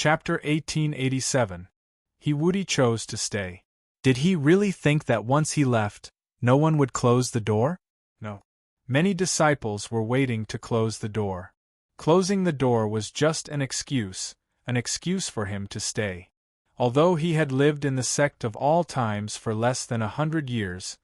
Chapter 1887. Woody chose to stay. Did he really think that once he left, no one would close the door? No. Many disciples were waiting to close the door. Closing the door was just an excuse for him to stay. Although he had lived in the sect of all times for less than 100 years,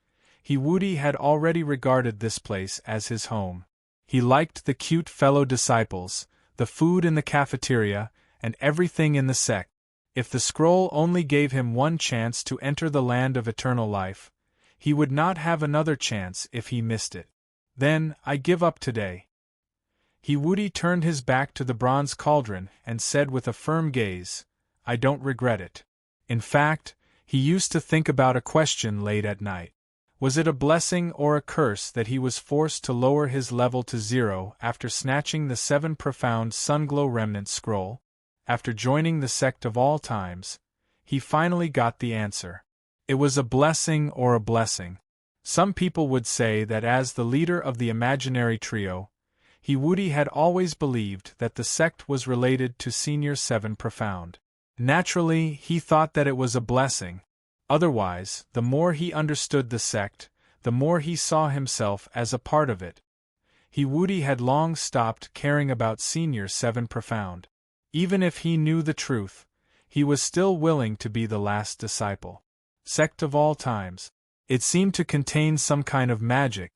Woody had already regarded this place as his home. He liked the cute fellow disciples, the food in the cafeteria, and everything in the sect. If the scroll only gave him one chance to enter the land of eternal life, he would not have another chance if he missed it. Then, I give up today. Woody turned his back to the bronze cauldron and said with a firm gaze, I don't regret it. In fact, he used to think about a question late at night. Was it a blessing or a curse that he was forced to lower his level to 0 after snatching the 7 profound Sunglow remnant scroll? After joining the sect of all times, he finally got the answer. It was a blessing or a blessing. Some people would say that as the leader of the imaginary trio, Woody had always believed that the sect was related to Senior 7 Profound. Naturally, he thought that it was a blessing. Otherwise, the more he understood the sect, the more he saw himself as a part of it. Woody had long stopped caring about Senior 7 Profound. Even if he knew the truth, he was still willing to be the last disciple. Sect of all times. It seemed to contain some kind of magic.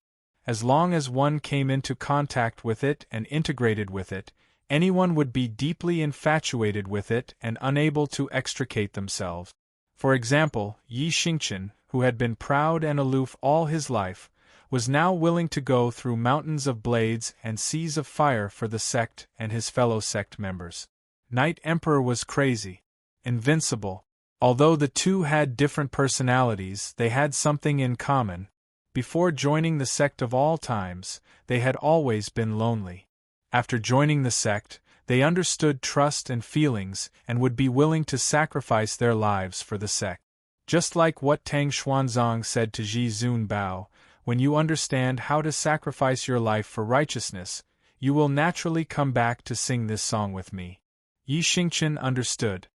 As long as one came into contact with it and integrated with it, anyone would be deeply infatuated with it and unable to extricate themselves. For example, Yi Xingqian, who had been proud and aloof all his life, was now willing to go through mountains of blades and seas of fire for the sect and his fellow sect members. Knight Emperor was crazy, invincible. Although the two had different personalities, they had something in common. Before joining the sect of all times, they had always been lonely. After joining the sect, they understood trust and feelings and would be willing to sacrifice their lives for the sect. Just like what Tang Xuanzang said to Zhi Zunbao, when you understand how to sacrifice your life for righteousness, you will naturally come back to sing this song with me. Yi Xingqian understood.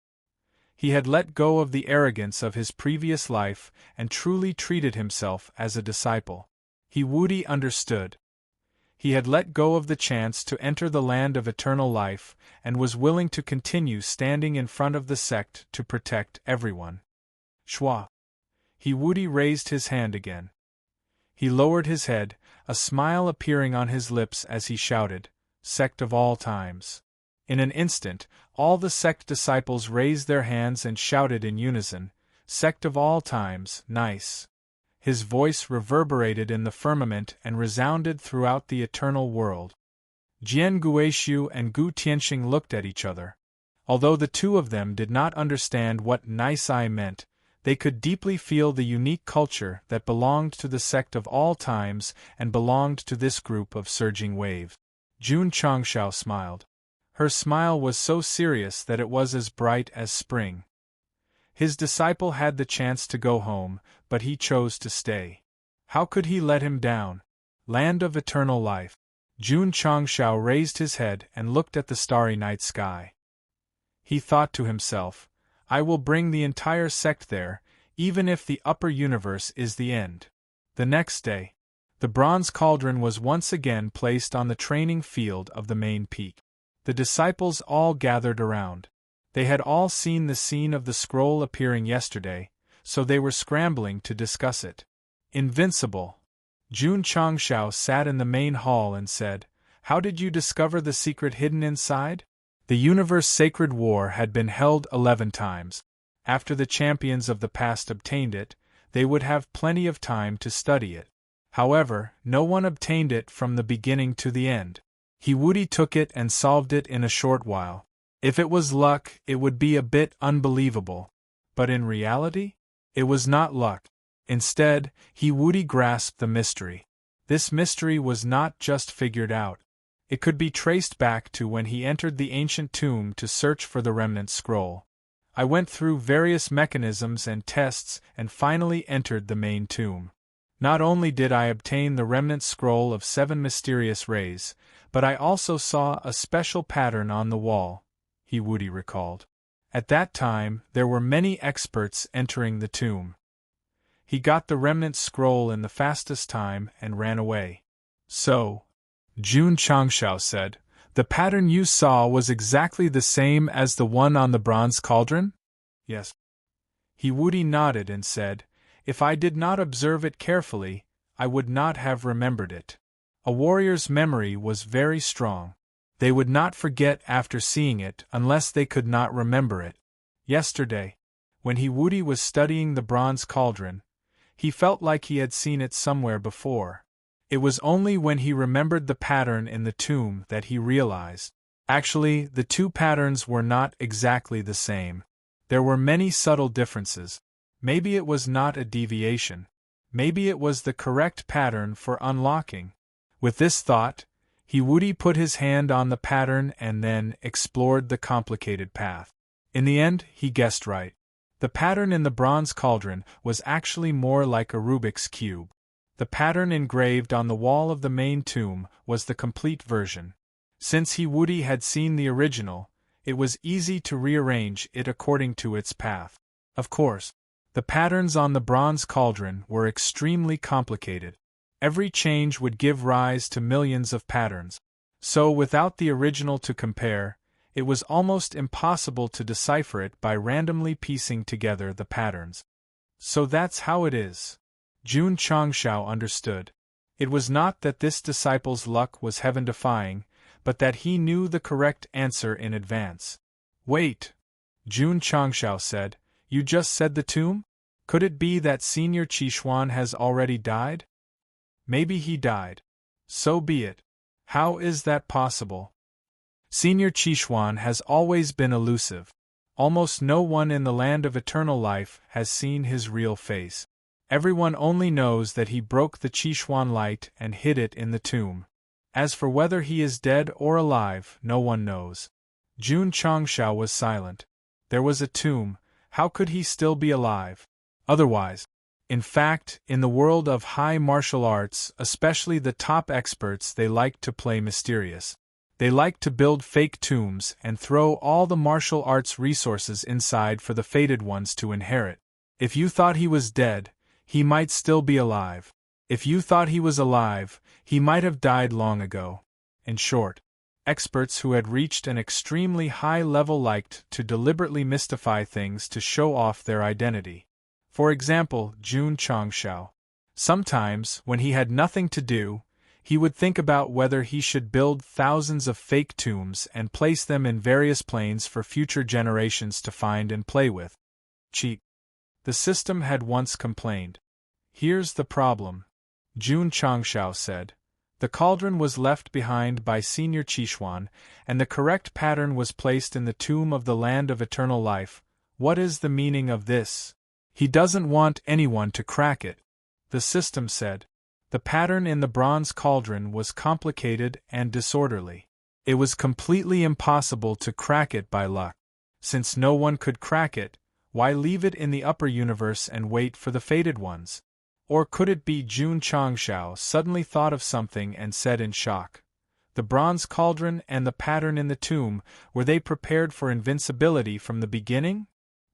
He had let go of the arrogance of his previous life and truly treated himself as a disciple. Woody understood. He had let go of the chance to enter the land of eternal life and was willing to continue standing in front of the sect to protect everyone. Shua. Woody raised his hand again. He lowered his head, a smile appearing on his lips as he shouted, Sect of all times. In an instant, all the sect disciples raised their hands and shouted in unison, Sect of all times, nice. His voice reverberated in the firmament and resounded throughout the eternal world. Jian Guishu and Gu Tianxing looked at each other. Although the two of them did not understand what nice I meant, they could deeply feel the unique culture that belonged to the sect of all times and belonged to this group of surging waves. Jun Changshao smiled. Her smile was so serious that it was as bright as spring. His disciple had the chance to go home, but he chose to stay. How could he let him down? Land of eternal life. Jun Changshao raised his head and looked at the starry night sky. He thought to himself, I will bring the entire sect there, even if the upper universe is the end. The next day, the bronze cauldron was once again placed on the training field of the main peak. The disciples all gathered around. They had all seen the scene of the scroll appearing yesterday, so they were scrambling to discuss it. Invincible. Jun Changshao sat in the main hall and said, How did you discover the secret hidden inside? The universe sacred war had been held 11 times. After the champions of the past obtained it, they would have plenty of time to study it. However, no one obtained it from the beginning to the end. Woody took it and solved it in a short while. If it was luck, it would be a bit unbelievable. But in reality, it was not luck. Instead, Woody grasped the mystery. This mystery was not just figured out. It could be traced back to when he entered the ancient tomb to search for the remnant scroll. I went through various mechanisms and tests and finally entered the main tomb. Not only did I obtain the remnant scroll of 7 mysterious rays, but I also saw a special pattern on the wall, Woody recalled. At that time, there were many experts entering the tomb. He got the remnant scroll in the fastest time and ran away. So, Jun Changshao said, the pattern you saw was exactly the same as the one on the bronze cauldron? Yes. He Wudi nodded and said, if I did not observe it carefully, I would not have remembered it. A warrior's memory was very strong. They would not forget after seeing it unless they could not remember it. Yesterday, when he Wudi was studying the bronze cauldron, he felt like he had seen it somewhere before. It was only when he remembered the pattern in the tomb that he realized. Actually, the two patterns were not exactly the same. There were many subtle differences. Maybe it was not a deviation. Maybe it was the correct pattern for unlocking. With this thought, he Wudi put his hand on the pattern and then explored the complicated path. In the end, he guessed right. The pattern in the bronze cauldron was actually more like a Rubik's cube. The pattern engraved on the wall of the main tomb was the complete version. Since he Wudi had seen the original, it was easy to rearrange it according to its path. Of course, the patterns on the bronze cauldron were extremely complicated. Every change would give rise to millions of patterns. So without the original to compare, it was almost impossible to decipher it by randomly piecing together the patterns. So that's how it is. Jun Changshao understood. It was not that this disciple's luck was heaven-defying, but that he knew the correct answer in advance. Wait, Jun Changshao said, you just said the tomb? Could it be that Senior Qishuan has already died? Maybe he died. So be it. How is that possible? Senior Qishuan has always been elusive. Almost no one in the land of eternal life has seen his real face. Everyone only knows that he broke the Qishuan light and hid it in the tomb. As for whether he is dead or alive, no one knows. Jun Changshao was silent. There was a tomb, how could he still be alive? Otherwise. In fact, in the world of high martial arts, especially the top experts, they like to play mysterious. They like to build fake tombs and throw all the martial arts resources inside for the fated ones to inherit. If you thought he was dead, he might still be alive. If you thought he was alive, he might have died long ago. In short, experts who had reached an extremely high level liked to deliberately mystify things to show off their identity. For example, Jun Changshao. Sometimes, when he had nothing to do, he would think about whether he should build thousands of fake tombs and place them in various planes for future generations to find and play with. Cheat. The system had once complained. Here's the problem, Jun Changshao said. The cauldron was left behind by Senior Qishuan, and the correct pattern was placed in the tomb of the land of eternal life. What is the meaning of this? He doesn't want anyone to crack it, the system said. The pattern in the bronze cauldron was complicated and disorderly. It was completely impossible to crack it by luck. Since no one could crack it, why leave it in the upper universe and wait for the fated ones? Or could it be Jun Changshao suddenly thought of something and said in shock, the bronze cauldron and the pattern in the tomb, were they prepared for invincibility from the beginning?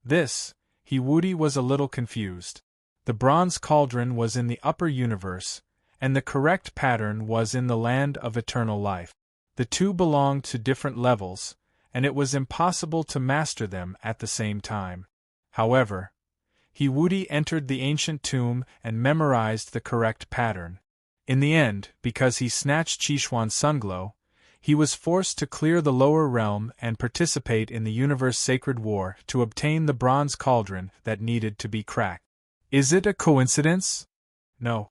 This, he Wudi was a little confused. The bronze cauldron was in the upper universe, and the correct pattern was in the land of eternal life. The two belonged to different levels, and it was impossible to master them at the same time. However, he Wudi entered the ancient tomb and memorized the correct pattern. In the end, because he snatched Qishuan's sunglow, he was forced to clear the lower realm and participate in the universe sacred war to obtain the bronze cauldron that needed to be cracked. Is it a coincidence? No,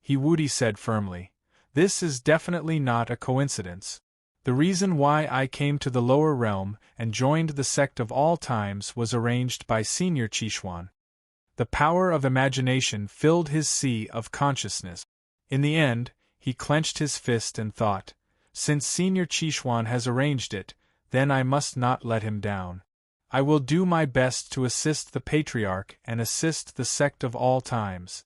he Wudi said firmly. This is definitely not a coincidence. The reason why I came to the lower realm and joined the Sect of all times was arranged by Senior Qishuan. The power of imagination filled his sea of consciousness. In the end, he clenched his fist and thought, since Senior Qishuan has arranged it, then I must not let him down. I will do my best to assist the Patriarch and assist the Sect of all times.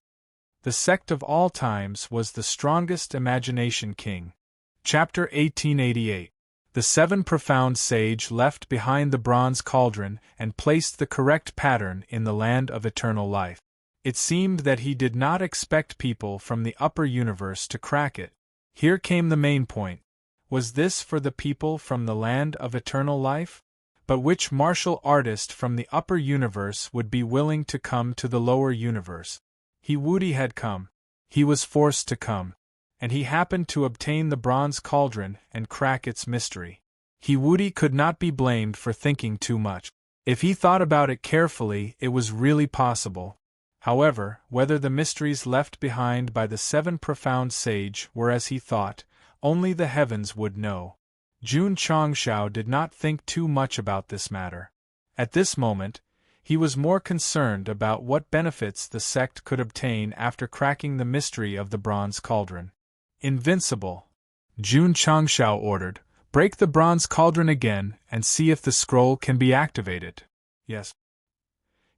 The Sect of all times was the strongest imagination king. Chapter 1888. The 7 profound sage left behind the bronze cauldron and placed the correct pattern in the land of eternal life. It seemed that he did not expect people from the upper universe to crack it. Here came the main point. Was this for the people from the land of eternal life? But which martial artist from the upper universe would be willing to come to the lower universe? Woody had come. He was forced to come. And he happened to obtain the bronze cauldron and crack its mystery. Woody could not be blamed for thinking too much. If he thought about it carefully, it was really possible. However, whether the mysteries left behind by the 7 profound sage were as he thought, only the heavens would know. Jun Changshao did not think too much about this matter. At this moment, he was more concerned about what benefits the sect could obtain after cracking the mystery of the bronze cauldron. Invincible, Jun Changshao ordered, break the bronze cauldron again and see if the scroll can be activated. Yes.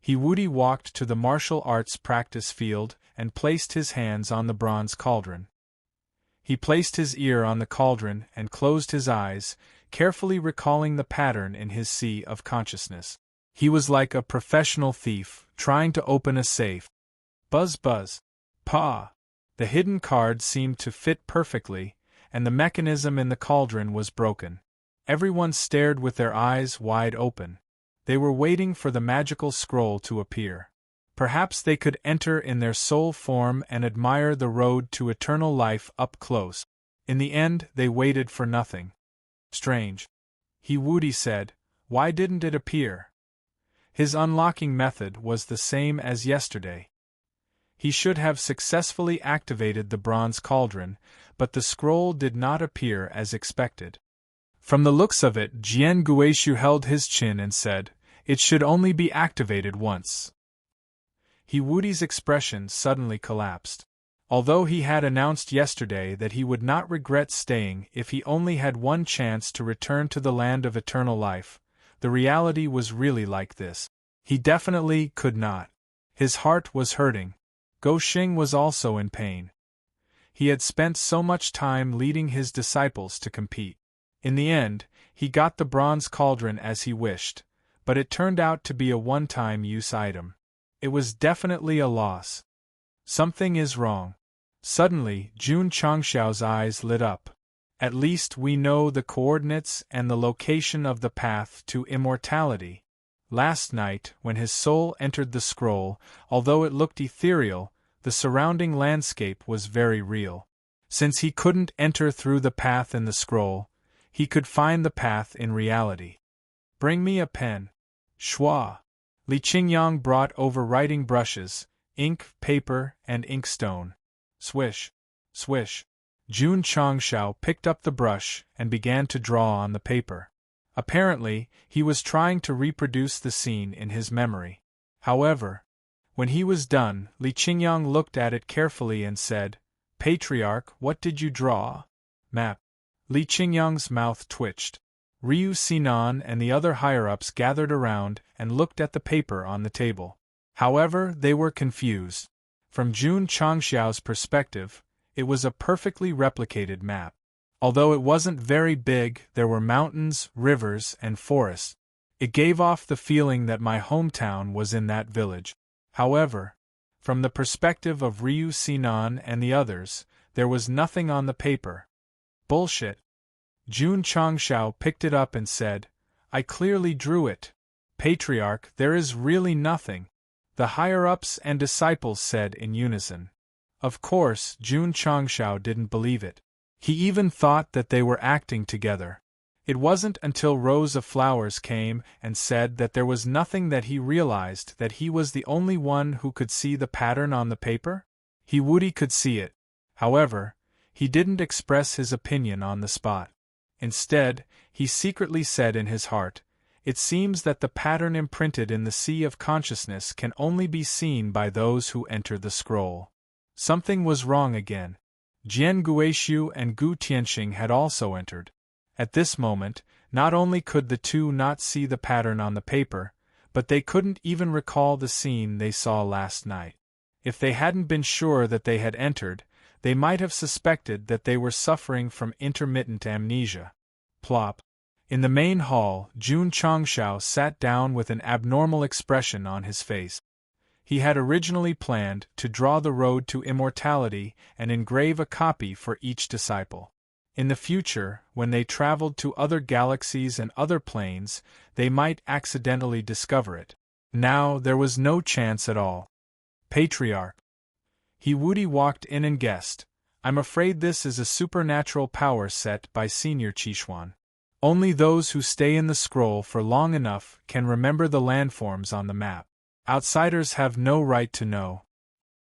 Woody walked to the martial arts practice field and placed his hands on the bronze cauldron. He placed his ear on the cauldron and closed his eyes, carefully recalling the pattern in his sea of consciousness. He was like a professional thief, trying to open a safe. Buzz buzz. Pa! The hidden card seemed to fit perfectly, and the mechanism in the cauldron was broken. Everyone stared with their eyes wide open. They were waiting for the magical scroll to appear. Perhaps they could enter in their soul form and admire the road to eternal life up close. In the end, they waited for nothing. Strange. Woody said, why didn't it appear? His unlocking method was the same as yesterday. He should have successfully activated the bronze cauldron, but the scroll did not appear as expected. From the looks of it, Jian Guishu held his chin and said, it should only be activated once. Woody's expression suddenly collapsed. Although he had announced yesterday that he would not regret staying if he only had one chance to return to the land of eternal life, the reality was really like this. He definitely could not. His heart was hurting. Go Xing was also in pain. He had spent so much time leading his disciples to compete. In the end, he got the bronze cauldron as he wished, but it turned out to be a one-time use item. It was definitely a loss. Something is wrong. Suddenly, Jun Changshao's eyes lit up. At least we know the coordinates and the location of the path to immortality. Last night, when his soul entered the scroll, although it looked ethereal, the surrounding landscape was very real. Since he couldn't enter through the path in the scroll, he could find the path in reality. Bring me a pen. Shua. Li Qingyang brought over writing brushes, ink, paper, and inkstone. Swish. Swish. Jun Changshao picked up the brush and began to draw on the paper. Apparently, he was trying to reproduce the scene in his memory. However, when he was done, Li Qingyang looked at it carefully and said, Patriarch, what did you draw? Map. Li Qingyang's mouth twitched. Ryu Sinan and the other higher-ups gathered around and looked at the paper on the table. However, they were confused. From Jun Changshao's perspective, it was a perfectly replicated map. Although it wasn't very big, there were mountains, rivers, and forests. It gave off the feeling that my hometown was in that village. However, from the perspective of Ryu Sinan and the others, there was nothing on the paper. Bullshit. Jun Changshao picked it up and said, I clearly drew it. Patriarch, there is really nothing. The higher-ups and disciples said in unison. Of course, Jun Changshao didn't believe it. He even thought that they were acting together. It wasn't until Rose of Flowers came and said that there was nothing that he realized that he was the only one who could see the pattern on the paper. Woody could see it. However, he didn't express his opinion on the spot. Instead, he secretly said in his heart, it seems that the pattern imprinted in the sea of consciousness can only be seen by those who enter the scroll. Something was wrong again. Jian Guishu and Gu Tianxing had also entered. At this moment, not only could the two not see the pattern on the paper, but they couldn't even recall the scene they saw last night. If they hadn't been sure that they had entered, they might have suspected that they were suffering from intermittent amnesia. Plop. In the main hall, Jun Changshao sat down with an abnormal expression on his face. He had originally planned to draw the road to immortality and engrave a copy for each disciple. In the future, when they traveled to other galaxies and other planes, they might accidentally discover it. Now there was no chance at all. Patriarch. He Wudi walked in and guessed, "I'm afraid this is a supernatural power set by Senior Qishuan. Only those who stay in the scroll for long enough can remember the landforms on the map. Outsiders have no right to know.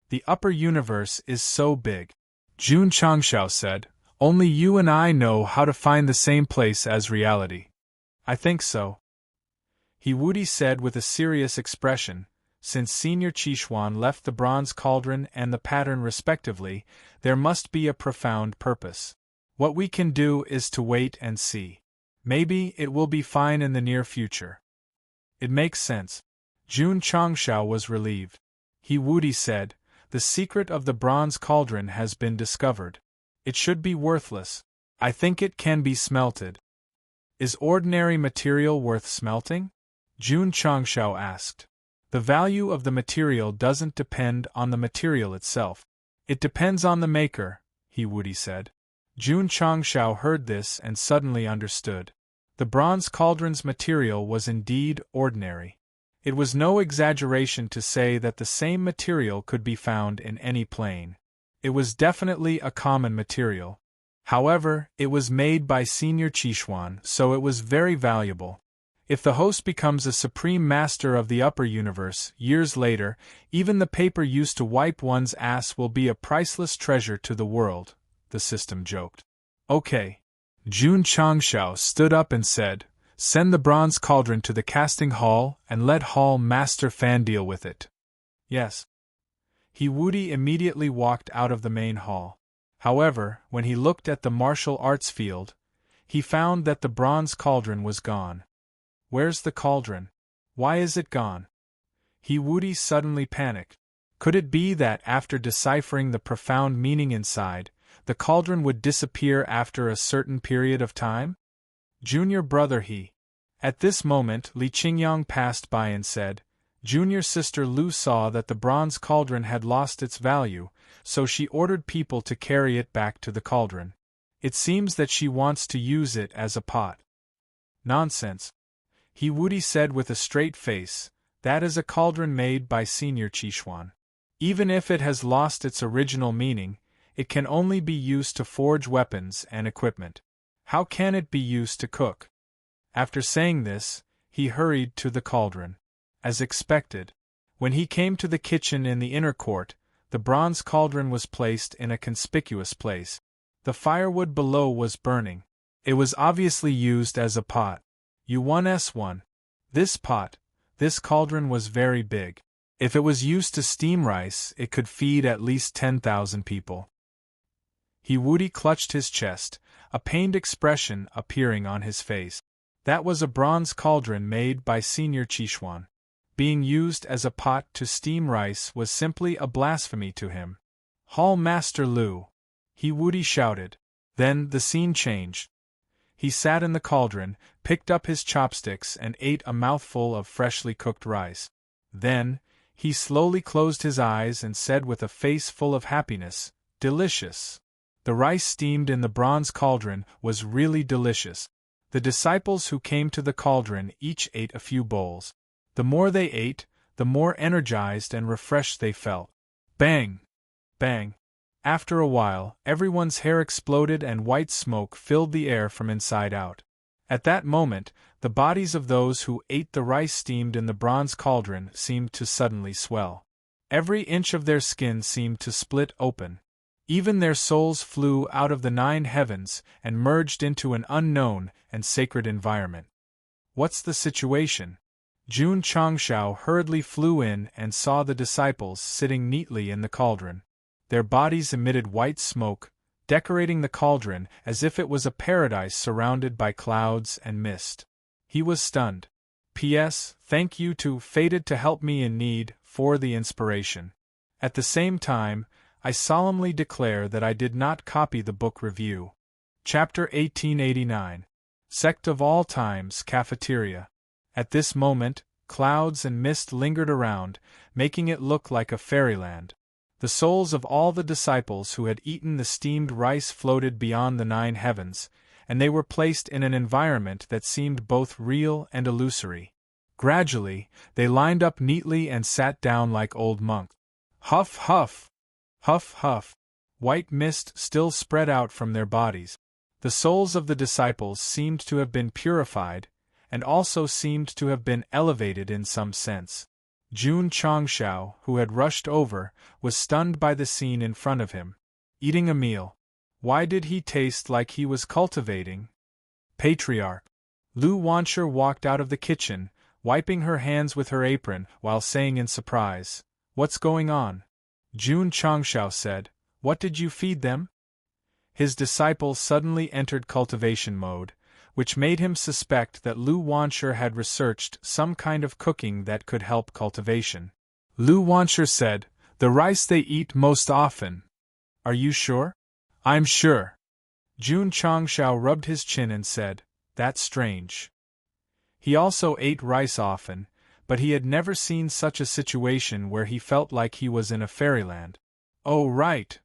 The upper universe is so big." Jun Changshao said, "Only you and I know how to find the same place as reality." "I think so," He Wudi said with a serious expression. "Since Senior Qishuan left the bronze cauldron and the pattern respectively, there must be a profound purpose. What we can do is to wait and see. Maybe it will be fine in the near future." "It makes sense." Jun Changshao was relieved. He Wudi said, "The secret of the bronze cauldron has been discovered. It should be worthless. I think it can be smelted." "Is ordinary material worth smelting?" Jun Changshao asked. "The value of the material doesn't depend on the material itself. It depends on the maker," He Wudi said. Jun Changshao heard this and suddenly understood. The bronze cauldron's material was indeed ordinary. It was no exaggeration to say that the same material could be found in any plane. It was definitely a common material. However, it was made by Senior Qishuan, so it was very valuable. If the host becomes a supreme master of the upper universe, years later, even the paper used to wipe one's ass will be a priceless treasure to the world, the system joked. "Okay." Jun Changshao stood up and said, "Send the bronze cauldron to the casting hall and let Hall Master Fan deal with it." "Yes." He Wudi immediately walked out of the main hall. However, when he looked at the martial arts field, he found that the bronze cauldron was gone. "Where's the cauldron? Why is it gone?" He Wudi suddenly panicked. Could it be that after deciphering the profound meaning inside, the cauldron would disappear after a certain period of time? "Junior brother He." At this moment Li Qingyang passed by and said, "Junior sister Lu saw that the bronze cauldron had lost its value, so she ordered people to carry it back to the cauldron. It seems that she wants to use it as a pot." "Nonsense," He Wudi said with a straight face, "that is a cauldron made by Senior Qishuan. Even if it has lost its original meaning, it can only be used to forge weapons and equipment. How can it be used to cook?" After saying this, he hurried to the cauldron. As expected, when he came to the kitchen in the inner court, the bronze cauldron was placed in a conspicuous place. The firewood below was burning. It was obviously used as a pot. U1S1. This cauldron was very big. If it was used to steam rice, it could feed at least 10,000 people. He Wudi clutched his chest, a pained expression appearing on his face. That was a bronze cauldron made by Senior Qishuan. Being used as a pot to steam rice was simply a blasphemy to him. "Hall Master Lu!" He Wudi shouted. Then the scene changed. He sat in the cauldron, picked up his chopsticks and ate a mouthful of freshly cooked rice. Then, he slowly closed his eyes and said with a face full of happiness, "Delicious." The rice steamed in the bronze cauldron was really delicious. The disciples who came to the cauldron each ate a few bowls. The more they ate, the more energized and refreshed they felt. Bang! Bang! After a while, everyone's hair exploded and white smoke filled the air from inside out. At that moment, the bodies of those who ate the rice steamed in the bronze cauldron seemed to suddenly swell. Every inch of their skin seemed to split open. Even their souls flew out of the 9 heavens and merged into an unknown and sacred environment. "What's the situation?" Jun Changshao hurriedly flew in and saw the disciples sitting neatly in the cauldron. Their bodies emitted white smoke, decorating the cauldron as if it was a paradise surrounded by clouds and mist. He was stunned. "P.S. Thank you to Fated to help me in need for the inspiration. At the same time, I solemnly declare that I did not copy the book review." Chapter 1889. Sect of all times, cafeteria. At this moment, clouds and mist lingered around, making it look like a fairyland. The souls of all the disciples who had eaten the steamed rice floated beyond the 9 heavens, and they were placed in an environment that seemed both real and illusory. Gradually, they lined up neatly and sat down like old monks. Huff, huff! Huff, huff! White mist still spread out from their bodies. The souls of the disciples seemed to have been purified, and also seemed to have been elevated in some sense. Jun Changshao, who had rushed over, was stunned by the scene in front of him. Eating a meal. Why did he taste like he was cultivating? Patriarch. Lu Wanshur walked out of the kitchen, wiping her hands with her apron, while saying in surprise, "What's going on?" Jun Changshao said, "What did you feed them?" His disciple suddenly entered cultivation mode, which made him suspect that Lu Wanshur had researched some kind of cooking that could help cultivation. Lu Wanshur said, "The rice they eat most often." "Are you sure?" "I'm sure." Jun Changshao rubbed his chin and said, "That's strange." He also ate rice often, but he had never seen such a situation where he felt like he was in a fairyland. "Oh right."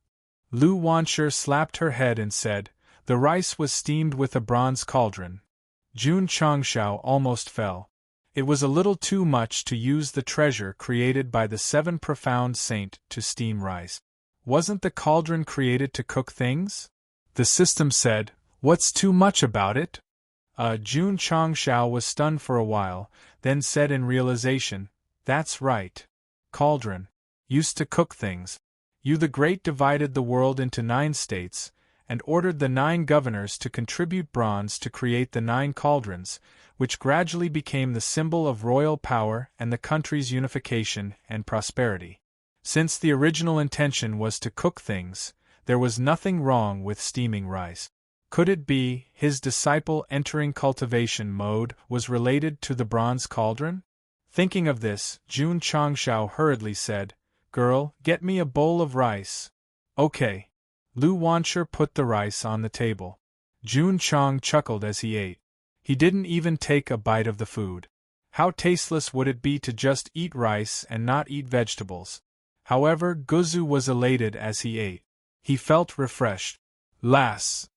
Lu Wanshur slapped her head and said, "The rice was steamed with a bronze cauldron." Jun Changshao almost fell. It was a little too much to use the treasure created by the 7 profound saint to steam rice. Wasn't the cauldron created to cook things? The system said, "What's too much about it?" Jun Changshao was stunned for a while, then said in realization, "That's right. Cauldron. Used to cook things. You the Great divided the world into 9 states, and ordered the 9 governors to contribute bronze to create the 9 cauldrons, which gradually became the symbol of royal power and the country's unification and prosperity. Since the original intention was to cook things, there was nothing wrong with steaming rice. Could it be his disciple entering cultivation mode was related to the bronze cauldron? Thinking of this, Jun Changshao hurriedly said, "Girl, get me a bowl of rice." "Okay." Lu Wanshur put the rice on the table. Jun Chang chuckled as he ate. He didn't even take a bite of the food. How tasteless would it be to just eat rice and not eat vegetables? However, Guzu was elated as he ate. He felt refreshed. Lass.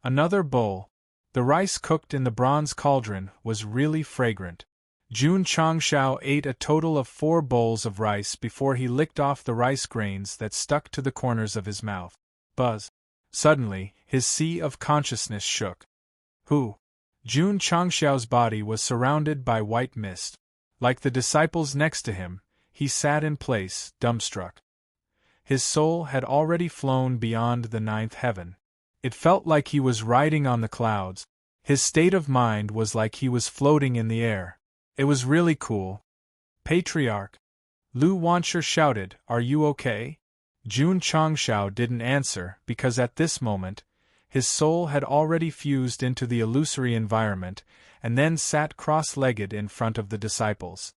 Another bowl. The rice cooked in the bronze cauldron was really fragrant. Jun Changshao ate a total of 4 bowls of rice before he licked off the rice grains that stuck to the corners of his mouth. Buzz. Suddenly, his sea of consciousness shook. Who? Jun Changshao's body was surrounded by white mist. Like the disciples next to him, he sat in place, dumbstruck. His soul had already flown beyond the 9th heaven. It felt like he was riding on the clouds. His state of mind was like he was floating in the air. It was really cool. Patriarch. Lu Wanshur shouted, "Are you okay?" Jun Changshao didn't answer because at this moment, his soul had already fused into the illusory environment and then sat cross-legged in front of the disciples.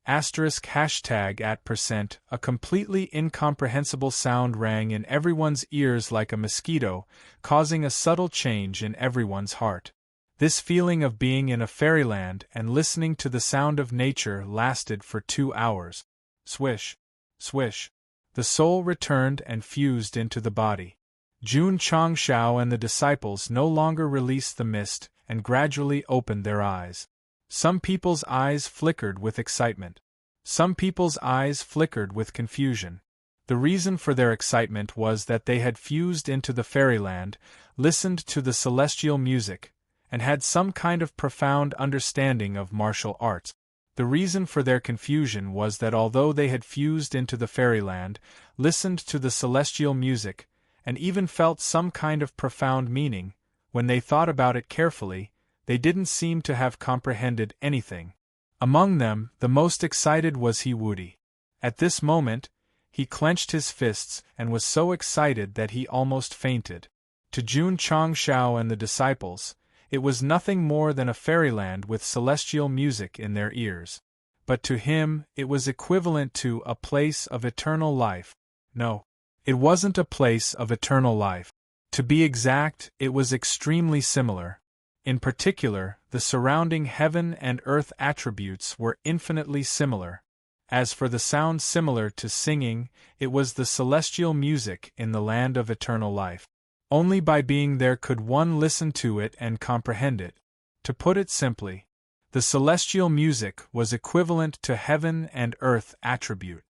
#@%, a completely incomprehensible sound rang in everyone's ears like a mosquito, causing a subtle change in everyone's heart. This feeling of being in a fairyland and listening to the sound of nature lasted for 2 hours. Swish, swish. The soul returned and fused into the body. Jun Changshao and the disciples no longer released the mist and gradually opened their eyes. Some people's eyes flickered with excitement. Some people's eyes flickered with confusion. The reason for their excitement was that they had fused into the fairyland, listened to the celestial music, and had some kind of profound understanding of martial arts. The reason for their confusion was that although they had fused into the fairyland, listened to the celestial music, and even felt some kind of profound meaning, when they thought about it carefully, they didn't seem to have comprehended anything. Among them, the most excited was He Wudi. At this moment, he clenched his fists and was so excited that he almost fainted. To Jun Changshao and the disciples, it was nothing more than a fairyland with celestial music in their ears. But to him, it was equivalent to a place of eternal life. No, it wasn't a place of eternal life. To be exact, it was extremely similar. In particular, the surrounding heaven and earth attributes were infinitely similar. As for the sound similar to singing, it was the celestial music in the land of eternal life. Only by being there could one listen to it and comprehend it. To put it simply, the celestial music was equivalent to heaven and earth attribute.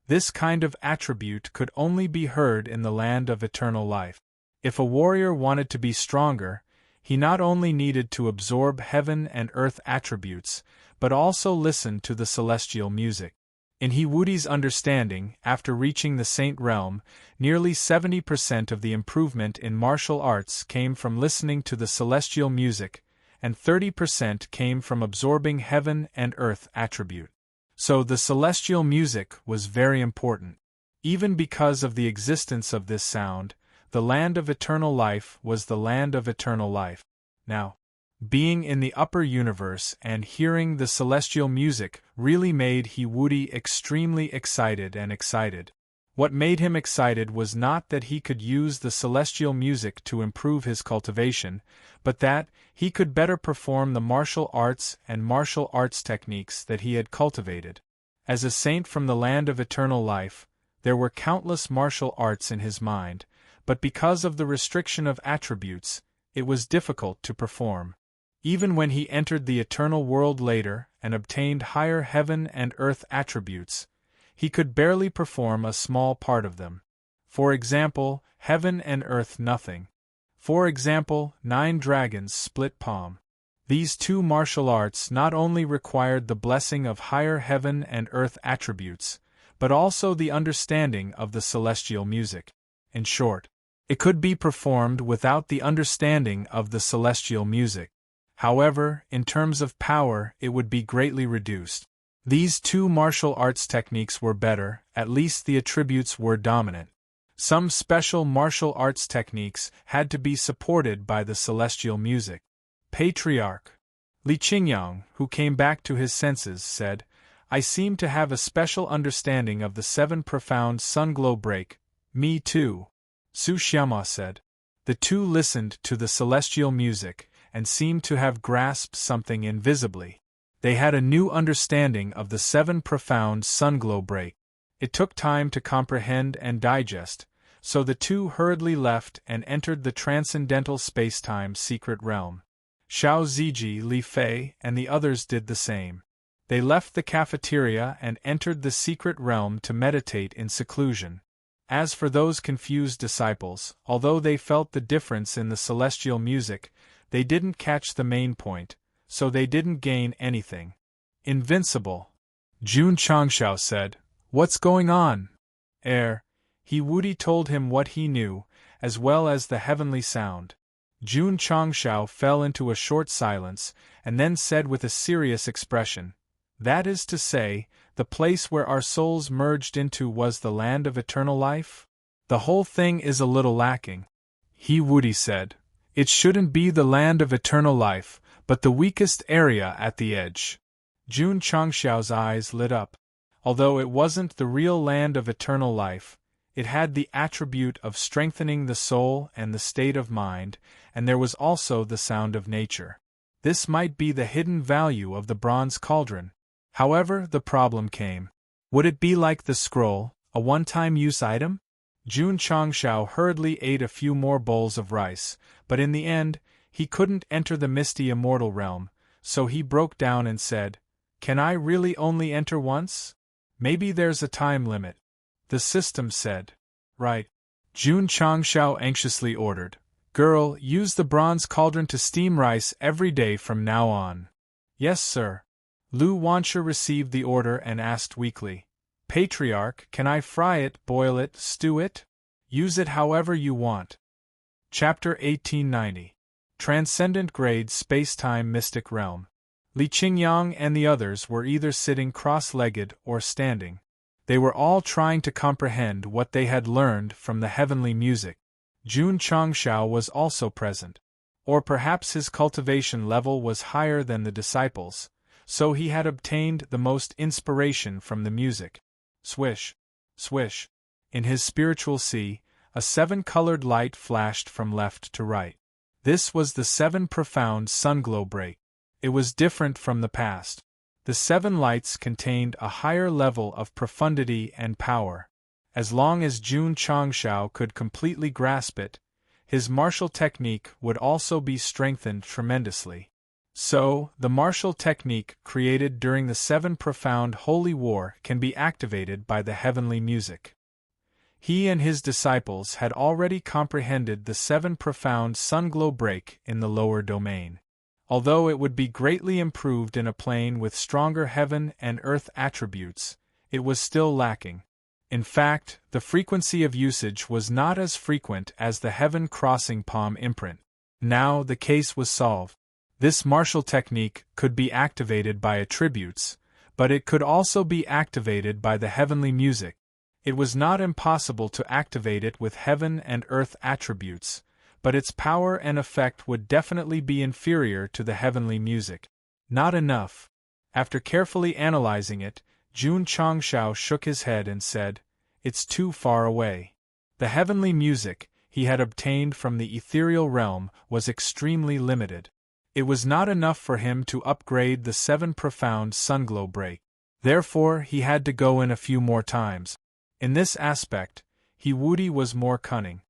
This kind of attribute could only be heard in the land of eternal life. If a warrior wanted to be stronger, he not only needed to absorb heaven and earth attributes, but also listen to the celestial music. In Hiwudi's understanding, after reaching the Saint realm, nearly 70% of the improvement in martial arts came from listening to the celestial music, and 30% came from absorbing heaven and earth attribute. So the celestial music was very important. Even because of the existence of this sound, the land of eternal life was the land of eternal life. Now, being in the upper universe and hearing the celestial music really made Hiwudi extremely excited. What made him excited was not that he could use the celestial music to improve his cultivation, but that he could better perform the martial arts and martial arts techniques that he had cultivated. As a saint from the land of eternal life, there were countless martial arts in his mind, but because of the restriction of attributes, it was difficult to perform. Even when he entered the eternal world later and obtained higher heaven and earth attributes, he could barely perform a small part of them. For example, heaven and earth nothing. For example, 9 dragons split palm. These two martial arts not only required the blessing of higher heaven and earth attributes, but also the understanding of the celestial music. In short, it could be performed without the understanding of the celestial music. However, in terms of power, it would be greatly reduced. These two martial arts techniques were better, at least the attributes were dominant. Some special martial arts techniques had to be supported by the celestial music. Patriarch Li Qingyang, who came back to his senses, said, "I seem to have a special understanding of the 7 profound sunglow break." "Me too," Su Xiama said. The two listened to the celestial music, and seemed to have grasped something invisibly. They had a new understanding of the 7 profound sunglow break. It took time to comprehend and digest, so the two hurriedly left and entered the transcendental space-time secret realm. Xiao Ziji, Li Fei, and the others did the same. They left the cafeteria and entered the secret realm to meditate in seclusion. As for those confused disciples, although they felt the difference in the celestial music, they didn't catch the main point, so they didn't gain anything. Invincible. Jun Changshao said, "What's going on?" Hiwudi told him what he knew, as well as the heavenly sound. Jun Changshao fell into a short silence, and then said with a serious expression, "That is to say, the place where our souls merged into was the land of eternal life? The whole thing is a little lacking." Hiwudi said, "It shouldn't be the land of eternal life, but the weakest area at the edge." Jun Changshao's eyes lit up. Although it wasn't the real land of eternal life, it had the attribute of strengthening the soul and the state of mind, and there was also the sound of nature. This might be the hidden value of the bronze cauldron. However, the problem came. Would it be like the scroll, a one-time use item? Jun Changshao hurriedly ate a few more bowls of rice, but in the end, he couldn't enter the misty immortal realm, so he broke down and said, "Can I really only enter once? Maybe there's a time limit." The system said, "Right." Jun Changshao anxiously ordered, "Girl, use the bronze cauldron to steam rice every day from now on." "Yes, sir." Lu Wansha received the order and asked weakly, "Patriarch, can I fry it, boil it, stew it?" "Use it however you want." Chapter 1890. Transcendent Grade Space-Time Mystic Realm. Li Qingyang and the others were either sitting cross-legged or standing. They were all trying to comprehend what they had learned from the heavenly music. Jun Changshao was also present. Or perhaps his cultivation level was higher than the disciples, so he had obtained the most inspiration from the music. Swish, swish. In his spiritual sea, a 7-colored light flashed from left to right. This was the 7 profound sunglow break. It was different from the past. The 7 lights contained a higher level of profundity and power. As long as Jun Changshao could completely grasp it, his martial technique would also be strengthened tremendously. So, the martial technique created during the 7 profound holy war can be activated by the heavenly music. He and his disciples had already comprehended the 7 profound sunglow break in the lower domain. Although it would be greatly improved in a plane with stronger heaven and earth attributes, it was still lacking. In fact, the frequency of usage was not as frequent as the heaven-crossing palm imprint. Now the case was solved. This martial technique could be activated by attributes, but it could also be activated by the heavenly music. It was not impossible to activate it with heaven and earth attributes, but its power and effect would definitely be inferior to the heavenly music. Not enough. After carefully analyzing it, Jun Changshao shook his head and said, "It's too far away." The heavenly music he had obtained from the ethereal realm was extremely limited. It was not enough for him to upgrade the 7 profound sunglow break. Therefore, he had to go in a few more times. In this aspect, Wudi was more cunning.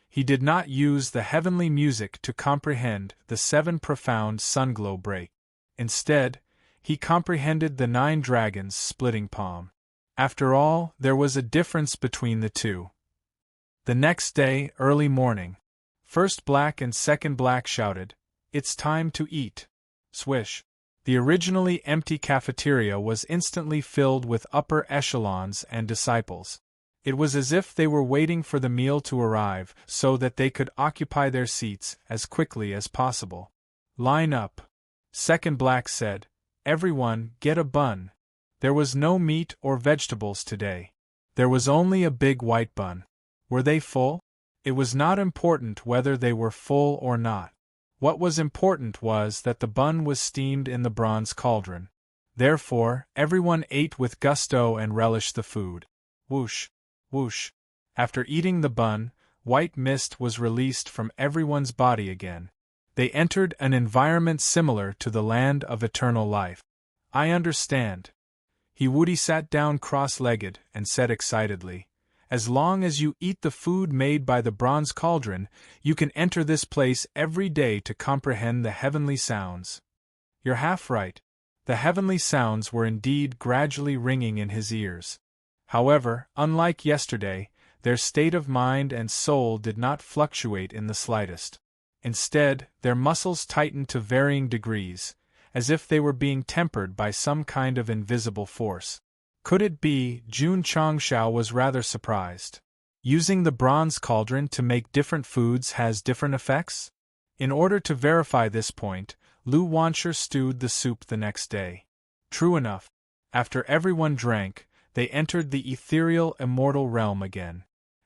He did not use the heavenly music to comprehend the 7 profound sunglow break. Instead, he comprehended the 9 dragons splitting palm. After all, there was a difference between the two. The next day, early morning, First Black and Second Black shouted, "It's time to eat." Swish. The originally empty cafeteria was instantly filled with upper echelons and disciples. It was as if they were waiting for the meal to arrive so that they could occupy their seats as quickly as possible. "Line up," Second Black said. "Everyone, get a bun." There was no meat or vegetables today. There was only a big white bun. Were they full? It was not important whether they were full or not. What was important was that the bun was steamed in the bronze cauldron. Therefore, everyone ate with gusto and relished the food. Whoosh, whoosh. After eating the bun, white mist was released from everyone's body again. They entered an environment similar to the land of eternal life. "I understand." Wudi sat down cross-legged and said excitedly, "As long as you eat the food made by the bronze cauldron, you can enter this place every day to comprehend the heavenly sounds." "You're half right." The heavenly sounds were indeed gradually ringing in his ears. However, unlike yesterday, their state of mind and soul did not fluctuate in the slightest. Instead, their muscles tightened to varying degrees, as if they were being tempered by some kind of invisible force. Could it be? Jun Changshao was rather surprised. Using the bronze cauldron to make different foods has different effects? In order to verify this point, Lu Wanshur stewed the soup the next day. True enough. After everyone drank, they entered the ethereal immortal realm again.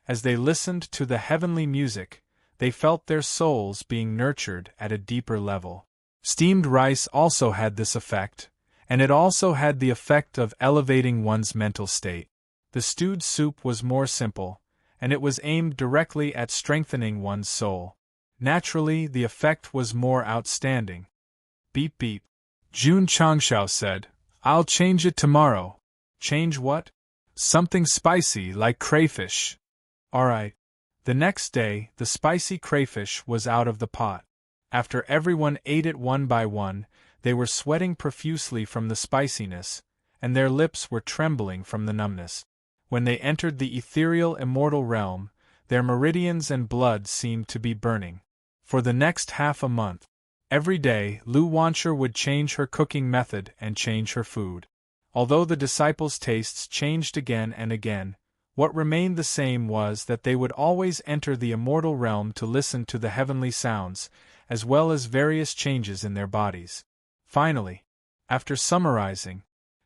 As they listened to the heavenly music, they felt their souls being nurtured at a deeper level. Steamed rice also had this effect, and it also had the effect of elevating one's mental state. The stewed soup was more simple, and it was aimed directly at strengthening one's soul. Naturally, the effect was more outstanding. Beep beep. Jun Changshao said, "I'll change it tomorrow." "Change what?" "Something spicy like crayfish." "Alright." The next day, the spicy crayfish was out of the pot. After everyone ate it one by one, they were sweating profusely from the spiciness, and their lips were trembling from the numbness. When they entered the ethereal immortal realm, their meridians and blood seemed to be burning. For the next half a month, every day Lu Wanshur would change her cooking method and change her food. Although the disciples' tastes changed again and again, what remained the same was that they would always enter the immortal realm to listen to the heavenly sounds, as well as various changes in their bodies. Finally, after summarizing,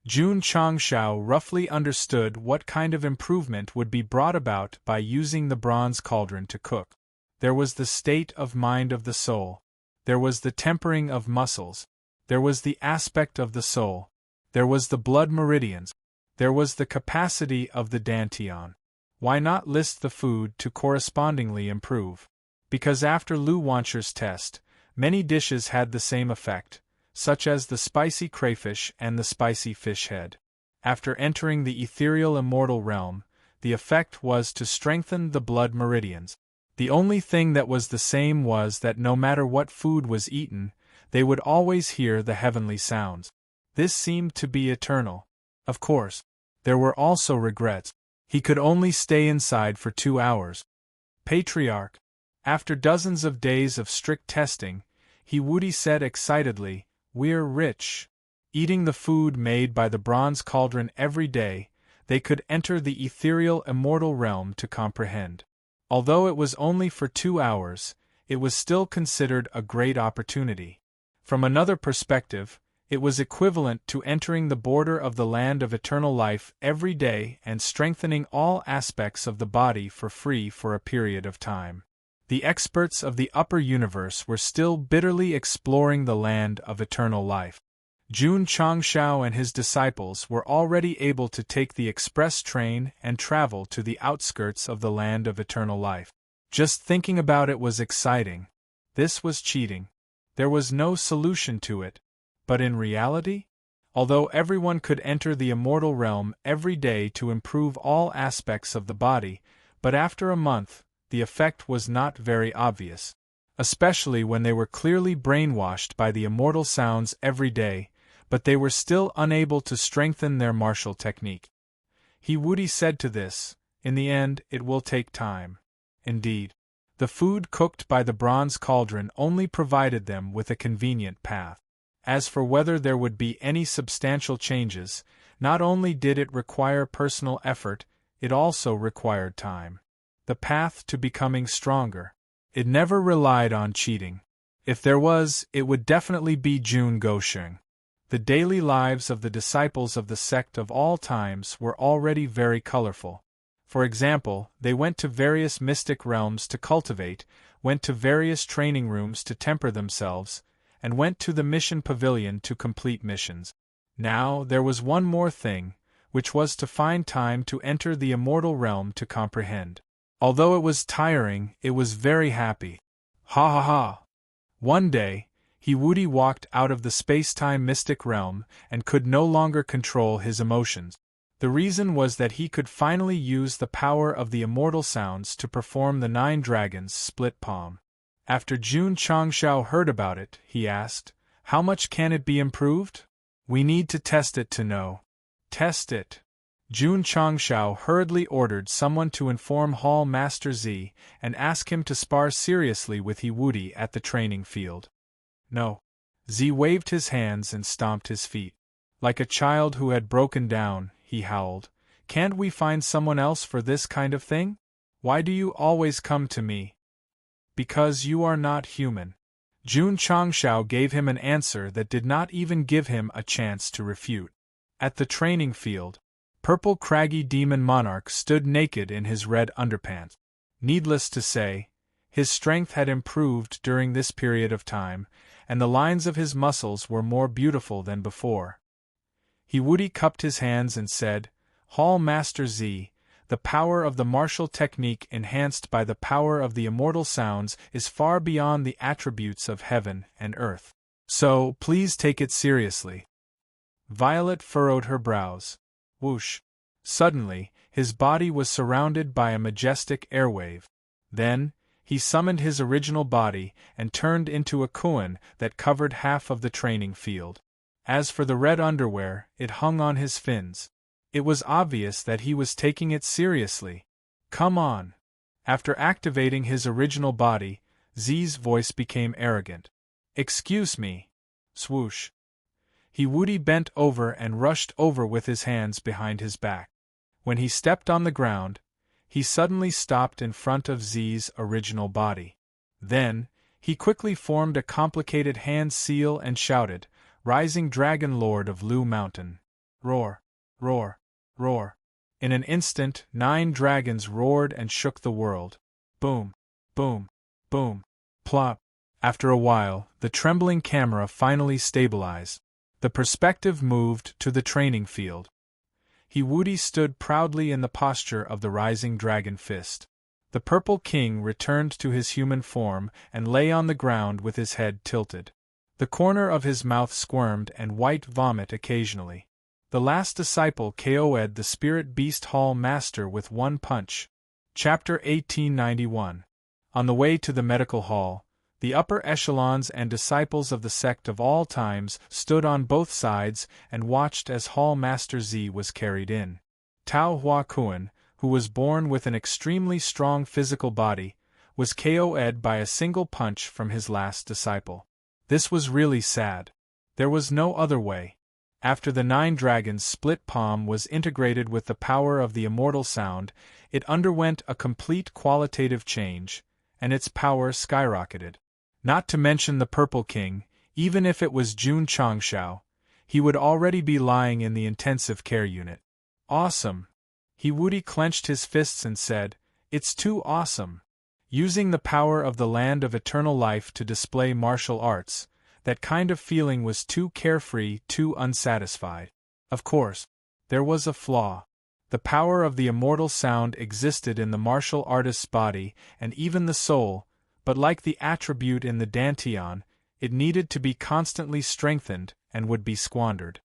Jun Changshao roughly understood what kind of improvement would be brought about by using the bronze cauldron to cook. There was the state of mind of the soul. There was the tempering of muscles. There was the aspect of the soul. There was the blood meridians. There was the capacity of the dantian. Why not list the food to correspondingly improve? Because after Lu Wancher's test, many dishes had the same effect, such as the spicy crayfish and the spicy fish head. After entering the ethereal immortal realm, the effect was to strengthen the blood meridians. The only thing that was the same was that no matter what food was eaten, they would always hear the heavenly sounds. This seemed to be eternal. Of course, there were also regrets. He could only stay inside for 2 hours. Patriarch. After dozens of days of strict testing, Woody said excitedly, "We're rich." Eating the food made by the bronze cauldron every day, they could enter the ethereal immortal realm to comprehend. Although it was only for 2 hours, it was still considered a great opportunity. From another perspective, it was equivalent to entering the border of the land of eternal life every day and strengthening all aspects of the body for free for a period of time. The experts of the upper universe were still bitterly exploring the land of eternal life. Jun Changshao and his disciples were already able to take the express train and travel to the outskirts of the land of eternal life. Just thinking about it was exciting. This was cheating. There was no solution to it. But in reality? Although everyone could enter the immortal realm every day to improve all aspects of the body, but after a month, the effect was not very obvious. Especially when they were clearly brainwashed by the immortal sounds every day, but they were still unable to strengthen their martial technique. Woody said to this, "In the end, it will take time." Indeed, the food cooked by the bronze cauldron only provided them with a convenient path. As for whether there would be any substantial changes, not only did it require personal effort, it also required time. The path to becoming stronger. It never relied on cheating. If there was, it would definitely be Jun Gosheng. The daily lives of the disciples of the sect of all times were already very colorful. For example, they went to various mystic realms to cultivate, went to various training rooms to temper themselves, and went to the mission pavilion to complete missions. Now, there was one more thing, which was to find time to enter the immortal realm to comprehend. Although it was tiring, it was very happy. Ha ha ha! One day, Woody walked out of the space-time mystic realm and could no longer control his emotions. The reason was that he could finally use the power of the immortal sounds to perform the 9 dragons' split palm. After Jun Changshao heard about it, he asked, "How much can it be improved? We need to test it to know." "Test it." Jun Changshao hurriedly ordered someone to inform Hall Master Z and ask him to spar seriously with Woody at the training field. No. Z waved his hands and stomped his feet. Like a child who had broken down, he howled, "Can't we find someone else for this kind of thing? Why do you always come to me?" "Because you are not human." Jun Changshao gave him an answer that did not even give him a chance to refute. At the training field, Purple Craggy Demon Monarch stood naked in his red underpants. Needless to say, his strength had improved during this period of time, and the lines of his muscles were more beautiful than before. Woody cupped his hands and said, "Hall Master Z, the power of the martial technique enhanced by the power of the immortal sounds is far beyond the attributes of heaven and earth. So, please take it seriously." Violet furrowed her brows. Whoosh! Suddenly, his body was surrounded by a majestic airwave. Then, he summoned his original body and turned into a koan that covered half of the training field. As for the red underwear, it hung on his fins. It was obvious that he was taking it seriously. "Come on." After activating his original body, Z's voice became arrogant. "Excuse me." Swoosh. Woody bent over and rushed over with his hands behind his back. When he stepped on the ground, he suddenly stopped in front of Z's original body. Then, he quickly formed a complicated hand seal and shouted, "Rising Dragon Lord of Lu Mountain." Roar, roar, roar. In an instant, 9 dragons roared and shook the world. Boom, boom, boom, plop. After a while, the trembling camera finally stabilized. The perspective moved to the training field. Woody stood proudly in the posture of the rising dragon fist. The Purple King returned to his human form and lay on the ground with his head tilted. The corner of his mouth squirmed and white vomit occasionally. The last disciple KO'd the Spirit Beast Hall Master with one punch. Chapter 1891. On the way to the medical hall, the upper echelons and disciples of the sect of all times stood on both sides and watched as Hall Master Z was carried in. Tao Hua Kuan, who was born with an extremely strong physical body, was KO'd by a single punch from his last disciple. This was really sad. There was no other way. After the 9 Dragons' split palm was integrated with the power of the immortal sound, it underwent a complete qualitative change, and its power skyrocketed. Not to mention the Purple King, even if it was Jun Changshao, he would already be lying in the intensive care unit. Awesome! He Wudi clenched his fists and said, "It's too awesome." Using the power of the land of eternal life to display martial arts, that kind of feeling was too carefree, too unsatisfied. Of course, there was a flaw. The power of the immortal sound existed in the martial artist's body and even the soul, but like the attribute in the Dantian, it needed to be constantly strengthened and would be squandered.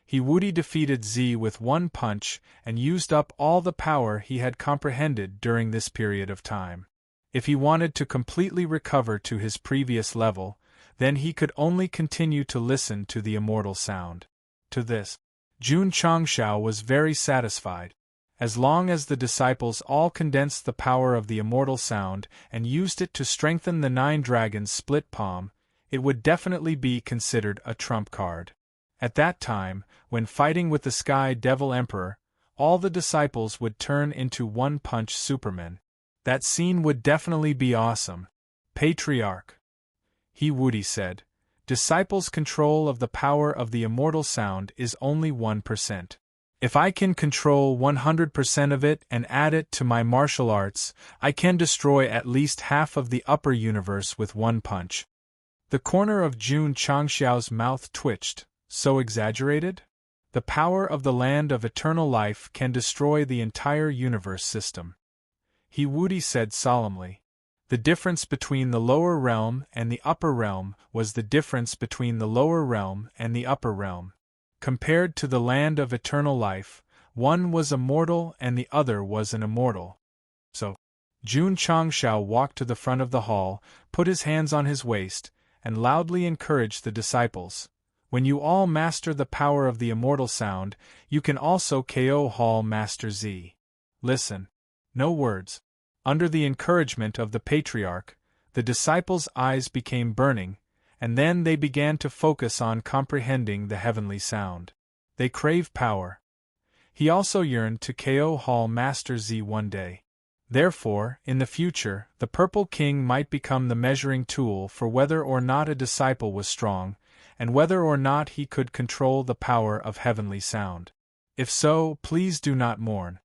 He Wudi defeated Z with one punch and used up all the power he had comprehended during this period of time. If he wanted to completely recover to his previous level, then he could only continue to listen to the immortal sound. To this, Jun Changshao was very satisfied. As long as the disciples all condensed the power of the immortal sound and used it to strengthen the 9 Dragons' split palm, it would definitely be considered a trump card. At that time, when fighting with the Sky Devil Emperor, all the disciples would turn into one-punch Supermen. That scene would definitely be awesome. Patriarch. He Wudi said, "Disciples' control of the power of the immortal sound is only 1%. If I can control 100% of it and add it to my martial arts, I can destroy at least half of the upper universe with one punch." The corner of Jun Changxiao's mouth twitched. So exaggerated? The power of the land of eternal life can destroy the entire universe system. He Wudi said solemnly. The difference between the lower realm and the upper realm was the difference between the lower realm and the upper realm. Compared to the land of eternal life, one was a mortal and the other was an immortal. So, Jun Changshao walked to the front of the hall, put his hands on his waist, and loudly encouraged the disciples. When you all master the power of the immortal sound, you can also KO Hall Master Z. Listen. No words. Under the encouragement of the Patriarch, the disciples' eyes became burning, and then they began to focus on comprehending the heavenly sound. They craved power. He also yearned to KO Hall Master Z one day. Therefore, in the future, the Purple King might become the measuring tool for whether or not a disciple was strong, and whether or not he could control the power of heavenly sound. If so, please do not mourn.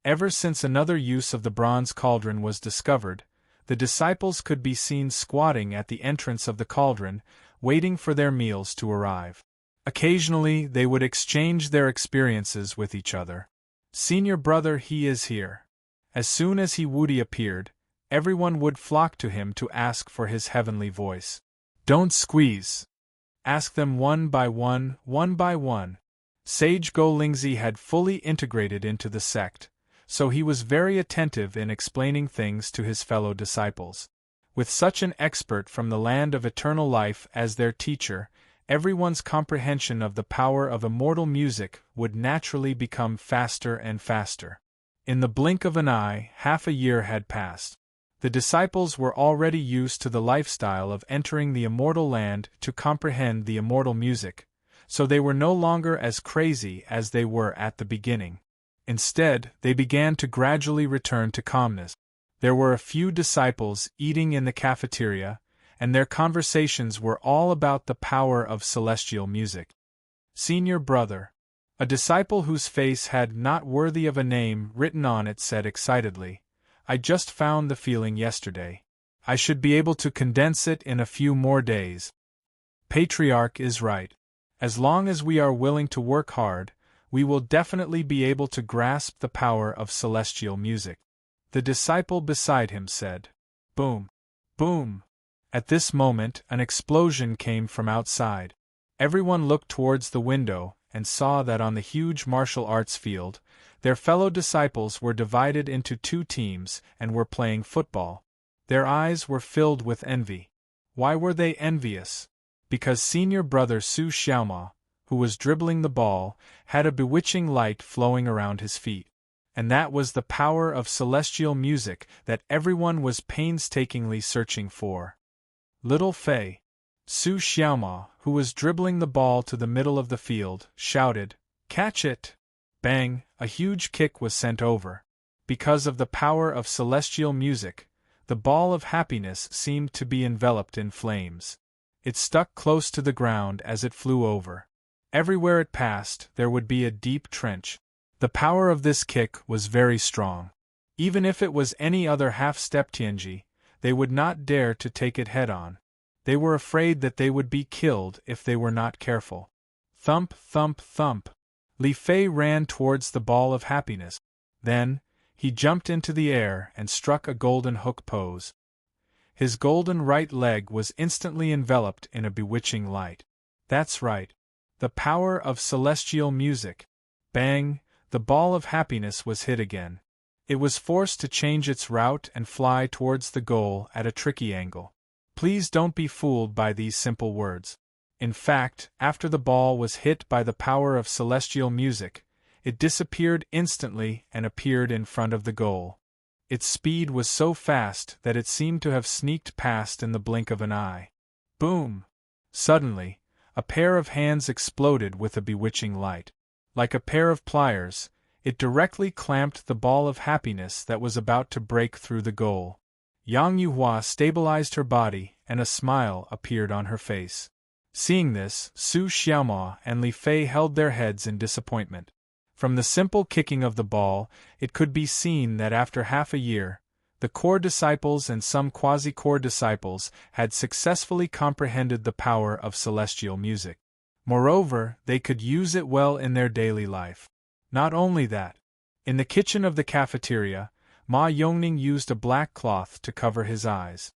Ever since another use of the bronze cauldron was discovered, the disciples could be seen squatting at the entrance of the cauldron, waiting for their meals to arrive. Occasionally, they would exchange their experiences with each other. "Senior brother, he is here." As soon as he Wudi appeared, everyone would flock to him to ask for his heavenly voice. Don't squeeze. Ask them one by one, one by one. Sage Go Lingzi had fully integrated into the sect, so he was very attentive in explaining things to his fellow disciples. With such an expert from the land of eternal life as their teacher, everyone's comprehension of the power of immortal music would naturally become faster and faster. In the blink of an eye, half a year had passed. The disciples were already used to the lifestyle of entering the immortal land to comprehend the immortal music, so they were no longer as crazy as they were at the beginning. Instead, they began to gradually return to calmness. There were a few disciples eating in the cafeteria, and their conversations were all about the power of celestial music. "Senior brother," a disciple whose face had "not worthy of a name" written on it said excitedly, "I just found the feeling yesterday. I should be able to condense it in a few more days." Patriarch is right. As long as we are willing to work hard, we will definitely be able to grasp the power of celestial music. The disciple beside him said. Boom! Boom! At this moment, an explosion came from outside. Everyone looked towards the window and saw that on the huge martial arts field, their fellow disciples were divided into two teams and were playing football. Their eyes were filled with envy. Why were they envious? Because senior brother Su Xiaoma, who was dribbling the ball, had a bewitching light flowing around his feet. And that was the power of celestial music that everyone was painstakingly searching for. Little Fei, Su Xiaoma, who was dribbling the ball to the middle of the field, shouted, "Catch it!" Bang! A huge kick was sent over. Because of the power of celestial music, the ball of happiness seemed to be enveloped in flames. It stuck close to the ground as it flew over. Everywhere it passed, there would be a deep trench. The power of this kick was very strong. Even if it was any other half-step Tianji, they would not dare to take it head-on. They were afraid that they would be killed if they were not careful. Thump, thump, thump. Li Fei ran towards the ball of happiness. Then, he jumped into the air and struck a golden hook pose. His golden right leg was instantly enveloped in a bewitching light. That's right. The power of celestial music. Bang! The ball of happiness was hit again. It was forced to change its route and fly towards the goal at a tricky angle. Please don't be fooled by these simple words. In fact, after the ball was hit by the power of celestial music, it disappeared instantly and appeared in front of the goal. Its speed was so fast that it seemed to have sneaked past in the blink of an eye. Boom! Suddenly, a pair of hands exploded with a bewitching light. Like a pair of pliers, it directly clamped the ball of happiness that was about to break through the goal. Yang Yuhua stabilized her body and a smile appeared on her face. Seeing this, Su Xiaoma and Li Fei held their heads in disappointment. From the simple kicking of the ball, it could be seen that after half a year, the core disciples and some quasi-core disciples had successfully comprehended the power of celestial music. Moreover, they could use it well in their daily life. Not only that, in the kitchen of the cafeteria, Ma Yongning used a black cloth to cover his eyes.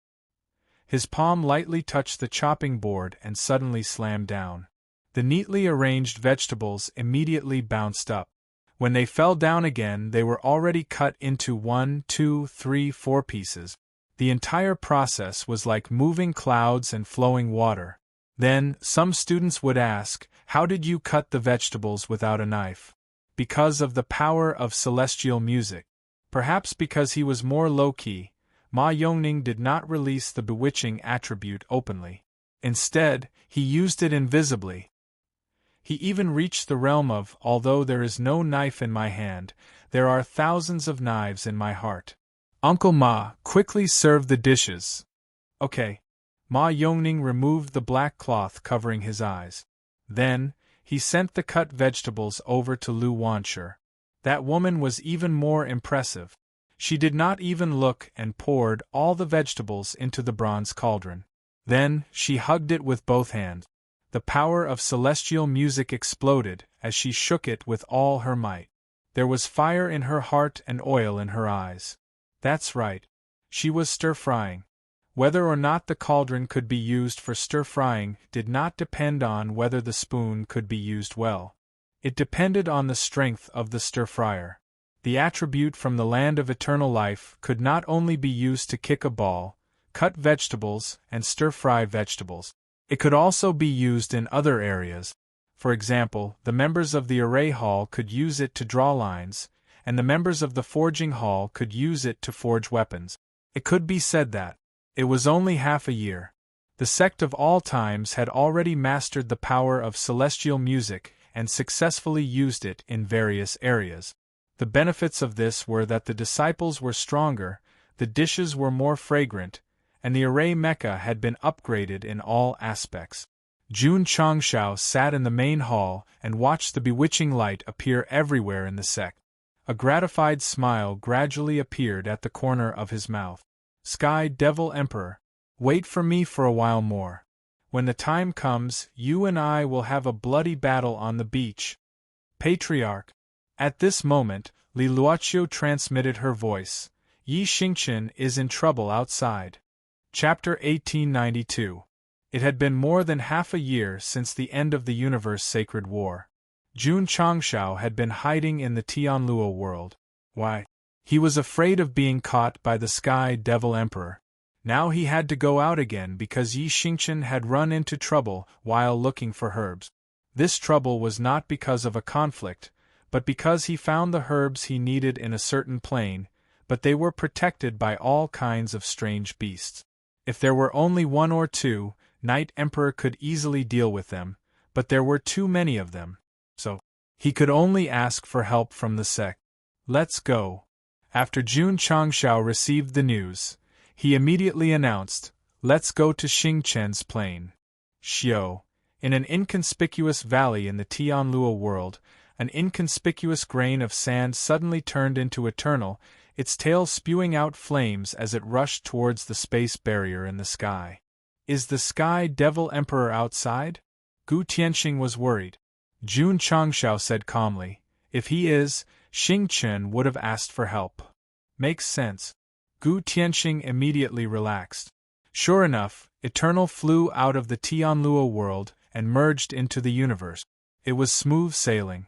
His palm lightly touched the chopping board and suddenly slammed down. The neatly arranged vegetables immediately bounced up. When they fell down again, they were already cut into 1, 2, 3, 4 pieces. The entire process was like moving clouds and flowing water. Then, some students would ask, "How did you cut the vegetables without a knife?" Because of the power of celestial music. Perhaps because he was more low-key, Ma Yongning did not release the bewitching attribute openly. Instead, he used it invisibly. He even reached the realm of, "Although there is no knife in my hand, there are thousands of knives in my heart." Uncle Ma, quickly serve the dishes. Okay. Ma Yongning removed the black cloth covering his eyes. Then, he sent the cut vegetables over to Lu Wanshi. That woman was even more impressive. She did not even look and poured all the vegetables into the bronze cauldron. Then, she hugged it with both hands. The power of celestial music exploded as she shook it with all her might. There was fire in her heart and oil in her eyes. That's right. She was stir-frying. Whether or not the cauldron could be used for stir-frying did not depend on whether the spoon could be used well. It depended on the strength of the stir-fryer. The attribute from the land of eternal life could not only be used to kick a ball, cut vegetables, and stir-fry vegetables. It could also be used in other areas. For example, the members of the array hall could use it to draw lines, and the members of the forging hall could use it to forge weapons. It could be said that it was only half a year. The sect of all times had already mastered the power of celestial music and successfully used it in various areas. The benefits of this were that the disciples were stronger, the dishes were more fragrant, and the array mecha had been upgraded in all aspects. Jun Changshao sat in the main hall and watched the bewitching light appear everywhere in the sect. A gratified smile gradually appeared at the corner of his mouth. Sky Devil Emperor, wait for me for a while more. When the time comes, you and I will have a bloody battle on the beach. Patriarch. At this moment, Li Luoqiu transmitted her voice. Yi Xingqian is in trouble outside. Chapter 1892. It had been more than half a year since the end of the universe sacred war. Jun Changshao had been hiding in the Tianluo world. Why? He was afraid of being caught by the Sky Devil Emperor. Now he had to go out again because Yi Xingqian had run into trouble while looking for herbs. This trouble was not because of a conflict, but because he found the herbs he needed in a certain plain, but they were protected by all kinds of strange beasts. If there were only one or two, Night Emperor could easily deal with them, but there were too many of them, so he could only ask for help from the Sect. Let's go. After Jun Changshao received the news, he immediately announced, let's go to Xingqian's plain. Xiao. In an inconspicuous valley in the Tianluo world, an inconspicuous grain of sand suddenly turned into eternal, its tail spewing out flames as it rushed towards the space barrier in the sky. Is the Sky Devil Emperor outside? Gu Tianxing was worried. Jun Changshao said calmly, if he is, Xingqian would have asked for help. Makes sense. Gu Tianxing immediately relaxed. Sure enough, Eternal flew out of the Tianluo world and merged into the universe. It was smooth sailing.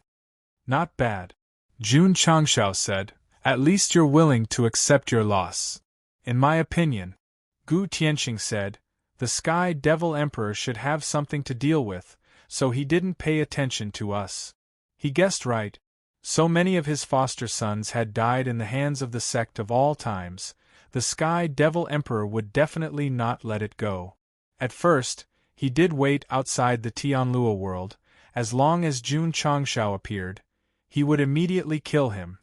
Not bad. Jun Changshao said, at least you're willing to accept your loss. In my opinion, Gu Tianxing said, the Sky Devil Emperor should have something to deal with, so he didn't pay attention to us. He guessed right. So many of his foster sons had died in the hands of the Sect of all times, the Sky Devil Emperor would definitely not let it go. At first, he did wait outside the Tianluo world. As long as Jun Changshao appeared, he would immediately kill him.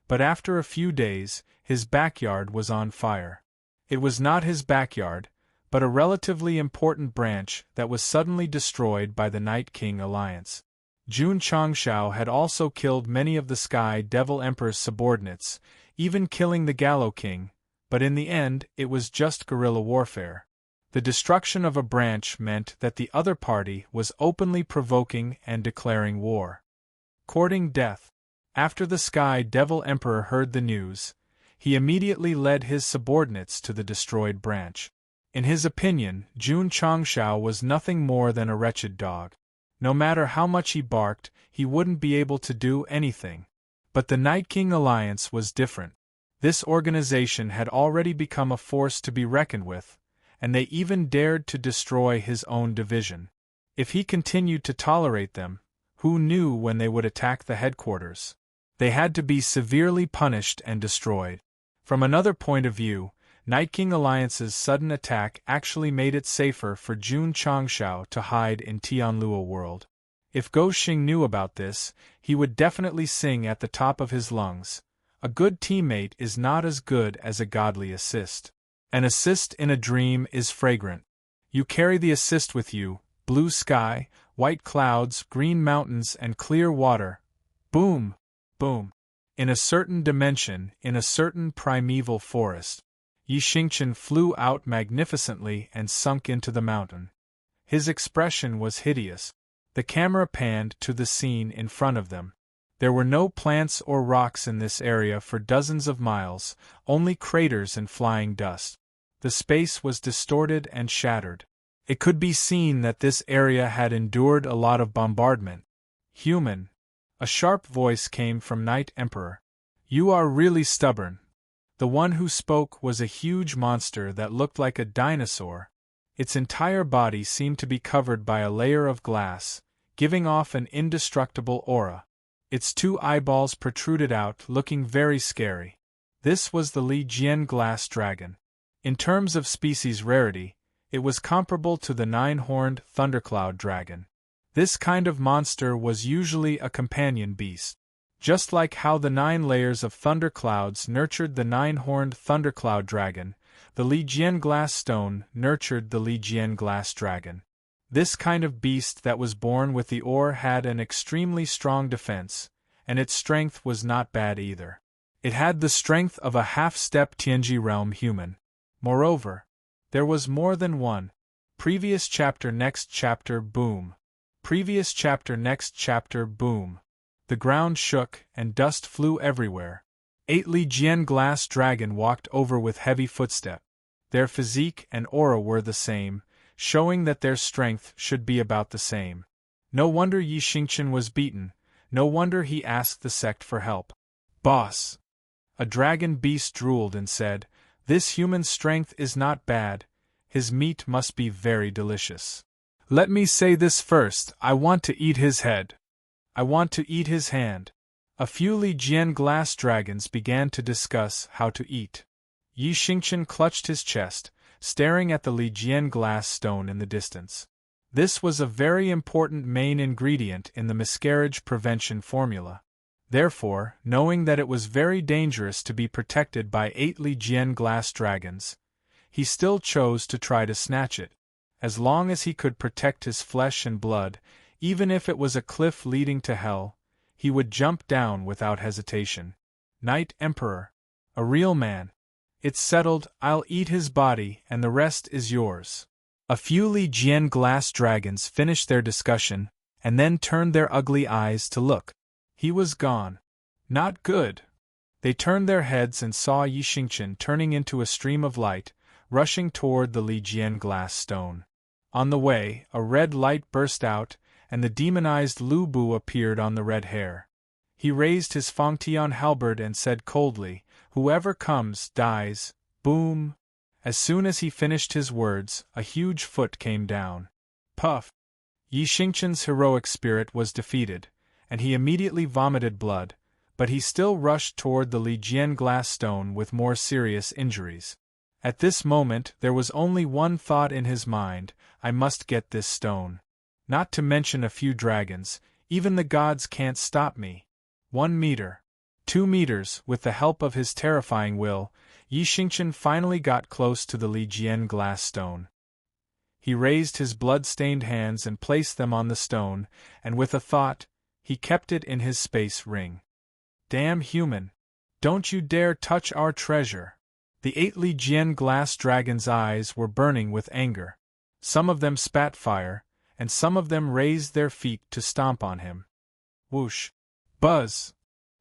But after a few days, his backyard was on fire. It was not his backyard, but a relatively important branch that was suddenly destroyed by the Night King Alliance. Jun Changshao had also killed many of the Sky Devil Emperor's subordinates, even killing the Gallo King, but in the end it was just guerrilla warfare. The destruction of a branch meant that the other party was openly provoking and declaring war. Courting death. After the Sky Devil Emperor heard the news, he immediately led his subordinates to the destroyed branch. In his opinion, Jun Changshao was nothing more than a wretched dog. No matter how much he barked, he wouldn't be able to do anything. But the Night King Alliance was different. This organization had already become a force to be reckoned with, and they even dared to destroy his own division. If he continued to tolerate them, who knew when they would attack the headquarters? They had to be severely punished and destroyed. From another point of view, Night King Alliance's sudden attack actually made it safer for Jun Changshao to hide in Tianluo world. If Go Xing knew about this, he would definitely sing at the top of his lungs. A good teammate is not as good as a godly assist. An assist in a dream is fragrant. You carry the assist with you, blue sky, white clouds, green mountains and clear water. Boom! Boom! In a certain dimension, in a certain primeval forest. Yi Xingqian flew out magnificently and sunk into the mountain. His expression was hideous. The camera panned to the scene in front of them. There were no plants or rocks in this area for dozens of miles, only craters and flying dust. The space was distorted and shattered. It could be seen that this area had endured a lot of bombardment. Human. A sharp voice came from Night Emperor. You are really stubborn. The one who spoke was a huge monster that looked like a dinosaur. Its entire body seemed to be covered by a layer of glass, giving off an indestructible aura. Its two eyeballs protruded out, looking very scary. This was the Li Jian glass dragon. In terms of species rarity, it was comparable to the nine-horned thundercloud dragon. This kind of monster was usually a companion beast. Just like how the 9 layers of thunderclouds nurtured the nine-horned thundercloud dragon, the Li Jian glass stone nurtured the Li Jian glass dragon. This kind of beast that was born with the ore had an extremely strong defense, and its strength was not bad either. It had the strength of a half-step Tianji realm human. Moreover, there was more than one. Previous chapter, next chapter, boom. Previous chapter, next chapter, boom. The ground shook and dust flew everywhere. 8 Li Jian glass dragon walked over with heavy footstep. Their physique and aura were the same, showing that their strength should be about the same. No wonder Yi Xingqian was beaten, no wonder he asked the sect for help. Boss! A dragon beast drooled and said, "This human strength is not bad, his meat must be very delicious. Let me say this first, I want to eat his head. I want to eat his hand." A few Li Jian glass dragons began to discuss how to eat. Yi Xingqian clutched his chest, staring at the Li Jian glass stone in the distance. This was a very important main ingredient in the miscarriage prevention formula. Therefore, knowing that it was very dangerous to be protected by 8 Li Jian glass dragons, he still chose to try to snatch it. As long as he could protect his flesh and blood, even if it was a cliff leading to hell, he would jump down without hesitation. Knight Emperor. A real man. It's settled, I'll eat his body and the rest is yours. A few Li Jian glass dragons finished their discussion, and then turned their ugly eyes to look. He was gone. Not good. They turned their heads and saw Yi Xingqian turning into a stream of light, rushing toward the Li Jian glass stone. On the way, a red light burst out, and the demonized Lu Bu appeared on the red hair. He raised his Fangtian halberd and said coldly, "Whoever comes, dies." Boom! As soon as he finished his words, a huge foot came down. Puff! Yi Xingqian's heroic spirit was defeated, and he immediately vomited blood, but he still rushed toward the Li Jian glass stone with more serious injuries. At this moment there was only one thought in his mind, I must get this stone. Not to mention a few dragons, even the gods can't stop me. 1 meter. 2 meters, with the help of his terrifying will, Yi Xingqian finally got close to the Li Jian glass stone. He raised his blood-stained hands and placed them on the stone, and with a thought, he kept it in his space ring. Damn human! Don't you dare touch our treasure! The 8 Li Jian glass dragons' eyes were burning with anger. Some of them spat fire, and some of them raised their feet to stomp on him. Whoosh! Buzz!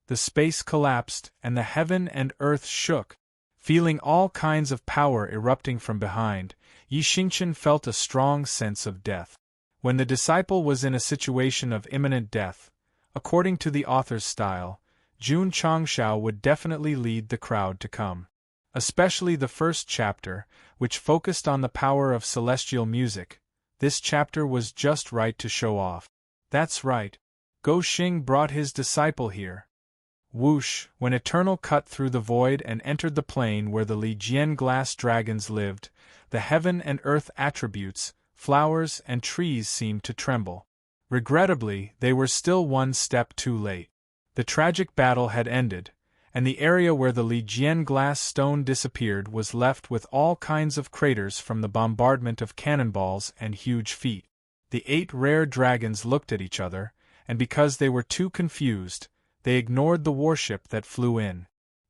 The space collapsed, and the heaven and earth shook. Feeling all kinds of power erupting from behind, Yi Xingqian felt a strong sense of death. When the disciple was in a situation of imminent death, according to the author's style, Jun Changshao would definitely lead the crowd to come. Especially the first chapter, which focused on the power of celestial music. This chapter was just right to show off. That's right. Go Xing brought his disciple here. Whoosh! When Eternal cut through the void and entered the plane where the Li Jian glass dragons lived, the heaven and earth attributes, flowers and trees seemed to tremble. Regrettably, they were still one step too late. The tragic battle had ended, and the area where the Li Jian glass stone disappeared was left with all kinds of craters from the bombardment of cannonballs and huge feet. The 8 rare dragons looked at each other, and because they were too confused, they ignored the warship that flew in.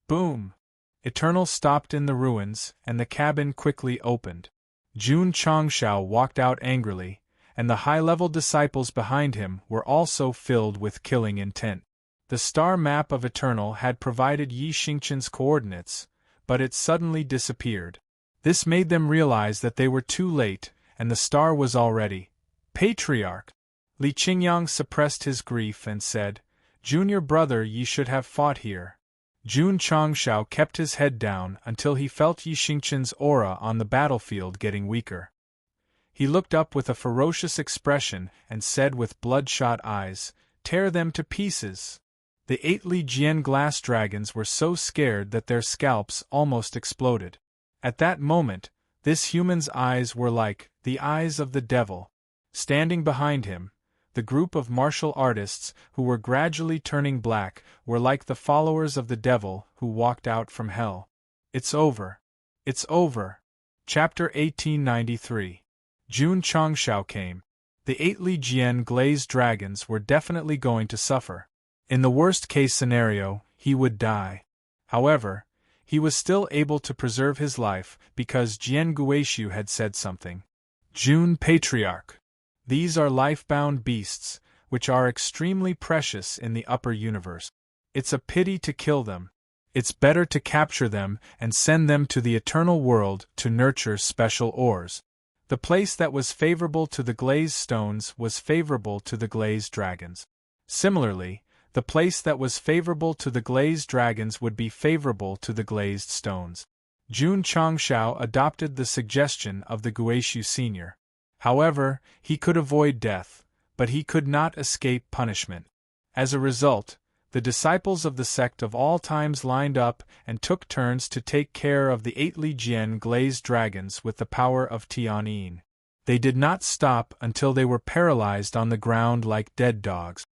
Boom! Eternal stopped in the ruins, and the cabin quickly opened. Jun Changshao walked out angrily, and the high-level disciples behind him were also filled with killing intent. The star map of Eternal had provided Yi Xingqian's coordinates, but it suddenly disappeared. This made them realize that they were too late, and the star was already. Patriarch! Li Qingyang suppressed his grief and said, "Junior brother, ye should have fought here." Jun Changshao kept his head down until he felt Yi Xingqian's aura on the battlefield getting weaker. He looked up with a ferocious expression and said with bloodshot eyes, "Tear them to pieces." The 8 Li Jian glass dragons were so scared that their scalps almost exploded. At that moment, this human's eyes were like the eyes of the devil. Standing behind him, the group of martial artists, who were gradually turning black, were like the followers of the devil who walked out from hell. It's over. It's over. Chapter 1893. Jun Changshao came. The 8 Li Jian glazed dragons were definitely going to suffer. In the worst-case scenario, he would die. However, he was still able to preserve his life because Jian Guishu had said something. Jun Patriarch. These are life-bound beasts, which are extremely precious in the upper universe. It's a pity to kill them. It's better to capture them and send them to the eternal world to nurture special ores. The place that was favorable to the glazed stones was favorable to the glazed dragons. Similarly, the place that was favorable to the glazed dragons would be favorable to the glazed stones. Jun Changshao adopted the suggestion of the Guishu senior. However, he could avoid death, but he could not escape punishment. As a result, the disciples of the sect of all times lined up and took turns to take care of the 8 Lijian glazed dragons with the power of Tianyin. They did not stop until they were paralyzed on the ground like dead dogs.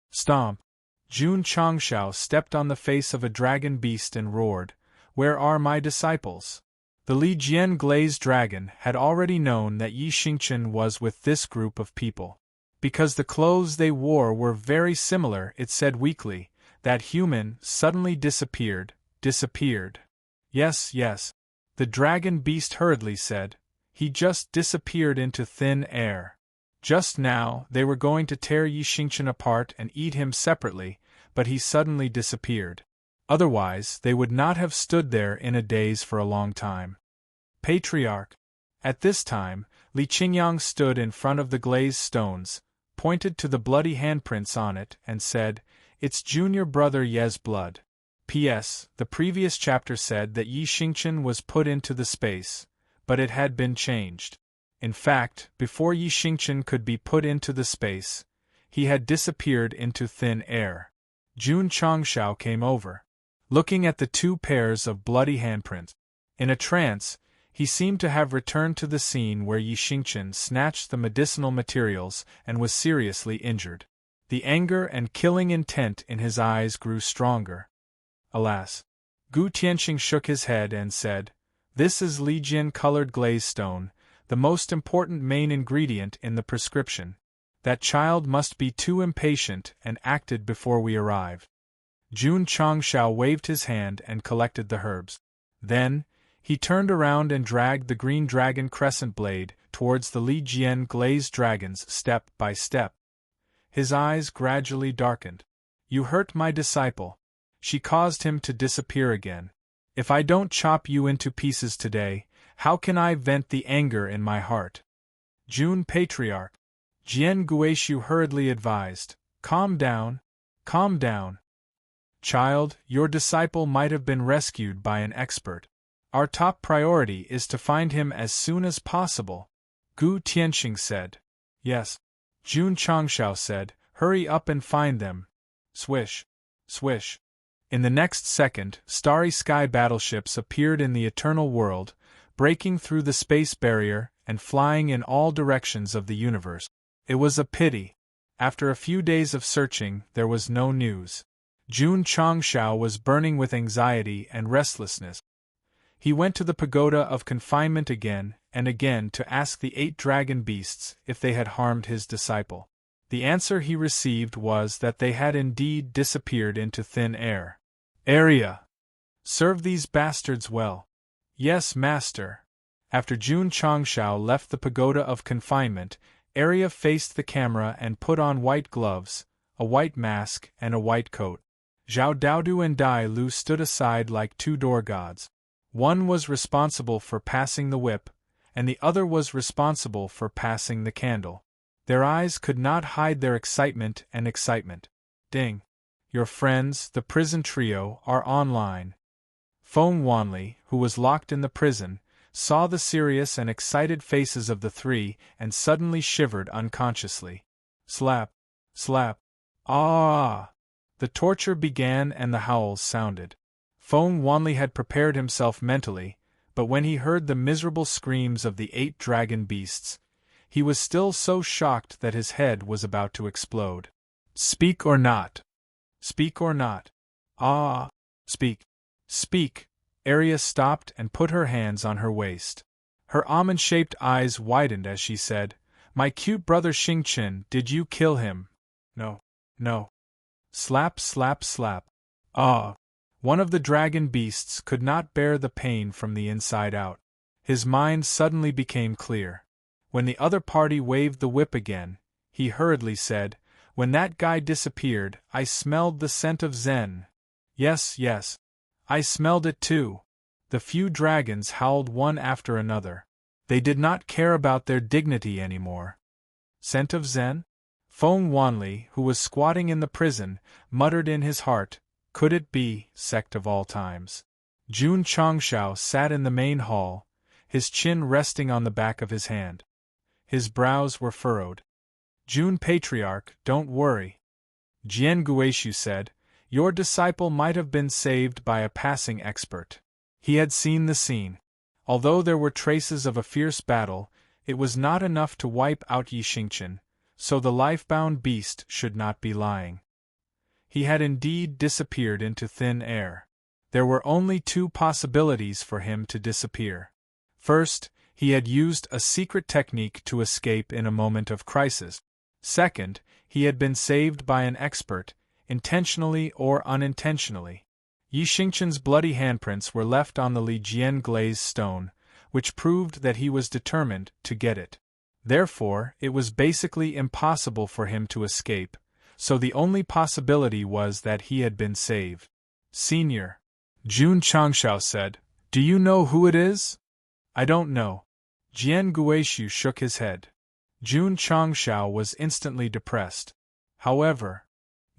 Stomp! Jun Changshao stepped on the face of a dragon beast and roared, "Where are my disciples?" The Lijian glazed dragon had already known that Yi Xingchen was with this group of people. Because the clothes they wore were very similar, it said weakly, "That human suddenly disappeared. Yes, yes," the dragon beast hurriedly said, "he just disappeared into thin air. Just now, they were going to tear Yi Xingchen apart and eat him separately, but he suddenly disappeared. Otherwise, they would not have stood there in a daze for a long time." Patriarch. At this time, Li Qingyang stood in front of the glazed stones, pointed to the bloody handprints on it, and said, "It's junior brother Ye's blood. P.S. The previous chapter said that Yi Xingchen was put into the space, but it had been changed. In fact, before Yi Xingchen could be put into the space, he had disappeared into thin air." Jun Changshao came over, looking at the 2 pairs of bloody handprints. In a trance, he seemed to have returned to the scene where Yi Xingchen snatched the medicinal materials and was seriously injured. The anger and killing intent in his eyes grew stronger. Alas! Gu Tianxing shook his head and said, "This is Lijian-colored glazed stone, the most important main ingredient in the prescription. That child must be too impatient and acted before we arrive." Jun Changshao waved his hand and collected the herbs. Then, he turned around and dragged the green dragon crescent blade towards the Lijian glazed dragons step by step. His eyes gradually darkened. "You hurt my disciple. She caused him to disappear again. If I don't chop you into pieces today, how can I vent the anger in my heart?" Jun Patriarch. Jian Guishu hurriedly advised, "Calm down, calm down. Child, your disciple might have been rescued by an expert. Our top priority is to find him as soon as possible." Gu Tianxing said. "Yes." Jun Changshao said, "Hurry up and find them." Swish, swish. In the next second, starry sky battleships appeared in the eternal world, breaking through the space barrier and flying in all directions of the universe. It was a pity. After a few days of searching, there was no news. Jun Changshao was burning with anxiety and restlessness. He went to the pagoda of confinement again and again to ask the 8 dragon beasts if they had harmed his disciple. The answer he received was that they had indeed disappeared into thin air. "Area! Serve these bastards well." "Yes, master." After Jun Changshao left the pagoda of confinement, Arya faced the camera and put on white gloves, a white mask, and a white coat. Zhao Daodu and Dai Lu stood aside like 2 door gods. One was responsible for passing the whip, and the other was responsible for passing the candle. Their eyes could not hide their excitement and excitement. Ding! Your friends, the prison trio, are online. Feng Wanli, who was locked in the prison, saw the serious and excited faces of the 3 and suddenly shivered unconsciously. Slap! Slap! Ah! The torture began and the howls sounded. Feng Wanli had prepared himself mentally, but when he heard the miserable screams of the 8 dragon beasts, he was still so shocked that his head was about to explode. "Speak or not? Speak or not? Ah! Speak! Speak!" Arya stopped and put her hands on her waist. Her almond-shaped eyes widened as she said, "My cute brother Xingchen, did you kill him?" "No. No." Slap, slap, slap. Ah! One of the dragon beasts could not bear the pain from the inside out. His mind suddenly became clear. When the other party waved the whip again, he hurriedly said, "When that guy disappeared, I smelled the scent of Zen. Yes, yes. I smelled it too. The few dragons howled one after another. They did not care about their dignity anymore. Scent of Zen? Feng Wanli, who was squatting in the prison, muttered in his heart, could it be, Sect of all times? Jun Changshao sat in the main hall, his chin resting on the back of his hand. His brows were furrowed. Jun Patriarch, don't worry. Jian Guishu said, your disciple might have been saved by a passing expert. He had seen the scene. Although there were traces of a fierce battle, it was not enough to wipe out Yi Xingqian, so the life-bound beast should not be lying. He had indeed disappeared into thin air. There were only two possibilities for him to disappear. First, he had used a secret technique to escape in a moment of crisis. Second, he had been saved by an expert, intentionally or unintentionally. Yi Xingqian's bloody handprints were left on the Li Jian glazed stone, which proved that he was determined to get it. Therefore, it was basically impossible for him to escape, so the only possibility was that he had been saved. Senior, Jun Changshao said, do you know who it is? I don't know. Jian Guishu shook his head. Jun Changshao was instantly depressed. However,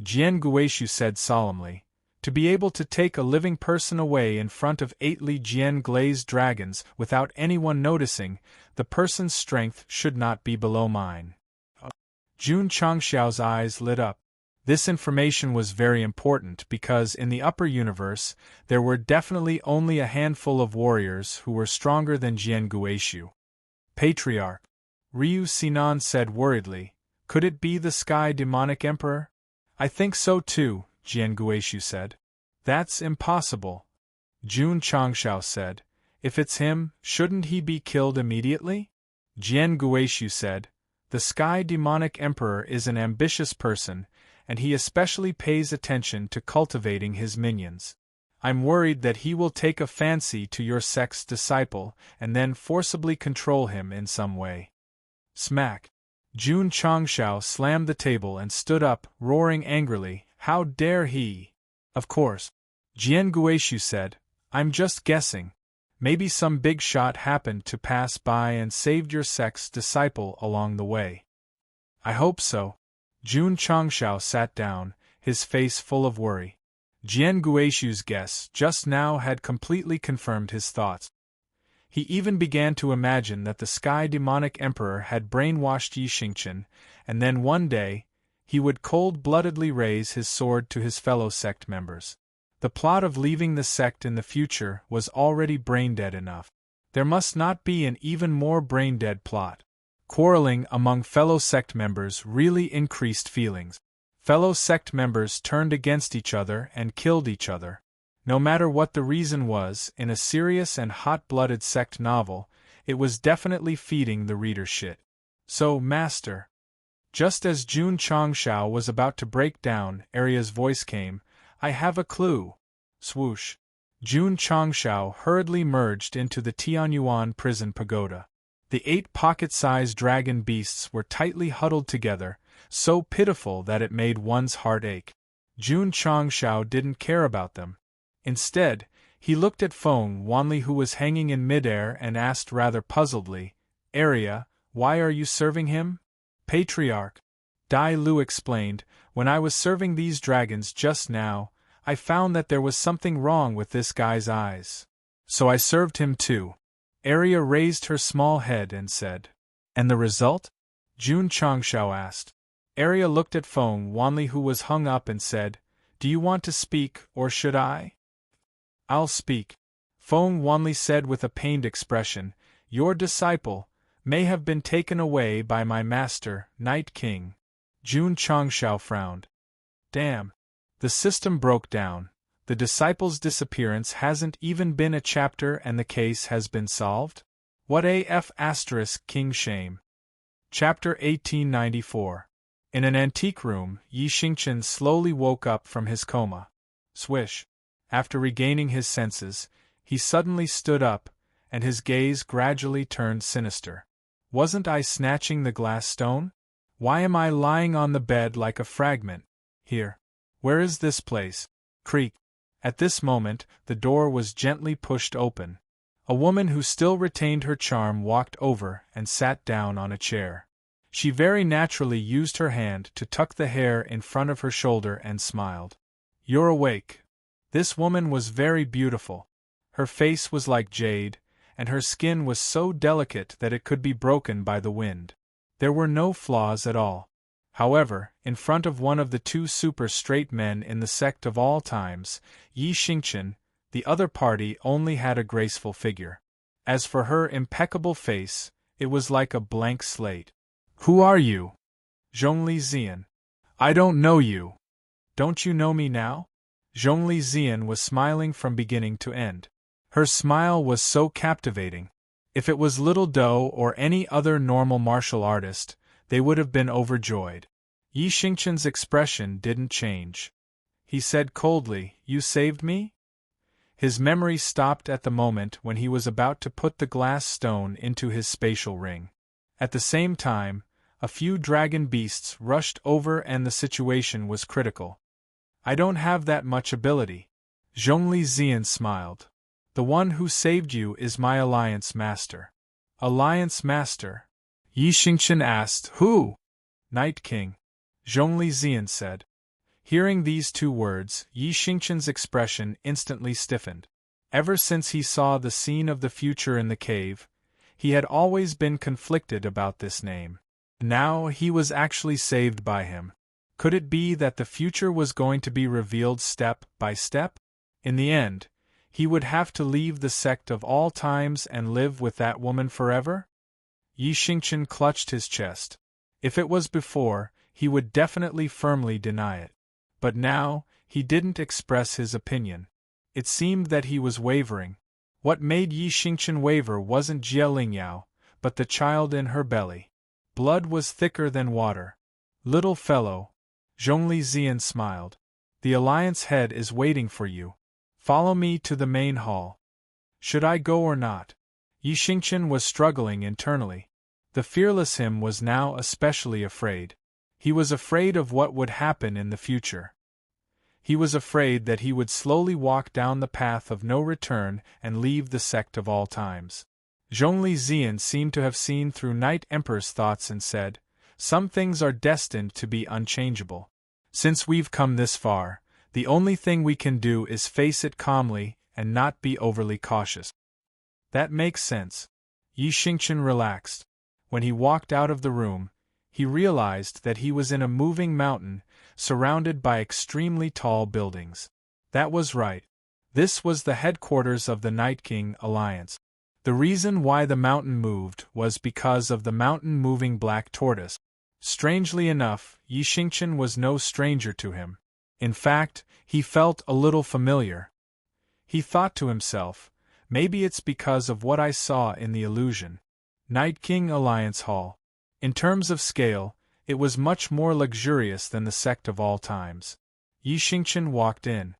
Jian Guishu said solemnly, to be able to take a living person away in front of 8 Li Jian glazed dragons without anyone noticing, the person's strength should not be below mine. Jun Changshao's eyes lit up. This information was very important because in the upper universe, there were definitely only a handful of warriors who were stronger than Jian Guishu. Patriarch, Ryu Sinan said worriedly, could it be the Sky Demonic Emperor? I think so too, Jian Guishu said. That's impossible. Jun Changshao said, if it's him, shouldn't he be killed immediately? Jian Guishu said, the Sky Demonic Emperor is an ambitious person, and he especially pays attention to cultivating his minions. I'm worried that he will take a fancy to your sect's disciple and then forcibly control him in some way. Smack! Jun Changshao slammed the table and stood up, roaring angrily, how dare he? Of course. Jian Guishu said, I'm just guessing. Maybe some big shot happened to pass by and saved your sect's disciple along the way. I hope so. Jun Changshao sat down, his face full of worry. Jian Guishu's guess just now had completely confirmed his thoughts. He even began to imagine that the Sky Demonic Emperor had brainwashed Yi Xingqian, and then one day, he would cold-bloodedly raise his sword to his fellow sect members. The plot of leaving the sect in the future was already brain-dead enough. There must not be an even more brain-dead plot. Quarreling among fellow sect members really increased feelings. Fellow sect members turned against each other and killed each other. No matter what the reason was, in a serious and hot-blooded sect novel, it was definitely feeding the reader shit. So, Master. Just as Jun Changshao was about to break down, Arya's voice came, I have a clue. Swoosh. Jun Changshao hurriedly merged into the Tianyuan prison pagoda. The 8 pocket-sized dragon beasts were tightly huddled together, so pitiful that it made one's heart ache. Jun Changshao didn't care about them. Instead, he looked at Feng Wanli who was hanging in midair and asked rather puzzledly, Arya, why are you serving him? Patriarch. Dai Lu explained, when I was serving these dragons just now, I found that there was something wrong with this guy's eyes. So I served him too. Arya raised her small head and said, and the result? Jun Changshao asked. Arya looked at Feng Wanli who was hung up and said, do you want to speak or should I? I'll speak. Feng Wanli said with a pained expression, your disciple may have been taken away by my master, Night King. Jun Changshao frowned. Damn. The system broke down. The disciple's disappearance hasn't even been a chapter and the case has been solved? What AF** King shame. Chapter 1894. In an antique room, Yi Xingqian slowly woke up from his coma. Swish. After regaining his senses, he suddenly stood up, and his gaze gradually turned sinister. Wasn't I snatching the glass stone? Why am I lying on the bed like a fragment? Here. Where is this place? Creak. At this moment, the door was gently pushed open. A woman who still retained her charm walked over and sat down on a chair. She very naturally used her hand to tuck the hair in front of her shoulder and smiled. "You're awake." This woman was very beautiful. Her face was like jade, and her skin was so delicate that it could be broken by the wind. There were no flaws at all. However, in front of one of the two super straight men in the sect of all times, Yi Xingqian, the other party only had a graceful figure. As for her impeccable face, it was like a blank slate. "Who are you?" "Zhongli Zian." "I don't know you." "Don't you know me now?" Zhongli Zian was smiling from beginning to end. Her smile was so captivating. If it was Little Doe or any other normal martial artist, they would have been overjoyed. Yi Xingqian's expression didn't change. He said coldly, "You saved me?" His memory stopped at the moment when he was about to put the glass stone into his spatial ring. At the same time, a few dragon beasts rushed over and the situation was critical. "I don't have that much ability." Zhongli Zian smiled. "The one who saved you is my Alliance Master." "Alliance Master?" Yi Xingqian asked. "Who?" "Night King," Zhongli Zian said. Hearing these two words, Yi Xingqian's expression instantly stiffened. Ever since he saw the scene of the future in the cave, he had always been conflicted about this name. Now he was actually saved by him. Could it be that the future was going to be revealed step by step? In the end, he would have to leave the sect of all times and live with that woman forever? Yi Xingqian clutched his chest. If it was before, he would definitely firmly deny it. But now, he didn't express his opinion. It seemed that he was wavering. What made Yi Xingqian waver wasn't Jie Lingyao, but the child in her belly. Blood was thicker than water. "Little fellow," Zhongli Zian smiled. "The Alliance head is waiting for you. Follow me to the main hall." Should I go or not? Yi Xingqian was struggling internally. The fearless him was now especially afraid. He was afraid of what would happen in the future. He was afraid that he would slowly walk down the path of no return and leave the sect of all times. Zhongli Zian seemed to have seen through Night Emperor's thoughts and said, "Some things are destined to be unchangeable. Since we've come this far, the only thing we can do is face it calmly and not be overly cautious." "That makes sense." Yi Xingqian relaxed. When he walked out of the room, he realized that he was in a moving mountain, surrounded by extremely tall buildings. That was right. This was the headquarters of the Night King Alliance. The reason why the mountain moved was because of the mountain-moving black tortoise. Strangely enough, Yi Xingqian was no stranger to him. In fact, he felt a little familiar. He thought to himself, maybe it's because of what I saw in the illusion. Night King Alliance Hall. In terms of scale, it was much more luxurious than the sect of all times. Yi Xingqian walked in.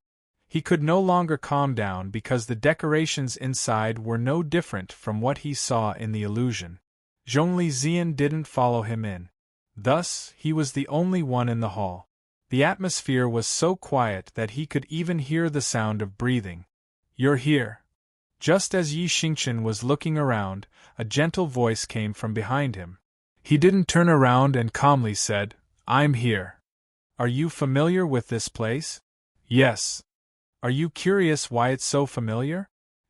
He could no longer calm down because the decorations inside were no different from what he saw in the illusion. Zhongli Zian didn't follow him in. Thus, he was the only one in the hall. The atmosphere was so quiet that he could even hear the sound of breathing. "You're here." Just as Yi Xingqian was looking around, a gentle voice came from behind him. He didn't turn around and calmly said, "I'm here." "Are you familiar with this place?" "Yes." "Are you curious why it's so familiar?"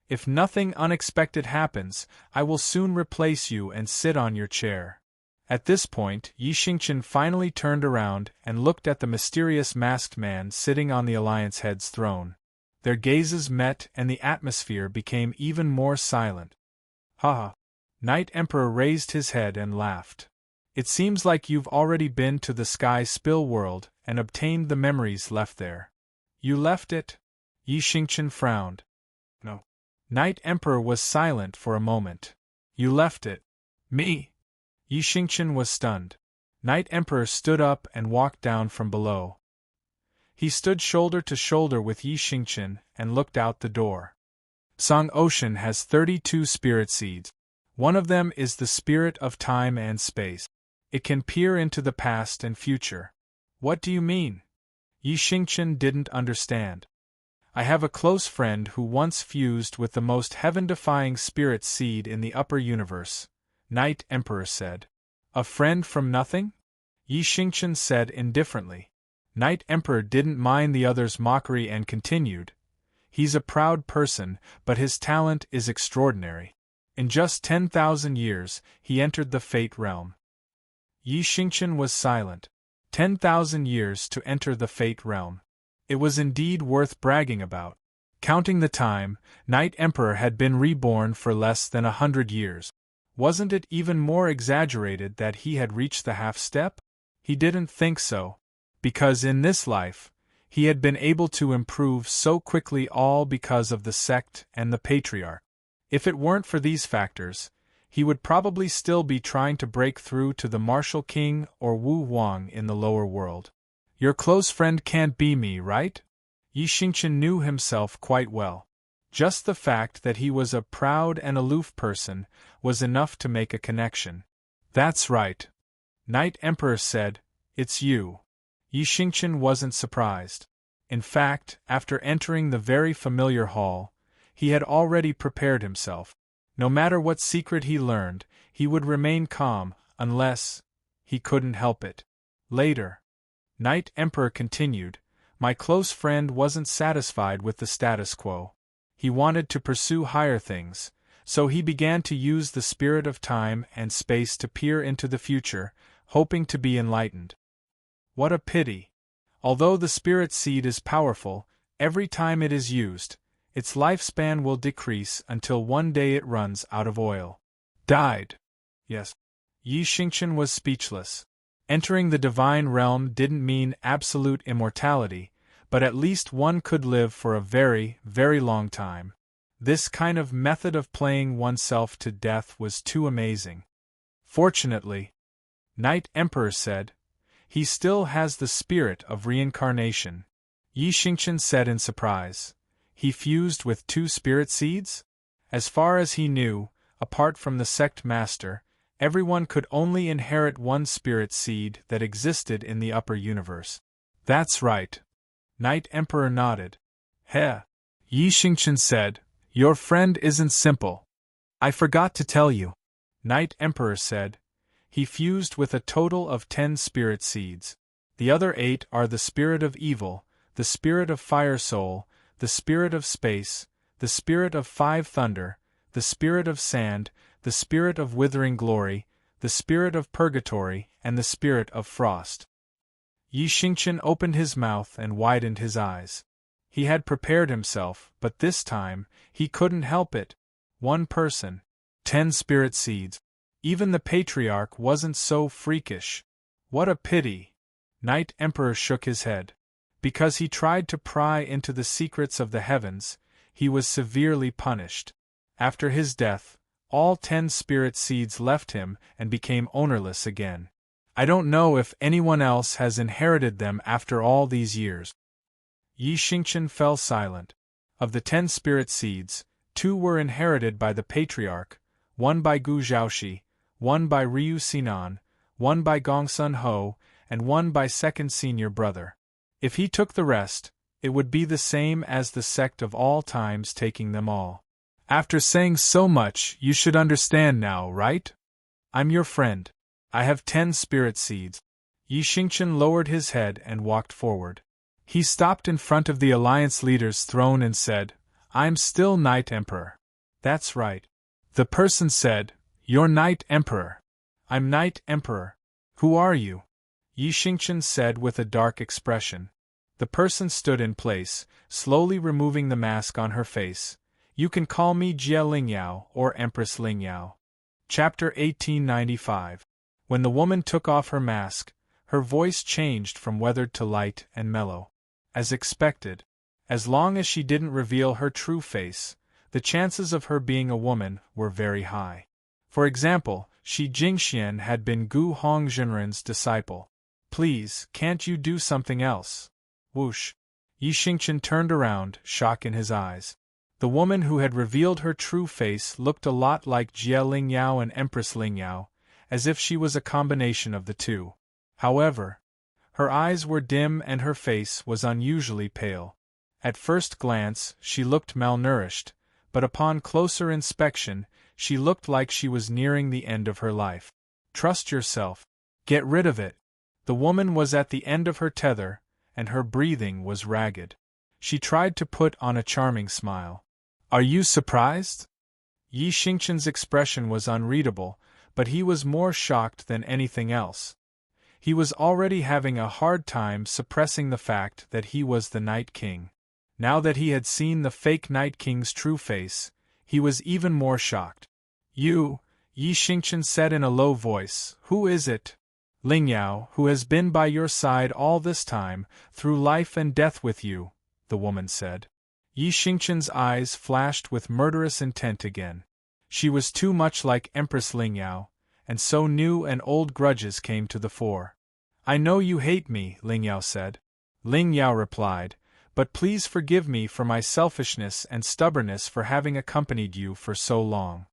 "If nothing unexpected happens, I will soon replace you and sit on your chair." At this point, Yi Xingqian finally turned around and looked at the mysterious masked man sitting on the Alliance head's throne. Their gazes met and the atmosphere became even more silent. "Haha." Night Emperor raised his head and laughed. "It seems like you've already been to the Sky Spill world and obtained the memories left there." "You left it?" Yi Xingqian frowned. "No." Night Emperor was silent for a moment. "You left it." "Me?" Yi Xingqian was stunned. Night Emperor stood up and walked down from below. He stood shoulder to shoulder with Yi Xingqian and looked out the door. Song Ocean has 32 spirit seeds. One of them is the spirit of time and space. It can peer into the past and future. What do you mean? Yi Xingqian didn't understand. I have a close friend who once fused with the most heaven-defying spirit seed in the upper universe, Knight Emperor said. A friend from nothing? Yi Xingqian said indifferently. Knight Emperor didn't mind the other's mockery and continued. He's a proud person, but his talent is extraordinary. In just 10,000 years, he entered the Fate realm. Yi Xingqian was silent. 10,000 years to enter the Fate realm. It was indeed worth bragging about. Counting the time, Knight Emperor had been reborn for less than 100 years. Wasn't it even more exaggerated that he had reached the half-step? He didn't think so, because in this life, he had been able to improve so quickly, all because of the Sect and the Patriarch. If it weren't for these factors, he would probably still be trying to break through to the Martial King or Wu Huang in the lower world. Your close friend can't be me, right? Yi Xingqian knew himself quite well. Just the fact that he was a proud and aloof person was enough to make a connection. That's right. Knight Emperor said, it's you. Yi Xingqian wasn't surprised. In fact, after entering the very familiar hall, he had already prepared himself. No matter what secret he learned, he would remain calm, unless he couldn't help it. Later, Knight Emperor continued, my close friend wasn't satisfied with the status quo. He wanted to pursue higher things, so he began to use the spirit of time and space to peer into the future, hoping to be enlightened. What a pity! Although the spirit seed is powerful, every time it is used, its lifespan will decrease until one day it runs out of oil. Died. Yes. Yi Xingqian was speechless. Entering the divine realm didn't mean absolute immortality, but at least one could live for a very, very long time. This kind of method of playing oneself to death was too amazing. Fortunately, Knight Emperor said, he still has the spirit of reincarnation. Yi Xingqian said in surprise. He fused with 2 spirit seeds? As far as he knew, apart from the Sect Master, everyone could only inherit one spirit seed that existed in the upper universe. That's right. Knight Emperor nodded. Heh. Yi Xingqian said, your friend isn't simple. I forgot to tell you. Knight Emperor said. He fused with a total of 10 spirit seeds. The other 8 are the spirit of evil, the spirit of fire soul, the spirit of space, the spirit of 5 thunder, the spirit of sand, the spirit of withering glory, the spirit of purgatory, and the spirit of frost. Yi Xingqian opened his mouth and widened his eyes. He had prepared himself, but this time, he couldn't help it. One person. 10 spirit seeds. Even the Patriarch wasn't so freakish. What a pity. Knight Emperor shook his head. Because he tried to pry into the secrets of the heavens, he was severely punished. After his death, all 10 spirit seeds left him and became ownerless again. I don't know if anyone else has inherited them after all these years. Yi Xingqian fell silent. Of the 10 spirit seeds, 2 were inherited by the Patriarch, 1 by Gu Zhaoxi, 1 by Ryu Sinan, 1 by Gongsun Ho, and 1 by second senior brother. If he took the rest, it would be the same as the Sect of all times taking them all. After saying so much, you should understand now, right? I'm your friend. I have 10 spirit seeds. Yi Xingqian lowered his head and walked forward. He stopped in front of the Alliance leader's throne and said, I'm still Knight Emperor. That's right. The person said, You're Knight Emperor. I'm Knight Emperor. Who are you? Yi Xingqian said with a dark expression. The person stood in place, slowly removing the mask on her face. You can call me Jie Lingyao or Empress Lingyao. Chapter 1895. When the woman took off her mask, her voice changed from weathered to light and mellow. As expected, as long as she didn't reveal her true face, the chances of her being a woman were very high. For example, Shi Jingxian had been Gu Hongzhenren's disciple. Please, can't you do something else? Whoosh. Yi Xingqian turned around, shock in his eyes. The woman who had revealed her true face looked a lot like Jie Lingyao and Empress Lingyao, as if she was a combination of the two. However, her eyes were dim and her face was unusually pale. At first glance, she looked malnourished, but upon closer inspection, she looked like she was nearing the end of her life. Trust yourself. Get rid of it. The woman was at the end of her tether, and her breathing was ragged. She tried to put on a charming smile. Are you surprised? Yi Xingqian's expression was unreadable, but he was more shocked than anything else. He was already having a hard time suppressing the fact that he was the Night King. Now that he had seen the fake Night King's true face, he was even more shocked. You, Yi Xingqian said in a low voice, who is it? Ling Yao, who has been by your side all this time, through life and death with you, the woman said. Yi Xingqian's eyes flashed with murderous intent again. She was too much like Empress Ling Yao, and so new and old grudges came to the fore. I know you hate me, Ling Yao said. Ling Yao replied, but please forgive me for my selfishness and stubbornness for having accompanied you for so long.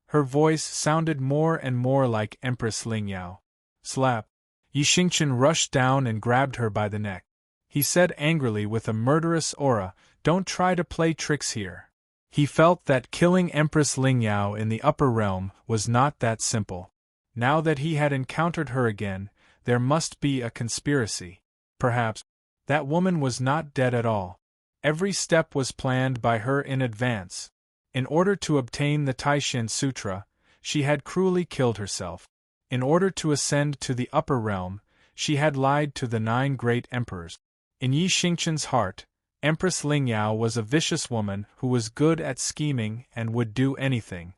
Her voice sounded more and more like Empress Ling Yao. Slap! Yi Xingqian rushed down and grabbed her by the neck. He said angrily with a murderous aura, don't try to play tricks here. He felt that killing Empress Ling Yao in the upper realm was not that simple. Now that he had encountered her again, there must be a conspiracy. Perhaps that woman was not dead at all. Every step was planned by her in advance. In order to obtain the Taishan Sutra, she had cruelly killed herself. In order to ascend to the upper realm, she had lied to the 9 great emperors. In Yi Xingqian's heart, Empress Ling Yao was a vicious woman who was good at scheming and would do anything.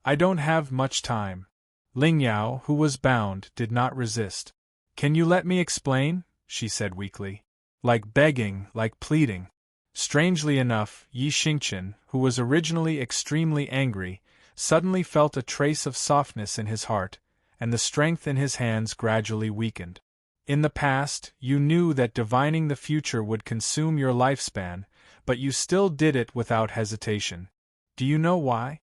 I don't have much time. Ling Yao, who was bound, did not resist. Can you let me explain? She said weakly. Like begging, like pleading. Strangely enough, Yi Xingqian, who was originally extremely angry, suddenly felt a trace of softness in his heart, and the strength in his hands gradually weakened. In the past, you knew that divining the future would consume your lifespan, but you still did it without hesitation. Do you know why?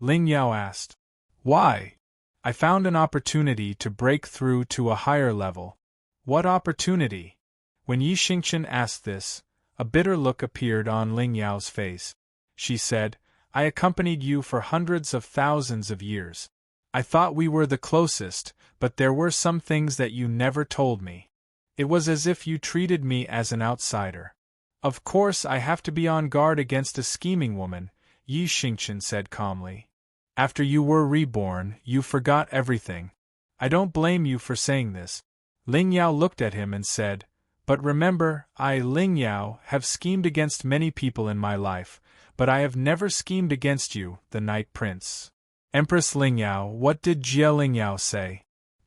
Ling Yao asked. Why? I found an opportunity to break through to a higher level. What opportunity? When Yi Xingqian asked this, a bitter look appeared on Ling Yao's face. She said, I accompanied you for hundreds of thousands of years. I thought we were the closest, but there were some things that you never told me. It was as if you treated me as an outsider. Of course I have to be on guard against a scheming woman, Yi Xingqian said calmly. After you were reborn, you forgot everything. I don't blame you for saying this. Ling Yao looked at him and said, but remember, I, Ling Yao, have schemed against many people in my life, but I have never schemed against you, the Night Prince. Empress Ling Yao, what did Jia Ling Yao say?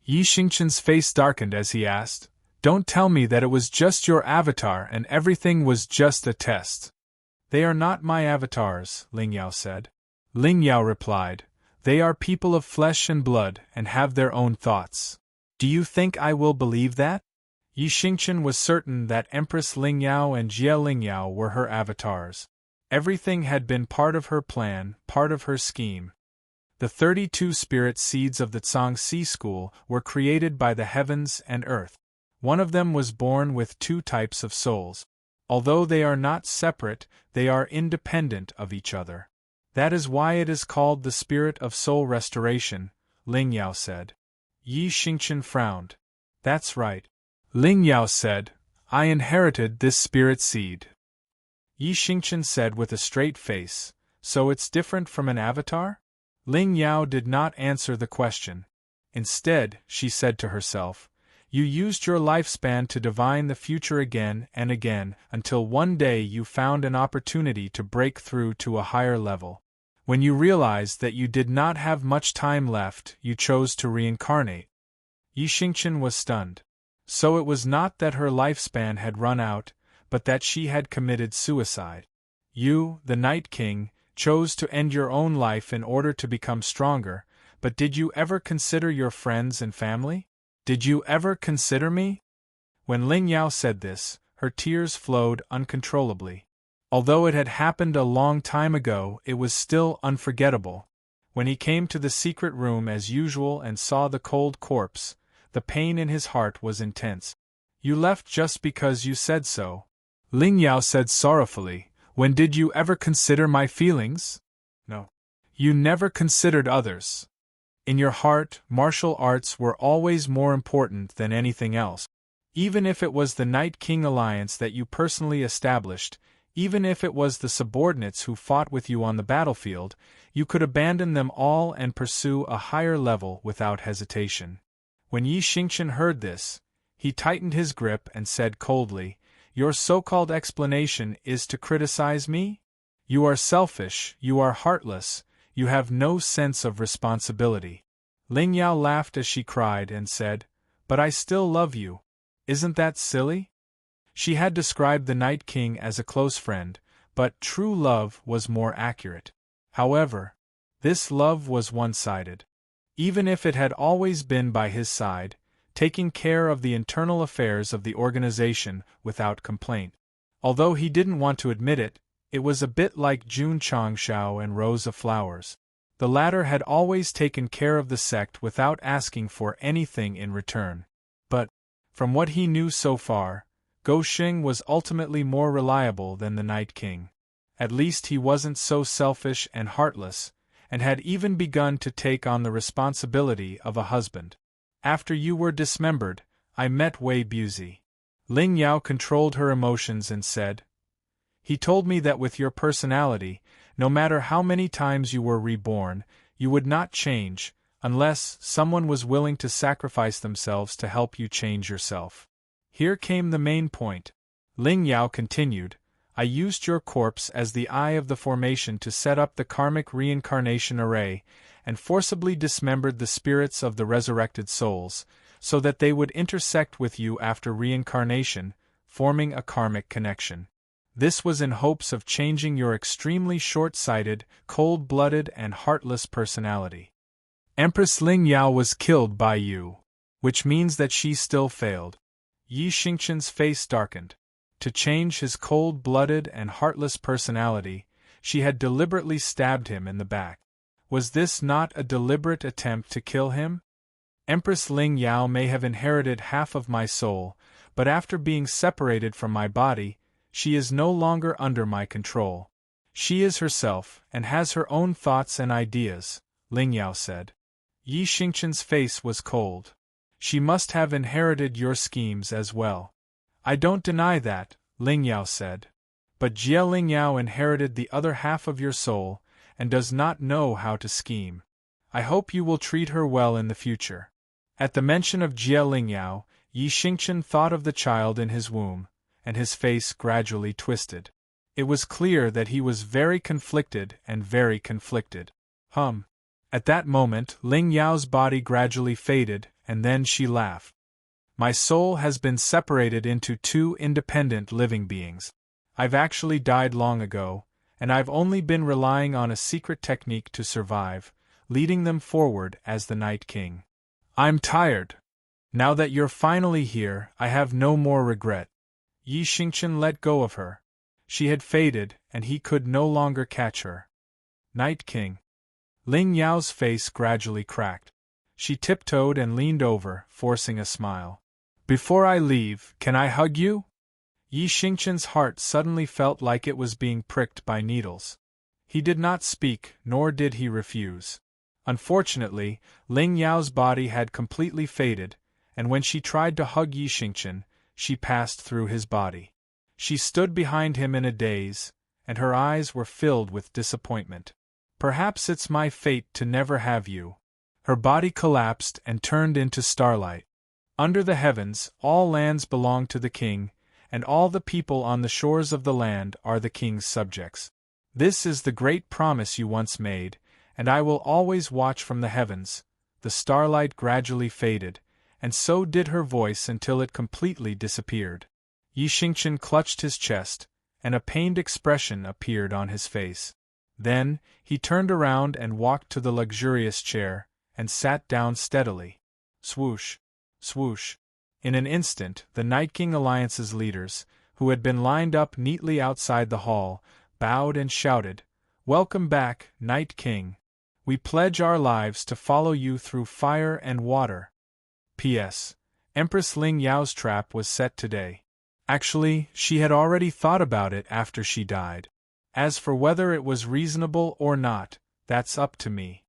Yi Xingqian's face darkened as he asked, don't tell me that it was just your avatar and everything was just a test. They are not my avatars, Ling Yao said. Ling Yao replied, they are people of flesh and blood and have their own thoughts. Do you think I will believe that? Yi Xingqian was certain that Empress Ling Yao and Jia Ling Yao were her avatars. Everything had been part of her plan, part of her scheme. The 32 spirit seeds of the Zhangxi school were created by the heavens and earth. One of them was born with 2 types of souls. Although they are not separate, they are independent of each other. That is why it is called the spirit of soul restoration, Ling Yao said. Yi Xingqian frowned. That's right. Ling Yao said, I inherited this spirit seed. Yi Xingqian said with a straight face, so it's different from an avatar? Ling Yao did not answer the question. Instead, she said to herself, you used your lifespan to divine the future again and again until one day you found an opportunity to break through to a higher level. When you realized that you did not have much time left, you chose to reincarnate. Yi Xingqian was stunned. So it was not that her lifespan had run out, but that she had committed suicide. You, the Night King, chose to end your own life in order to become stronger, but did you ever consider your friends and family? Did you ever consider me? When Ling Yao said this, her tears flowed uncontrollably. Although it had happened a long time ago, it was still unforgettable. When he came to the secret room as usual and saw the cold corpse, the pain in his heart was intense. You left just because you said so. Ling Yao said sorrowfully. When did you ever consider my feelings? No. You never considered others. In your heart, martial arts were always more important than anything else. Even if it was the Night King alliance that you personally established, even if it was the subordinates who fought with you on the battlefield, you could abandon them all and pursue a higher level without hesitation. When Yi Xingqian heard this, he tightened his grip and said coldly, "Your so-called explanation is to criticize me? You are selfish, you are heartless, you have no sense of responsibility." Ling Yao laughed as she cried and said, "But I still love you. Isn't that silly?" She had described the Night King as a close friend, but true love was more accurate. However, this love was one-sided. Even if it had always been by his side, taking care of the internal affairs of the organization without complaint. Although he didn't want to admit it, it was a bit like Jun Changshao and Rosa Flowers. The latter had always taken care of the sect without asking for anything in return. But, from what he knew so far, Go Xing was ultimately more reliable than the Night King. At least he wasn't so selfish and heartless, and had even begun to take on the responsibility of a husband. After you were dismembered, I met Wei Buzi. Ling Yao controlled her emotions and said, "He told me that with your personality, no matter how many times you were reborn, you would not change, unless someone was willing to sacrifice themselves to help you change yourself." Here came the main point. Ling Yao continued, "I used your corpse as the eye of the formation to set up the karmic reincarnation array, and forcibly dismembered the spirits of the resurrected souls, so that they would intersect with you after reincarnation, forming a karmic connection. This was in hopes of changing your extremely short-sighted, cold-blooded and heartless personality. Empress Ling Yao was killed by you, which means that she still failed." Yi Xingqian's face darkened. To change his cold-blooded and heartless personality, she had deliberately stabbed him in the back. Was this not a deliberate attempt to kill him? Empress Ling Yao may have inherited half of my soul, but after being separated from my body, she is no longer under my control. She is herself, and has her own thoughts and ideas, Ling Yao said. Yi Xingqian's face was cold. She must have inherited your schemes as well. I don't deny that, Ling Yao said. But Jie Ling Yao inherited the other half of your soul, and does not know how to scheme. I hope you will treat her well in the future. At the mention of Jie Ling Yao, Yi Xingqian thought of the child in his womb, and his face gradually twisted. It was clear that he was very conflicted and very conflicted. At that moment, Ling Yao's body gradually faded, and then she laughed. My soul has been separated into two independent living beings. I've actually died long ago, and I've only been relying on a secret technique to survive, leading them forward as the Night King. I'm tired. Now that you're finally here, I have no more regret. Yi Xingqian let go of her. She had faded, and he could no longer catch her. Night King. Ling Yao's face gradually cracked. She tiptoed and leaned over, forcing a smile. Before I leave, can I hug you? Yi Xingqian's heart suddenly felt like it was being pricked by needles. He did not speak, nor did he refuse. Unfortunately, Ling Yao's body had completely faded, and when she tried to hug Yi Xingqian, she passed through his body. She stood behind him in a daze, and her eyes were filled with disappointment. Perhaps it's my fate to never have you. Her body collapsed and turned into starlight. Under the heavens, all lands belong to the king, and all the people on the shores of the land are the king's subjects. This is the great promise you once made, and I will always watch from the heavens. The starlight gradually faded, and so did her voice until it completely disappeared. Yi Xingqian clutched his chest, and a pained expression appeared on his face. Then, he turned around and walked to the luxurious chair, and sat down steadily. Swoosh! Swoosh! In an instant, the Night King Alliance's leaders, who had been lined up neatly outside the hall, bowed and shouted, "Welcome back, Night King. We pledge our lives to follow you through fire and water." P.S. Empress Ling Yao's trap was set today. Actually, she had already thought about it after she died. As for whether it was reasonable or not, that's up to me.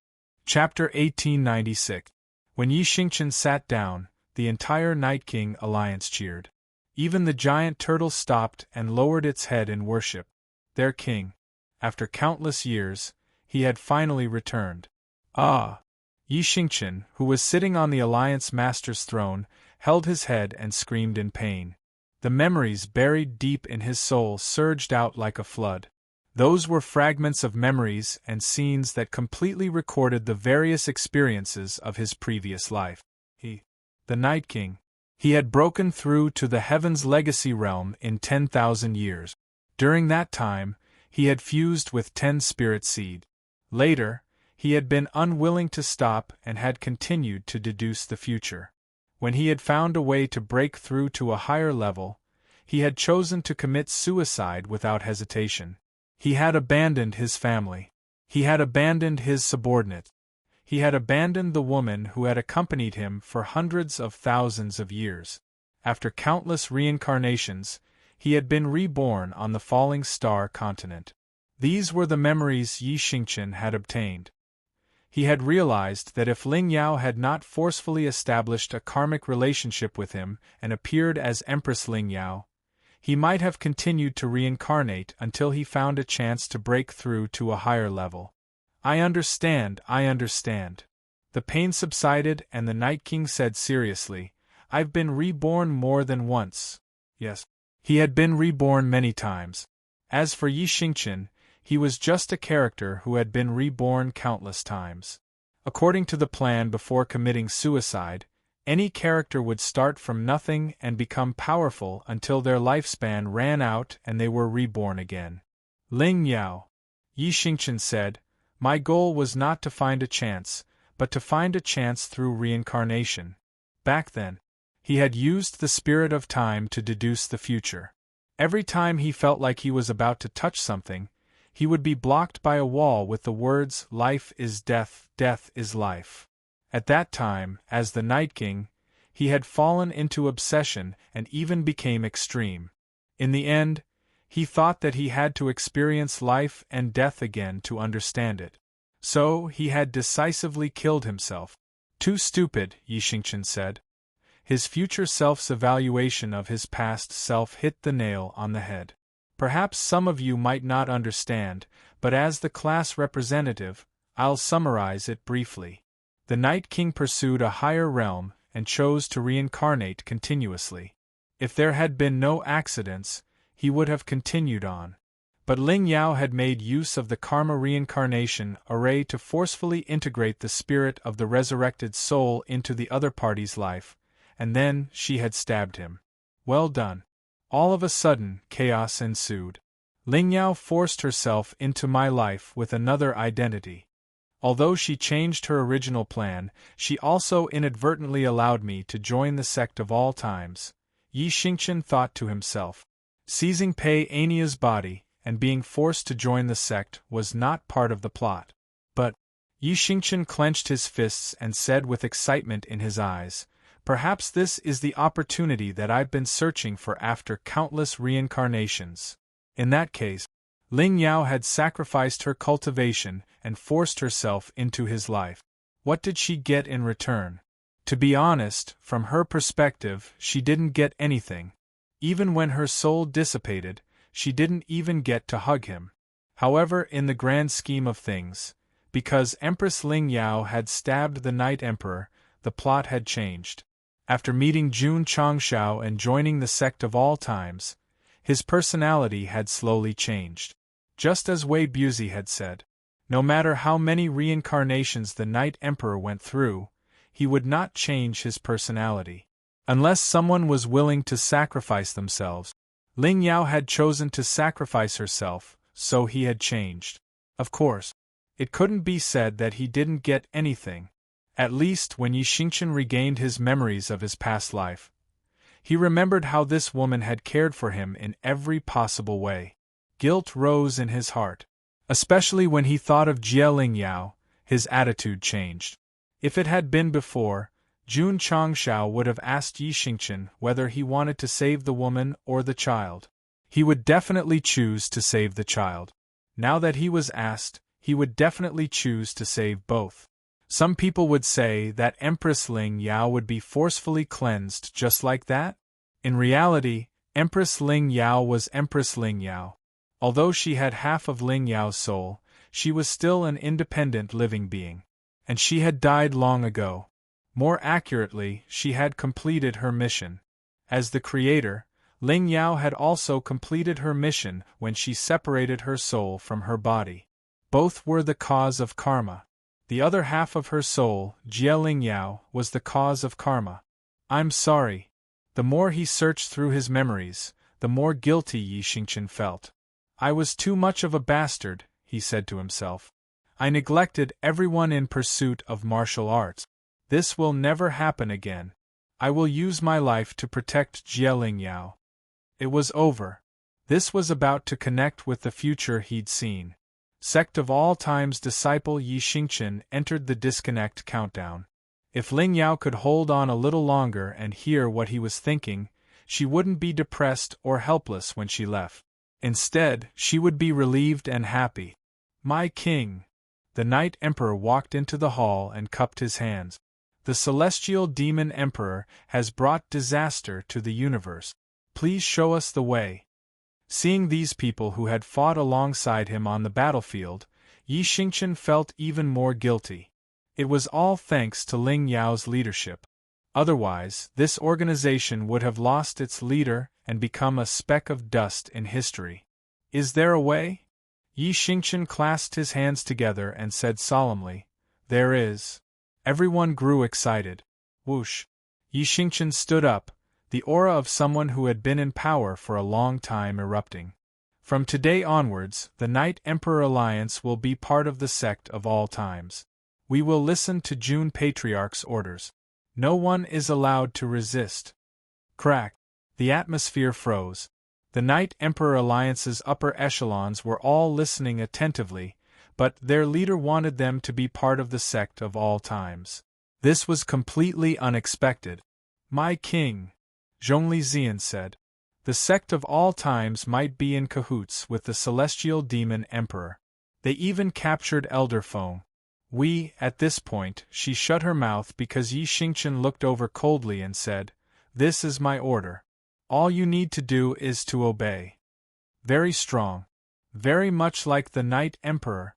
Chapter 1896. When Yi Xingqian sat down, the entire Night King alliance cheered. Even the giant turtle stopped and lowered its head in worship. Their king. After countless years, he had finally returned. Ah! Yi Xingqian, who was sitting on the alliance master's throne, held his head and screamed in pain. The memories buried deep in his soul surged out like a flood. Those were fragments of memories and scenes that completely recorded the various experiences of his previous life. He, the Night King, he had broken through to the Heaven's legacy realm in 10,000 years. During that time, he had fused with 10 spirit seed. Later, he had been unwilling to stop and had continued to deduce the future. When he had found a way to break through to a higher level, he had chosen to commit suicide without hesitation. He had abandoned his family. He had abandoned his subordinate. He had abandoned the woman who had accompanied him for hundreds of thousands of years. After countless reincarnations, he had been reborn on the falling star continent. These were the memories Yi Xingqian had obtained. He had realized that if Ling Yao had not forcefully established a karmic relationship with him and appeared as Empress Ling Yao, he might have continued to reincarnate until he found a chance to break through to a higher level. I understand. The pain subsided and the Night King said seriously, I've been reborn more than once. Yes. He had been reborn many times. As for Yi Xingqian, he was just a character who had been reborn countless times. According to the plan before committing suicide, any character would start from nothing and become powerful until their lifespan ran out and they were reborn again. Ling Yao, Yi Xingqian said, my goal was not to find a chance, but to find a chance through reincarnation. Back then, he had used the spirit of time to deduce the future. Every time he felt like he was about to touch something, he would be blocked by a wall with the words, life is death, death is life. At that time, as the Night King, he had fallen into obsession and even became extreme. In the end, he thought that he had to experience life and death again to understand it. So, he had decisively killed himself. Too stupid, Yi Xingqian said. His future self's evaluation of his past self hit the nail on the head. Perhaps some of you might not understand, but as the class representative, I'll summarize it briefly. The Night King pursued a higher realm and chose to reincarnate continuously. If there had been no accidents, he would have continued on. But Ling Yao had made use of the karma reincarnation array to forcefully integrate the spirit of the resurrected soul into the other party's life, and then she had stabbed him. Well done. All of a sudden, chaos ensued. Ling Yao forced herself into my life with another identity. Although she changed her original plan, she also inadvertently allowed me to join the sect of all times. Yi Xingqian thought to himself. Seizing Pei Ania's body and being forced to join the sect was not part of the plot. But Yi Xingqian clenched his fists and said with excitement in his eyes, perhaps this is the opportunity that I've been searching for after countless reincarnations. In that case, Ling Yao had sacrificed her cultivation and forced herself into his life. What did she get in return? To be honest, from her perspective, she didn't get anything. Even when her soul dissipated, she didn't even get to hug him. However, in the grand scheme of things, because Empress Ling Yao had stabbed the Night Emperor, the plot had changed. After meeting Jun Changshao and joining the sect of all times, his personality had slowly changed. Just as Wei Buzi had said, no matter how many reincarnations the Night Emperor went through, he would not change his personality. Unless someone was willing to sacrifice themselves. Ling Yao had chosen to sacrifice herself, so he had changed. Of course, it couldn't be said that he didn't get anything. At least when Yi Xingqian regained his memories of his past life, he remembered how this woman had cared for him in every possible way. Guilt rose in his heart. Especially when he thought of Jie Ling Yao, his attitude changed. If it had been before, Jun Changshao would have asked Yi Xingqian whether he wanted to save the woman or the child. He would definitely choose to save the child. Now that he was asked, he would definitely choose to save both. Some people would say that Empress Ling Yao would be forcefully cleansed just like that. In reality, Empress Ling Yao was Empress Ling Yao. Although she had half of Ling Yao's soul, she was still an independent living being. And she had died long ago. More accurately, she had completed her mission. As the creator, Ling Yao had also completed her mission when she separated her soul from her body. Both were the cause of karma. The other half of her soul, Jie Ling Yao, was the cause of karma. I'm sorry. The more he searched through his memories, the more guilty Yi Xingqian felt. I was too much of a bastard, he said to himself. I neglected everyone in pursuit of martial arts. This will never happen again. I will use my life to protect Jie Ling Yao. It was over. This was about to connect with the future he'd seen. Sect of all times disciple Yi Xingqian entered the disconnect countdown. If Ling Yao could hold on a little longer and hear what he was thinking, she wouldn't be depressed or helpless when she left. Instead, she would be relieved and happy. My king! The Night Emperor walked into the hall and cupped his hands. The celestial demon emperor has brought disaster to the universe. Please show us the way. Seeing these people who had fought alongside him on the battlefield, Yi Xingqian felt even more guilty. It was all thanks to Ling Yao's leadership. Otherwise, this organization would have lost its leader and become a speck of dust in history. Is there a way? Yi Xingqian clasped his hands together and said solemnly, There is. Everyone grew excited. Whoosh! Yi Xingqian stood up, the aura of someone who had been in power for a long time erupting. From today onwards, the Night Emperor Alliance will be part of the Sect of all times. We will listen to Jun Patriarch's orders. No one is allowed to resist. Crack! The atmosphere froze. The Night Emperor Alliance's upper echelons were all listening attentively, but their leader wanted them to be part of the Sect of all times. This was completely unexpected. My king, Zhongli Zian said. The Sect of all times might be in cahoots with the celestial demon emperor. They even captured Elder Feng. At this point, she shut her mouth because Yi Xingqian looked over coldly and said, This is my order. All you need to do is to obey. Very strong. Very much like the Night Emperor.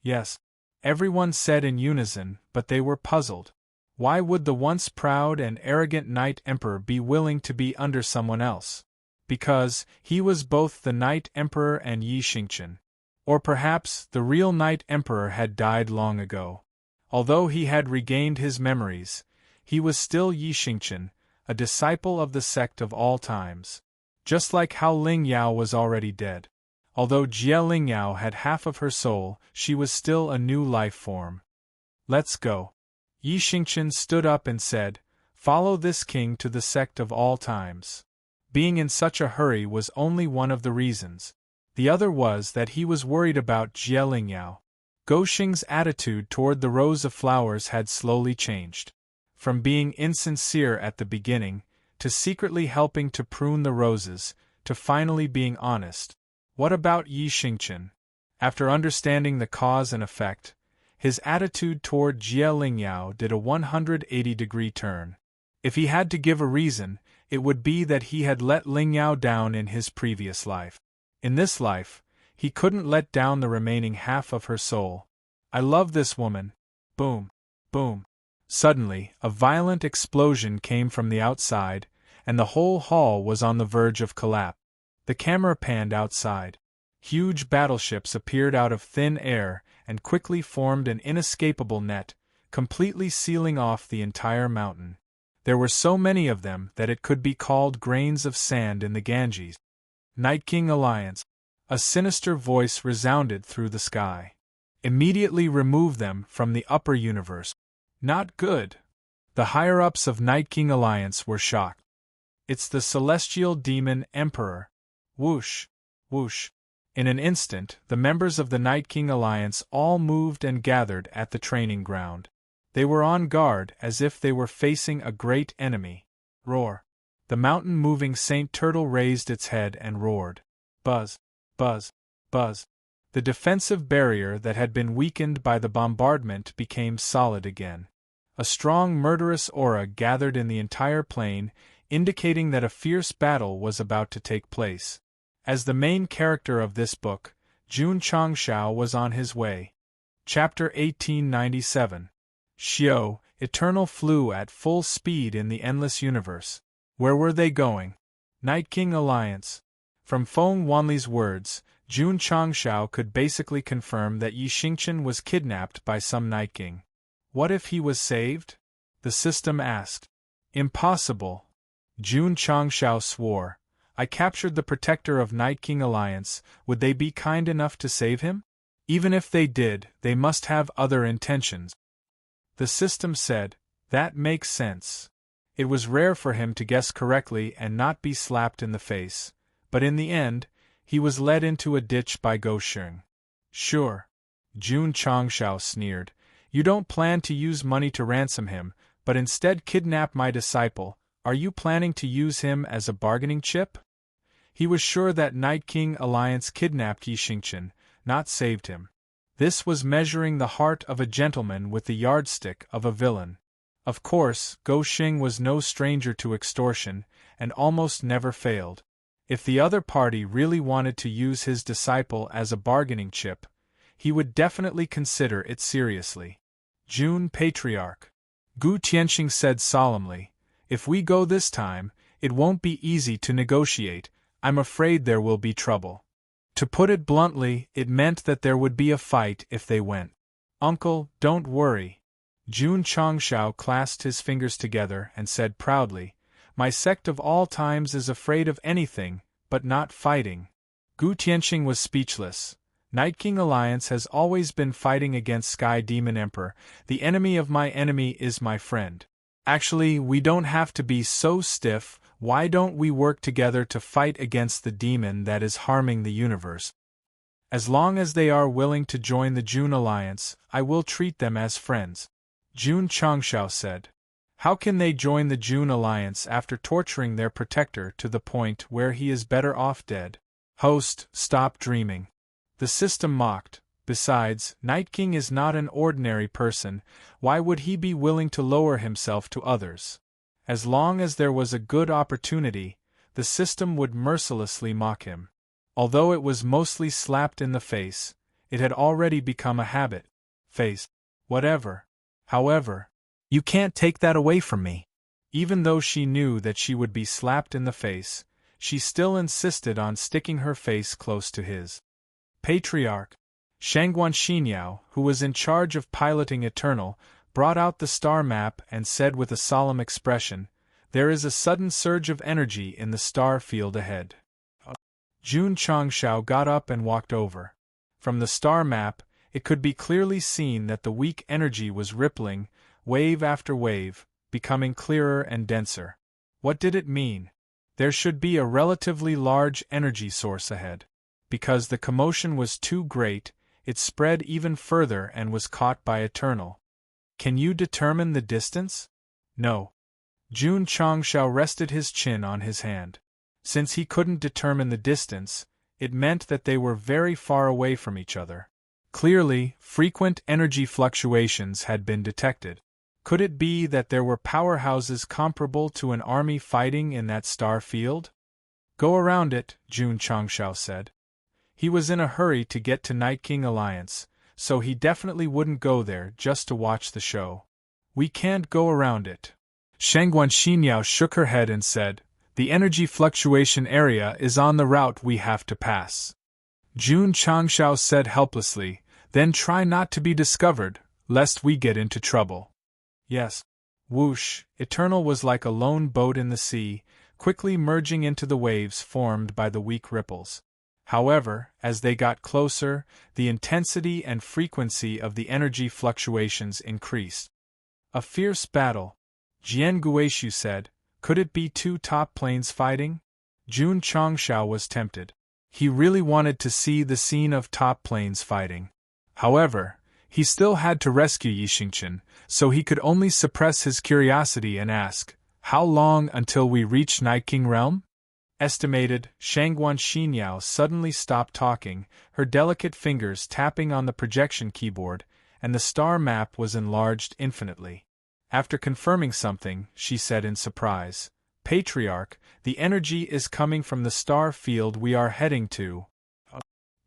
Yes. Everyone said in unison, but they were puzzled. Why would the once proud and arrogant Night Emperor be willing to be under someone else? Because he was both the Night Emperor and Yi Xingqian. Or perhaps the real Night Emperor had died long ago. Although he had regained his memories, he was still Yi Xingqian, a disciple of the Sect of all times. Just like how Ling Yao was already dead. Although Jie Ling Yao had half of her soul, she was still a new life form. Let's go. Yi Xingqian stood up and said, Follow this king to the Sect of all times. Being in such a hurry was only one of the reasons. The other was that he was worried about Jie Ling Yao. Goxing's attitude toward the rows of flowers had slowly changed. From being insincere at the beginning, to secretly helping to prune the roses, to finally being honest. What about Yi Xingqian? After understanding the cause and effect, his attitude toward Jie Ling Yao did a 180-degree turn. If he had to give a reason, it would be that he had let Ling Yao down in his previous life. In this life, he couldn't let down the remaining half of her soul. I love this woman. Boom. Boom. Suddenly, a violent explosion came from the outside, and the whole hall was on the verge of collapse. The camera panned outside. Huge battleships appeared out of thin air and quickly formed an inescapable net, completely sealing off the entire mountain. There were so many of them that it could be called grains of sand in the Ganges. Night King Alliance. A sinister voice resounded through the sky. Immediately remove them from the upper universe. Not good. The higher-ups of Night King Alliance were shocked. It's the celestial demon emperor. Whoosh. Whoosh. In an instant, the members of the Night King Alliance all moved and gathered at the training ground. They were on guard as if they were facing a great enemy. Roar. The mountain-moving Saint Turtle raised its head and roared. Buzz, buzz, buzz. The defensive barrier that had been weakened by the bombardment became solid again. A strong murderous aura gathered in the entire plain, indicating that a fierce battle was about to take place. As the main character of this book, Jun Changshao was on his way. Chapter 1897. Xiao, Eternal flew at full speed in the endless universe. Where were they going? Night King Alliance. From Feng Wanli's words, Jun Changshao could basically confirm that Yi Xingqian was kidnapped by some Night King. What if he was saved? The system asked. Impossible. Jun Changshao swore. I captured the protector of Night King Alliance. Would they be kind enough to save him? Even if they did, they must have other intentions. The system said, that makes sense. It was rare for him to guess correctly and not be slapped in the face, but in the end, he was led into a ditch by Go Sheng. Sure. Jun Changshao sneered. You don't plan to use money to ransom him, but instead kidnap my disciple. Are you planning to use him as a bargaining chip? He was sure that Night King Alliance kidnapped Yi Xingqian, not saved him. This was measuring the heart of a gentleman with the yardstick of a villain. Of course, Go Sheng was no stranger to extortion, and almost never failed. If the other party really wanted to use his disciple as a bargaining chip, he would definitely consider it seriously. Jun Patriarch. Gu Tianxing said solemnly, if we go this time, it won't be easy to negotiate. I'm afraid there will be trouble. To put it bluntly, it meant that there would be a fight if they went. Uncle, don't worry. Jun Changshao clasped his fingers together and said proudly, my sect of all times is afraid of anything, but not fighting. Gu Tianxing was speechless. Night King Alliance has always been fighting against Sky Demon Emperor. The enemy of my enemy is my friend. Actually, we don't have to be so stiff. Why don't we work together to fight against the demon that is harming the universe? As long as they are willing to join the Jun Alliance, I will treat them as friends. Jun Changshao said. How can they join the Jun Alliance after torturing their protector to the point where he is better off dead? Host, stop dreaming. The system mocked. Besides, Night King is not an ordinary person. Why would he be willing to lower himself to others? As long as there was a good opportunity, the system would mercilessly mock him. Although it was mostly slapped in the face, it had already become a habit. Face. Whatever. However, you can't take that away from me. Even though she knew that she would be slapped in the face, she still insisted on sticking her face close to his. Patriarch. Shangguan Xinyao, who was in charge of piloting Eternal, brought out the star map and said with a solemn expression, there is a sudden surge of energy in the star field ahead. Jun Changshao got up and walked over. From the star map, it could be clearly seen that the weak energy was rippling, wave after wave, becoming clearer and denser. What did it mean? There should be a relatively large energy source ahead. Because the commotion was too great, it spread even further and was caught by Eternal. Can you determine the distance? No. Jun Changshao rested his chin on his hand. Since he couldn't determine the distance, it meant that they were very far away from each other. Clearly, frequent energy fluctuations had been detected. Could it be that there were powerhouses comparable to an army fighting in that star field? Go around it, Jun Changshao said. He was in a hurry to get to Night King Alliance, so he definitely wouldn't go there just to watch the show. We can't go around it. Shangguan Xinyao shook her head and said, the energy fluctuation area is on the route we have to pass. Jun Changshao said helplessly, then try not to be discovered, lest we get into trouble. Yes. Whoosh, Eternal was like a lone boat in the sea, quickly merging into the waves formed by the weak ripples. However, as they got closer, the intensity and frequency of the energy fluctuations increased. A fierce battle. Jian Guishu said, could it be two top planes fighting? Jun Changshao was tempted. He really wanted to see the scene of top planes fighting. However, He still had to rescue Yixingchen, so he could only suppress his curiosity and ask, "How long until we reach Night King Realm?" Estimated. Shangguan Xinyao suddenly stopped talking, her delicate fingers tapping on the projection keyboard, and the star map was enlarged infinitely. After confirming something, she said in surprise, "Patriarch, the energy is coming from the star field we are heading to."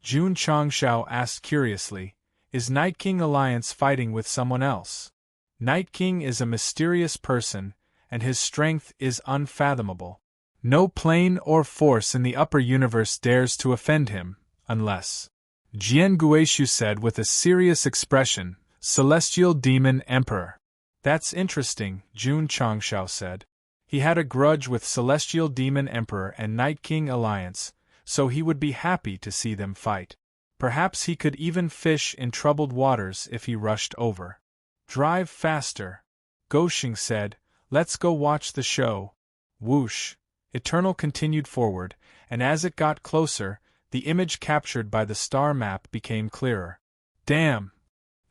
Jun Changshao asked curiously, "Is Night King Alliance fighting with someone else?" Night King is a mysterious person, and his strength is unfathomable. No plane or force in the upper universe dares to offend him, unless... Jian Guishu said with a serious expression, "Celestial Demon Emperor." "That's interesting," Jun Changshao said. He had a grudge with Celestial Demon Emperor and Night King Alliance, so he would be happy to see them fight. Perhaps he could even fish in troubled waters if he rushed over. "Drive faster," Goxing said. "Let's go watch the show." Whoosh! Eternal continued forward, and as it got closer, the image captured by the star map became clearer. "Damn!"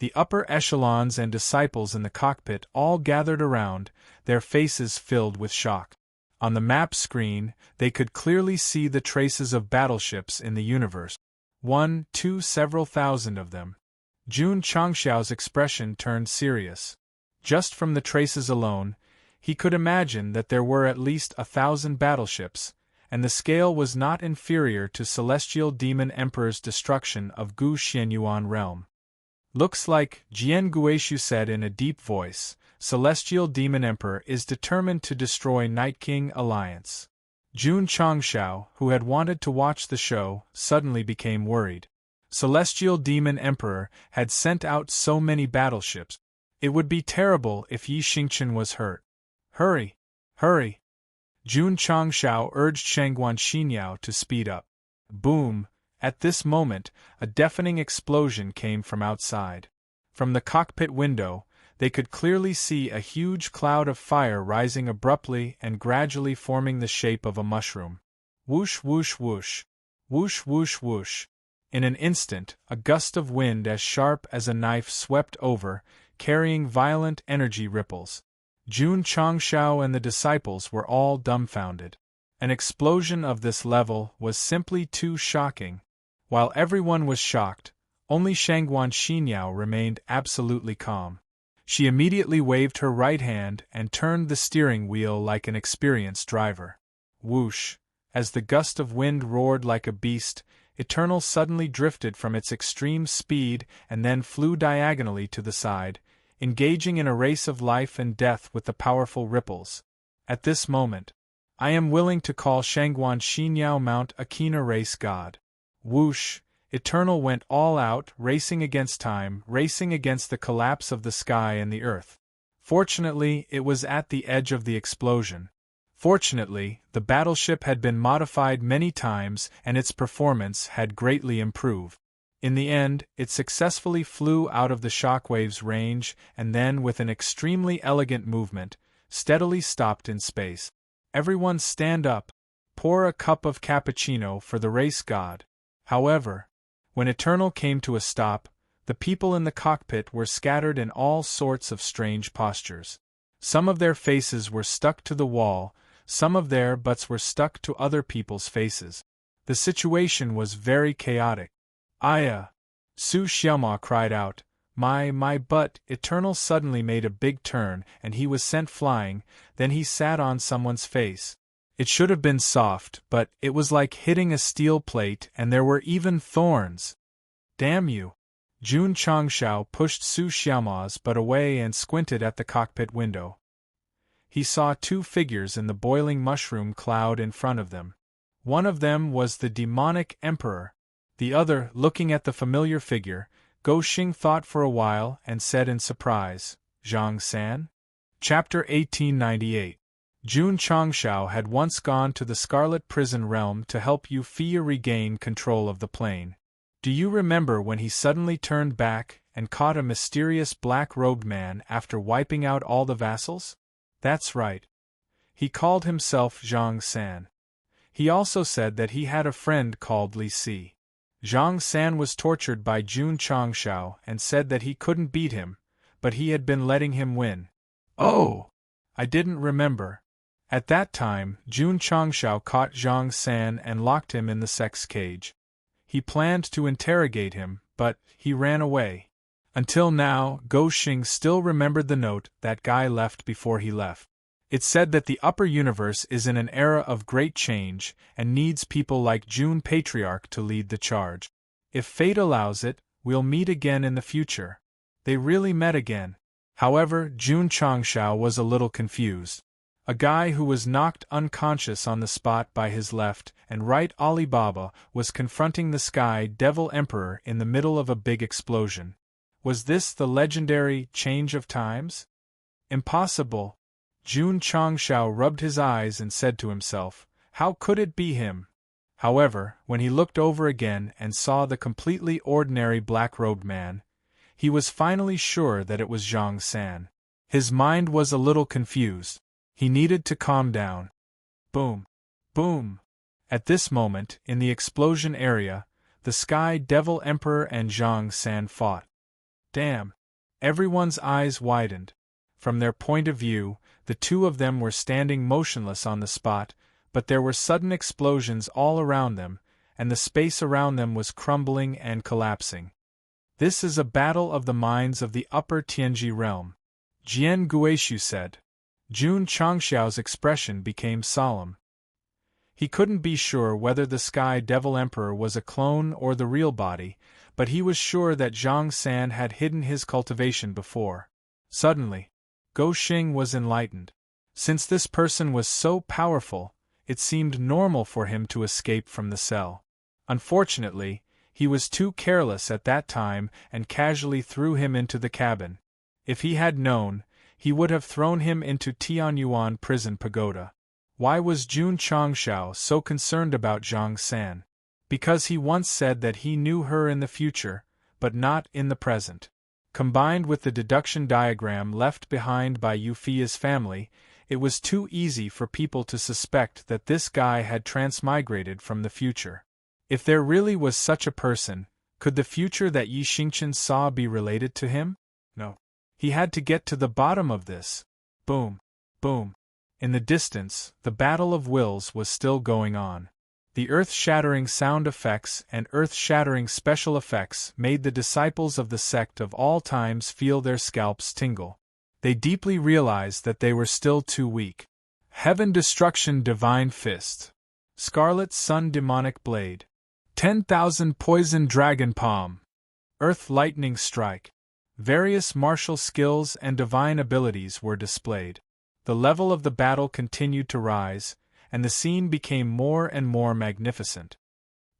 The upper echelons and disciples in the cockpit all gathered around, their faces filled with shock. On the map screen, they could clearly see the traces of battleships in the universe. 1, 2, several thousand of them. Jun Changshao's expression turned serious. Just from the traces alone, he could imagine that there were at least 1,000 battleships, and the scale was not inferior to Celestial Demon Emperor's destruction of Gu Xianyuan realm. "Looks like," Jian Guishu said in a deep voice, "Celestial Demon Emperor is determined to destroy Night King Alliance." Jun Changshao, who had wanted to watch the show, suddenly became worried. Celestial Demon Emperor had sent out so many battleships. It would be terrible if Yi Xingchen was hurt. "Hurry! Hurry!" Jun Changshao urged Shangguan Xinyao to speed up. Boom! At this moment, a deafening explosion came from outside. From the cockpit window, they could clearly see a huge cloud of fire rising abruptly and gradually forming the shape of a mushroom. Whoosh whoosh whoosh! Whoosh whoosh whoosh! In an instant, a gust of wind as sharp as a knife swept over, carrying violent energy ripples. Jun Changshao and the disciples were all dumbfounded. An explosion of this level was simply too shocking. While everyone was shocked, only Shangguan Xinyao remained absolutely calm. She immediately waved her right hand and turned the steering wheel like an experienced driver. Whoosh! As the gust of wind roared like a beast, Eternal suddenly drifted from its extreme speed and then flew diagonally to the side, engaging in a race of life and death with the powerful ripples. At this moment, I am willing to call Shangguan Xinyao Mount a keener race god. Whoosh! Eternal went all out, racing against time, racing against the collapse of the sky and the earth. Fortunately, it was at the edge of the explosion. Fortunately, the battleship had been modified many times and its performance had greatly improved. In the end, it successfully flew out of the shockwave's range and then, with an extremely elegant movement, steadily stopped in space. "Everyone stand up. Pour a cup of cappuccino for the race god." However, when Eternal came to a stop, the people in the cockpit were scattered in all sorts of strange postures. Some of their faces were stuck to the wall, some of their butts were stuck to other people's faces. The situation was very chaotic. "Aya!" Su Xiaoma cried out, My butt!" Eternal suddenly made a big turn and he was sent flying, then he sat on someone's face. It should have been soft, but it was like hitting a steel plate and there were even thorns. "Damn you!" Jun Changshao pushed Su Xiaoma's butt away and squinted at the cockpit window. He saw two figures in the boiling mushroom cloud in front of them. One of them was the demonic emperor. The other, looking at the familiar figure, Goxing thought for a while and said in surprise, "Zhang San?" Chapter 1898. Jun Changshao had once gone to the Scarlet Prison Realm to help Yu Fia regain control of the plane. Do you remember when he suddenly turned back and caught a mysterious black-robed man after wiping out all the vassals? That's right. He called himself Zhang San. He also said that he had a friend called Li Si. Zhang San was tortured by Jun Changshao and said that he couldn't beat him, but he had been letting him win. Oh! I didn't remember. At that time, Jun Changshao caught Zhang San and locked him in the Sect's cage. He planned to interrogate him, but he ran away. Until now, Gou Xing still remembered the note that guy left before he left. It said that the upper universe is in an era of great change and needs people like Jun Patriarch to lead the charge. If fate allows it, we'll meet again in the future. They really met again. However, Jun Changshao was a little confused. A guy who was knocked unconscious on the spot by his left and right Alibaba was confronting the Sky Devil Emperor in the middle of a big explosion. Was this the legendary change of times? Impossible. Jun Changshao rubbed his eyes and said to himself, how could it be him? However, when he looked over again and saw the completely ordinary black-robed man, he was finally sure that it was Zhang San. His mind was a little confused. He needed to calm down. Boom! Boom! At this moment, in the explosion area, the Sky Devil Emperor and Zhang San fought. Damn! Everyone's eyes widened. From their point of view, the two of them were standing motionless on the spot, but there were sudden explosions all around them, and the space around them was crumbling and collapsing. This is a battle of the minds of the upper Tianji realm, Jian Guishu said. Jun Changshao's expression became solemn. He couldn't be sure whether the Sky Devil Emperor was a clone or the real body, but he was sure that Zhang San had hidden his cultivation before. Suddenly, Gou Xing was enlightened. Since this person was so powerful, it seemed normal for him to escape from the cell. Unfortunately, he was too careless at that time and casually threw him into the cabin. If he had known, he would have thrown him into Tianyuan prison pagoda. Why was Jun Changshao so concerned about Zhang San? Because he once said that he knew her in the future, but not in the present. Combined with the deduction diagram left behind by Yufia's family, it was too easy for people to suspect that this guy had transmigrated from the future. If there really was such a person, could the future that Yi Xingchen saw be related to him? No. He had to get to the bottom of this. Boom. Boom. In the distance, the Battle of Wills was still going on. The earth-shattering sound effects and earth-shattering special effects made the disciples of the sect of all times feel their scalps tingle. They deeply realized that they were still too weak. Heaven Destruction Divine Fist. Scarlet Sun Demonic Blade. 10,000 Poison Dragon Palm. Earth Lightning Strike. Various martial skills and divine abilities were displayed. The level of the battle continued to rise, and the scene became more and more magnificent.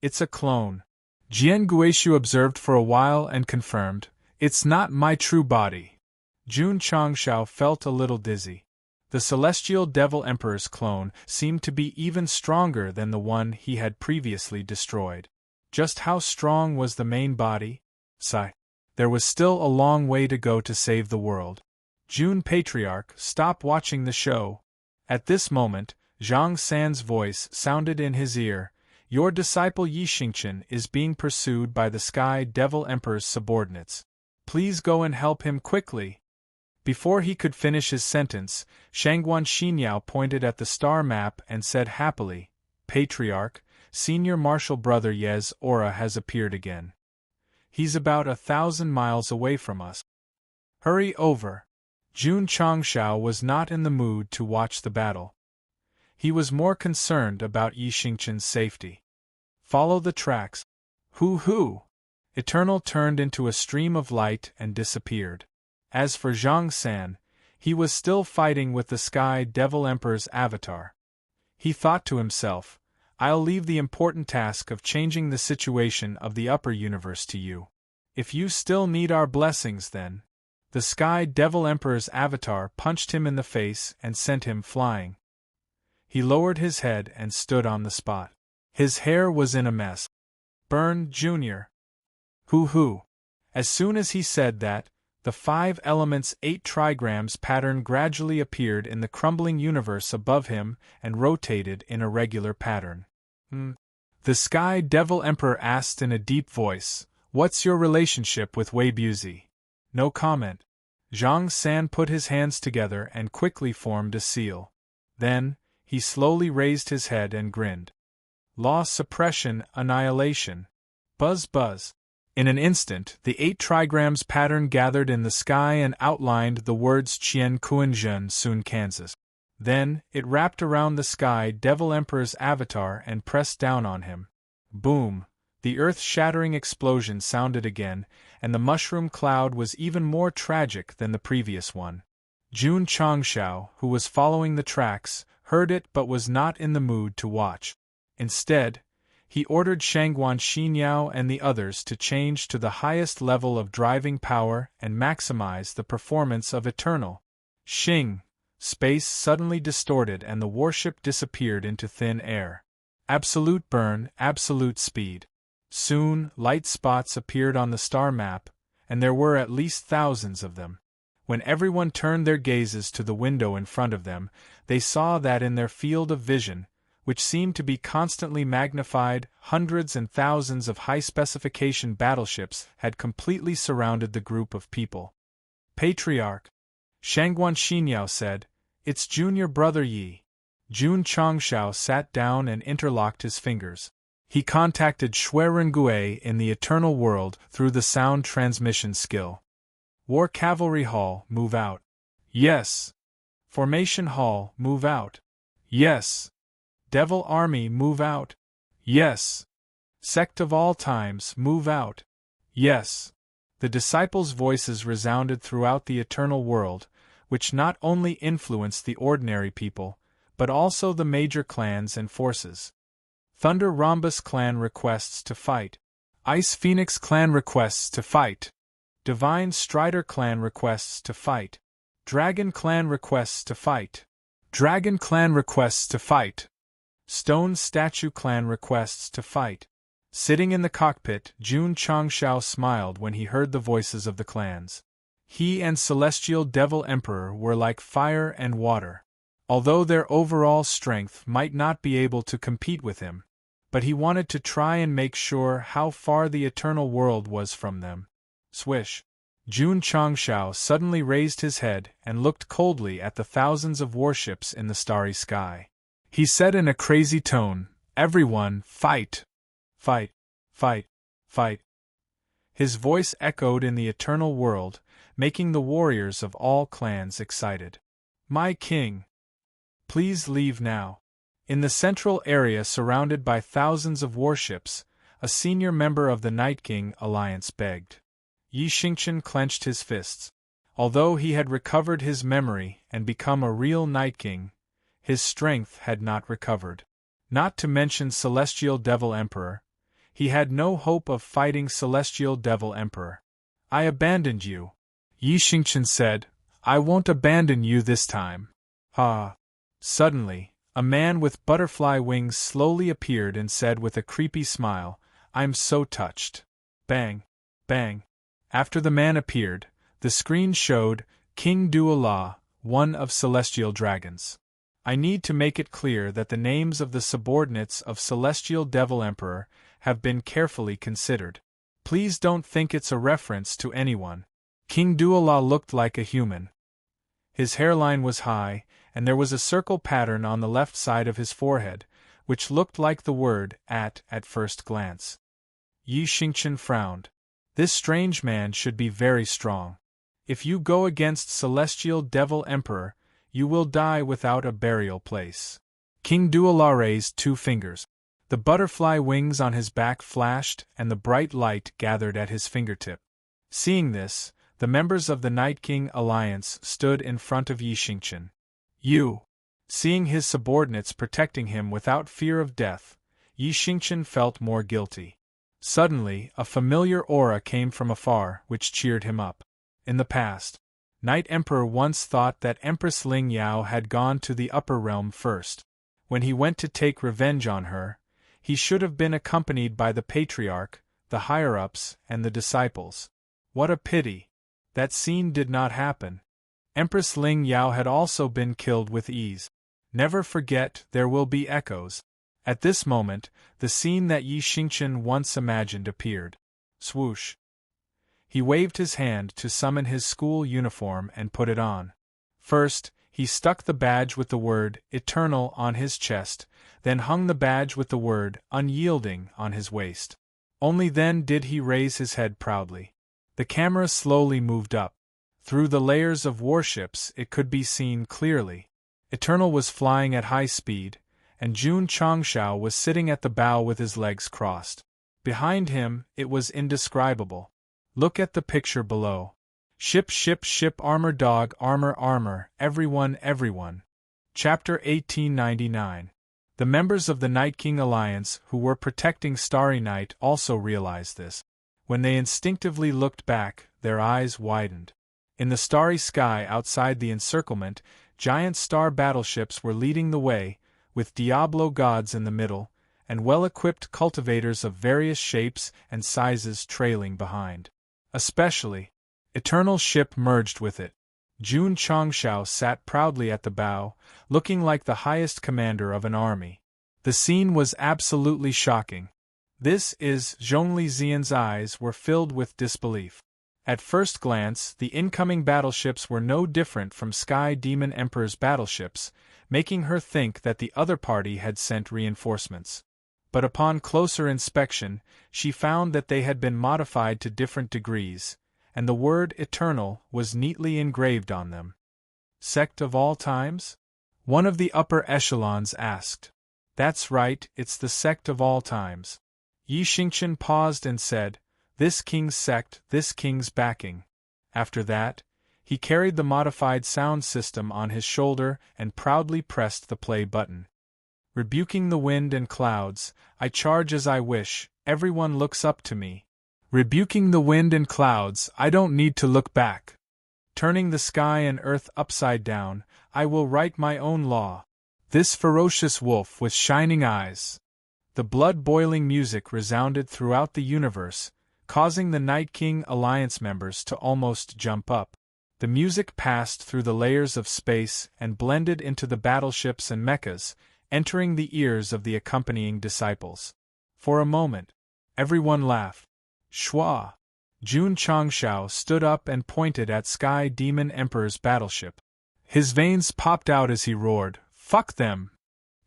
It's a clone. Jian Guishu observed for a while and confirmed, it's not my true body. Jun Changshao felt a little dizzy. The Celestial Devil Emperor's clone seemed to be even stronger than the one he had previously destroyed. Just how strong was the main body? Sigh. There was still a long way to go to save the world. Jun Patriarch, stop watching the show. At this moment, Zhang San's voice sounded in his ear. Your disciple Yi Xingchen is being pursued by the Sky Devil Emperor's subordinates. Please go and help him quickly. Before he could finish his sentence, Shangguan Xinyao pointed at the star map and said happily, Patriarch, Senior Marshal Brother Ye's aura has appeared again. He's about 1,000 miles away from us. Hurry over. Jun Changshao was not in the mood to watch the battle. He was more concerned about Yi Xingchen's safety. Follow the tracks. Hoo-hoo! Eternal turned into a stream of light and disappeared. As for Zhang San, he was still fighting with the Sky Devil Emperor's avatar. He thought to himself, I'll leave the important task of changing the situation of the upper universe to you. If you still need our blessings then. The Sky Devil Emperor's avatar punched him in the face and sent him flying. He lowered his head and stood on the spot. His hair was in a mess. Burn, Junior. Hoo-hoo. As soon as he said that, the 5 elements 8 trigrams pattern gradually appeared in the crumbling universe above him and rotated in a regular pattern. The Sky Devil Emperor asked in a deep voice, "What's your relationship with Wei Buzi?" No comment. Zhang San put his hands together and quickly formed a seal. Then, he slowly raised his head and grinned. Law suppression, annihilation. Buzz buzz. In an instant, the 8 trigrams pattern gathered in the sky and outlined the words Qian Kuanzhen Sun Kansas. Then, it wrapped around the Sky Devil Emperor's avatar and pressed down on him. Boom! The earth-shattering explosion sounded again, and the mushroom cloud was even more tragic than the previous one. Jun Changshao, who was following the tracks, heard it but was not in the mood to watch. Instead, he ordered Shangguan Xinyao and the others to change to the highest level of driving power and maximize the performance of Eternal. Xing! Space suddenly distorted and the warship disappeared into thin air. Absolute burn, absolute speed. Soon, light spots appeared on the star map, and there were at least thousands of them. When everyone turned their gazes to the window in front of them, they saw that in their field of vision, which seemed to be constantly magnified, hundreds and thousands of high-specification battleships had completely surrounded the group of people. Patriarch, Shangguan Xinyao said, "It's junior brother Yi." Jun Changshao sat down and interlocked his fingers. He contacted Shuirengui in the Eternal World through the sound transmission skill. War Cavalry Hall, move out. Yes. Formation Hall, move out. Yes. Devil Army, move out. Yes. Sect of all times, move out. Yes. The disciples' voices resounded throughout the Eternal World, which not only influenced the ordinary people, but also the major clans and forces. Thunder Rhombus clan requests to fight. Ice Phoenix clan requests to fight. Divine Strider clan requests to fight. Dragon clan requests to fight. Dragon clan requests to fight. Stone Statue clan requests to fight. Sitting in the cockpit, Jun Changshao smiled when he heard the voices of the clans. He and Celestial Devil Emperor were like fire and water. Although their overall strength might not be able to compete with him, but he wanted to try and make sure how far the Eternal World was from them. Swish! Jun Changshao suddenly raised his head and looked coldly at the thousands of warships in the starry sky. He said in a crazy tone, "Everyone, fight! Fight! Fight! Fight!" His voice echoed in the Eternal World, making the warriors of all clans excited. "My king! Please leave now." In the central area surrounded by thousands of warships, a senior member of the Night King Alliance begged. Yi Xingqian clenched his fists. Although he had recovered his memory and become a real Night King, his strength had not recovered. Not to mention Celestial Devil Emperor, he had no hope of fighting Celestial Devil Emperor. "I abandoned you," Yi Xingqian said. "I won't abandon you this time." Ha! Suddenly, a man with butterfly wings slowly appeared and said with a creepy smile, "I'm so touched." Bang! Bang! After the man appeared, the screen showed King Duala, one of Celestial Dragons. I need to make it clear that the names of the subordinates of Celestial Devil Emperor have been carefully considered. Please don't think it's a reference to anyone. King Duala looked like a human. His hairline was high, and there was a circle pattern on the left side of his forehead, which looked like the word at first glance. Yi Xingqian frowned. This strange man should be very strong. If you go against Celestial Devil Emperor, you will die without a burial place. King Duala raised 2 fingers. The butterfly wings on his back flashed and the bright light gathered at his fingertip. Seeing this, the members of the Night King Alliance stood in front of Yi Xingqian. Seeing his subordinates protecting him without fear of death, Yi Xingqian felt more guilty. Suddenly, a familiar aura came from afar, which cheered him up. In the past, Night Emperor once thought that Empress Ling Yao had gone to the upper realm first. When he went to take revenge on her, he should have been accompanied by the Patriarch, the higher-ups, and the disciples. What a pity! That scene did not happen. Empress Ling Yao had also been killed with ease. Never forget, there will be echoes. At this moment, the scene that Yi Xingqian once imagined appeared. Swoosh! He waved his hand to summon his school uniform and put it on. First, he stuck the badge with the word "Eternal" on his chest, then hung the badge with the word "Unyielding" on his waist. Only then did he raise his head proudly. The camera slowly moved up. Through the layers of warships it could be seen clearly. Eternal was flying at high speed, and Jun Changshao was sitting at the bow with his legs crossed. Behind him, it was indescribable. Look at the picture below. Ship, ship, ship, armor, dog, armor, armor, everyone, everyone. Chapter 1899. The members of the Night King Alliance who were protecting Starry Night also realized this. When they instinctively looked back, their eyes widened. In the starry sky outside the encirclement, giant star battleships were leading the way, with Diablo gods in the middle, and well-equipped cultivators of various shapes and sizes trailing behind. Especially, Eternal's ship merged with it. Jun Changshao sat proudly at the bow, looking like the highest commander of an army. The scene was absolutely shocking. This is Zhongli Xian's eyes were filled with disbelief. At first glance, the incoming battleships were no different from Sky Demon Emperor's battleships, making her think that the other party had sent reinforcements. But upon closer inspection, she found that they had been modified to different degrees, and the word "Eternal" was neatly engraved on them. Sect of all times? One of the upper echelons asked. That's right, it's the Sect of all times. Yi Xingqian paused and said, "This king's sect, this king's backing." After that, he carried the modified sound system on his shoulder and proudly pressed the play button. Rebuking the wind and clouds, I charge as I wish, everyone looks up to me. Rebuking the wind and clouds, I don't need to look back. Turning the sky and earth upside down, I will write my own law. This ferocious wolf with shining eyes. The blood-boiling music resounded throughout the universe, causing the Night King Alliance members to almost jump up. The music passed through the layers of space and blended into the battleships and mechas, entering the ears of the accompanying disciples. For a moment, everyone laughed. Shua! Jun Changshao stood up and pointed at Sky Demon Emperor's battleship. His veins popped out as he roared, "Fuck them!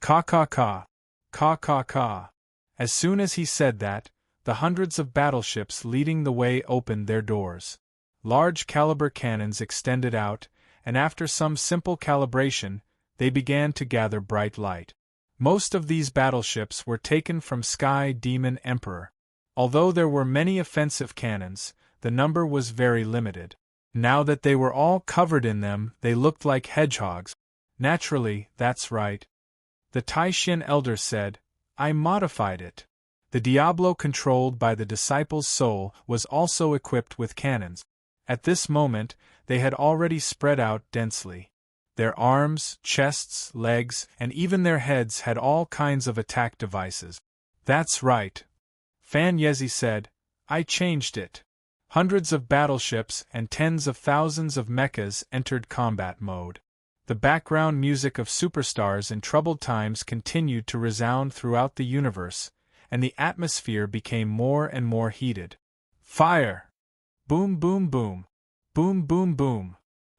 Ka ka ka! Ka ka ka!" As soon as he said that, the hundreds of battleships leading the way opened their doors. Large caliber cannons extended out, and after some simple calibration, they began to gather bright light. Most of these battleships were taken from Sky Demon Emperor. Although there were many offensive cannons, the number was very limited. Now that they were all covered in them, they looked like hedgehogs. Naturally, that's right. The Taishan elder said, "I modified it." The Diablo controlled by the disciple's soul was also equipped with cannons. At this moment, they had already spread out densely. Their arms, chests, legs, and even their heads had all kinds of attack devices. "That's right," Fan Yezi said, "I changed it." Hundreds of battleships and tens of thousands of mechas entered combat mode. The background music of superstars in troubled times continued to resound throughout the universe, and the atmosphere became more and more heated. Fire! Boom, boom, boom! Boom, boom, boom!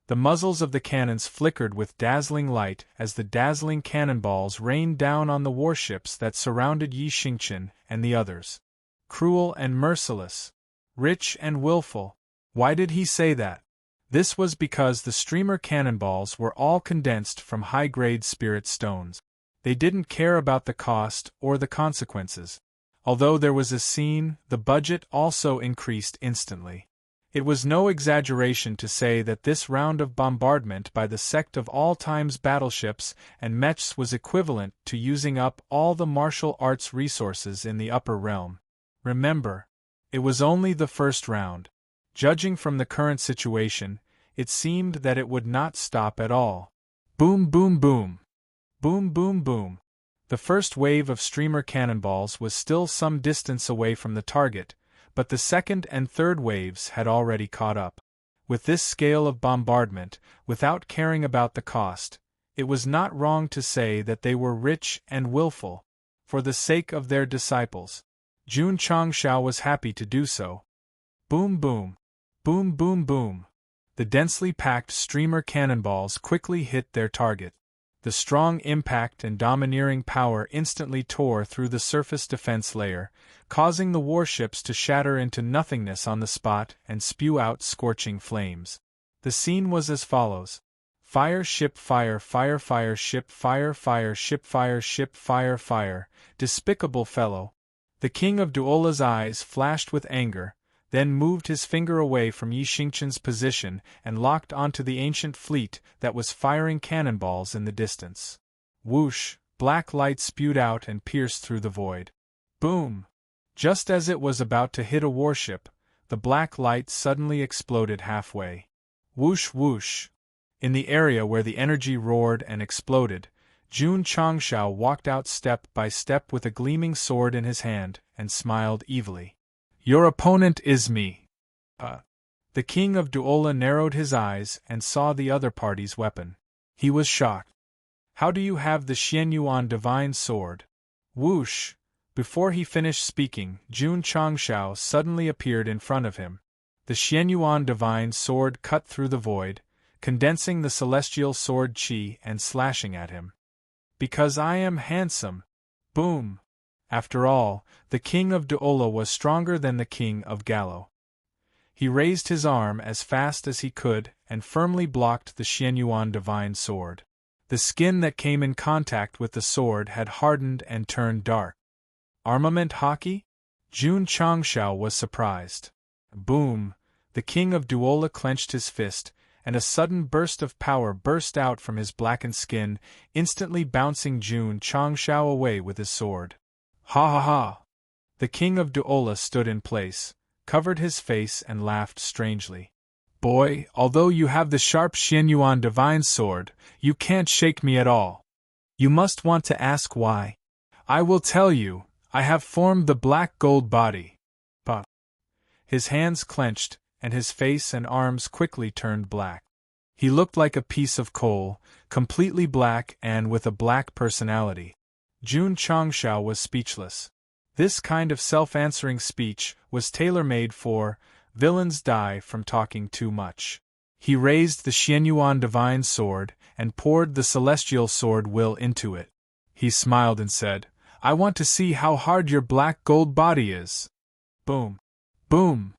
The muzzles of the cannons flickered with dazzling light as the dazzling cannonballs rained down on the warships that surrounded Yi Xingqian and the others. Cruel and merciless. Rich and willful. Why did he say that? This was because the streamer cannonballs were all condensed from high-grade spirit stones. They didn't care about the cost or the consequences. Although there was a scene, the budget also increased instantly. It was no exaggeration to say that this round of bombardment by the Sect of all times battleships and mechs was equivalent to using up all the martial arts resources in the upper realm. Remember, it was only the first round. Judging from the current situation, it seemed that it would not stop at all. Boom, boom, boom! Boom, boom, boom! The first wave of streamer cannonballs was still some distance away from the target, but the second and third waves had already caught up. With this scale of bombardment, without caring about the cost, it was not wrong to say that they were rich and willful. for the sake of their disciples. Jun Changshao was happy to do so. Boom boom. Boom boom boom. The densely packed streamer cannonballs quickly hit their target. The strong impact and domineering power instantly tore through the surface defense layer, causing the warships to shatter into nothingness on the spot and spew out scorching flames. The scene was as follows. Fire ship fire fire fire ship fire fire ship fire ship fire fire. Despicable fellow. The king of Duola's eyes flashed with anger, then moved his finger away from Yi Xingqian's position and locked onto the ancient fleet that was firing cannonballs in the distance. Whoosh, black light spewed out and pierced through the void. Boom! Just as it was about to hit a warship, the black light suddenly exploded halfway. Whoosh whoosh! In the area where the energy roared and exploded, Jun Changshao walked out step by step with a gleaming sword in his hand and smiled evilly. Your opponent is me. The king of Duola narrowed his eyes and saw the other party's weapon. He was shocked. How do you have the Xianyuan divine sword? Whoosh! Before he finished speaking, Jun Changshao suddenly appeared in front of him. The Xianyuan divine sword cut through the void, condensing the celestial sword qi and slashing at him. Because I am handsome. Boom! After all, the king of Duola was stronger than the king of Gallo. He raised his arm as fast as he could and firmly blocked the Xianyuan divine sword. The skin that came in contact with the sword had hardened and turned dark. Armament hockey? Jun Changshao was surprised. Boom! The king of Duola clenched his fist, and a sudden burst of power burst out from his blackened skin, instantly bouncing Jun Changshao away with his sword. Ha ha ha! The king of Duola stood in place, covered his face and laughed strangely. Boy, although you have the sharp Xianyuan divine sword, you can't shake me at all. You must want to ask why. I will tell you, I have formed the black gold body. Bah! His hands clenched, and his face and arms quickly turned black. He looked like a piece of coal, completely black and with a black personality. Jun Changshao was speechless. This kind of self-answering speech was tailor-made for villains die from talking too much. He raised the Xianyuan divine sword and poured the celestial sword will into it. He smiled and said, I want to see how hard your black gold body is. Boom! Boom!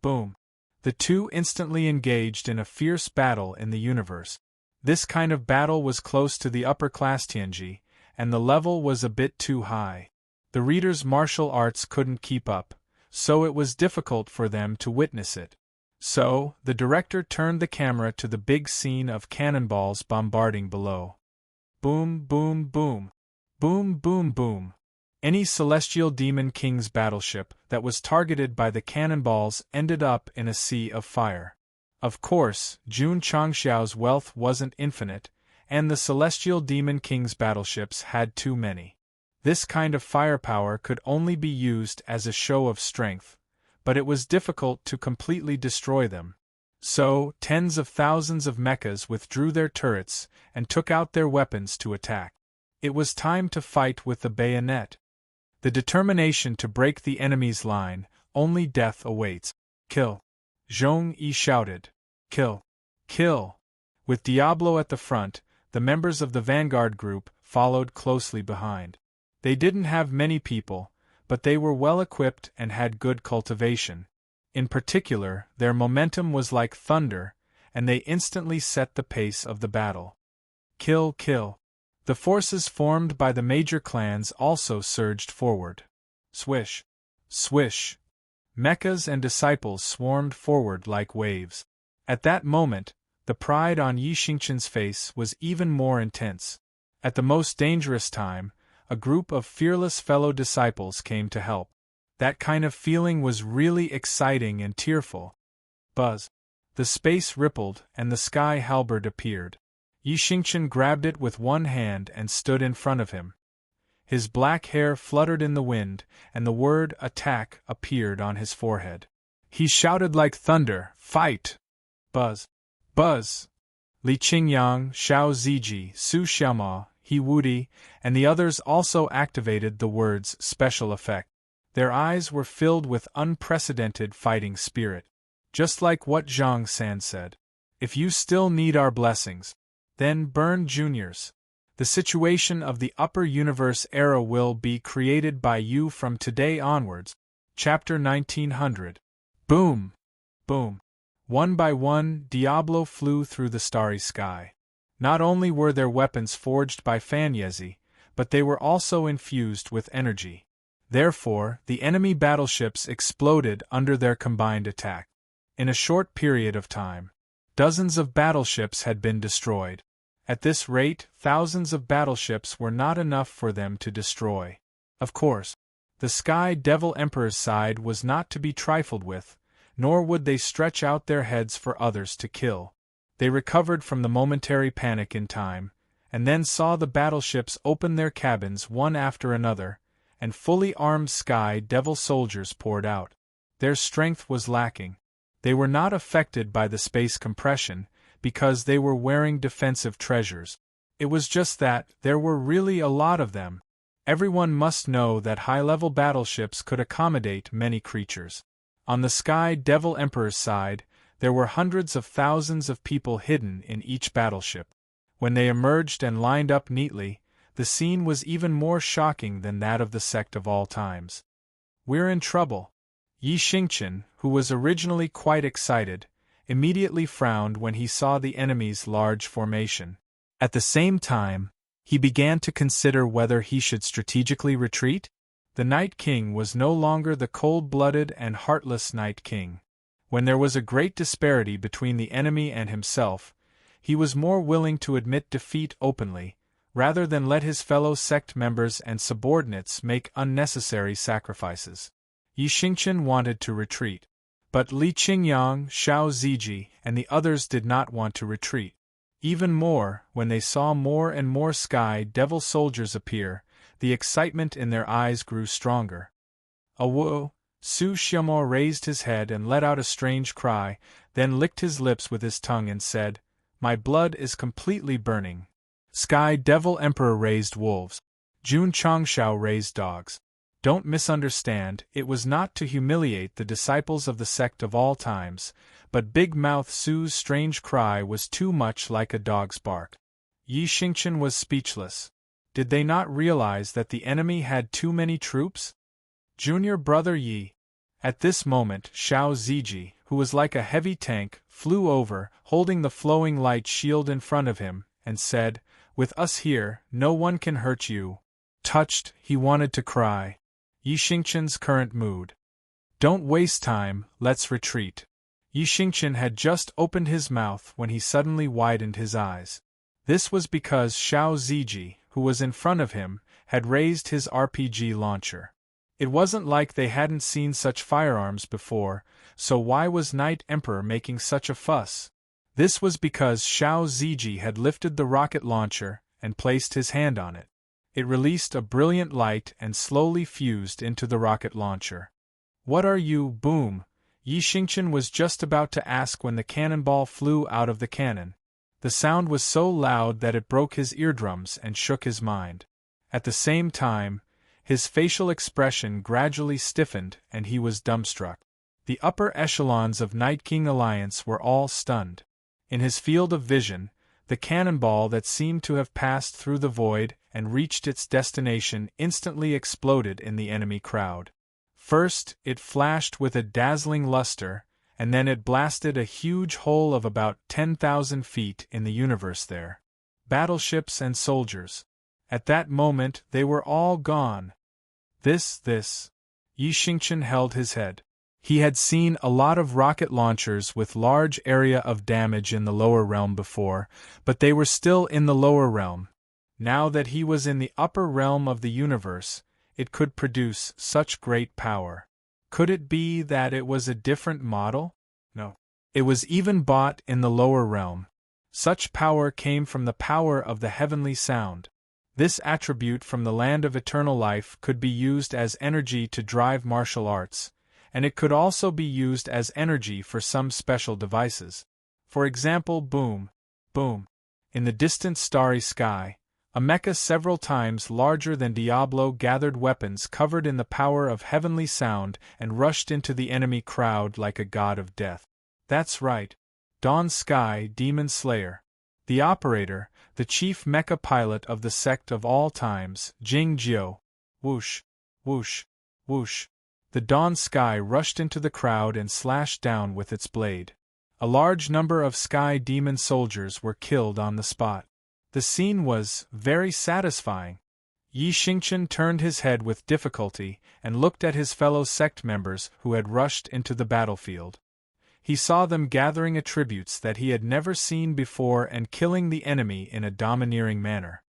Boom! The two instantly engaged in a fierce battle in the universe. This kind of battle was close to the upper-class Tianji, and the level was a bit too high. The reader's martial arts couldn't keep up, so it was difficult for them to witness it. So, the director turned the camera to the big scene of cannonballs bombarding below. Boom, boom, boom. Boom, boom, boom. Any celestial demon king's battleship that was targeted by the cannonballs ended up in a sea of fire. Of course, Jun Changshao's wealth wasn't infinite, and the celestial demon king's battleships had too many. This kind of firepower could only be used as a show of strength, but it was difficult to completely destroy them. So, tens of thousands of mechas withdrew their turrets and took out their weapons to attack. It was time to fight with the bayonet. The determination to break the enemy's line, only death awaits. Kill! Zhong Yi shouted. Kill! Kill! With Diablo at the front, the members of the vanguard group followed closely behind. They didn't have many people, but they were well equipped and had good cultivation. In particular, their momentum was like thunder, and they instantly set the pace of the battle. Kill, kill. The forces formed by the major clans also surged forward. Swish, swish. Mechas and disciples swarmed forward like waves. At that moment, the pride on Yi Xingqian's face was even more intense. At the most dangerous time, a group of fearless fellow disciples came to help. That kind of feeling was really exciting and tearful. Buzz. The space rippled and the sky halberd appeared. Yi Xingqian grabbed it with one hand and stood in front of him. His black hair fluttered in the wind, and the word attack appeared on his forehead. He shouted like thunder, fight! Buzz. Buzz! Li Qingyang, Xiao Ziji, Su Xiaoma, He Woody, and the others also activated the words special effect. Their eyes were filled with unprecedented fighting spirit. Just like what Zhang San said. If you still need our blessings, then burn juniors. The situation of the upper universe era will be created by you from today onwards. Chapter 1900. Boom! Boom! One by one, Diablo flew through the starry sky. Not only were their weapons forged by Fanyezi, but they were also infused with energy. Therefore, the enemy battleships exploded under their combined attack. In a short period of time, dozens of battleships had been destroyed. At this rate, thousands of battleships were not enough for them to destroy. Of course, the Sky Devil Emperor's side was not to be trifled with, nor would they stretch out their heads for others to kill. They recovered from the momentary panic in time, and then saw the battleships open their cabins one after another, and fully armed Sky Devil soldiers poured out. Their strength was lacking. They were not affected by the space compression, because they were wearing defensive treasures. It was just that there were really a lot of them. Everyone must know that high-level battleships could accommodate many creatures. On the Sky Devil Emperor's side, there were hundreds of thousands of people hidden in each battleship. When they emerged and lined up neatly, the scene was even more shocking than that of the Sect of all times. "We're in trouble." Yi Xingqian, who was originally quite excited, immediately frowned when he saw the enemy's large formation. At the same time, he began to consider whether he should strategically retreat. The Night King was no longer the cold-blooded and heartless Night King. When there was a great disparity between the enemy and himself, he was more willing to admit defeat openly, rather than let his fellow sect members and subordinates make unnecessary sacrifices. Yi Xingqian wanted to retreat. But Li Qingyang, Xiao Ziji, and the others did not want to retreat. Even more, when they saw more and more Sky Devil soldiers appear, the excitement in their eyes grew stronger. "Awo!" Su Xiamo raised his head and let out a strange cry, then licked his lips with his tongue and said, "My blood is completely burning." Sky Devil Emperor raised wolves. Jun Changshao raised dogs. Don't misunderstand, it was not to humiliate the disciples of the Sect of all times, but Big Mouth Su's strange cry was too much like a dog's bark. Yi Xingqian was speechless. Did they not realize that the enemy had too many troops? Junior brother Yi. At this moment, Xiao Ziji, who was like a heavy tank, flew over, holding the flowing light shield in front of him, and said, "With us here, no one can hurt you." Touched, he wanted to cry. Yi Xingqian's current mood. "Don't waste time, let's retreat." Yi Xingqian had just opened his mouth when he suddenly widened his eyes. This was because Xiao Ziji, who was in front of him, had raised his RPG launcher. It wasn't like they hadn't seen such firearms before, so why was Night Emperor making such a fuss? This was because Xiao Ziji had lifted the rocket launcher and placed his hand on it. It released a brilliant light and slowly fused into the rocket launcher. "What are you, boom?" Yi Xingqian was just about to ask when the cannonball flew out of the cannon. The sound was so loud that it broke his eardrums and shook his mind. At the same time, his facial expression gradually stiffened and he was dumbstruck. The upper echelons of Night King Alliance were all stunned. In his field of vision, the cannonball that seemed to have passed through the void and reached its destination instantly exploded in the enemy crowd. First, it flashed with a dazzling luster, and then it blasted a huge hole of about 10,000 feet in the universe there. Battleships and soldiers. At that moment they were all gone. This. Yi Xingqian held his head. He had seen a lot of rocket launchers with large area of damage in the lower realm before, but they were still in the lower realm. Now that he was in the upper realm of the universe, it could produce such great power. Could it be that it was a different model? No. It was even bought in the lower realm. Such power came from the power of the heavenly sound. This attribute from the land of eternal life could be used as energy to drive martial arts, and it could also be used as energy for some special devices. For example, boom, boom. In the distant starry sky, A mecha several times larger than Diablo gathered weapons covered in the power of heavenly sound and rushed into the enemy crowd like a god of death. That's right. Dawn Sky Demon Slayer. The operator, the chief mecha pilot of the Sect of all times, Jing Jiu. Whoosh, whoosh, whoosh. The Dawn Sky rushed into the crowd and slashed down with its blade. A large number of Sky Demon soldiers were killed on the spot. The scene was very satisfying. Yi Xingqian turned his head with difficulty and looked at his fellow sect members who had rushed into the battlefield. He saw them gathering attributes that he had never seen before and killing the enemy in a domineering manner.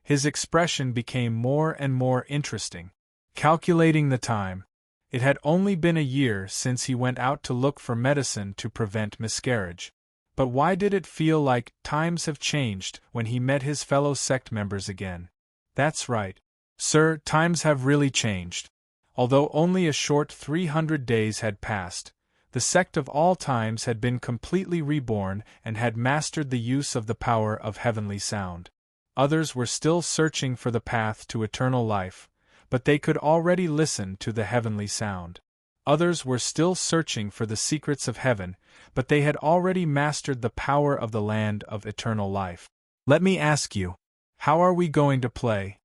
His expression became more and more interesting. Calculating the time, it had only been a year since he went out to look for medicine to prevent miscarriage. But why did it feel like times have changed when he met his fellow sect members again? That's right, sir, times have really changed. Although only a short 300 days had passed, the Sect of all times had been completely reborn and had mastered the use of the power of heavenly sound. Others were still searching for the path to eternal life, but they could already listen to the heavenly sound. Others were still searching for the secrets of heaven, but they had already mastered the power of the land of eternal life. Let me ask you, how are we going to play?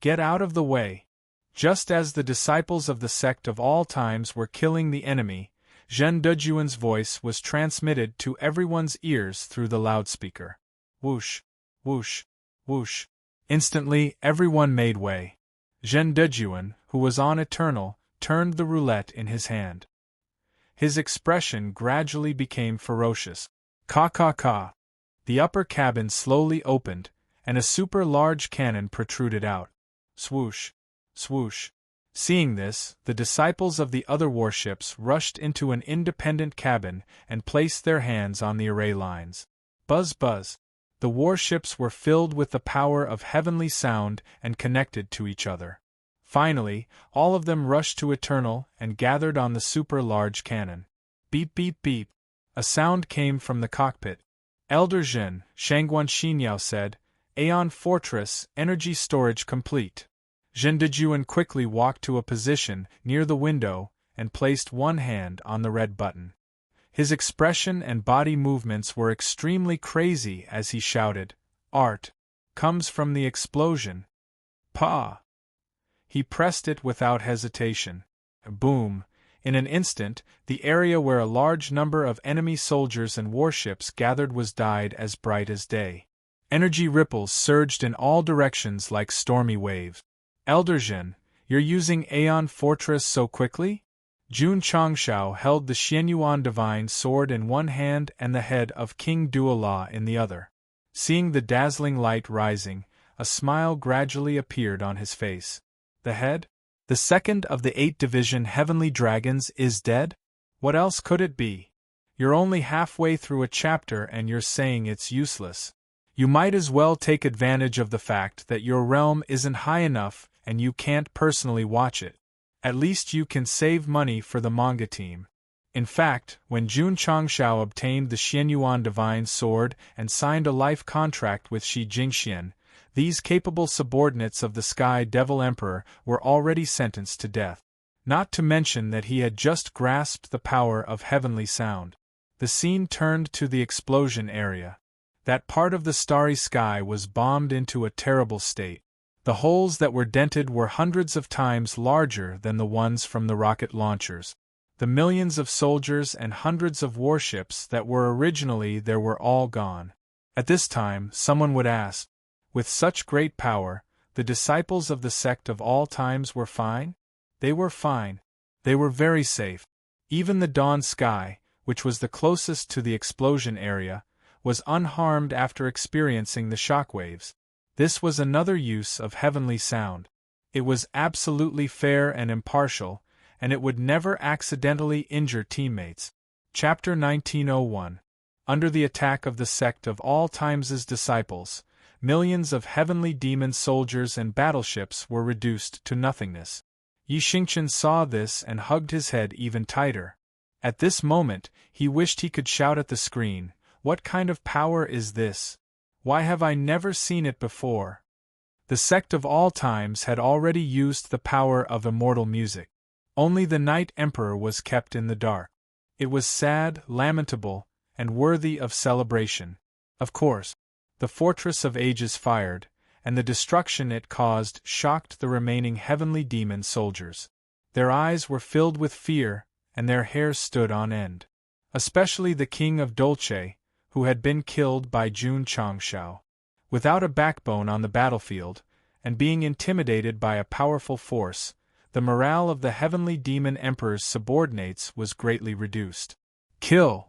Get out of the way. Just as the disciples of the Sect of all times were killing the enemy, Zhen Dejuan's voice was transmitted to everyone's ears through the loudspeaker. Whoosh, whoosh, whoosh. Instantly, everyone made way. Zhen Dejuan, who was on eternal, turned the roulette in his hand. His expression gradually became ferocious. Ka ka ka. The upper cabin slowly opened, and a super-large cannon protruded out. Swoosh, swoosh. Seeing this, the disciples of the other warships rushed into an independent cabin and placed their hands on the array lines. Buzz buzz. The warships were filled with the power of heavenly sound and connected to each other. Finally, all of them rushed to Eternal and gathered on the super-large cannon. Beep beep beep. A sound came from the cockpit. Elder Zhen, Shangguan Xinyao said, Aeon Fortress, energy storage complete. Zhen Dejuan quickly walked to a position near the window and placed one hand on the red button. His expression and body movements were extremely crazy as he shouted, Art comes from the explosion. Pa! He pressed it without hesitation. Boom! In an instant, the area where a large number of enemy soldiers and warships gathered was dyed as bright as day. Energy ripples surged in all directions like stormy waves. Elder Zhen, you're using Aeon Fortress so quickly? Jun Changshao held the Xianyuan divine sword in one hand and the head of King Duola in the other. Seeing the dazzling light rising, a smile gradually appeared on his face. The head? The second of the 8 division heavenly dragons is dead? What else could it be? You're only halfway through a chapter and you're saying it's useless. You might as well take advantage of the fact that your realm isn't high enough and you can't personally watch it. At least you can save money for the manga team. In fact, when Jun Changshao obtained the Xianyuan divine sword and signed a life contract with Shi Jingxian, these capable subordinates of the Sky Devil Emperor were already sentenced to death. Not to mention that he had just grasped the power of heavenly sound. The scene turned to the explosion area. That part of the starry sky was bombed into a terrible state. The holes that were dented were hundreds of times larger than the ones from the rocket launchers. The millions of soldiers and hundreds of warships that were originally there were all gone. At this time, someone would ask, with such great power, the disciples of the Sect of all times were fine? They were fine. They were very safe. Even the Dawn Sky, which was the closest to the explosion area, was unharmed after experiencing the shockwaves. This was another use of heavenly sound. It was absolutely fair and impartial, and it would never accidentally injure teammates. Chapter 1901. Under the attack of the Sect of all times' disciples, millions of heavenly demon soldiers and battleships were reduced to nothingness. Yi Xingqian saw this and hugged his head even tighter. At this moment, he wished he could shout at the screen, "What kind of power is this? Why have I never seen it before?" The sect of all times had already used the power of immortal music. Only the Night Emperor was kept in the dark. It was sad, lamentable, and worthy of celebration. Of course, the Fortress of Ages fired, and the destruction it caused shocked the remaining heavenly demon soldiers. Their eyes were filled with fear, and their hair stood on end. Especially the king of Dolce, who had been killed by Jun Changshao. Without a backbone on the battlefield, and being intimidated by a powerful force, the morale of the heavenly demon emperor's subordinates was greatly reduced. Kill!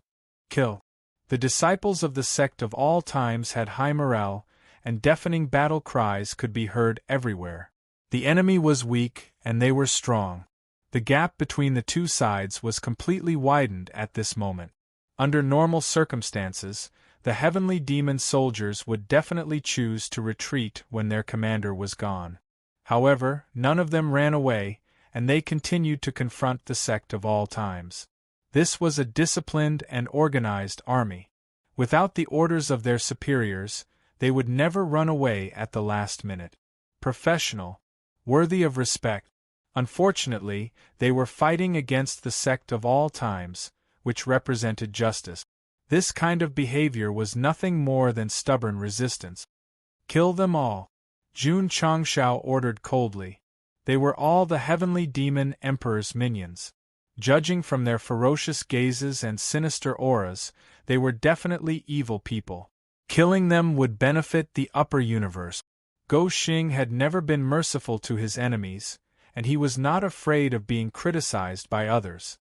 Kill! The disciples of the sect of all times had high morale, and deafening battle cries could be heard everywhere. The enemy was weak, and they were strong. The gap between the two sides was completely widened at this moment. Under normal circumstances, the heavenly demon soldiers would definitely choose to retreat when their commander was gone. However, none of them ran away, and they continued to confront the sect of all times. This was a disciplined and organized army. Without the orders of their superiors, they would never run away at the last minute. Professional, worthy of respect. Unfortunately, they were fighting against the sect of all times, which represented justice. This kind of behavior was nothing more than stubborn resistance. Kill them all, Jun Changshao ordered coldly. They were all the heavenly demon emperor's minions. Judging from their ferocious gazes and sinister auras, they were definitely evil people. Killing them would benefit the upper universe. Go Xing had never been merciful to his enemies, and he was not afraid of being criticized by others.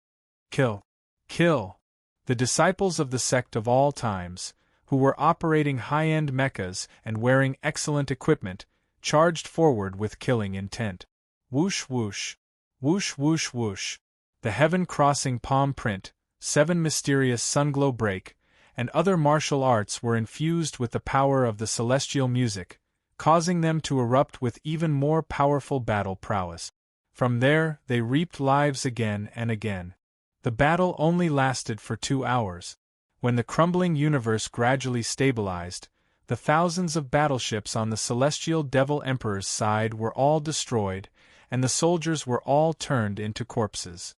Kill! Kill! The disciples of the sect of all times, who were operating high-end mechas and wearing excellent equipment, charged forward with killing intent. Whoosh whoosh! Whoosh whoosh whoosh! The heaven-crossing palm print, 7 mysterious sunglow break, and other martial arts were infused with the power of the celestial music, causing them to erupt with even more powerful battle prowess. From there, they reaped lives again and again. The battle only lasted for 2 hours. When the crumbling universe gradually stabilized, the thousands of battleships on the celestial Devil Emperor's side were all destroyed, and the soldiers were all turned into corpses.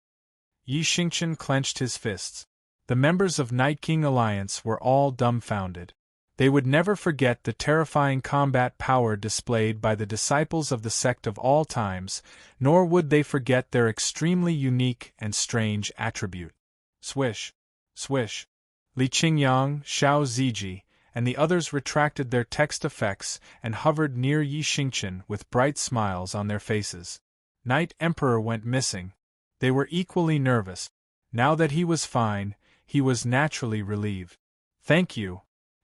Yi Xingchen clenched his fists. The members of Night King Alliance were all dumbfounded. They would never forget the terrifying combat power displayed by the disciples of the sect of all times, nor would they forget their extremely unique and strange attribute. Swish! Swish! Li Qingyang, Xiao Ziji, and the others retracted their text effects and hovered near Yi Xingchen with bright smiles on their faces. Night Emperor went missing. They were equally nervous. Now that he was fine, he was naturally relieved. Thank you.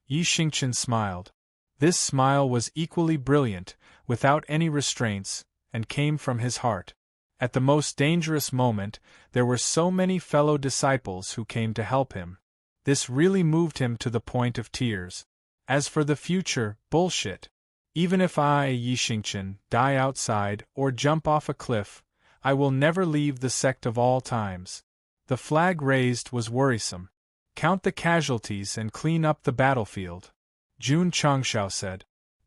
Yi Xingchen smiled. This smile was equally brilliant, without any restraints, and came from his heart. At the most dangerous moment, there were so many fellow disciples who came to help him. This really moved him to the point of tears. As for the future, bullshit. Even if I, Yi Xingchen, die outside or jump off a cliff, I will never leave the sect of all times. The flag raised was worrisome. Count the casualties and clean up the battlefield, Jun Changshao said.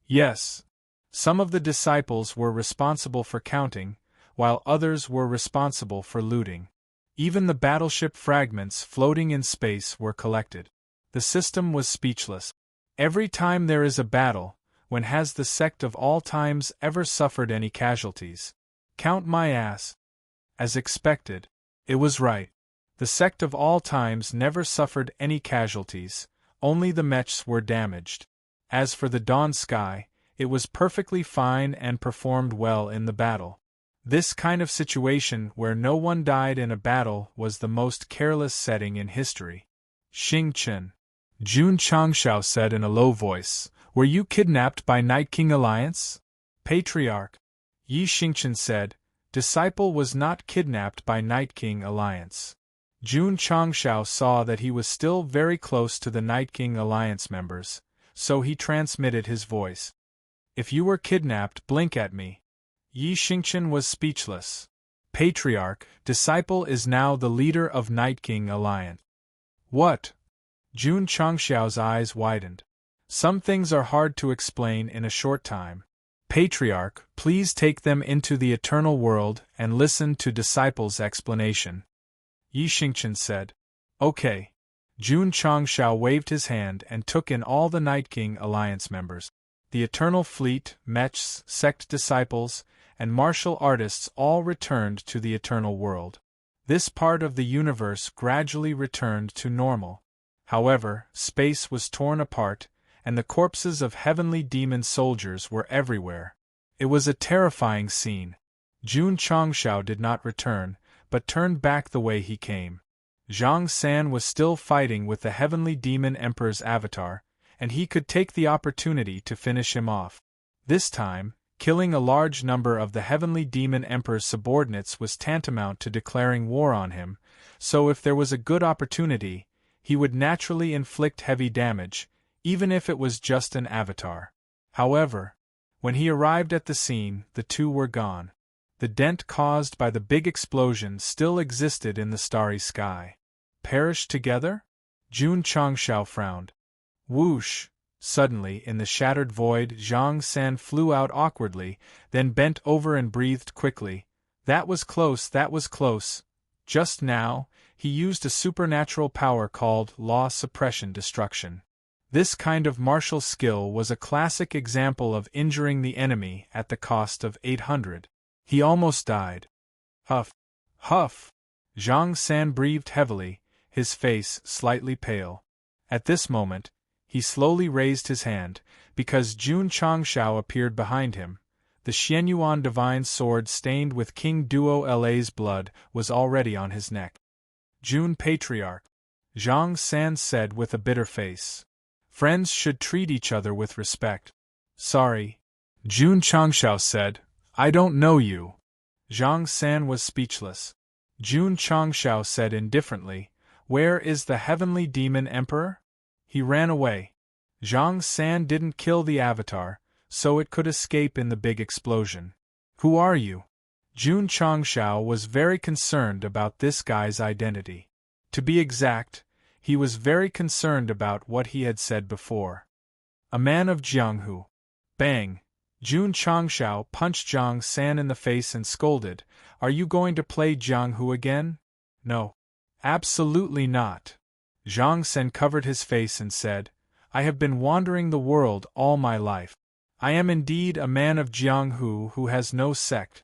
Yes. Some of the disciples were responsible for counting, while others were responsible for looting. Even the battleship fragments floating in space were collected. The system was speechless. Every time there is a battle, when has the sect of all times ever suffered any casualties? Count my ass. As expected. It was right. The sect of all times never suffered any casualties, only the mechs were damaged. As for the Dawn Sky, it was perfectly fine and performed well in the battle. This kind of situation where no one died in a battle was the most careless setting in history. Xingchen. Jun Changshao said in a low voice, Were you kidnapped by Night King Alliance? Patriarch. Yi Xingchen said, Disciple was not kidnapped by Night King Alliance. Jun Changshao saw that he was still very close to the Night King Alliance members, so he transmitted his voice. If you were kidnapped, blink at me. Yi Xingchen was speechless. Patriarch, Disciple is now the leader of Night King Alliance. What? Jun Changshao's eyes widened. Some things are hard to explain in a short time. Patriarch, please take them into the eternal world and listen to disciples' explanation. Yi Xingqian said. Okay. Jun Changshao waved his hand and took in all the Night King Alliance members. The Eternal Fleet, mechs, sect disciples, and martial artists all returned to the eternal world. This part of the universe gradually returned to normal. However, space was torn apart, and the corpses of heavenly demon soldiers were everywhere. It was a terrifying scene. Jun Changshao did not return, but turned back the way he came. Zhang San was still fighting with the heavenly demon emperor's avatar, and he could take the opportunity to finish him off. This time, killing a large number of the heavenly demon emperor's subordinates was tantamount to declaring war on him, so if there was a good opportunity, he would naturally inflict heavy damage, even if it was just an avatar. However, when he arrived at the scene, the two were gone. The dent caused by the big explosion still existed in the starry sky. Perished together? Jun Changshao frowned. Whoosh! Suddenly, in the shattered void, Zhang San flew out awkwardly, then bent over and breathed quickly. That was close, that was close. Just now, he used a supernatural power called Law Suppression Destruction. This kind of martial skill was a classic example of injuring the enemy at the cost of 800. He almost died. Huff! Huff! Zhang San breathed heavily, his face slightly pale. At this moment, he slowly raised his hand, because Jun Changshao appeared behind him. The Xianyuan divine sword stained with King Duo La's blood was already on his neck. Jun Patriarch, Zhang San said with a bitter face. Friends should treat each other with respect. Sorry. Jun Changshao said, I don't know you. Zhang San was speechless. Jun Changshao said indifferently, Where is the heavenly demon emperor? He ran away. Zhang San didn't kill the avatar, so it could escape in the big explosion. Who are you? Jun Changshao was very concerned about this guy's identity. To be exact, he was very concerned about what he had said before. A man of Jianghu. Bang! Jun Changshao punched Zhang San in the face and scolded, Are you going to play Jianghu again? No. Absolutely not. Zhang San covered his face and said, I have been wandering the world all my life. I am indeed a man of Jianghu who has no sect.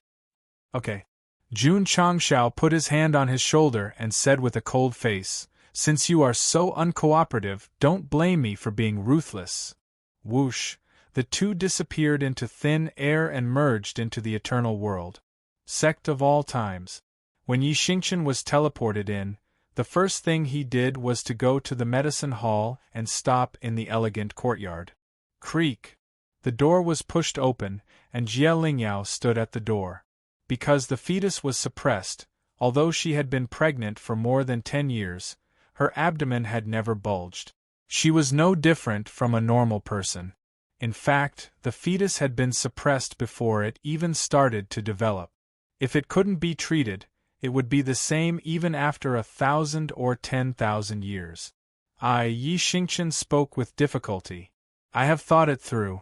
Okay. Jun Changshao put his hand on his shoulder and said with a cold face, Since you are so uncooperative, don't blame me for being ruthless. Whoosh! The two disappeared into thin air and merged into the eternal world. Sect of all times. When Yi Xingqian was teleported in, the first thing he did was to go to the medicine hall and stop in the elegant courtyard. Creak! The door was pushed open, and Jie Lingyao stood at the door. Because the fetus was suppressed, although she had been pregnant for more than 10 years, her abdomen had never bulged. She was no different from a normal person. In fact, the fetus had been suppressed before it even started to develop. If it couldn't be treated, it would be the same even after 1,000 or 10,000 years. Yi Xingqian spoke with difficulty. I have thought it through.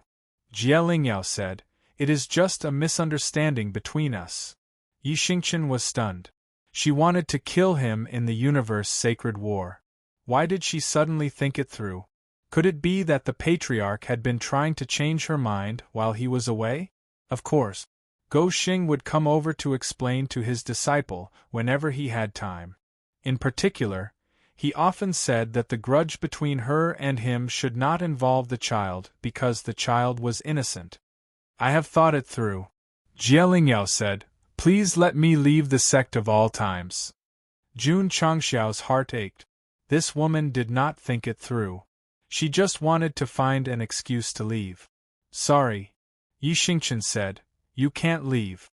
Jie Lingyao said, It is just a misunderstanding between us. Yi Xingqian was stunned. She wanted to kill him in the universe sacred war. Why did she suddenly think it through? Could it be that the patriarch had been trying to change her mind while he was away? Of course. Go Xing would come over to explain to his disciple whenever he had time. In particular, he often said that the grudge between her and him should not involve the child because the child was innocent. I have thought it through. Jie Lingyao said, Please let me leave the sect of all times. Jun Changshao's heart ached. This woman did not think it through. She just wanted to find an excuse to leave. Sorry. Yi Xingqian said, You can't leave.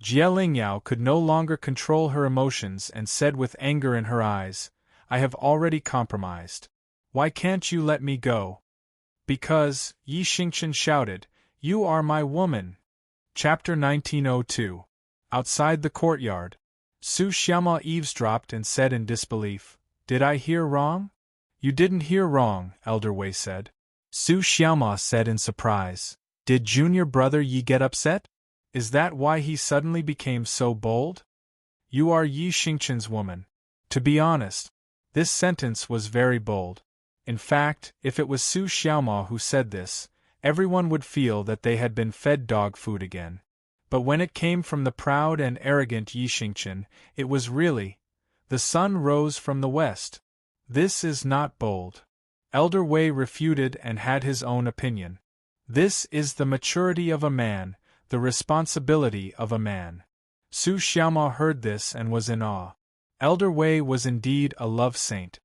Jie Lingyao could no longer control her emotions and said with anger in her eyes, I have already compromised. Why can't you let me go? Because, Yi Xingqian shouted, You are my woman. Chapter 1902. Outside the courtyard. Su Xiaoma eavesdropped and said in disbelief, Did I hear wrong? You didn't hear wrong, Elder Wei said. Su Xiaoma said in surprise. Did junior brother Yi get upset? Is that why he suddenly became so bold? You are Yi Xingchen's woman. To be honest, this sentence was very bold. In fact, if it was Su Xiaoma who said this, everyone would feel that they had been fed dog food again. But when it came from the proud and arrogant Yi Xingchen, it was really, the sun rose from the west. This is not bold. Elder Wei refuted and had his own opinion. This is the maturity of a man, the responsibility of a man. Su Xiaoma heard this and was in awe. Elder Wei was indeed a love saint.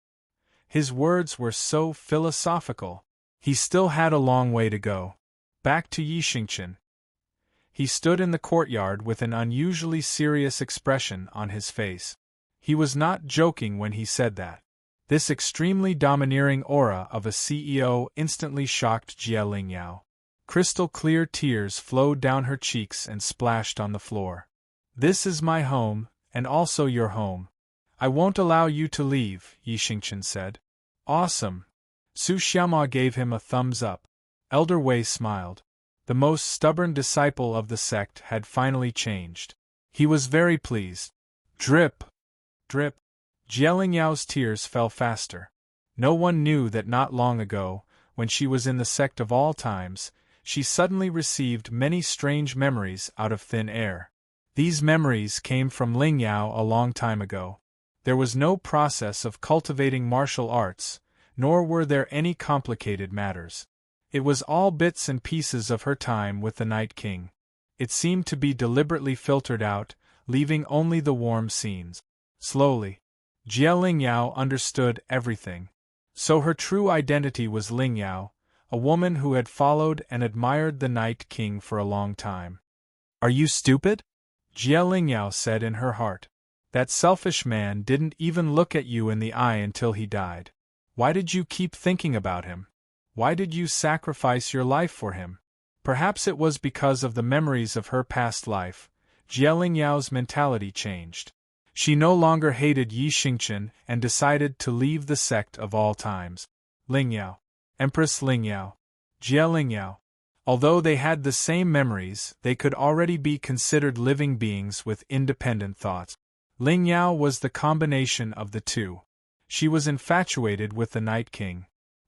His words were so philosophical. He still had a long way to go. Back to Yi Xingchen. He stood in the courtyard with an unusually serious expression on his face. He was not joking when he said that. This extremely domineering aura of a CEO instantly shocked Jie Lingyao. Crystal-clear tears flowed down her cheeks and splashed on the floor. This is my home, and also your home. I won't allow you to leave, Yi Xingchen said. Awesome. Su Xiaoma gave him a thumbs up. Elder Wei smiled. The most stubborn disciple of the sect had finally changed. He was very pleased. Drip. Drip. Jie Lingyao's tears fell faster. No one knew that not long ago, when she was in the sect of all times, she suddenly received many strange memories out of thin air. These memories came from Lingyao a long time ago. There was no process of cultivating martial arts, nor were there any complicated matters. It was all bits and pieces of her time with the Night King. It seemed to be deliberately filtered out, leaving only the warm scenes. Slowly, Jie Lingyao understood everything. So her true identity was Lingyao, a woman who had followed and admired the Night King for a long time. Are you stupid? Jie Lingyao said in her heart. That selfish man didn't even look at you in the eye until he died. Why did you keep thinking about him? Why did you sacrifice your life for him? Perhaps it was because of the memories of her past life. Jie Lingyao's mentality changed. She no longer hated Yi Xingchen and decided to leave the sect of all times. Lingyao. Empress Lingyao. Jie Lingyao. Although they had the same memories, they could already be considered living beings with independent thoughts. Lingyao was the combination of the two. She was infatuated with the Night King.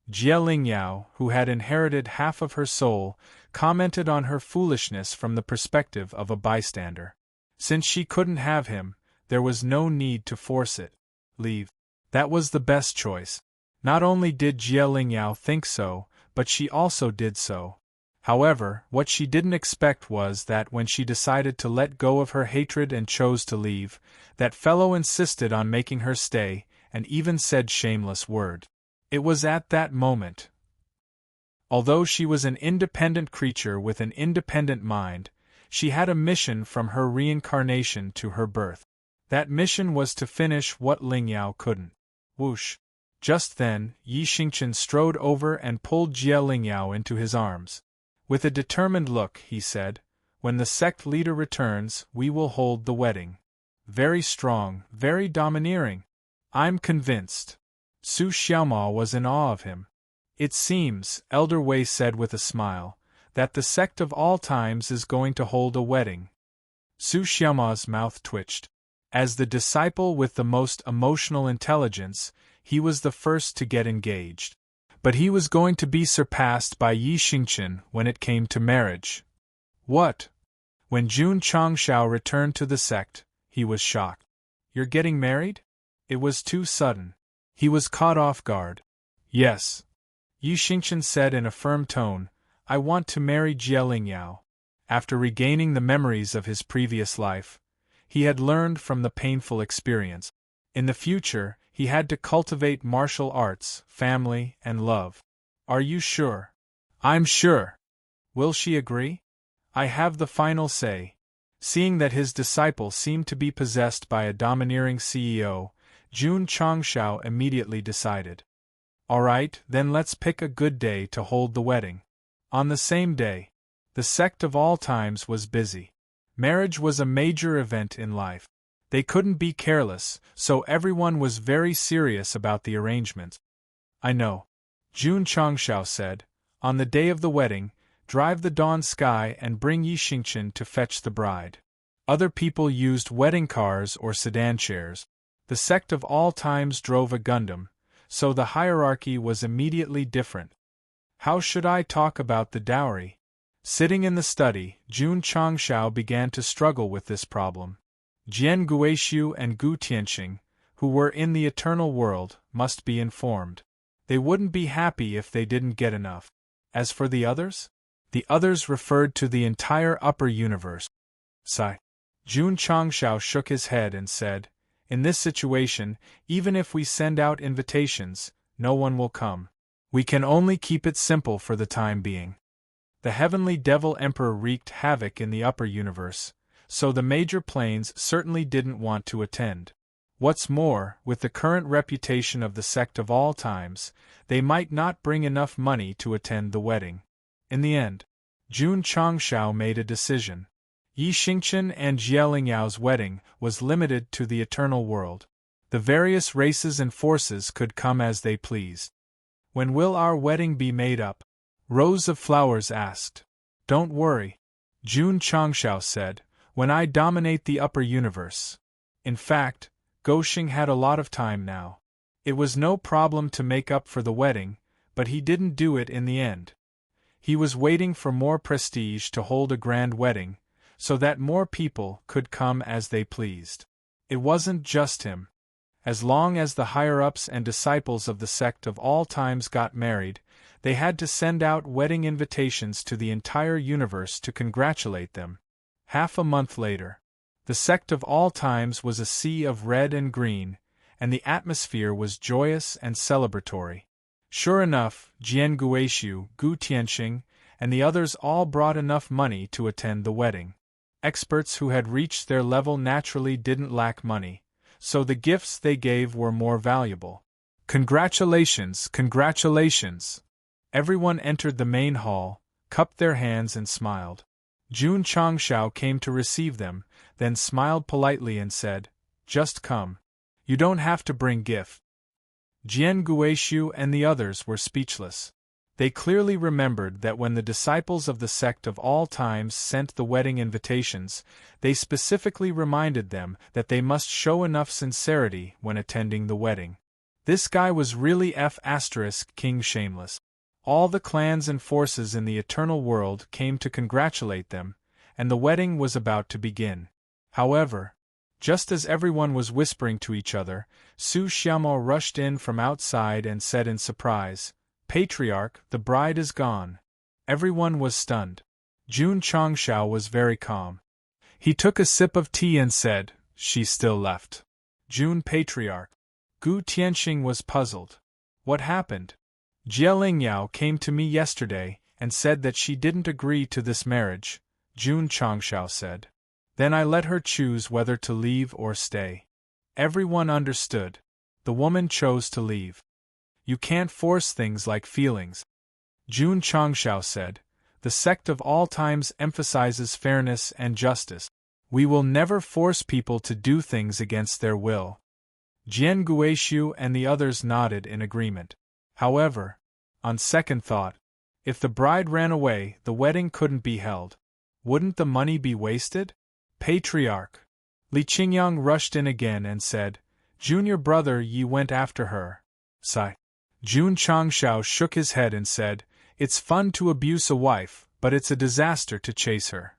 Jie Lingyao, who had inherited half of her soul, commented on her foolishness from the perspective of a bystander. Since she couldn't have him, there was no need to force it. Leave. That was the best choice. Not only did Jie Lingyao think so, but she also did so. However, what she didn't expect was that when she decided to let go of her hatred and chose to leave, that fellow insisted on making her stay, and even said shameless word. It was at that moment. Although she was an independent creature with an independent mind, she had a mission from her reincarnation to her birth. That mission was to finish what Lingyao couldn't. Whoosh! Just then, Yi Xingchen strode over and pulled Jie Lingyao into his arms. With a determined look, he said, "When the sect leader returns, we will hold the wedding." Very strong, very domineering. I'm convinced. Su Xiaoma was in awe of him. It seems, Elder Wei said with a smile, that the sect of all times is going to hold a wedding. Su Xiaoma's mouth twitched. As the disciple with the most emotional intelligence, he was the first to get engaged. But he was going to be surpassed by Yi Xingchen when it came to marriage. What? When Jun Changshao returned to the sect, he was shocked. You're getting married? It was too sudden. He was caught off guard. Yes. Yi Xingchen said in a firm tone, I want to marry Jie Lingyao. After regaining the memories of his previous life, he had learned from the painful experience. In the future, he had to cultivate martial arts, family, and love. Are you sure? I'm sure. Will she agree? I have the final say. Seeing that his disciple seemed to be possessed by a domineering CEO, Jun Changshao immediately decided. All right, then let's pick a good day to hold the wedding. On the same day, the sect of all times was busy. Marriage was a major event in life. They couldn't be careless, so everyone was very serious about the arrangements. I know. Jun Changshao said. On the day of the wedding, drive the dawn sky and bring Yi Xingchen to fetch the bride. Other people used wedding cars or sedan chairs. The sect of all times drove a Gundam, so the hierarchy was immediately different. How should I talk about the dowry? Sitting in the study, Jun Changshao began to struggle with this problem. Jian Guishu and Gu Tianxing, who were in the eternal world, must be informed. They wouldn't be happy if they didn't get enough. As for the others referred to the entire upper universe. Sigh. Jun Changshao shook his head and said, "In this situation, even if we send out invitations, no one will come. We can only keep it simple for the time being." The heavenly devil emperor wreaked havoc in the upper universe, so the major planes certainly didn't want to attend. What's more, with the current reputation of the sect of all times, they might not bring enough money to attend the wedding. In the end, Jun Changshao made a decision. Yi Xingchen and Jie Lingyao's wedding was limited to the eternal world. The various races and forces could come as they pleased. "When will our wedding be made up?" Rose of Flowers asked. "Don't worry," Jun Changshao said, "when I dominate the upper universe." In fact, Goxing had a lot of time now. It was no problem to make up for the wedding, but he didn't do it in the end. He was waiting for more prestige to hold a grand wedding, so that more people could come as they pleased. It wasn't just him. As long as the higher-ups and disciples of the sect of all times got married, they had to send out wedding invitations to the entire universe to congratulate them. Half a month later, the sect of all times was a sea of red and green, and the atmosphere was joyous and celebratory. Sure enough, Jian Guishu, Gu Tianxing, and the others all brought enough money to attend the wedding. Experts who had reached their level naturally didn't lack money, so the gifts they gave were more valuable. "Congratulations, congratulations!" Everyone entered the main hall, cupped their hands and smiled. Jun Changshao came to receive them, then smiled politely and said, "Just come. You don't have to bring gift." Jian Guishu and the others were speechless. They clearly remembered that when the disciples of the sect of all times sent the wedding invitations, they specifically reminded them that they must show enough sincerity when attending the wedding. This guy was really King Shameless. All the clans and forces in the eternal world came to congratulate them, and the wedding was about to begin. However, just as everyone was whispering to each other, Su Xiaomo rushed in from outside and said in surprise, "Patriarch, the bride is gone." Everyone was stunned. Jun Changshao was very calm. He took a sip of tea and said, "She's still left." Jun Patriarch. Gu Tianxing was puzzled. "What happened?" "Jie Lingyao came to me yesterday and said that she didn't agree to this marriage," Jun Changshao said. "Then I let her choose whether to leave or stay." Everyone understood. The woman chose to leave. "You can't force things like feelings," Jun Changshao said. "The sect of all times emphasizes fairness and justice. We will never force people to do things against their will." Jian Guishu and the others nodded in agreement. However, on second thought, if the bride ran away, the wedding couldn't be held. Wouldn't the money be wasted? "Patriarch." Li Qingyang rushed in again and said, "Junior brother Yi went after her." Sigh. Jun Changshao shook his head and said, "It's fun to abuse a wife, but it's a disaster to chase her."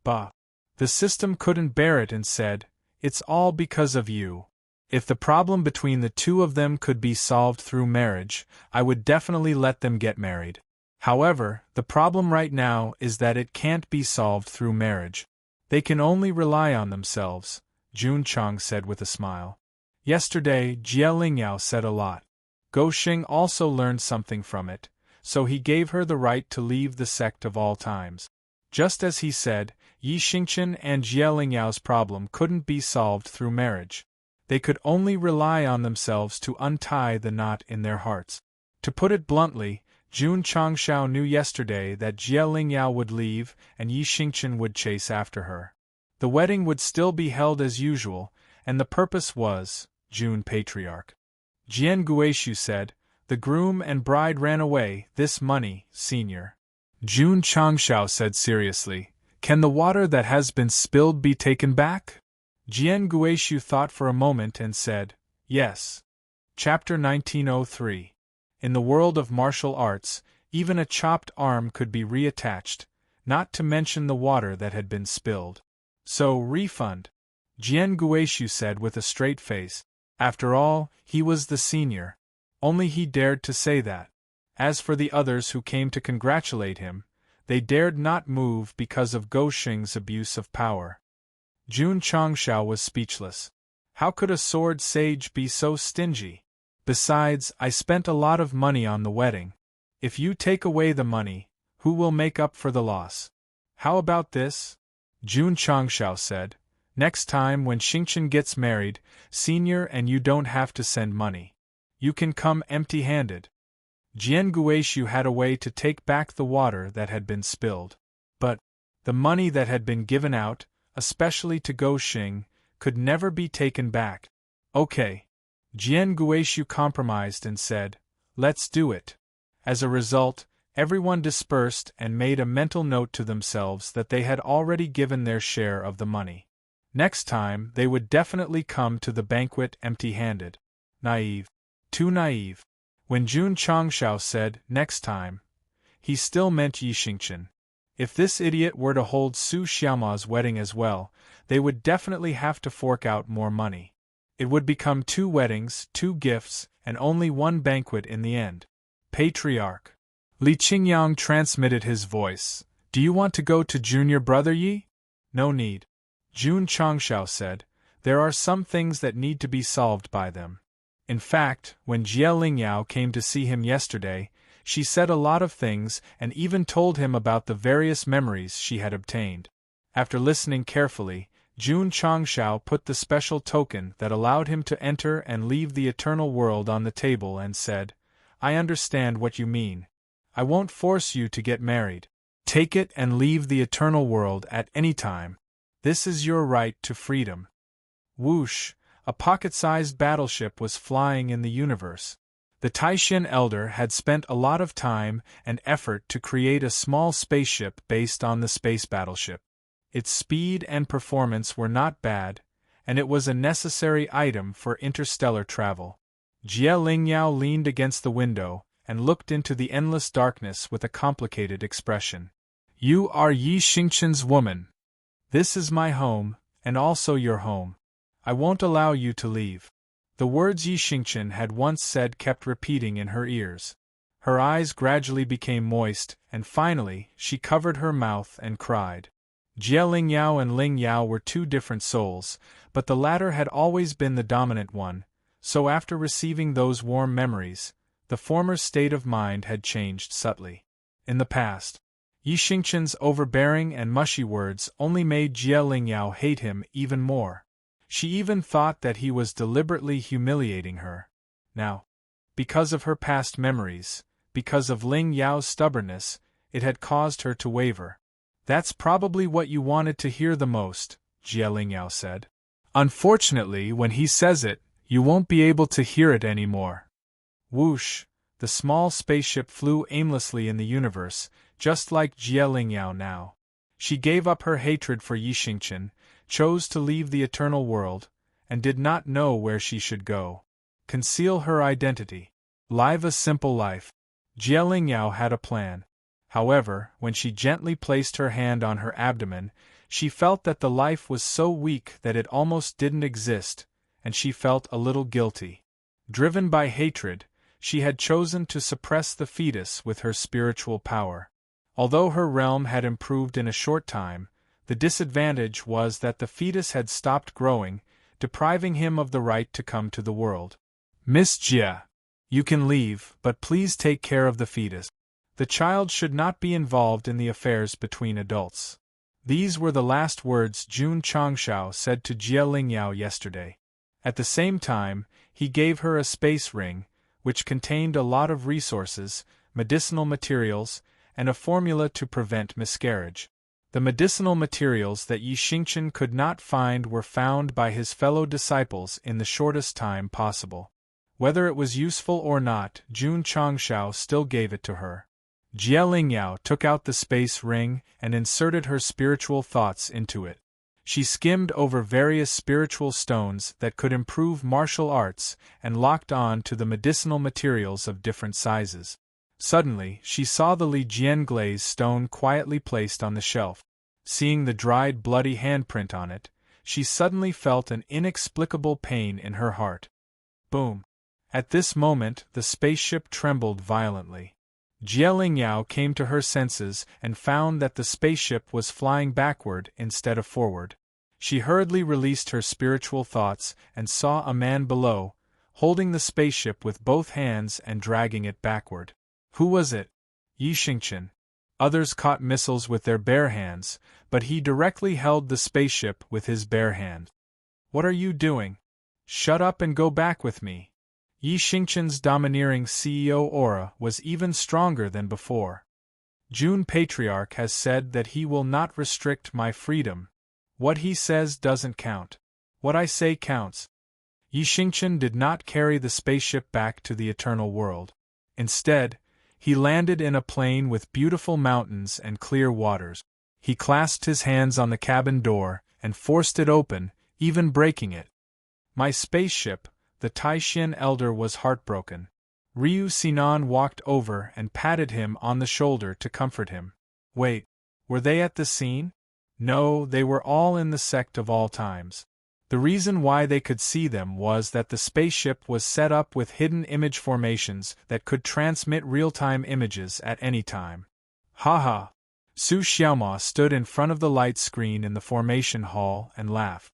Bah. The system couldn't bear it and said, "It's all because of you. If the problem between the two of them could be solved through marriage, I would definitely let them get married. However, the problem right now is that it can't be solved through marriage. They can only rely on themselves," Jun Chang said with a smile. Yesterday, Jie Lingyao said a lot. Goxing also learned something from it, so he gave her the right to leave the sect of all times. Just as he said, Yi Xingchen and Jie Lingyao's problem couldn't be solved through marriage. They could only rely on themselves to untie the knot in their hearts. To put it bluntly, Jun Changshao knew yesterday that Jie Lingyao would leave and Yi Xingchen would chase after her. The wedding would still be held as usual, and the purpose was, Jun Patriarch. Jian Guishu said, "The groom and bride ran away, this money, senior." Jun Changshao said seriously. Can the water that has been spilled be taken back? Jian Guishu thought for a moment and said, yes. Chapter 1903. In the world of martial arts, even a chopped arm could be reattached, not to mention the water that had been spilled. So, refund. Jian Guishu said with a straight face. After all, he was the senior. Only he dared to say that. As for the others who came to congratulate him, they dared not move because of Go Xing's abuse of power. Jun Changshao was speechless. How could a sword sage be so stingy? Besides, I spent a lot of money on the wedding. If you take away the money, who will make up for the loss? How about this? Jun Changshao said. Next time when Xingchen gets married, senior, and you don't have to send money. You can come empty-handed. Jian Guishu had a way to take back the water that had been spilled. But the money that had been given out, especially to Go Xing, could never be taken back. Okay. Jian Guishu compromised and said, let's do it. As a result, everyone dispersed and made a mental note to themselves that they had already given their share of the money. Next time, they would definitely come to the banquet empty-handed. Naive. Too naive. When Jun Changshao said, next time, he still meant Yi Xingchen. If this idiot were to hold Su Xiaoma's wedding as well, they would definitely have to fork out more money. It would become 2 weddings, 2 gifts, and only 1 banquet in the end. Patriarch. Li Qingyang transmitted his voice. Do you want to go to junior brother Yi? No need. Jun Changshao said, there are some things that need to be solved by them. In fact, when Jie Lingyao came to see him yesterday, she said a lot of things and even told him about the various memories she had obtained. After listening carefully, Jun Changshao put the special token that allowed him to enter and leave the eternal world on the table and said, I understand what you mean. I won't force you to get married. Take it and leave the eternal world at any time. This is your right to freedom. Whoosh, a pocket-sized battleship was flying in the universe. The Taishan Elder had spent a lot of time and effort to create a small spaceship based on the space battleship. Its speed and performance were not bad, and it was a necessary item for interstellar travel. Jie Lingyao leaned against the window and looked into the endless darkness with a complicated expression. You are Yi Xingchen's woman. This is my home, and also your home. I won't allow you to leave. The words Yi Xingchen had once said kept repeating in her ears. Her eyes gradually became moist, and finally, she covered her mouth and cried. Jie Lingyao and Ling Yao were 2 different souls, but the latter had always been the dominant one, so after receiving those warm memories, the former's state of mind had changed subtly. In the past, Yi Xingchen's overbearing and mushy words only made Jie Lingyao hate him even more. She even thought that he was deliberately humiliating her. Now, because of her past memories, because of Ling Yao's stubbornness, it had caused her to waver. That's probably what you wanted to hear the most, Jie Lingyao said. Unfortunately, when he says it, you won't be able to hear it anymore. Whoosh, the small spaceship flew aimlessly in the universe, just like Jie Lingyao now. She gave up her hatred for Yi Xingchen, chose to leave the eternal world, and did not know where she should go. Conceal her identity. Live a simple life. Jie Lingyao had a plan. However, when she gently placed her hand on her abdomen, she felt that the life was so weak that it almost didn't exist, and she felt a little guilty. Driven by hatred, she had chosen to suppress the fetus with her spiritual power. Although her realm had improved in a short time, the disadvantage was that the fetus had stopped growing, depriving him of the right to come to the world. Miss Jie, you can leave, but please take care of the fetus. The child should not be involved in the affairs between adults. These were the last words Jun Changshao said to Jie Lingyao yesterday. At the same time, he gave her a space ring, which contained a lot of resources, medicinal materials, and a formula to prevent miscarriage. The medicinal materials that Yi Xingchen could not find were found by his fellow disciples in the shortest time possible. Whether it was useful or not, Jun Changshao still gave it to her. Jie Lingyao took out the space ring and inserted her spiritual thoughts into it. She skimmed over various spiritual stones that could improve martial arts and locked on to the medicinal materials of different sizes. Suddenly, she saw the Li Jian glaze stone quietly placed on the shelf. Seeing the dried bloody handprint on it, she suddenly felt an inexplicable pain in her heart. Boom! At this moment, the spaceship trembled violently. Jie Lingyao came to her senses and found that the spaceship was flying backward instead of forward. She hurriedly released her spiritual thoughts and saw a man below, holding the spaceship with both hands and dragging it backward. Who was it? Yi Xingqian. Others caught missiles with their bare hands, but he directly held the spaceship with his bare hand. What are you doing? Shut up and go back with me. Yi Xingqian's domineering CEO aura was even stronger than before. Jun Patriarch has said that he will not restrict my freedom. What he says doesn't count. What I say counts. Yi Xingqian did not carry the spaceship back to the eternal world. Instead, he landed in a plain with beautiful mountains and clear waters. He clasped his hands on the cabin door and forced it open, even breaking it. My spaceship, the Taishan elder was heartbroken. Ryu Sinan walked over and patted him on the shoulder to comfort him. Wait, were they at the scene? No, they were all in the Sect of all times. The reason why they could see them was that the spaceship was set up with hidden image formations that could transmit real-time images at any time. Haha! Su Xiaoma stood in front of the light screen in the formation hall and laughed.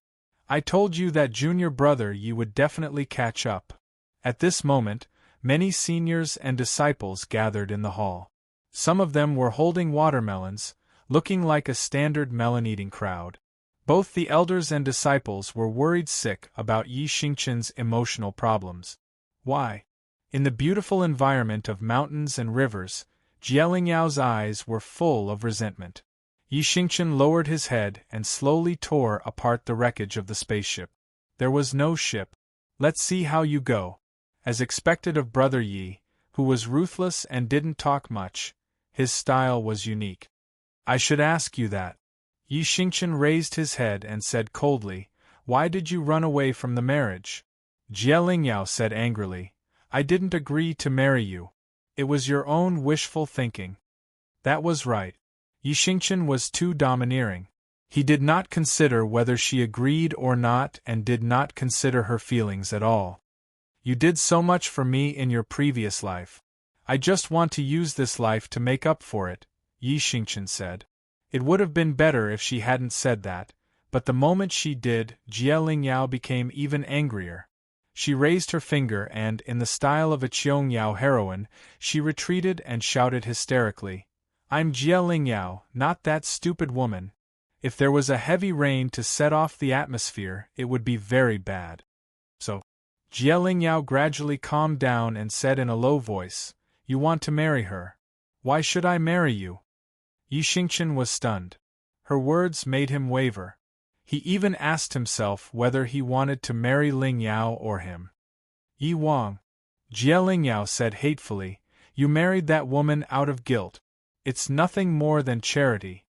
I told you that junior brother Yi would definitely catch up. At this moment, many seniors and disciples gathered in the hall. Some of them were holding watermelons, looking like a standard melon-eating crowd. Both the elders and disciples were worried sick about Yi Xingqian's emotional problems. Why? In the beautiful environment of mountains and rivers, Jie Lingyao's eyes were full of resentment. Yi Xingqian lowered his head and slowly tore apart the wreckage of the spaceship. There was no ship. Let's see how you go. As expected of Brother Yi, who was ruthless and didn't talk much, his style was unique. I should ask you that. Yi Xingqian raised his head and said coldly, Why did you run away from the marriage? Jie Lingyao said angrily, I didn't agree to marry you. It was your own wishful thinking. That was right. Yi Xingqian was too domineering. He did not consider whether she agreed or not and did not consider her feelings at all. You did so much for me in your previous life. I just want to use this life to make up for it, Yi Xingqian said. It would have been better if she hadn't said that, but the moment she did, Jie Lingyao became even angrier. She raised her finger and, in the style of a Qiangyao heroine, she retreated and shouted hysterically, I'm Jie Lingyao, not that stupid woman. If there was a heavy rain to set off the atmosphere, it would be very bad. So, Jie Lingyao gradually calmed down and said in a low voice, You want to marry her. Why should I marry you? Yi Xingqian was stunned. Her words made him waver. He even asked himself whether he wanted to marry Lingyao or him. Yi Wang. Jie Lingyao said hatefully, You married that woman out of guilt. It's nothing more than charity.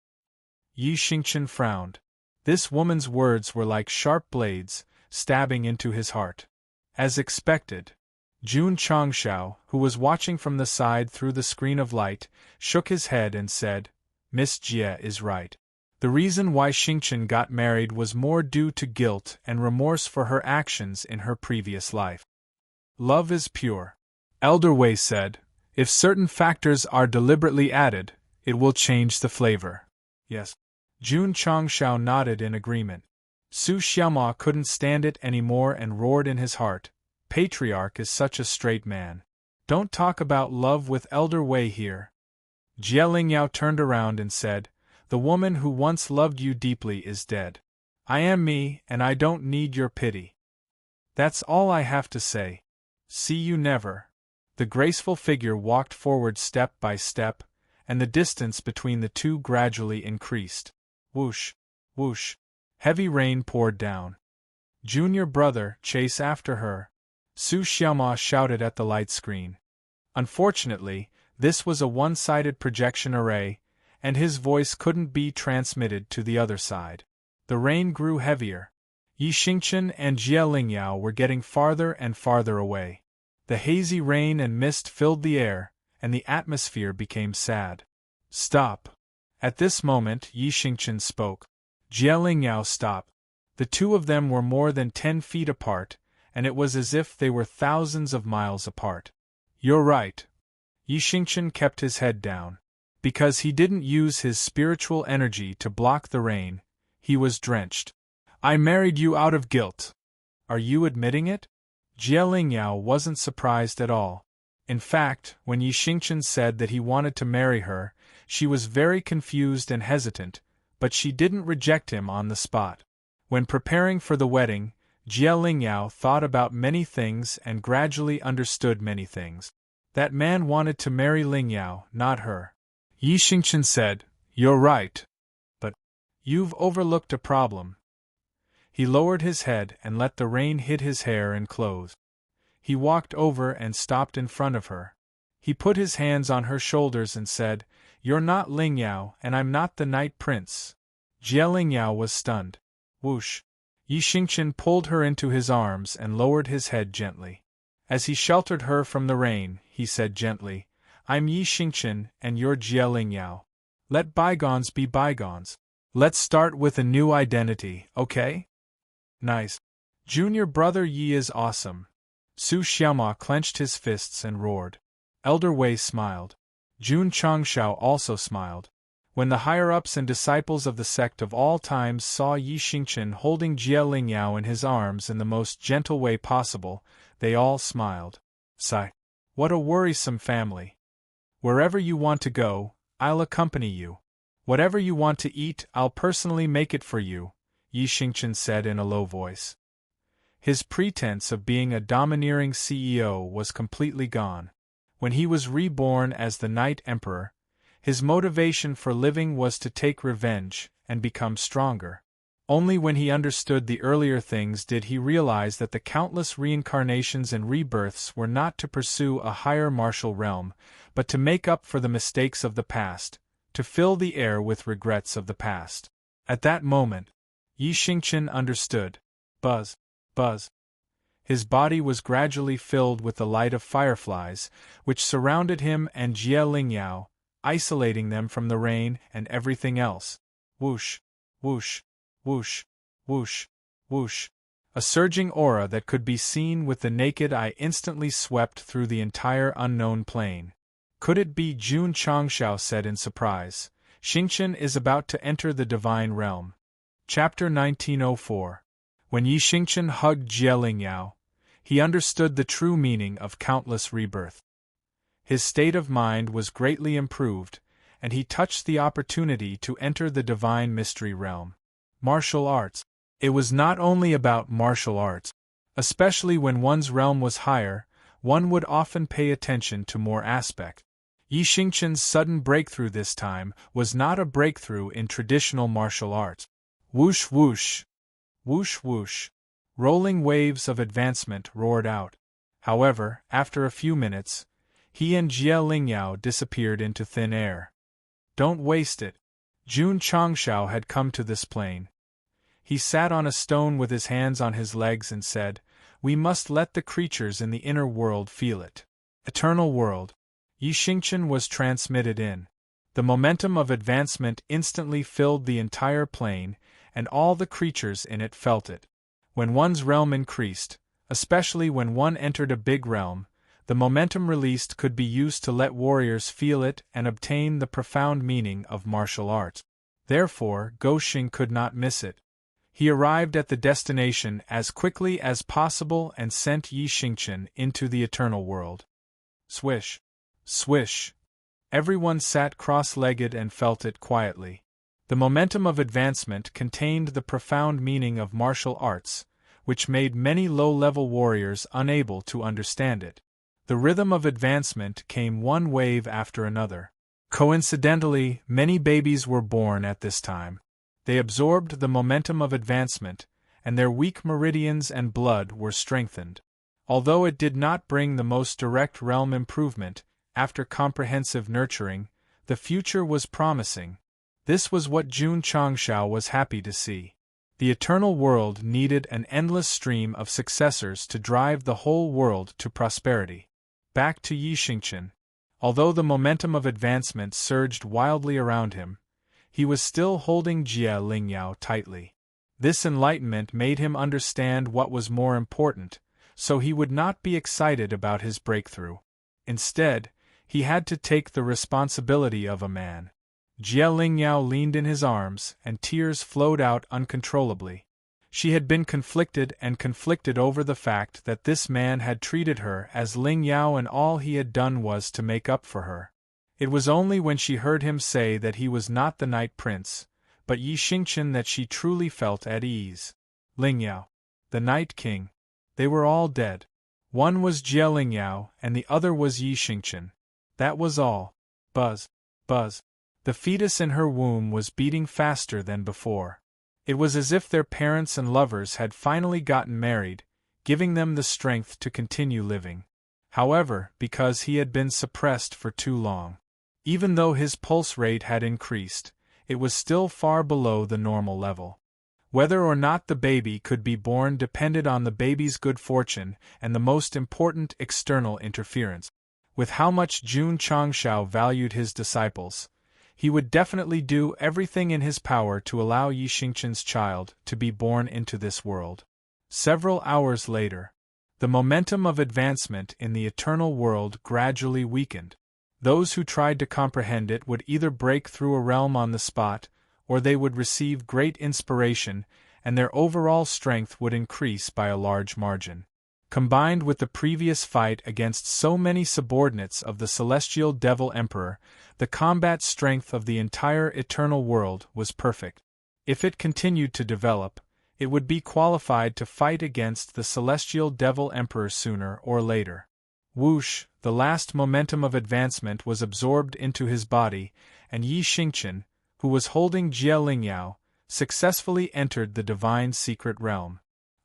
Yi Xingqian frowned. This woman's words were like sharp blades, stabbing into his heart. As expected, Jun Changshao, who was watching from the side through the screen of light, shook his head and said, Miss Jie is right. The reason why Xingqian got married was more due to guilt and remorse for her actions in her previous life. Love is pure. Elder Wei said, If certain factors are deliberately added, it will change the flavor. Yes. Jun Changshao nodded in agreement. Su Xiaoma couldn't stand it anymore and roared in his heart, Patriarch is such a straight man. Don't talk about love with Elder Wei here. Jie Lingyao turned around and said, The woman who once loved you deeply is dead. I am me, and I don't need your pity. That's all I have to say. See you never. The graceful figure walked forward step by step, and the distance between the two gradually increased. Whoosh, whoosh. Heavy rain poured down. Junior brother, chase after her. Su Xiaoma shouted at the light screen. Unfortunately, This was a one-sided projection array, and his voice couldn't be transmitted to the other side. The rain grew heavier. Yi Xingqian and Jie Lingyao were getting farther and farther away. The hazy rain and mist filled the air, and the atmosphere became sad. Stop. At this moment, Yi Xingqian spoke. Jie Lingyao stopped. The two of them were more than 10 feet apart, and it was as if they were thousands of miles apart. You're right. Yi Xingqian kept his head down. Because he didn't use his spiritual energy to block the rain, he was drenched. I married you out of guilt. Are you admitting it? Jie Lingyao wasn't surprised at all. In fact, when Yi Xingqian said that he wanted to marry her, she was very confused and hesitant, but she didn't reject him on the spot. When preparing for the wedding, Jie Lingyao thought about many things and gradually understood many things. That man wanted to marry Lingyao, not her. Yi Xingqian said, You're right. But you've overlooked a problem. He lowered his head and let the rain hit his hair and clothes. He walked over and stopped in front of her. He put his hands on her shoulders and said, You're not Lingyao and I'm not the Night Prince. Jie Lingyao was stunned. Whoosh! Yi Xingqian pulled her into his arms and lowered his head gently. As he sheltered her from the rain, he said gently, I'm Yi Xingqian and you're Jie Lingyao. Let bygones be bygones. Let's start with a new identity, okay? Nice. Junior brother Yi is awesome. Su Xiaoma clenched his fists and roared. Elder Wei smiled. Jun Changshao also smiled. When the higher-ups and disciples of the sect of all times saw Yi Xingqian holding Jie Lingyao in his arms in the most gentle way possible, they all smiled. Sigh. What a worrisome family. Wherever you want to go, I'll accompany you. Whatever you want to eat, I'll personally make it for you, Yi Xingqian said in a low voice. His pretense of being a domineering CEO was completely gone. When he was reborn as the Night Emperor, his motivation for living was to take revenge and become stronger. Only when he understood the earlier things did he realize that the countless reincarnations and rebirths were not to pursue a higher martial realm, but to make up for the mistakes of the past, to fill the air with regrets of the past. At that moment, Yi Xingqian understood. Buzz, buzz. His body was gradually filled with the light of fireflies, which surrounded him and Jie Lingyao, isolating them from the rain and everything else. Whoosh, whoosh, whoosh, whoosh, whoosh. A surging aura that could be seen with the naked eye instantly swept through the entire unknown plane. Could it be? Jun Changshao said in surprise. Xingqian is about to enter the divine realm. Chapter 1904. When Yi Xingqian hugged Jie Lingyao, he understood the true meaning of countless rebirth. His state of mind was greatly improved, and he touched the opportunity to enter the divine mystery realm. Martial arts. It was not only about martial arts. Especially when one's realm was higher, one would often pay attention to more aspects. Yi Xingqian's sudden breakthrough this time was not a breakthrough in traditional martial arts. Whoosh whoosh. Whoosh whoosh. Rolling waves of advancement roared out. However, after a few minutes, he and Jie Lingyao disappeared into thin air. Don't waste it. Jun Changshao had come to this plane. He sat on a stone with his hands on his legs and said, We must let the creatures in the inner world feel it. Eternal world. Yi Xingqian was transmitted in. The momentum of advancement instantly filled the entire plane, and all the creatures in it felt it. When one's realm increased, especially when one entered a big realm, the momentum released could be used to let warriors feel it and obtain the profound meaning of martial arts. Therefore, Goxing could not miss it. He arrived at the destination as quickly as possible and sent Yi Xingqian into the eternal world. Swish. Swish. Everyone sat cross-legged and felt it quietly. The momentum of advancement contained the profound meaning of martial arts, which made many low-level warriors unable to understand it. The rhythm of advancement came one wave after another. Coincidentally, many babies were born at this time. They absorbed the momentum of advancement, and their weak meridians and blood were strengthened. Although it did not bring the most direct realm improvement, after comprehensive nurturing, the future was promising. This was what Jun Changshao was happy to see. The eternal world needed an endless stream of successors to drive the whole world to prosperity. Back to Yi Xingqian. Although the momentum of advancement surged wildly around him, he was still holding Jie Lingyao tightly. This enlightenment made him understand what was more important, so he would not be excited about his breakthrough. Instead, he had to take the responsibility of a man. Jie Lingyao leaned in his arms, and tears flowed out uncontrollably. She had been conflicted over the fact that this man had treated her as Lingyao and all he had done was to make up for her. It was only when she heard him say that he was not the Night Prince, but Yi Xingqian that she truly felt at ease. Lingyao, the Night King. They were all dead. One was Jie Lingyao and the other was Yi Xingqian. That was all. Buzz. Buzz. The fetus in her womb was beating faster than before. It was as if their parents and lovers had finally gotten married, giving them the strength to continue living. However, because he had been suppressed for too long, even though his pulse rate had increased, it was still far below the normal level. Whether or not the baby could be born depended on the baby's good fortune and the most important external interference. With how much Jun Changshao valued his disciples, he would definitely do everything in his power to allow Yi Xingqian's child to be born into this world. Several hours later, the momentum of advancement in the eternal world gradually weakened. Those who tried to comprehend it would either break through a realm on the spot, or they would receive great inspiration, and their overall strength would increase by a large margin. Combined with the previous fight against so many subordinates of the Celestial Devil Emperor, the combat strength of the entire eternal world was perfect. If it continued to develop, it would be qualified to fight against the Celestial Devil Emperor sooner or later. Whoosh, the last momentum of advancement was absorbed into his body, and Yi Xingqian, who was holding Jie Lingyao, successfully entered the divine secret realm.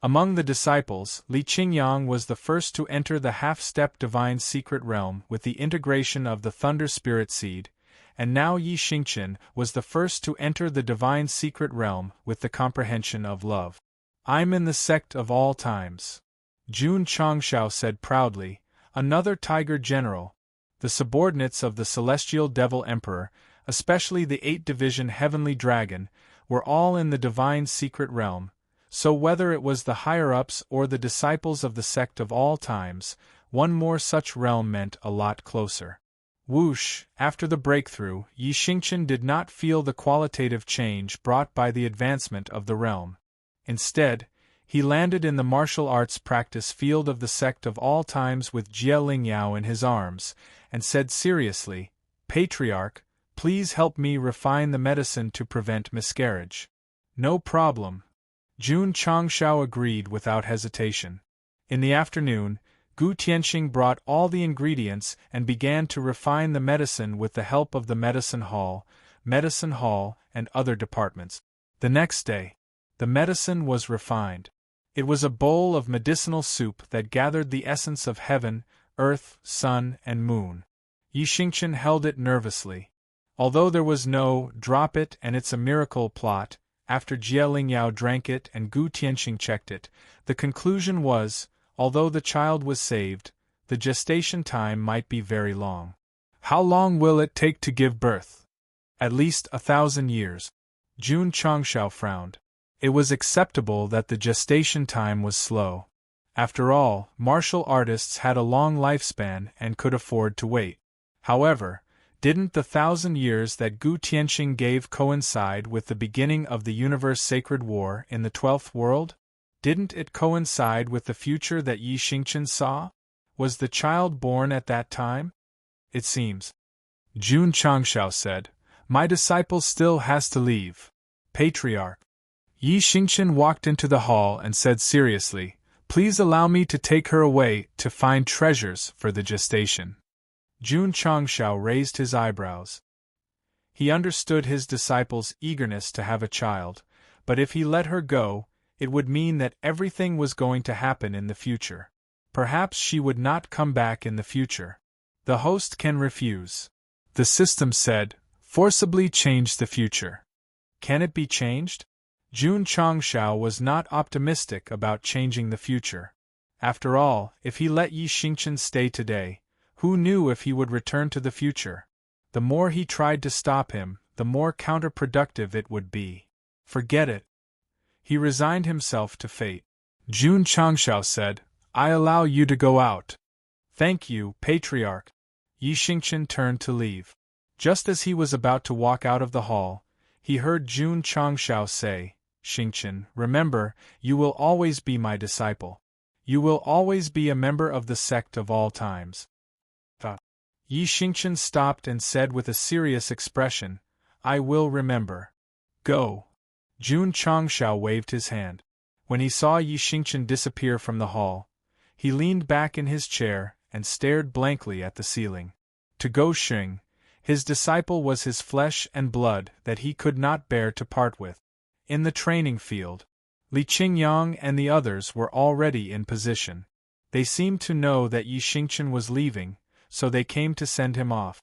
Among the disciples, Li Qingyang was the first to enter the half-step divine secret realm with the integration of the Thunder Spirit Seed, and now Yi Xingqian was the first to enter the divine secret realm with the comprehension of love. "I'm in the sect of all times," Jun Changshao said proudly, another Tiger General. The subordinates of the Celestial Devil Emperor, especially the 8th-division Heavenly Dragon, were all in the divine secret realm. So whether it was the higher-ups or the disciples of the sect of all times, one more such realm meant a lot closer. Whoosh, after the breakthrough, Yi Xingqian did not feel the qualitative change brought by the advancement of the realm. Instead, he landed in the martial arts practice field of the sect of all times with Jie Lingyao in his arms, and said seriously, "Patriarch, please help me refine the medicine to prevent miscarriage." "No problem." Jun Changshao agreed without hesitation. In the afternoon, Gu Tianxing brought all the ingredients and began to refine the medicine with the help of the medicine hall, and other departments. The next day, the medicine was refined. It was a bowl of medicinal soup that gathered the essence of heaven, earth, sun, and moon. Yi Xingqian held it nervously. Although there was no "drop it and it's a miracle" plot, after Jie Lingyao drank it and Gu Tianxing checked it, the conclusion was, although the child was saved, the gestation time might be very long. "How long will it take to give birth?" "At least 1,000 years." Jun Changshao frowned. It was acceptable that the gestation time was slow. After all, martial artists had a long lifespan and could afford to wait. However, didn't the 1,000 years that Gu Tianxing gave coincide with the beginning of the universe sacred war in the 12th world? Didn't it coincide with the future that Yi Xingqian saw? Was the child born at that time? "It seems," Jun Changshao said, "my disciple still has to leave." "Patriarch." Yi Xingqian walked into the hall and said seriously, "Please allow me to take her away to find treasures for the gestation." Jun Changshao raised his eyebrows. He understood his disciple's eagerness to have a child, but if he let her go, it would mean that everything was going to happen in the future. Perhaps she would not come back in the future. The host can refuse. The system said, forcibly change the future. Can it be changed? Jun Changshao was not optimistic about changing the future. After all, if he let Yi Xingchen stay today, who knew if he would return to the future? The more he tried to stop him, the more counterproductive it would be. Forget it. He resigned himself to fate. Jun Changshao said, I allow you to go out. Thank you, Patriarch. Yi Xingchen turned to leave. Just as he was about to walk out of the hall, he heard Jun Changshao say, Xingchen, remember, you will always be my disciple. You will always be a member of the sect of all times. Yi Xingchen stopped and said with a serious expression, I will remember. Go. Jun Changshao waved his hand. When he saw Yi Xingchen disappear from the hall, he leaned back in his chair and stared blankly at the ceiling. To Go Xing, his disciple was his flesh and blood that he could not bear to part with. In the training field, Li Qingyang and the others were already in position. They seemed to know that Yi Xingchen was leaving, so they came to send him off.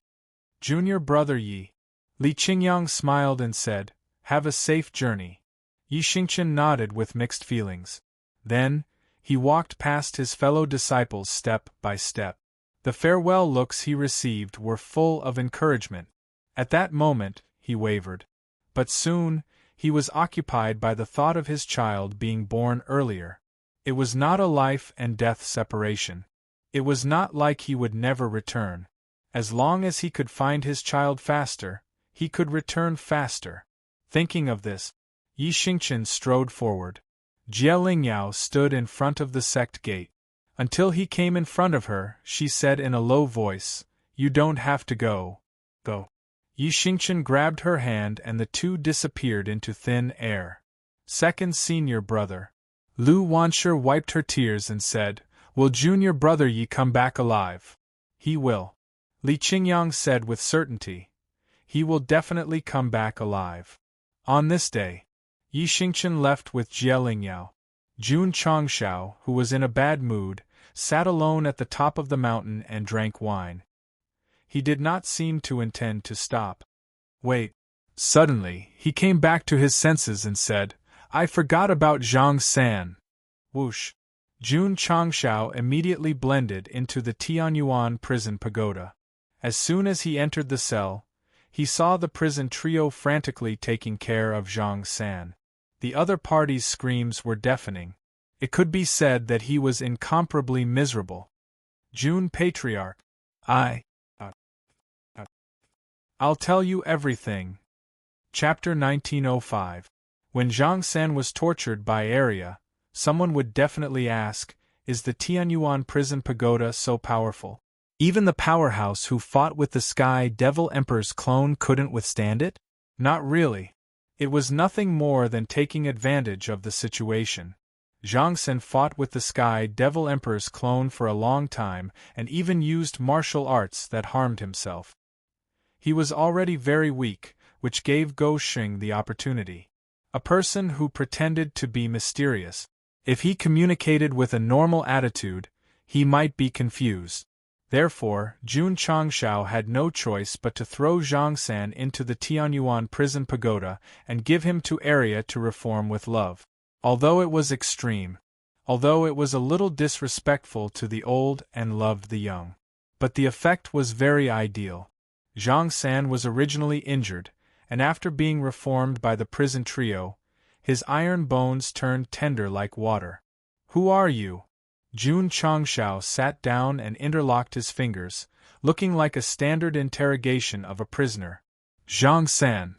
Junior brother Yi. Li Qingyang smiled and said, have a safe journey. Yi Xingchen nodded with mixed feelings. Then, he walked past his fellow disciples step by step. The farewell looks he received were full of encouragement. At that moment, he wavered. But soon, he was occupied by the thought of his child being born earlier. It was not a life and death separation. It was not like he would never return. As long as he could find his child faster, he could return faster. Thinking of this, Yi Xingchen strode forward. Jie Lingyao stood in front of the sect gate. Until he came in front of her, she said in a low voice, you don't have to go. Go. Yi Xingchen grabbed her hand and the two disappeared into thin air. Second senior brother. Lu Wansher wiped her tears and said, will junior brother Yi come back alive? He will. Li Qingyang said with certainty. He will definitely come back alive. On this day, Yi Xingchen left with Jie Lingyao. Jun Changshao, who was in a bad mood, sat alone at the top of the mountain and drank wine. He did not seem to intend to stop. Wait. Suddenly, he came back to his senses and said, I forgot about Zhang San. Whoosh. Jun Changshao immediately blended into the Tianyuan prison pagoda. As soon as he entered the cell, he saw the prison trio frantically taking care of Zhang San. The other party's screams were deafening. It could be said that he was incomparably miserable. Jun Patriarch. I'll tell you everything. Chapter 1905. When Zhang San was tortured by Area, someone would definitely ask, is the Tianyuan prison pagoda so powerful? Even the powerhouse who fought with the Sky Devil Emperor's clone couldn't withstand it? Not really. It was nothing more than taking advantage of the situation. Zhang San fought with the Sky Devil Emperor's clone for a long time and even used martial arts that harmed himself. He was already very weak, which gave Go Xing the opportunity. A person who pretended to be mysterious. If he communicated with a normal attitude, he might be confused. Therefore, Jun Changshao had no choice but to throw Zhang San into the Tianyuan prison pagoda and give him to Area to reform with love. Although it was extreme. Although it was a little disrespectful to the old and loved the young. But the effect was very ideal. Zhang San was originally injured, and after being reformed by the prison trio, his iron bones turned tender like water. Who are you? Jun Changshao sat down and interlocked his fingers, looking like a standard interrogation of a prisoner. Zhang San.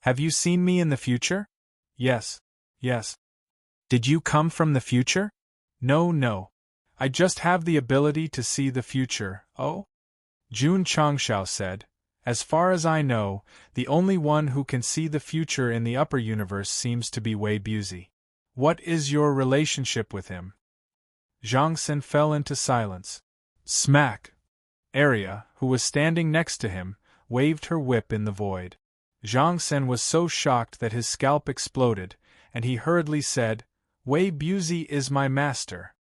Have you seen me in the future? Yes. Yes. Did you come from the future? No. I just have the ability to see the future. Oh? Jun Changshao said. As far as I know, the only one who can see the future in the upper universe seems to be Wei Buzi. What is your relationship with him? Zhang San fell into silence. Smack! Area, who was standing next to him, waved her whip in the void. Zhang San was so shocked that his scalp exploded, and he hurriedly said, Wei Buzi is my master.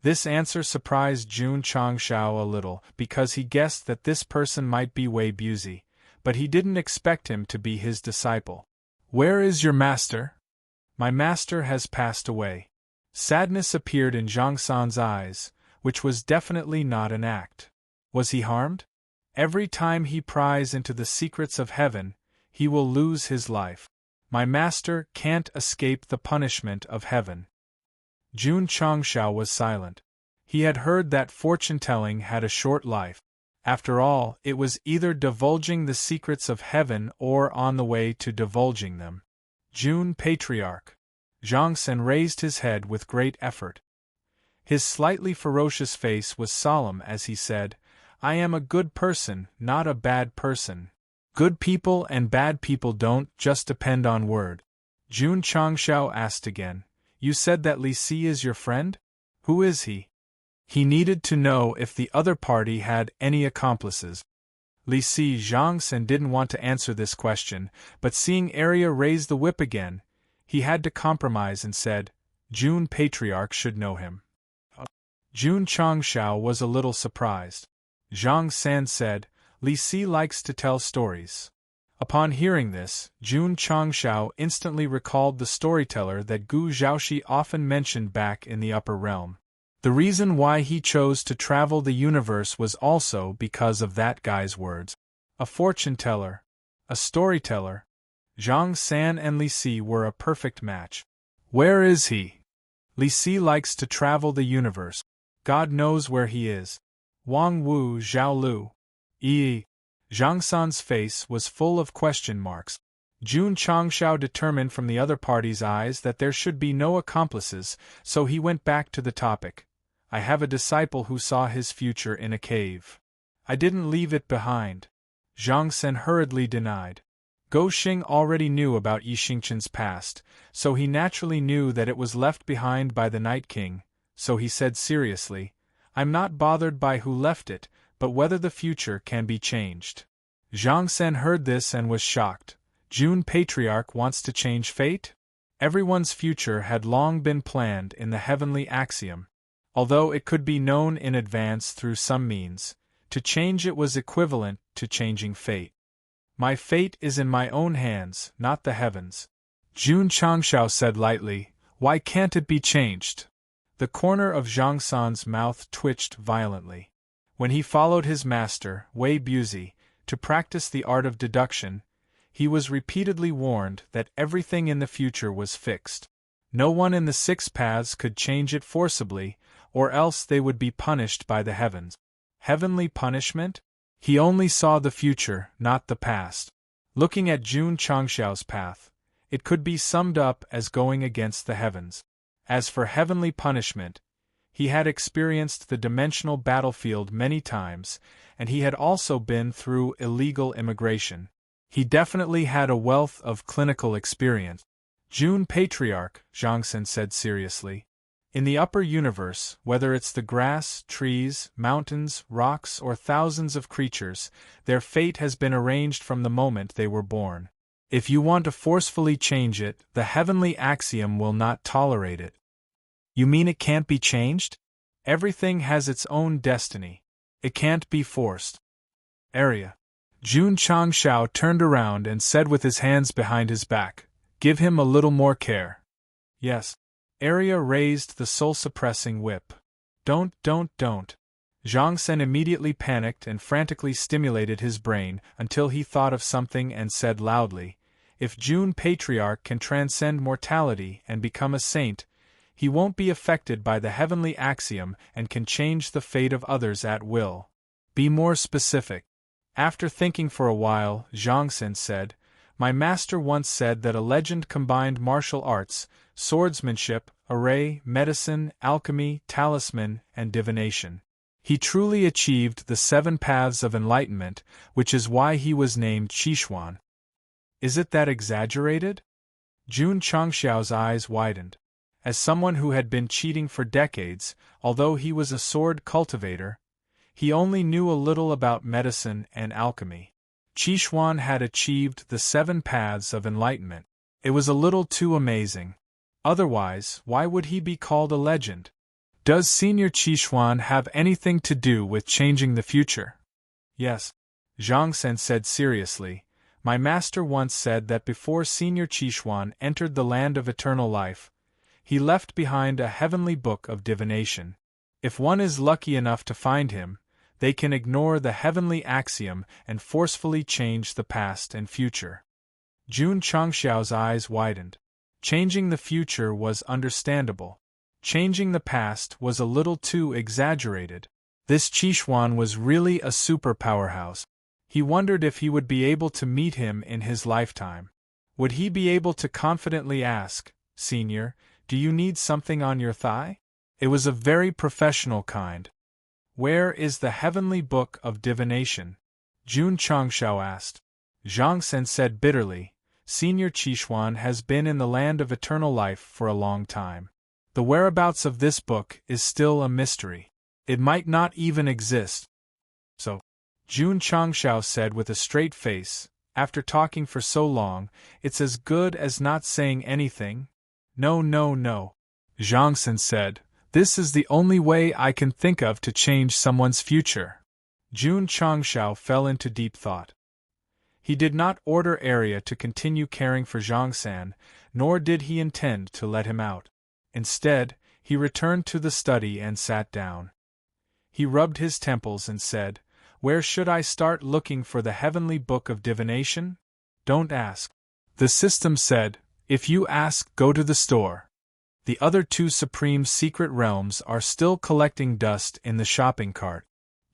This answer surprised Jun Changshao a little, because he guessed that this person might be Wei Buzi, but he didn't expect him to be his disciple. "Where is your master?" "My master has passed away." Sadness appeared in Zhang San's eyes, which was definitely not an act. Was he harmed? "Every time he pries into the secrets of heaven, he will lose his life. My master can't escape the punishment of heaven." Jun Changshao was silent. He had heard that fortune-telling had a short life. After all, it was either divulging the secrets of heaven or on the way to divulging them. "Jun Patriarch." Zhang Sen raised his head with great effort. His slightly ferocious face was solemn as he said, "I am a good person, not a bad person. Good people and bad people don't just depend on word." Jun Changshao asked again, "You said that Li Si is your friend? Who is he?" He needed to know if the other party had any accomplices. Li Si. Zhang Sen didn't want to answer this question, but seeing Arya raise the whip again, he had to compromise and said, "Jun Patriarch should know him." Jun Changshao was a little surprised. Zhang San said, "Li Si likes to tell stories." Upon hearing this, Jun Changshao instantly recalled the storyteller that Gu Zhaoxi often mentioned back in the upper realm. The reason why he chose to travel the universe was also because of that guy's words. A fortune-teller. A storyteller. Zhang San and Li Si were a perfect match. "Where is he?" "Li Si likes to travel the universe. God knows where he is." "Wang Wu Zhao Lu." Zhang San's face was full of question marks. Jun Changshao determined from the other party's eyes that there should be no accomplices, so he went back to the topic. "I have a disciple who saw his future in a cave. I didn't leave it behind." Zhang Sen hurriedly denied. Go Xing already knew about Yi Xingchen's past, so he naturally knew that it was left behind by the Night King, so he said seriously, "I'm not bothered by who left it, but whether the future can be changed." Zhang Sen heard this and was shocked. Jun Patriarch wants to change fate? Everyone's future had long been planned in the heavenly axiom. Although it could be known in advance through some means, to change it was equivalent to changing fate. "My fate is in my own hands, not the heavens." Jun Changshao said lightly, "Why can't it be changed?" The corner of Zhang San's mouth twitched violently. When he followed his master, Wei Buzi, to practice the art of deduction, he was repeatedly warned that everything in the future was fixed. No one in the 6 paths could change it forcibly, or else they would be punished by the heavens. Heavenly punishment? He only saw the future, not the past. Looking at Jun Changshao's path, it could be summed up as going against the heavens. As for heavenly punishment, he had experienced the dimensional battlefield many times, and he had also been through illegal immigration. He definitely had a wealth of clinical experience. "Jun Patriarch," Zhang Sen said seriously. "In the upper universe, whether it's the grass, trees, mountains, rocks, or thousands of creatures, their fate has been arranged from the moment they were born. If you want to forcefully change it, the heavenly axiom will not tolerate it." "You mean it can't be changed?" "Everything has its own destiny. It can't be forced." "Area." Jun Changshao turned around and said with his hands behind his back, "Give him a little more care." "Yes." Arya raised the soul-suppressing whip. Don't. Zhang Sen immediately panicked and frantically stimulated his brain until he thought of something and said loudly, "If Jun Patriarch can transcend mortality and become a saint, he won't be affected by the heavenly axiom and can change the fate of others at will. Be more specific." After thinking for a while, Zhang Sen said, "My master once said that a legend combined martial arts, swordsmanship, array, medicine, alchemy, talisman, and divination. He truly achieved the 7 paths of enlightenment, which is why he was named Qixuan." "Is it that exaggerated?" Jun Changshao's eyes widened. As someone who had been cheating for decades, although he was a sword cultivator, he only knew a little about medicine and alchemy. Qixuan had achieved the 7 paths of enlightenment. It was a little too amazing. Otherwise, why would he be called a legend? Does Senior Qishuan have anything to do with changing the future? Yes, Zhang Sen said seriously. My master once said that before Senior Qishuan entered the land of eternal life, he left behind a heavenly book of divination. If one is lucky enough to find him, they can ignore the heavenly axiom and forcefully change the past and future. Jun Changxiao's eyes widened. Changing the future was understandable. Changing the past was a little too exaggerated. This Qishuan was really a super powerhouse. He wondered if he would be able to meet him in his lifetime. Would he be able to confidently ask, Senior, do you need something on your thigh? It was a very professional kind. Where is the heavenly book of divination? Jun Changxiao asked. Zhang Sen said bitterly, Senior Qishuan has been in the land of eternal life for a long time. The whereabouts of this book is still a mystery. It might not even exist. So, Jun Changxiao said with a straight face, after talking for so long, it's as good as not saying anything. No, no, no. Zhang Sen said, this is the only way I can think of to change someone's future. Jun Changxiao fell into deep thought. He did not order Arya to continue caring for Zhang San, nor did he intend to let him out. Instead, he returned to the study and sat down. He rubbed his temples and said, Where should I start looking for the heavenly book of divination? Don't ask. The system said, if you ask, go to the store. The other two supreme secret realms are still collecting dust in the shopping cart.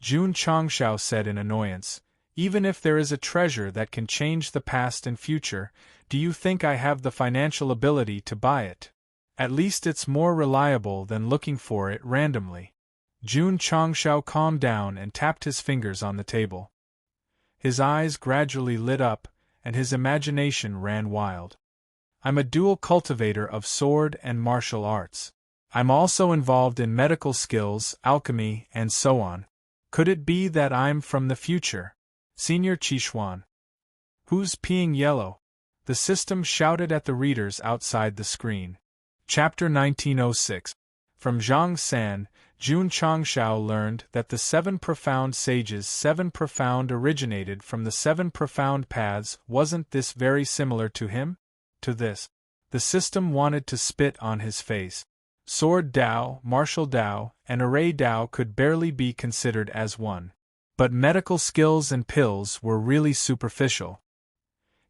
Jun Changxiao said in annoyance, even if there is a treasure that can change the past and future, do you think I have the financial ability to buy it? At least it's more reliable than looking for it randomly. Jun Changxiao calmed down and tapped his fingers on the table. His eyes gradually lit up, and his imagination ran wild. I'm a dual cultivator of sword and martial arts. I'm also involved in medical skills, alchemy, and so on. Could it be that I'm from the future? Senior Qishuan. Who's peeing yellow? The system shouted at the readers outside the screen. Chapter 1906. From Zhang San, Jun Changxiao learned that the 7 profound sages' 7 profound originated from the 7 profound paths. Wasn't this very similar to him? To this. The system wanted to spit on his face. Sword Dao, martial Dao, and array Dao could barely be considered as one. But medical skills and pills were really superficial.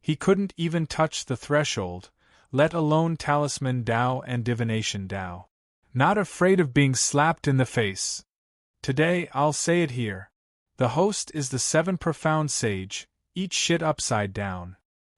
He couldn't even touch the threshold, let alone talisman Dao and divination Dao. Not afraid of being slapped in the face. Today I'll say it here. The host is the 7 profound sage, eat shit upside down.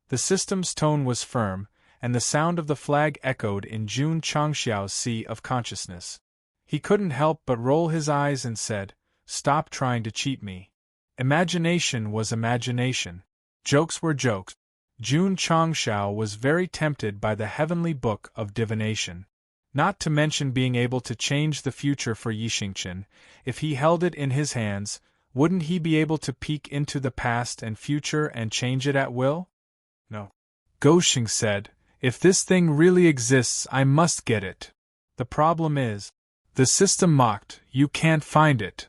The system's tone was firm, and the sound of the flag echoed in Jun Changxiao's sea of consciousness. He couldn't help but roll his eyes and said, Stop trying to cheat me. Imagination was imagination. Jokes were jokes. Jun Changxiao was very tempted by the heavenly book of divination. Not to mention being able to change the future for Yixingchen. If he held it in his hands, wouldn't he be able to peek into the past and future and change it at will? No. Goshing said, if this thing really exists, I must get it. The problem is, the system mocked, you can't find it.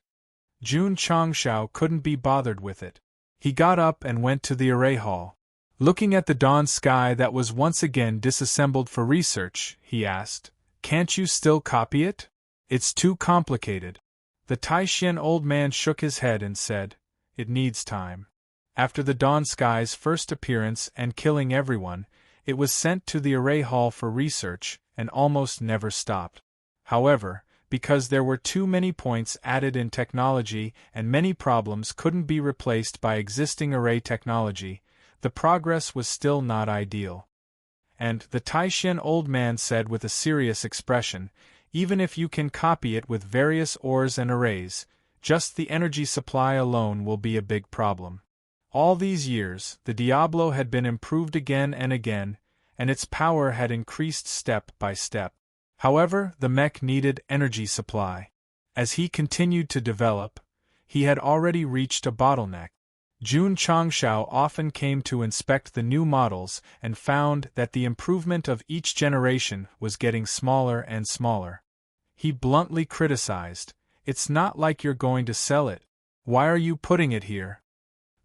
Jun Changxiao couldn't be bothered with it. He got up and went to the array hall. Looking at the dawn sky that was once again disassembled for research, he asked, Can't you still copy it? It's too complicated. The Taishan old man shook his head and said, It needs time. After the dawn sky's first appearance and killing everyone, it was sent to the array hall for research, and almost never stopped. However, because there were too many points added in technology and many problems couldn't be replaced by existing array technology, the progress was still not ideal. And, the Taishan old man said with a serious expression, even if you can copy it with various ores and arrays, just the energy supply alone will be a big problem. All these years, the Diablo had been improved again and again, and its power had increased step by step. However, the mech needed energy supply. As he continued to develop, he had already reached a bottleneck. Jun Changxiao often came to inspect the new models and found that the improvement of each generation was getting smaller and smaller. He bluntly criticized, "It's not like you're going to sell it. Why are you putting it here?"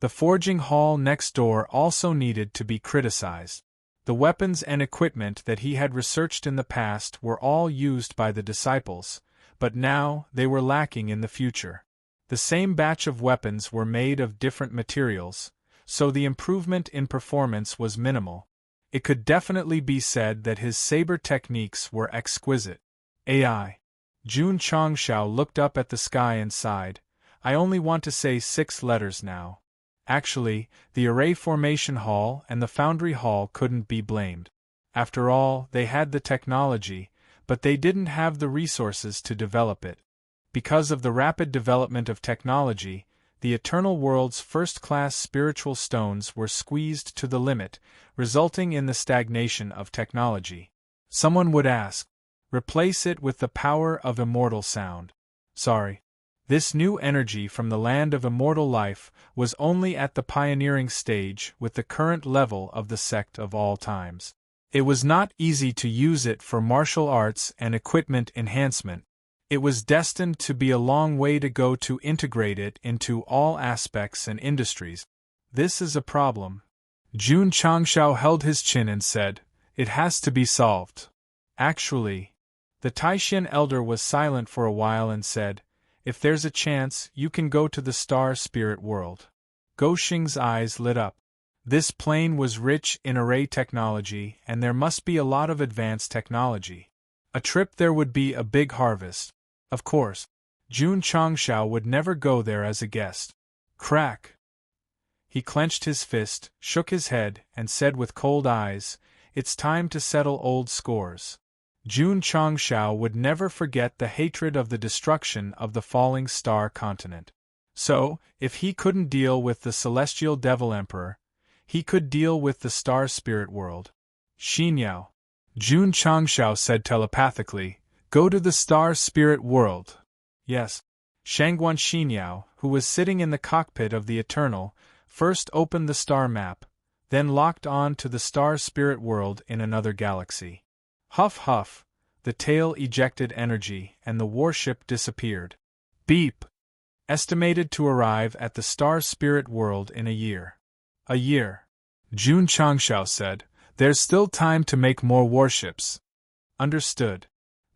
The forging hall next door also needed to be criticized. The weapons and equipment that he had researched in the past were all used by the disciples, but now they were lacking in the future. The same batch of weapons were made of different materials, so the improvement in performance was minimal. It could definitely be said that his saber techniques were exquisite. AI. Jun Changshao looked up at the sky and sighed, "I only want to say 6 letters now." Actually, the array formation hall and the foundry hall couldn't be blamed. After all, they had the technology, but they didn't have the resources to develop it. Because of the rapid development of technology, the Eternal World's first-class spiritual stones were squeezed to the limit, resulting in the stagnation of technology. Someone would ask, replace it with the power of immortal sound. Sorry. This new energy from the land of immortal life was only at the pioneering stage with the current level of the sect of all times. It was not easy to use it for martial arts and equipment enhancement. It was destined to be a long way to go to integrate it into all aspects and industries. This is a problem. Jun Changshao held his chin and said, "It has to be solved." Actually, the Taishan elder was silent for a while and said, "If there's a chance, you can go to the star spirit world." Go Xing's eyes lit up. This plane was rich in array technology, and there must be a lot of advanced technology. A trip there would be a big harvest. Of course, Jun Changshao would never go there as a guest. Crack! He clenched his fist, shook his head, and said with cold eyes, "It's time to settle old scores." Jun Changshao would never forget the hatred of the destruction of the falling star continent. So, if he couldn't deal with the celestial devil emperor, he could deal with the star spirit world. Xinyao. Jun Changshao said telepathically, "Go to the star spirit world." Yes. Shangguan Xinyao, who was sitting in the cockpit of the Eternal, first opened the star map, then locked on to the star spirit world in another galaxy. Huff huff, the tail ejected energy, and the warship disappeared. Beep! Estimated to arrive at the star spirit world in a year. A year. Jun Changshao said, "There's still time to make more warships." Understood.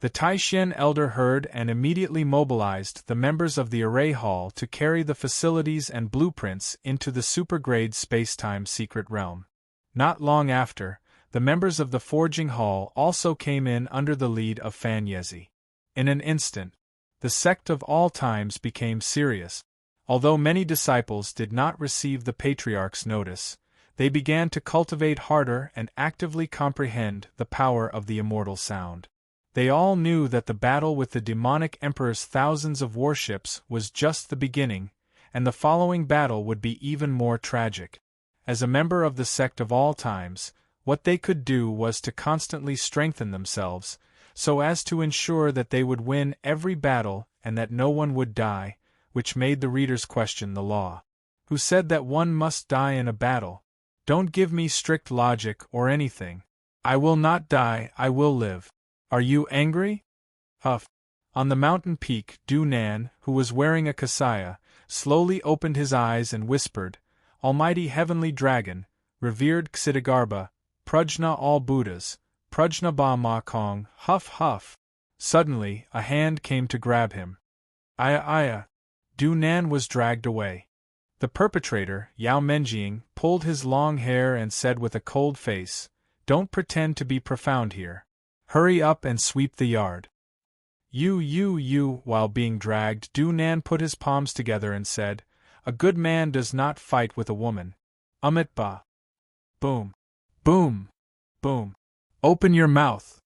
The Taishan elder heard and immediately mobilized the members of the Array Hall to carry the facilities and blueprints into the supergrade spacetime secret realm. Not long after, the members of the Forging Hall also came in under the lead of Fan Yezi. In an instant, the sect of all times became serious. Although many disciples did not receive the Patriarch's notice, they began to cultivate harder and actively comprehend the power of the immortal sound. They all knew that the battle with the demonic emperor's thousands of warships was just the beginning, and the following battle would be even more tragic. As a member of the sect of all times, what they could do was to constantly strengthen themselves, so as to ensure that they would win every battle and that no one would die, which made the readers question the law. Who said that one must die in a battle? Don't give me strict logic or anything. I will not die, I will live. Are you angry? Huff. On the mountain peak, Du Nan, who was wearing a kasaya, slowly opened his eyes and whispered, "Almighty Heavenly Dragon, revered Ksitigarbha, Prajna all Buddhas, Prajna Ba Ma Kong, huff huff." Suddenly, a hand came to grab him. Aya aya. Du Nan was dragged away. The perpetrator, Yao Menjing, pulled his long hair and said with a cold face, "Don't pretend to be profound here. Hurry up and sweep the yard." You. While being dragged, Du Nan put his palms together and said, "A good man does not fight with a woman. Amit ba." Boom. Boom. Boom. Open your mouth.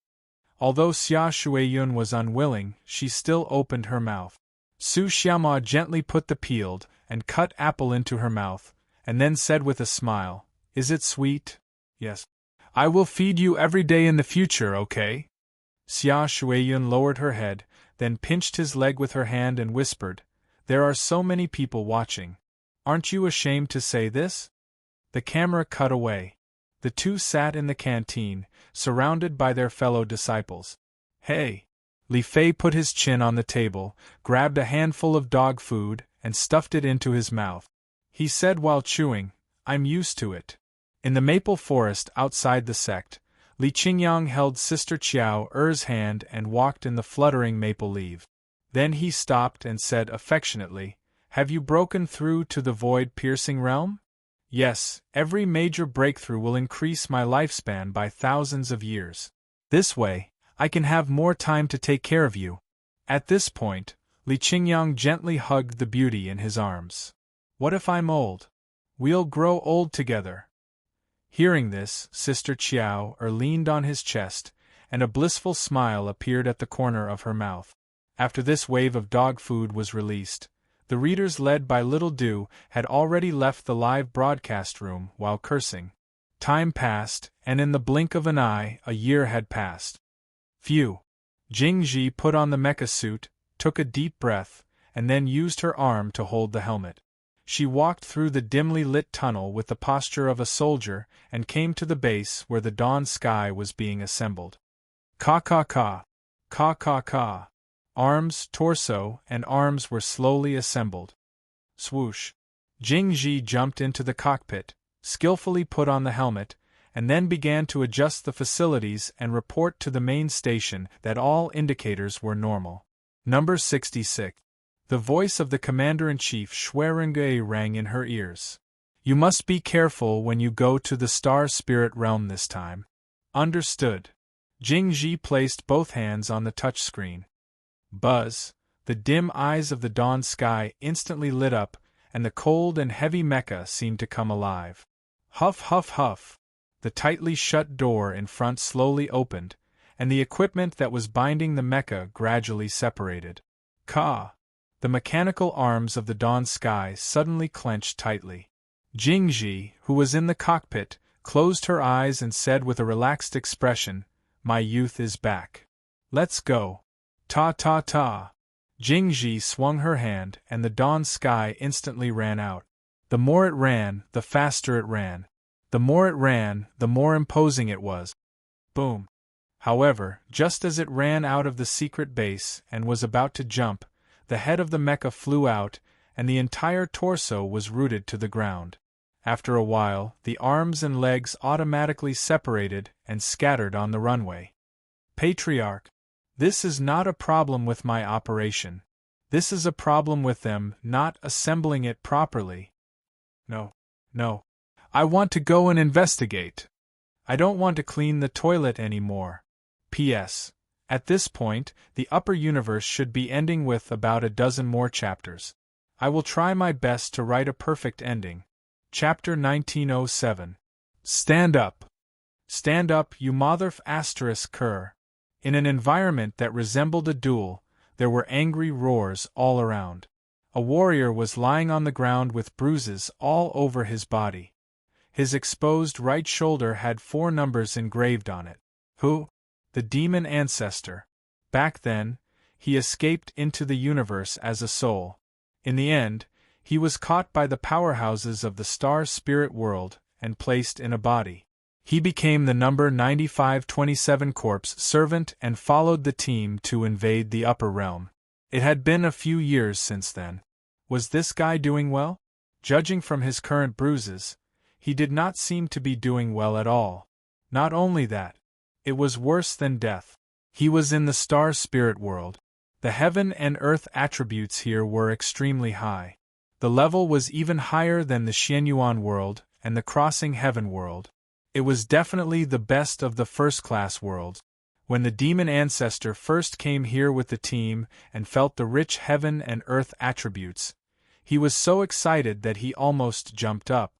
Although Xia Shuiyun was unwilling, she still opened her mouth. Su Xiaoma gently put the peeled and cut apple into her mouth, and then said with a smile, "Is it sweet?" "Yes. I will feed you every day in the future, okay?" Xia Shuiyun lowered her head, then pinched his leg with her hand and whispered, "There are so many people watching. Aren't you ashamed to say this?" The camera cut away. The two sat in the canteen, surrounded by their fellow disciples. "Hey! Li Fei put his chin on the table, grabbed a handful of dog food, and stuffed it into his mouth. He said while chewing, "I'm used to it." In the maple forest outside the sect, Li Qingyang held Sister Qiao Er's hand and walked in the fluttering maple leaf. Then he stopped and said affectionately, "Have you broken through to the void-piercing realm?" "Yes, every major breakthrough will increase my lifespan by thousands of years. This way, I can have more time to take care of you." At this point, Li Qingyang gently hugged the beauty in his arms. "What if I'm old? We'll grow old together." Hearing this, Sister Qiao leaned on his chest, and a blissful smile appeared at the corner of her mouth. After this wave of dog food was released, the readers led by Little Du had already left the live broadcast room while cursing. Time passed, and in the blink of an eye, a year had passed. Phew! Jingji put on the mecha suit, took a deep breath, and then used her arm to hold the helmet. She walked through the dimly lit tunnel with the posture of a soldier and came to the base where the dawn sky was being assembled. Ka. Arms, torso, and arms were slowly assembled. Swoosh! Jingji jumped into the cockpit, skillfully put on the helmet, and then began to adjust the facilities and report to the main station that all indicators were normal. Number 66. The voice of the Commander-in-Chief Xuerenge rang in her ears. "You must be careful when you go to the Star Spirit Realm this time." "Understood." Jingji placed both hands on the touchscreen. Buzz! The dim eyes of the dawn sky instantly lit up, and the cold and heavy mecha seemed to come alive. Huff, huff, huff! The tightly shut door in front slowly opened, and the equipment that was binding the mecha gradually separated. Ka! The mechanical arms of the dawn sky suddenly clenched tightly. Jingji, who was in the cockpit, closed her eyes and said with a relaxed expression, "My youth is back. Let's go." Ta. Jingji swung her hand, and the dawn sky instantly ran out. The more it ran, the faster it ran. The more it ran, the more imposing it was. Boom! However, just as it ran out of the secret base and was about to jump, the head of the mecha flew out, and the entire torso was rooted to the ground. After a while, the arms and legs automatically separated and scattered on the runway. Patriarch, this is not a problem with my operation. This is a problem with them not assembling it properly. No. I want to go and investigate. I don't want to clean the toilet anymore. P.S. At this point, the upper universe should be ending with about a dozen more chapters. I will try my best to write a perfect ending. Chapter 1907. Stand up. Stand up, you mother*****. In an environment that resembled a duel, there were angry roars all around. A warrior was lying on the ground with bruises all over his body. His exposed right shoulder had 4 numbers engraved on it. Who? The demon ancestor. Back then, he escaped into the universe as a soul. In the end, he was caught by the powerhouses of the star spirit world and placed in a body. He became the number 9527 corpse servant and followed the team to invade the upper realm. It had been a few years since then. Was this guy doing well? Judging from his current bruises, he did not seem to be doing well at all. Not only that, it was worse than death. He was in the star spirit world. The heaven and earth attributes here were extremely high. The level was even higher than the Xianyuan world and the crossing heaven world. It was definitely the best of the first-class worlds. When the demon ancestor first came here with the team and felt the rich heaven and earth attributes, he was so excited that he almost jumped up.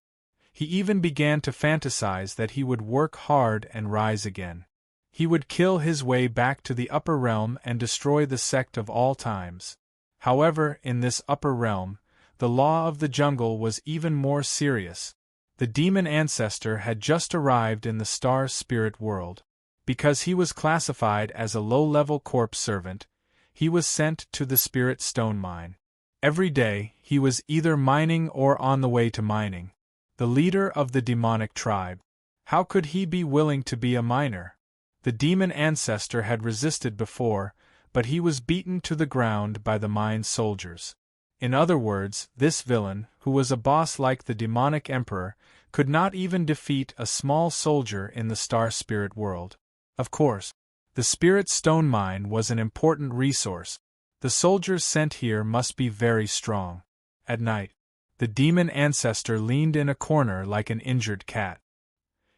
He even began to fantasize that he would work hard and rise again. He would kill his way back to the upper realm and destroy the sect of all times. However, in this upper realm, the law of the jungle was even more serious. The demon ancestor had just arrived in the star spirit world. Because he was classified as a low-level corpse servant, he was sent to the spirit stone mine. Every day, he was either mining or on the way to mining. The leader of the demonic tribe. How could he be willing to be a miner? The demon ancestor had resisted before, but he was beaten to the ground by the mine's soldiers. In other words, this villain, who was a boss like the demonic emperor, could not even defeat a small soldier in the star spirit world. Of course, the spirit stone mine was an important resource. The soldiers sent here must be very strong. At night, the demon ancestor leaned in a corner like an injured cat.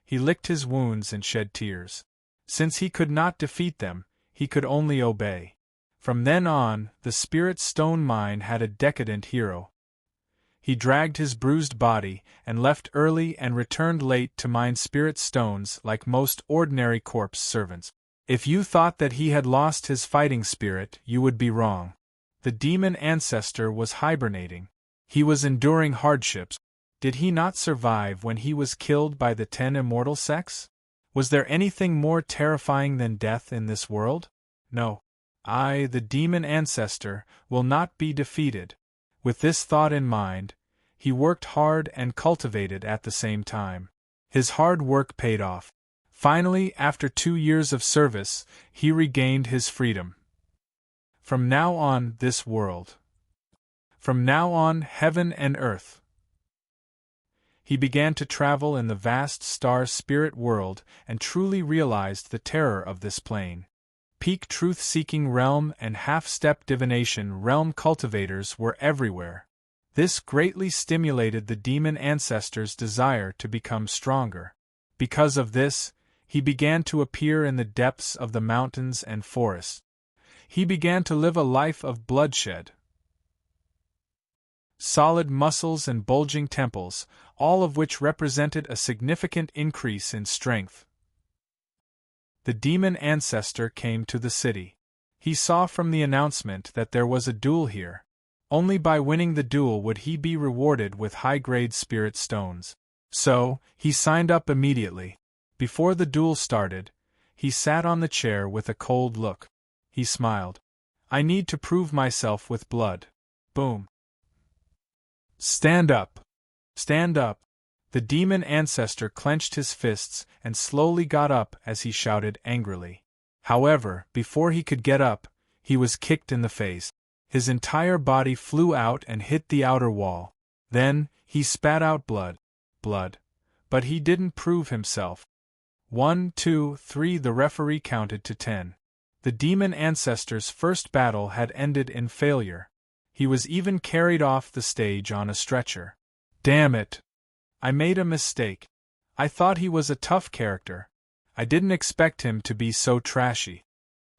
He licked his wounds and shed tears. Since he could not defeat them, he could only obey. From then on, the spirit stone mine had a decadent hero. He dragged his bruised body and left early and returned late to mine spirit stones like most ordinary corpse servants. If you thought that he had lost his fighting spirit, you would be wrong. The demon ancestor was hibernating. He was enduring hardships. Did he not survive when he was killed by the 10 immortal sects? Was there anything more terrifying than death in this world? No. I, the demon ancestor, will not be defeated. With this thought in mind, he worked hard and cultivated at the same time. His hard work paid off. Finally, after 2 years of service, he regained his freedom. From now on, this world. From now on, heaven and earth. He began to travel in the vast star spirit world and truly realized the terror of this plane. Peak truth-seeking realm and half-step divination realm cultivators were everywhere. This greatly stimulated the demon ancestor's desire to become stronger. Because of this, he began to appear in the depths of the mountains and forests. He began to live a life of bloodshed. Solid muscles and bulging temples, all of which represented a significant increase in strength. The demon ancestor came to the city. He saw from the announcement that there was a duel here. Only by winning the duel would he be rewarded with high-grade spirit stones. So, he signed up immediately. Before the duel started, he sat on the chair with a cold look. He smiled. I need to prove myself with blood. Boom. Stand up. Stand up. The demon ancestor clenched his fists and slowly got up as he shouted angrily. However, before he could get up, he was kicked in the face. His entire body flew out and hit the outer wall. Then, he spat out blood. Blood. But he didn't prove himself. 1, 2, 3 The referee counted to 10. The demon ancestor's first battle had ended in failure. He was even carried off the stage on a stretcher. Damn it! I made a mistake. I thought he was a tough character. I didn't expect him to be so trashy.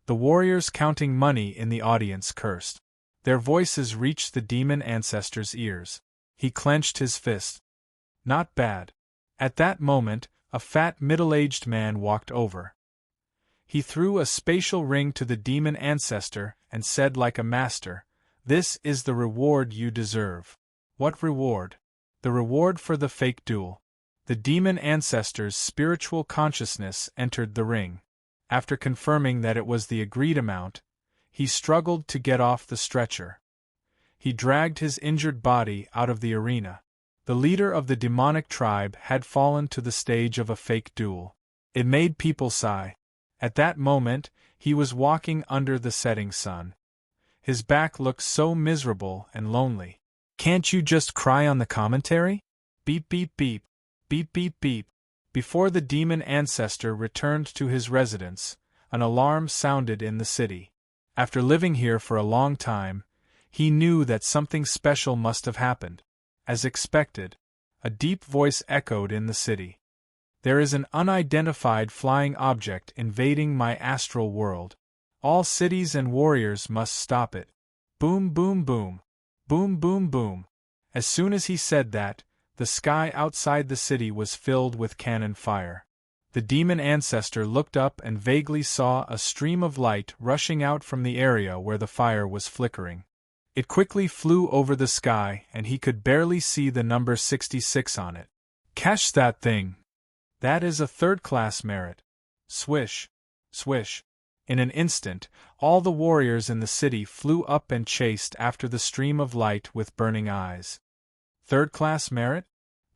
The warriors counting money in the audience cursed. Their voices reached the demon ancestor's ears. He clenched his fist. Not bad. At that moment, a fat middle-aged man walked over. He threw a spatial ring to the demon ancestor and said like a master, "This is the reward you deserve." What reward? The reward for the fake duel. The demon ancestor's spiritual consciousness entered the ring. After confirming that it was the agreed amount, he struggled to get off the stretcher. He dragged his injured body out of the arena. The leader of the demonic tribe had fallen to the stage of a fake duel. It made people sigh. At that moment, he was walking under the setting sun. His back looked so miserable and lonely. Can't you just cry on the commentary? Beep beep beep. Beep beep beep. Before the demon ancestor returned to his residence, an alarm sounded in the city. After living here for a long time, he knew that something special must have happened. As expected, a deep voice echoed in the city. There is an unidentified flying object invading my astral world. All cities and warriors must stop it. Boom boom boom. Boom boom boom. As soon as he said that, the sky outside the city was filled with cannon fire. The demon ancestor looked up and vaguely saw a stream of light rushing out from the area where the fire was flickering. It quickly flew over the sky and he could barely see the number 66 on it. Catch that thing! That is a third-class merit. Swish! Swish! In an instant, all the warriors in the city flew up and chased after the stream of light with burning eyes. Third-class merit?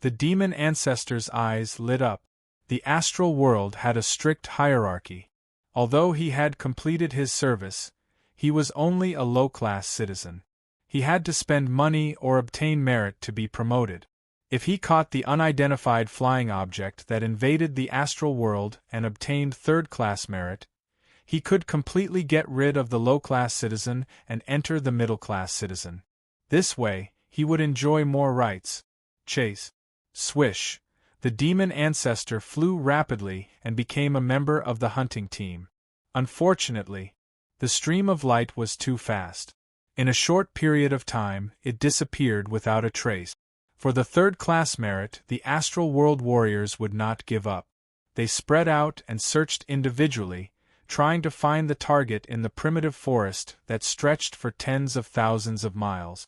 The demon ancestor's eyes lit up. The astral world had a strict hierarchy. Although he had completed his service, He was only a low-class citizen. He had to spend money or obtain merit to be promoted. If he caught the unidentified flying object that invaded the astral world and obtained third-class merit, he could completely get rid of the low-class citizen and enter the middle-class citizen. This way, he would enjoy more rights. Chase. Swish. The demon ancestor flew rapidly and became a member of the hunting team. Unfortunately, the stream of light was too fast. In a short period of time, it disappeared without a trace. For the third-class merit, the astral world warriors would not give up. They spread out and searched individually, trying to find the target in the primitive forest that stretched for tens of thousands of miles.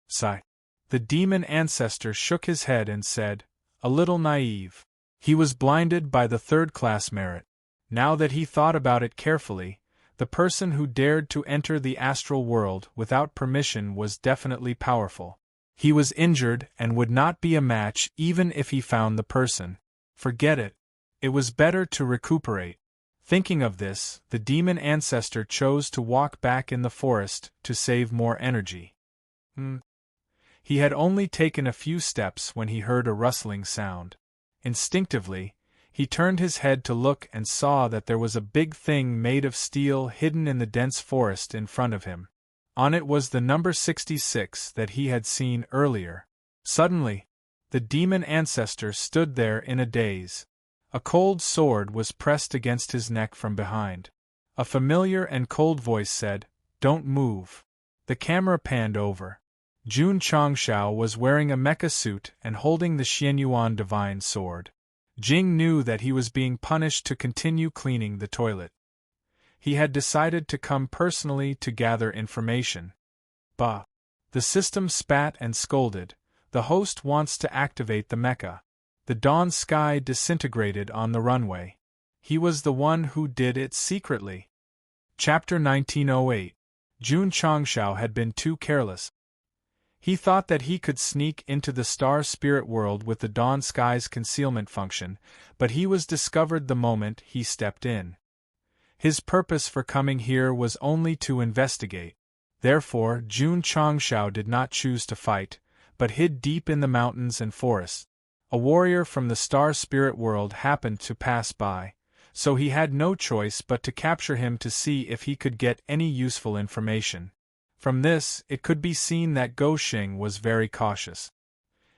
Sigh. The demon ancestor shook his head and said, a little naive. He was blinded by the third-class merit. Now that he thought about it carefully, the person who dared to enter the astral world without permission was definitely powerful. He was injured and would not be a match even if he found the person. Forget it. It was better to recuperate. Thinking of this, the demon ancestor chose to walk back in the forest to save more energy. He had only taken a few steps when he heard a rustling sound. Instinctively, he turned his head to look and saw that there was a big thing made of steel hidden in the dense forest in front of him. On it was the number 66 that he had seen earlier. Suddenly, the demon ancestor stood there in a daze. A cold sword was pressed against his neck from behind. A familiar and cold voice said, "Don't move." The camera panned over. Jun Changshao was wearing a mecha suit and holding the Xianyuan divine sword. Jing knew that he was being punished to continue cleaning the toilet. He had decided to come personally to gather information. Bah! The system spat and scolded. The host wants to activate the mecha. The dawn sky disintegrated on the runway. He was the one who did it secretly. Chapter 1908. Jun Changshao had been too careless. He thought that he could sneak into the star spirit world with the dawn sky's concealment function, but he was discovered the moment he stepped in. His purpose for coming here was only to investigate. Therefore, Jun Changshao did not choose to fight, but hid deep in the mountains and forests. A warrior from the star spirit world happened to pass by, so he had no choice but to capture him to see if he could get any useful information. From this, it could be seen that Go Xing was very cautious.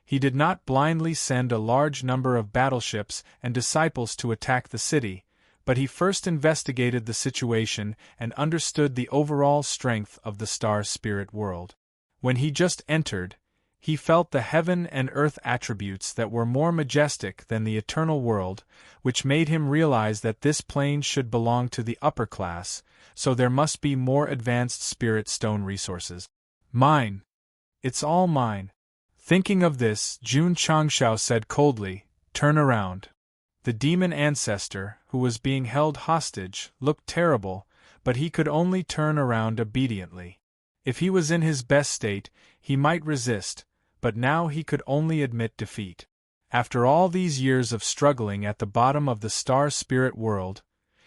He did not blindly send a large number of battleships and disciples to attack the city, but he first investigated the situation and understood the overall strength of the star spirit world. When he just entered, he felt the heaven and earth attributes that were more majestic than the eternal world, which made him realize that this plane should belong to the upper class, so there must be more advanced spirit stone resources. Mine. It's all mine. Thinking of this, Jun Changshao said coldly, "Turn around." The demon ancestor, who was being held hostage, looked terrible, but he could only turn around obediently. If he was in his best state, he might resist, but now he could only admit defeat. After all these years of struggling at the bottom of the star spirit world,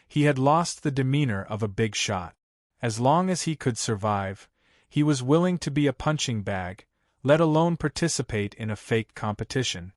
he had lost the demeanor of a big shot. As long as he could survive, he was willing to be a punching bag, let alone participate in a fake competition.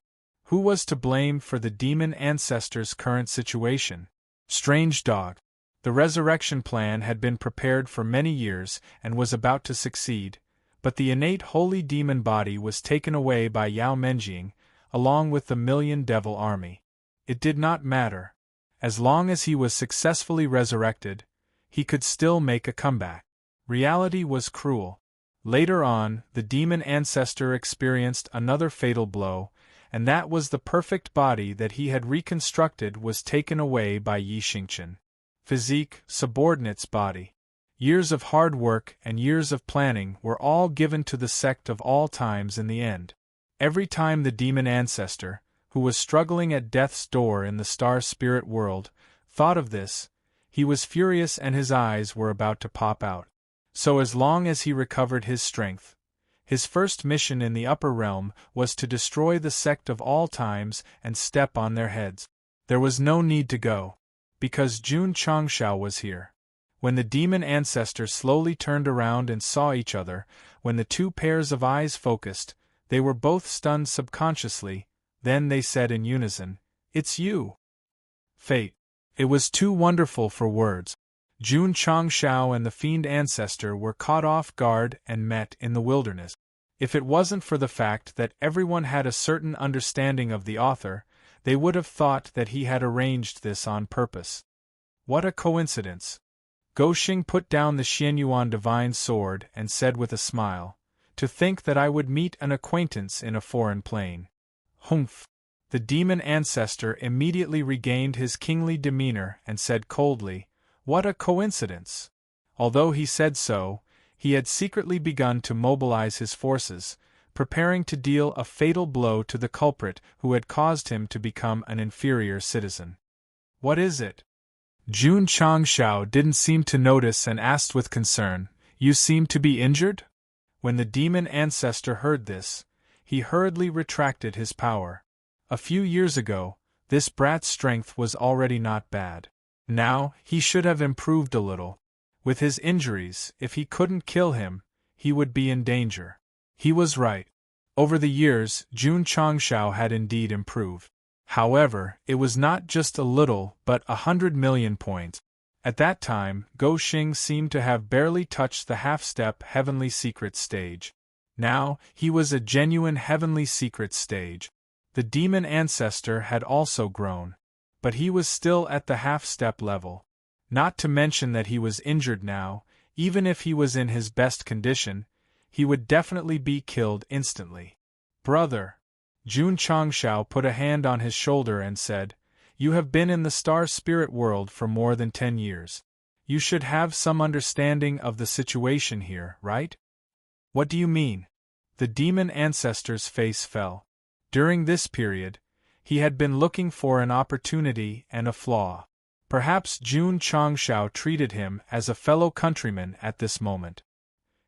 Who was to blame for the demon ancestor's current situation? Strange dog. The resurrection plan had been prepared for many years and was about to succeed, but the innate holy demon body was taken away by Yao Menjing, along with the million devil army. It did not matter. As long as he was successfully resurrected, he could still make a comeback. Reality was cruel. Later on, the demon ancestor experienced another fatal blow, and that was the perfect body that he had reconstructed was taken away by Yi Xingchen. Physique, subordinate's body. Years of hard work and years of planning were all given to the sect of all times in the end. Every time the demon ancestor, who was struggling at death's door in the star spirit world, thought of this, he was furious and his eyes were about to pop out. So as long as he recovered his strength, his first mission in the upper realm was to destroy the sect of all times and step on their heads. There was no need to go, because Jun Changshao was here. When the demon ancestor slowly turned around and saw each other, when the two pairs of eyes focused, they were both stunned subconsciously. Then they said in unison, "It's you." Fate. It was too wonderful for words. Jun Changshao and the fiend ancestor were caught off guard and met in the wilderness. If it wasn't for the fact that everyone had a certain understanding of the author, they would have thought that he had arranged this on purpose. What a coincidence! Goxing put down the Xianyuan divine sword and said with a smile, "To think that I would meet an acquaintance in a foreign plane." Humph! The demon ancestor immediately regained his kingly demeanor and said coldly, "What a coincidence!" Although he said so, he had secretly begun to mobilize his forces, preparing to deal a fatal blow to the culprit who had caused him to become an inferior citizen. "What is it?" Jun Changshao didn't seem to notice and asked with concern, "You seem to be injured?" When the demon ancestor heard this, he hurriedly retracted his power. A few years ago, this brat's strength was already not bad. Now, he should have improved a little. With his injuries, if he couldn't kill him, he would be in danger. He was right. Over the years, Jun Changshao had indeed improved. However, it was not just a little but 100 million points. At that time, Goxing seemed to have barely touched the half-step heavenly secret stage. Now, he was a genuine heavenly secret stage. The demon ancestor had also grown. But he was still at the half-step level. Not to mention that he was injured now. Even if he was in his best condition, he would definitely be killed instantly. "Brother." Jun Changshao put a hand on his shoulder and said, "You have been in the star spirit world for more than 10 years. You should have some understanding of the situation here, right?" "What do you mean?" The demon ancestor's face fell. During this period, he had been looking for an opportunity and a flaw. Perhaps Jun Changshao treated him as a fellow countryman at this moment.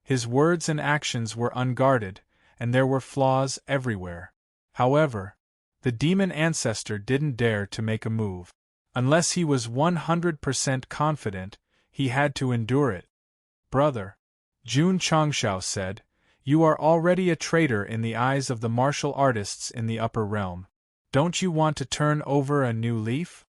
His words and actions were unguarded, and there were flaws everywhere. However, the demon ancestor didn't dare to make a move. Unless he was 100% confident, he had to endure it. "Brother," Jun Changshao said, "you are already a traitor in the eyes of the martial artists in the upper realm. Don't you want to turn over a new leaf?"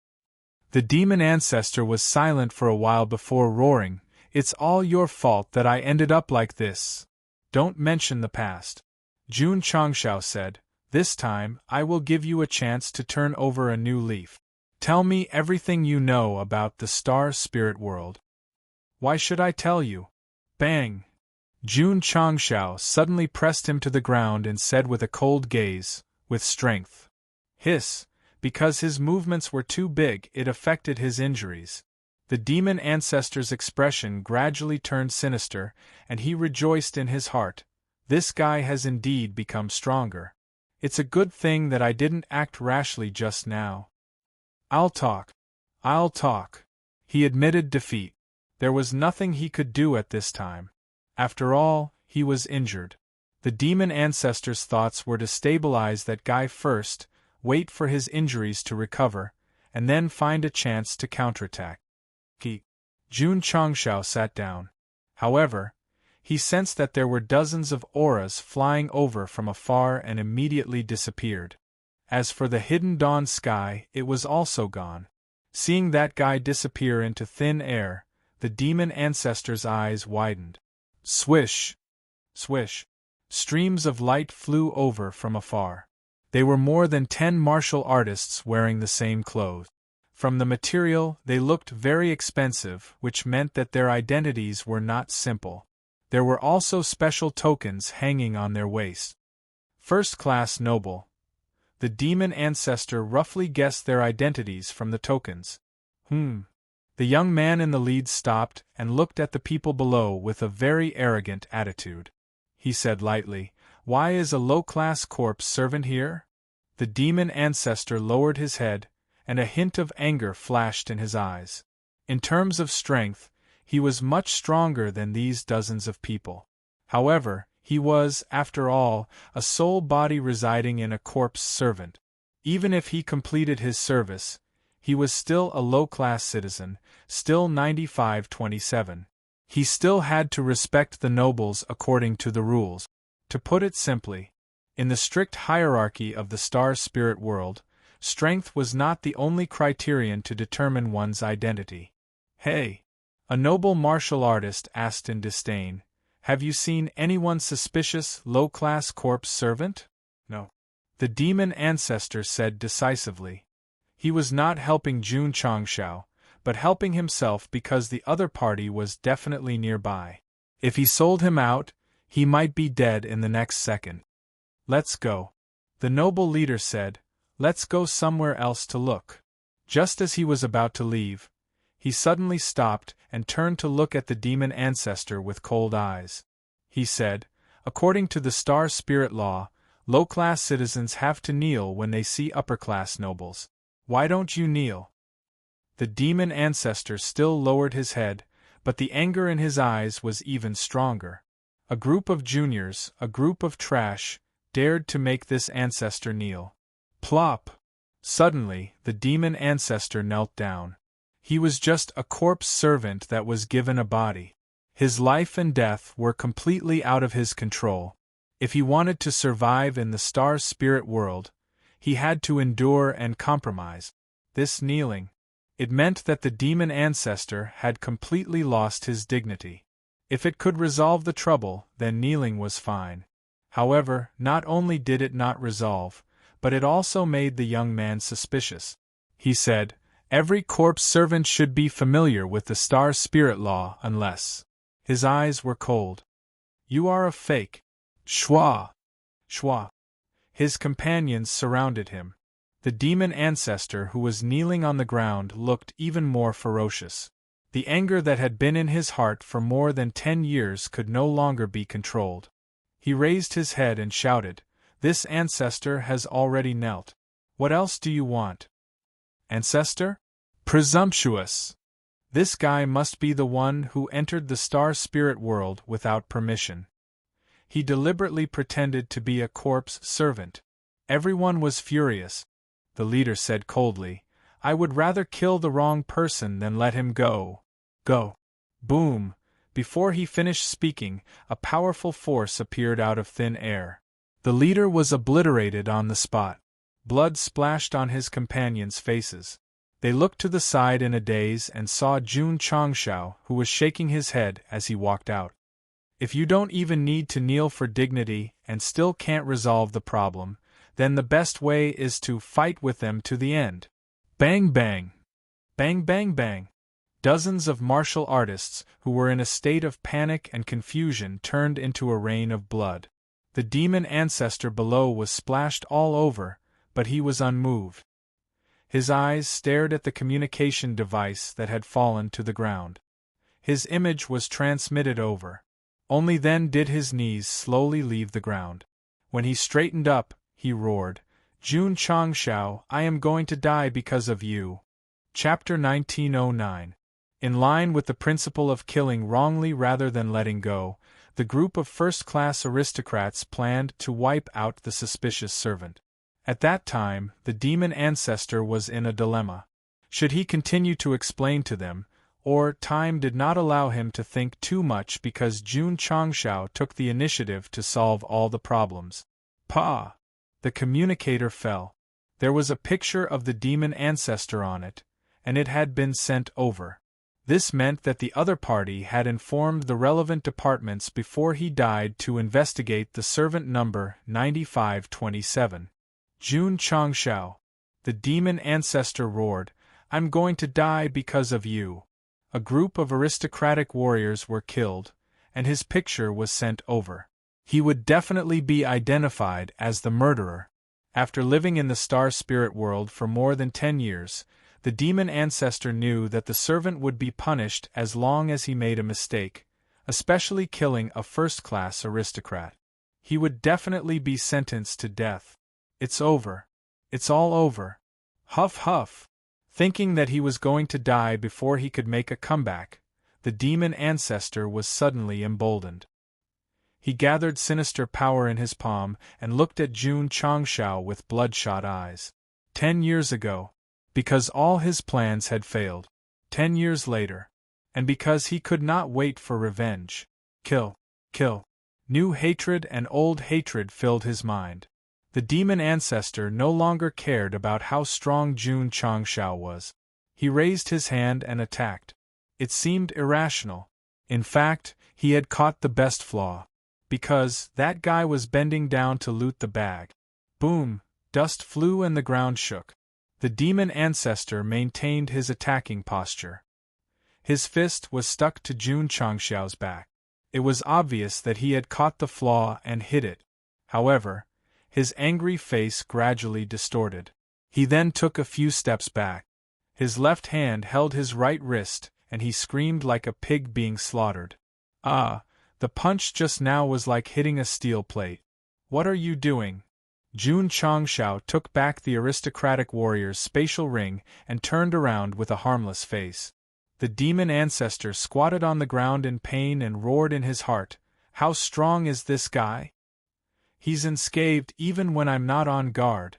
The demon ancestor was silent for a while before roaring, "It's all your fault that I ended up like this. Don't mention the past." Jun Changshao said, "This time, I will give you a chance to turn over a new leaf. Tell me everything you know about the star spirit world." "Why should I tell you?" Bang! Jun Changshao suddenly pressed him to the ground and said with a cold gaze, "With strength." Hiss! Because his movements were too big, it affected his injuries. The demon ancestor's expression gradually turned sinister, and he rejoiced in his heart. This guy has indeed become stronger. It's a good thing that I didn't act rashly just now. I'll talk. He admitted defeat. There was nothing he could do at this time. After all, he was injured. The demon ancestor's thoughts were to stabilize that guy first, wait for his injuries to recover, and then find a chance to counterattack. Jun Changshao sat down. However, he sensed that there were dozens of auras flying over from afar and immediately disappeared. As for the hidden dawn sky, it was also gone. Seeing that guy disappear into thin air, the demon ancestor's eyes widened. Swish! Swish! Streams of light flew over from afar. They were more than 10 martial artists wearing the same clothes. From the material, they looked very expensive, which meant that their identities were not simple. There were also special tokens hanging on their waists. First-class noble. The demon ancestor roughly guessed their identities from the tokens. The young man in the lead stopped and looked at the people below with a very arrogant attitude. He said lightly, "Why is a low-class corpse servant here?" The demon ancestor lowered his head, and a hint of anger flashed in his eyes. In terms of strength, he was much stronger than these dozens of people. However, he was, after all, a soul body residing in a corpse servant. Even if he completed his service, He was still a low-class citizen, still 9527. He still had to respect the nobles according to the rules. To put it simply, in the strict hierarchy of the star spirit world, strength was not the only criterion to determine one's identity. "Hey," a noble martial artist asked in disdain, "have you seen anyone suspicious, low-class corpse servant?" "No," the demon ancestor said decisively. He was not helping Jun Changshao, but helping himself because the other party was definitely nearby. If he sold him out, he might be dead in the next second. "Let's go," the noble leader said. "Let's go somewhere else to look." Just as he was about to leave, he suddenly stopped and turned to look at the demon ancestor with cold eyes. He said, "According to the star spirit law, low-class citizens have to kneel when they see upper-class nobles. Why don't you kneel?" The demon ancestor still lowered his head, but the anger in his eyes was even stronger. A group of juniors, a group of trash, dared to make this ancestor kneel. Plop! Suddenly, the demon ancestor knelt down. He was just a corpse servant that was given a body. His life and death were completely out of his control. If he wanted to survive in the star spirit world, he had to endure and compromise. This kneeling, it meant that the demon ancestor had completely lost his dignity. If it could resolve the trouble, then kneeling was fine. However, not only did it not resolve, but it also made the young man suspicious. He said, "Every corpse servant should be familiar with the star spirit law unless..." His eyes were cold. "You are a fake." Schwa! Schwa! His companions surrounded him. The demon ancestor who was kneeling on the ground looked even more ferocious. The anger that had been in his heart for more than 10 years could no longer be controlled. He raised his head and shouted, "This ancestor has already knelt. What else do you want?" "Ancestor? Presumptuous! This guy must be the one who entered the star spirit world without permission. He deliberately pretended to be a corpse servant." Everyone was furious. The leader said coldly, "I would rather kill the wrong person than let him go. Go." Boom! Before he finished speaking, a powerful force appeared out of thin air. The leader was obliterated on the spot. Blood splashed on his companions' faces. They looked to the side in a daze and saw Jun Changshao, who was shaking his head as he walked out. If you don't even need to kneel for dignity and still can't resolve the problem, then the best way is to fight with them to the end. Bang bang! Bang bang bang! Dozens of martial artists, who were in a state of panic and confusion, turned into a rain of blood. The demon ancestor below was splashed all over, but he was unmoved. His eyes stared at the communication device that had fallen to the ground. His image was transmitted over. Only then did his knees slowly leave the ground. When he straightened up, he roared, "Jun Changshao, I am going to die because of you." Chapter 1909. In line with the principle of killing wrongly rather than letting go, the group of first-class aristocrats planned to wipe out the suspicious servant. At that time, the demon ancestor was in a dilemma. Should he continue to explain to them, or time did not allow him to think too much because Jun Changshao took the initiative to solve all the problems? Pa! The communicator fell. There was a picture of the demon ancestor on it, and it had been sent over. This meant that the other party had informed the relevant departments before he died to investigate the servant number 9527. Jun Changshao. The demon ancestor roared, "I'm going to die because of you." A group of aristocratic warriors were killed, and his picture was sent over. He would definitely be identified as the murderer. After living in the star spirit world for more than 10 years, the demon ancestor knew that the servant would be punished as long as he made a mistake, especially killing a first-class aristocrat. He would definitely be sentenced to death. It's over. It's all over. Huff huff. Thinking that he was going to die before he could make a comeback, the demon ancestor was suddenly emboldened. He gathered sinister power in his palm and looked at Jun Changshao with bloodshot eyes. 10 years ago, because all his plans had failed. 10 years later. And because he could not wait for revenge. Kill. Kill. New hatred and old hatred filled his mind. The demon ancestor no longer cared about how strong Jun Changshao was. He raised his hand and attacked. It seemed irrational. In fact, he had caught the best flaw. Because that guy was bending down to loot the bag. Boom! Dust flew and the ground shook. The demon ancestor maintained his attacking posture. His fist was stuck to Jun Changshao's back. It was obvious that he had caught the flaw and hit it. However, his angry face gradually distorted. He then took a few steps back. His left hand held his right wrist, and he screamed like a pig being slaughtered. Ah, the punch just now was like hitting a steel plate. What are you doing? Jun Changshao took back the aristocratic warrior's spatial ring and turned around with a harmless face. The demon ancestor squatted on the ground in pain and roared in his heart, "How strong is this guy? He's unscathed even when I'm not on guard."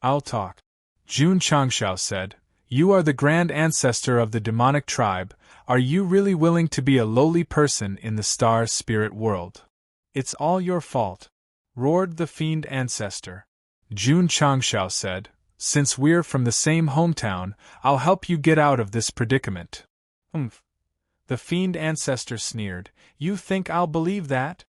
"I'll talk." Jun Changshao said, "You are the grand ancestor of the demonic tribe. Are you really willing to be a lowly person in the star spirit world?" "It's all your fault," roared the fiend ancestor. Jun Changshao said, "Since we're from the same hometown, I'll help you get out of this predicament." "Humph." The fiend ancestor sneered, "You think I'll believe that?"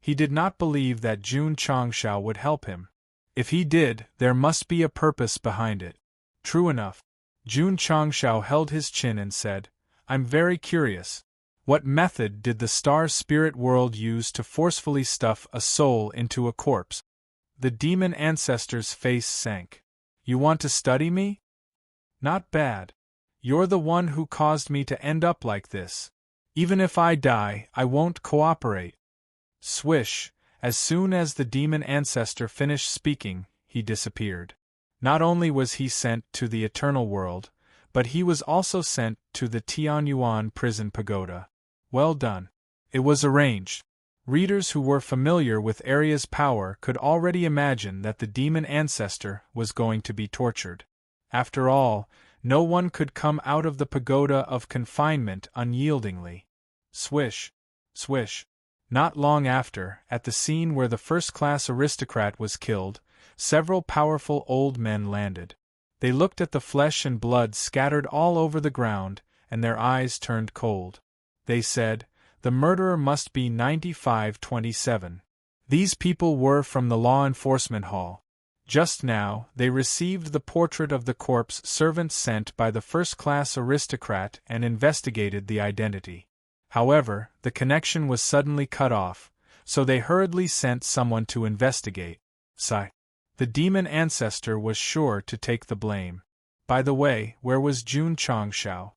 He did not believe that Jun Changshao would help him. If he did, there must be a purpose behind it. True enough. Jun Changshao held his chin and said, "I'm very curious. What method did the star spirit world use to forcefully stuff a soul into a corpse?" The demon ancestor's face sank. "You want to study me? Not bad. You're the one who caused me to end up like this. Even if I die, I won't cooperate." Swish! As soon as the demon ancestor finished speaking, he disappeared. Not only was he sent to the eternal world, but he was also sent to the Tianyuan prison pagoda. Well done. It was arranged. Readers who were familiar with Arya's power could already imagine that the demon ancestor was going to be tortured. After all, no one could come out of the pagoda of confinement unyieldingly. Swish! Swish! Not long after, at the scene where the first-class aristocrat was killed, several powerful old men landed. They looked at the flesh and blood scattered all over the ground, and their eyes turned cold. They said, "The murderer must be 9527. These people were from the law enforcement hall. Just now, they received the portrait of the corpse servant sent by the first-class aristocrat and investigated the identity. However, the connection was suddenly cut off, so they hurriedly sent someone to investigate." Sigh. The demon ancestor was sure to take the blame. By the way, where was Jun Changshao?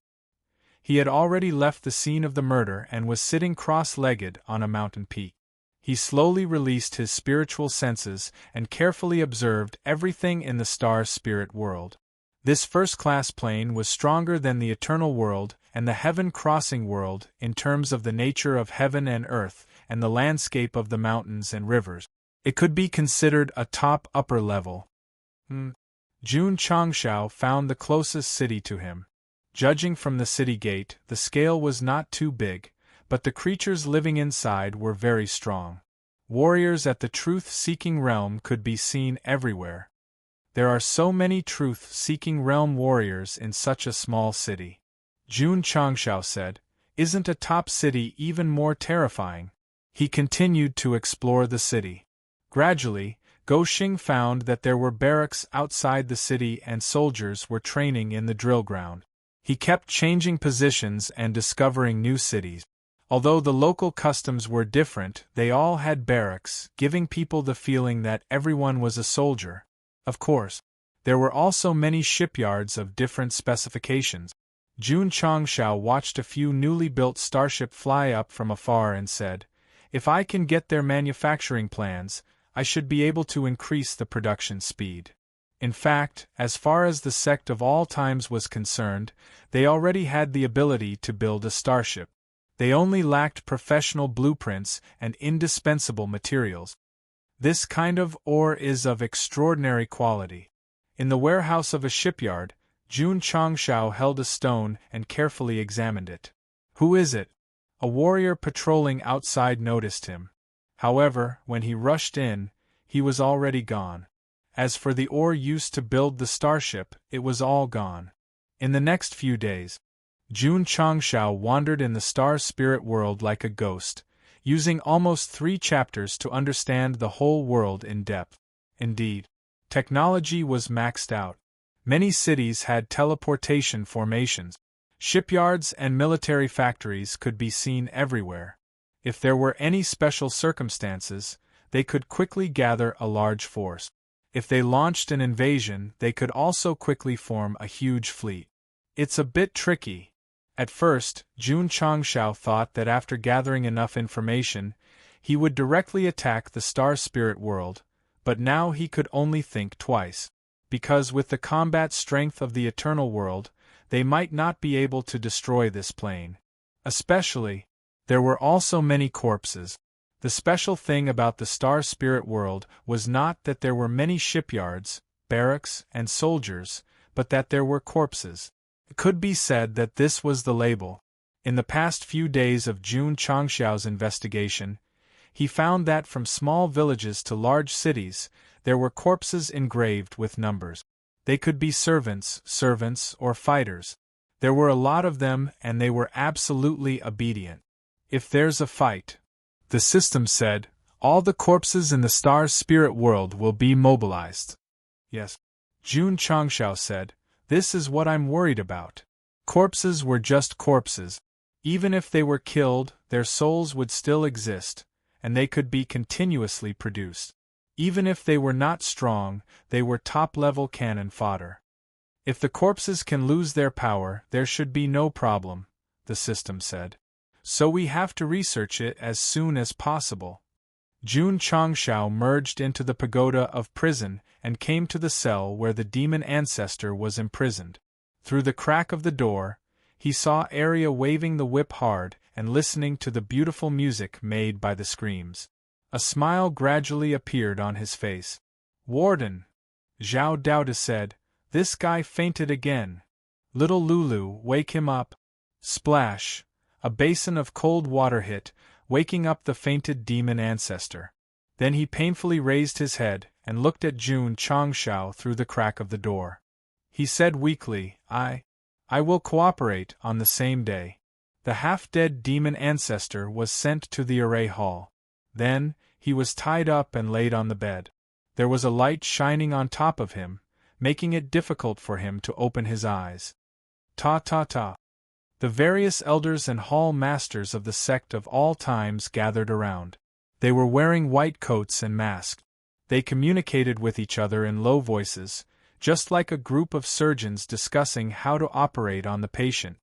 He had already left the scene of the murder and was sitting cross-legged on a mountain peak. He slowly released his spiritual senses and carefully observed everything in the star spirit world. This first-class plane was stronger than the eternal world and the heaven-crossing world in terms of the nature of heaven and earth and the landscape of the mountains and rivers. It could be considered a top-upper level. Jun Changshao found the closest city to him. Judging from the city gate, the scale was not too big, but the creatures living inside were very strong. Warriors at the truth-seeking realm could be seen everywhere. There are so many truth-seeking realm warriors in such a small city. Jun Changshao said, "Isn't a top city even more terrifying?" He continued to explore the city. Gradually, Go Xing found that there were barracks outside the city and soldiers were training in the drill ground. He kept changing positions and discovering new cities. Although the local customs were different, they all had barracks, giving people the feeling that everyone was a soldier. Of course, there were also many shipyards of different specifications. Jun Changshao watched a few newly built starship fly up from afar and said, "If I can get their manufacturing plans, I should be able to increase the production speed." In fact, as far as the sect of all times was concerned, they already had the ability to build a starship. They only lacked professional blueprints and indispensable materials. This kind of ore is of extraordinary quality. In the warehouse of a shipyard, Jun Changshao held a stone and carefully examined it. "Who is it?" A warrior patrolling outside noticed him. However, when he rushed in, he was already gone. As for the ore used to build the starship, it was all gone. In the next few days, Jun Changshao wandered in the star spirit world like a ghost, using almost 3 chapters to understand the whole world in depth. Indeed, technology was maxed out. Many cities had teleportation formations. Shipyards and military factories could be seen everywhere. If there were any special circumstances, they could quickly gather a large force. If they launched an invasion, they could also quickly form a huge fleet. It's a bit tricky. At first, Jun Changshao thought that after gathering enough information, he would directly attack the star spirit world, but now he could only think twice. Because with the combat strength of the eternal world, they might not be able to destroy this plane. Especially, there were also many corpses. The special thing about the star spirit world was not that there were many shipyards, barracks, and soldiers, but that there were corpses. It could be said that this was the label. In the past few days of Jun Changshao's investigation, he found that from small villages to large cities, there were corpses engraved with numbers. They could be servants, or fighters. There were a lot of them, and they were absolutely obedient. If there's a fight, the system said, all the corpses in the star spirit world will be mobilized. Yes, Jun Changshao said, this is what I'm worried about. Corpses were just corpses. Even if they were killed, their souls would still exist, and they could be continuously produced. Even if they were not strong, they were top-level cannon fodder. If the corpses can lose their power, there should be no problem, the system said. So we have to research it as soon as possible. Jun Changshao merged into the pagoda of prison and came to the cell where the demon ancestor was imprisoned. Through the crack of the door, he saw Arya waving the whip hard and listening to the beautiful music made by the screams. A smile gradually appeared on his face. Warden, Zhao Daoda said, this guy fainted again. Little Lulu, wake him up. Splash! A basin of cold water hit, waking up the fainted demon ancestor. Then he painfully raised his head and looked at Jun Changshao through the crack of the door. He said weakly, I will cooperate on the same day. The half-dead demon ancestor was sent to the array hall. Then, he was tied up and laid on the bed. There was a light shining on top of him, making it difficult for him to open his eyes. Ta. The various elders and hall masters of the sect of all times gathered around. They were wearing white coats and masks. They communicated with each other in low voices, just like a group of surgeons discussing how to operate on the patient.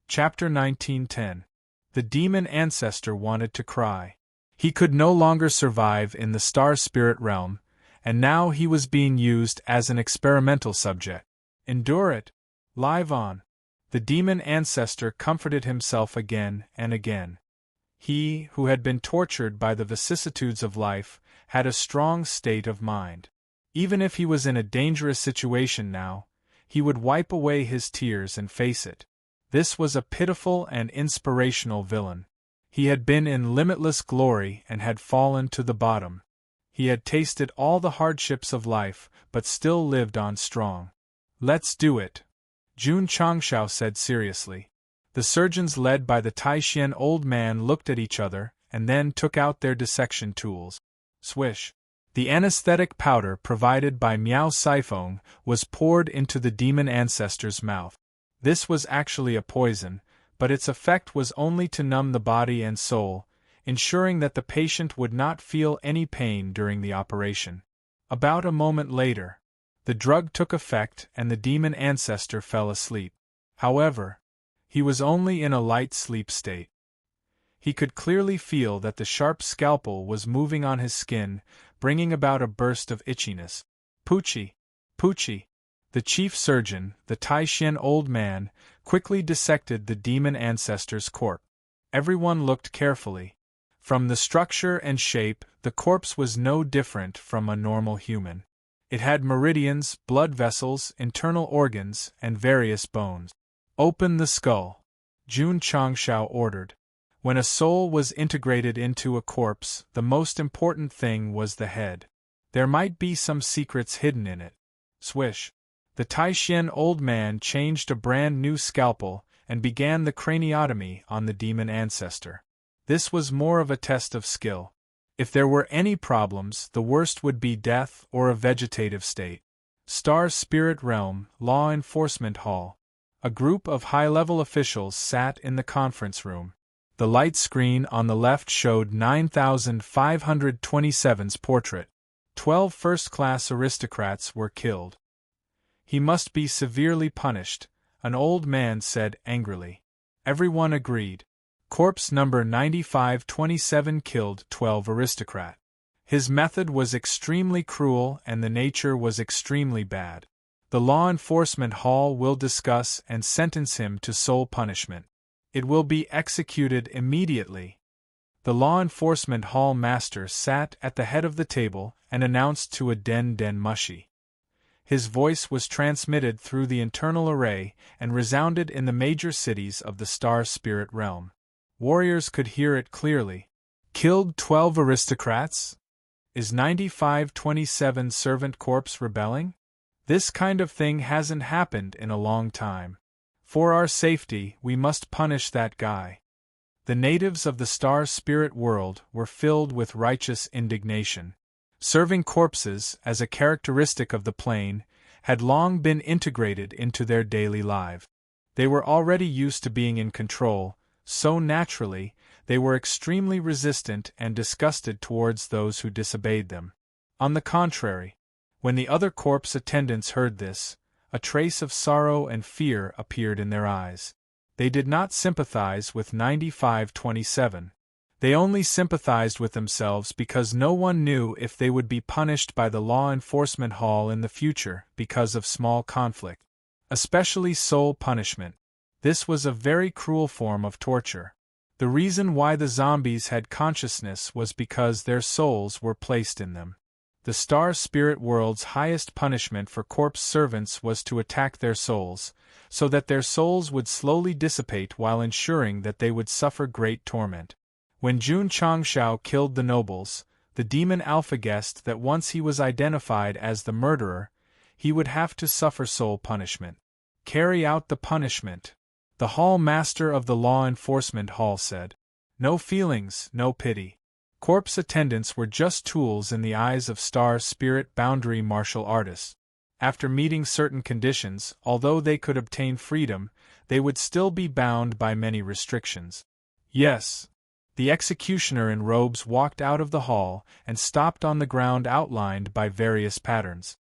Chapter 1910. The demon ancestor wanted to cry. He could no longer survive in the star spirit realm, and now he was being used as an experimental subject. Endure it. Live on. The demon ancestor comforted himself again and again. He, who had been tortured by the vicissitudes of life, had a strong state of mind. Even if he was in a dangerous situation now, he would wipe away his tears and face it. This was a pitiful and inspirational villain. He had been in limitless glory and had fallen to the bottom. He had tasted all the hardships of life, but still lived on strong. Let's do it, Jun Changshao said seriously. The surgeons led by the Taishan old man looked at each other and then took out their dissection tools. Swish! The anesthetic powder provided by Miao Saifeng was poured into the demon ancestor's mouth. This was actually a poison, but its effect was only to numb the body and soul, ensuring that the patient would not feel any pain during the operation. About a moment later, the drug took effect and the demon ancestor fell asleep. However, he was only in a light sleep state. He could clearly feel that the sharp scalpel was moving on his skin, bringing about a burst of itchiness. Poochie! The chief surgeon, the Taishan old man, quickly dissected the demon ancestor's corpse. Everyone looked carefully. From the structure and shape, the corpse was no different from a normal human. It had meridians, blood vessels, internal organs, and various bones. Open the skull, Jun Changshao ordered. When a soul was integrated into a corpse, the most important thing was the head. There might be some secrets hidden in it. Swish. The Taishan old man changed a brand new scalpel and began the craniotomy on the demon ancestor. This was more of a test of skill. If there were any problems, the worst would be death or a vegetative state. Star Spirit Realm, Law Enforcement Hall. A group of high-level officials sat in the conference room. The light screen on the left showed 9527's portrait. 12 first-class aristocrats were killed. He must be severely punished, an old man said angrily. Everyone agreed. Corpse number 9527 killed 12 aristocrat. His method was extremely cruel and the nature was extremely bad. The Law Enforcement Hall will discuss and sentence him to soul punishment. It will be executed immediately. The Law Enforcement Hall master sat at the head of the table and announced to a Den Mushi. His voice was transmitted through the internal array and resounded in the major cities of the Star Spirit Realm. Warriors could hear it clearly. Killed 12 aristocrats? Is 9527 servant corpse rebelling? This kind of thing hasn't happened in a long time. For our safety, we must punish that guy. The natives of the Star Spirit world were filled with righteous indignation. Serving corpses, as a characteristic of the plane, had long been integrated into their daily life. They were already used to being in control, so naturally, they were extremely resistant and disgusted towards those who disobeyed them. On the contrary, when the other corpse attendants heard this, a trace of sorrow and fear appeared in their eyes. They did not sympathize with 9527. They only sympathized with themselves because no one knew if they would be punished by the Law Enforcement Hall in the future because of small conflict. Especially soul punishment. This was a very cruel form of torture. The reason why the zombies had consciousness was because their souls were placed in them. The Star Spirit world's highest punishment for corpse servants was to attack their souls, so that their souls would slowly dissipate while ensuring that they would suffer great torment. When Jun Changshao killed the nobles, the demon Alpha guessed that once he was identified as the murderer, he would have to suffer soul punishment. Carry out the punishment. The hall master of the Law Enforcement Hall said. No feelings, no pity. Corpse attendants were just tools in the eyes of Star Spirit boundary martial artists. After meeting certain conditions, although they could obtain freedom, they would still be bound by many restrictions. Yes. The executioner in robes walked out of the hall and stopped on the ground outlined by various patterns.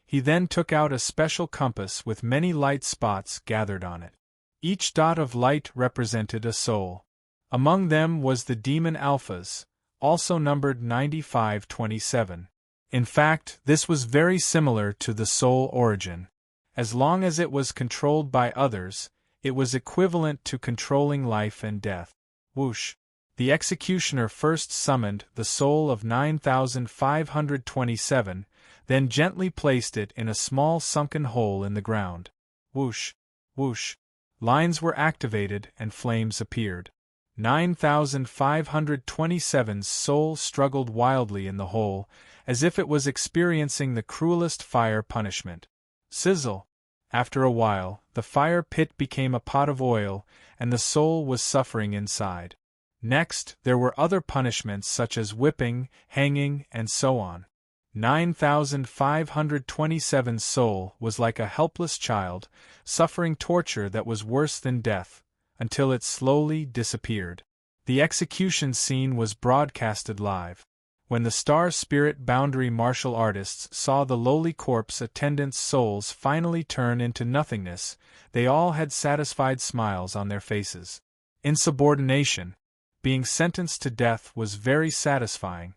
He then took out a special compass with many light spots gathered on it. Each dot of light represented a soul. Among them was the demon Alphas, also numbered 9527. In fact, this was very similar to the soul origin. As long as it was controlled by others, it was equivalent to controlling life and death. Whoosh! The executioner first summoned the soul of 9527, then gently placed it in a small sunken hole in the ground. Whoosh! Whoosh! Lines were activated and flames appeared. 9527's soul struggled wildly in the hole, as if it was experiencing the cruelest fire punishment. Sizzle! After a while, the fire pit became a pot of oil, and the soul was suffering inside. Next, there were other punishments such as whipping, hanging, and so on. 9527's soul was like a helpless child, suffering torture that was worse than death, until it slowly disappeared. The execution scene was broadcasted live. When the Star Spirit boundary martial artists saw the lowly corpse attendants' souls finally turn into nothingness, they all had satisfied smiles on their faces. Insubordination. Being sentenced to death was very satisfying.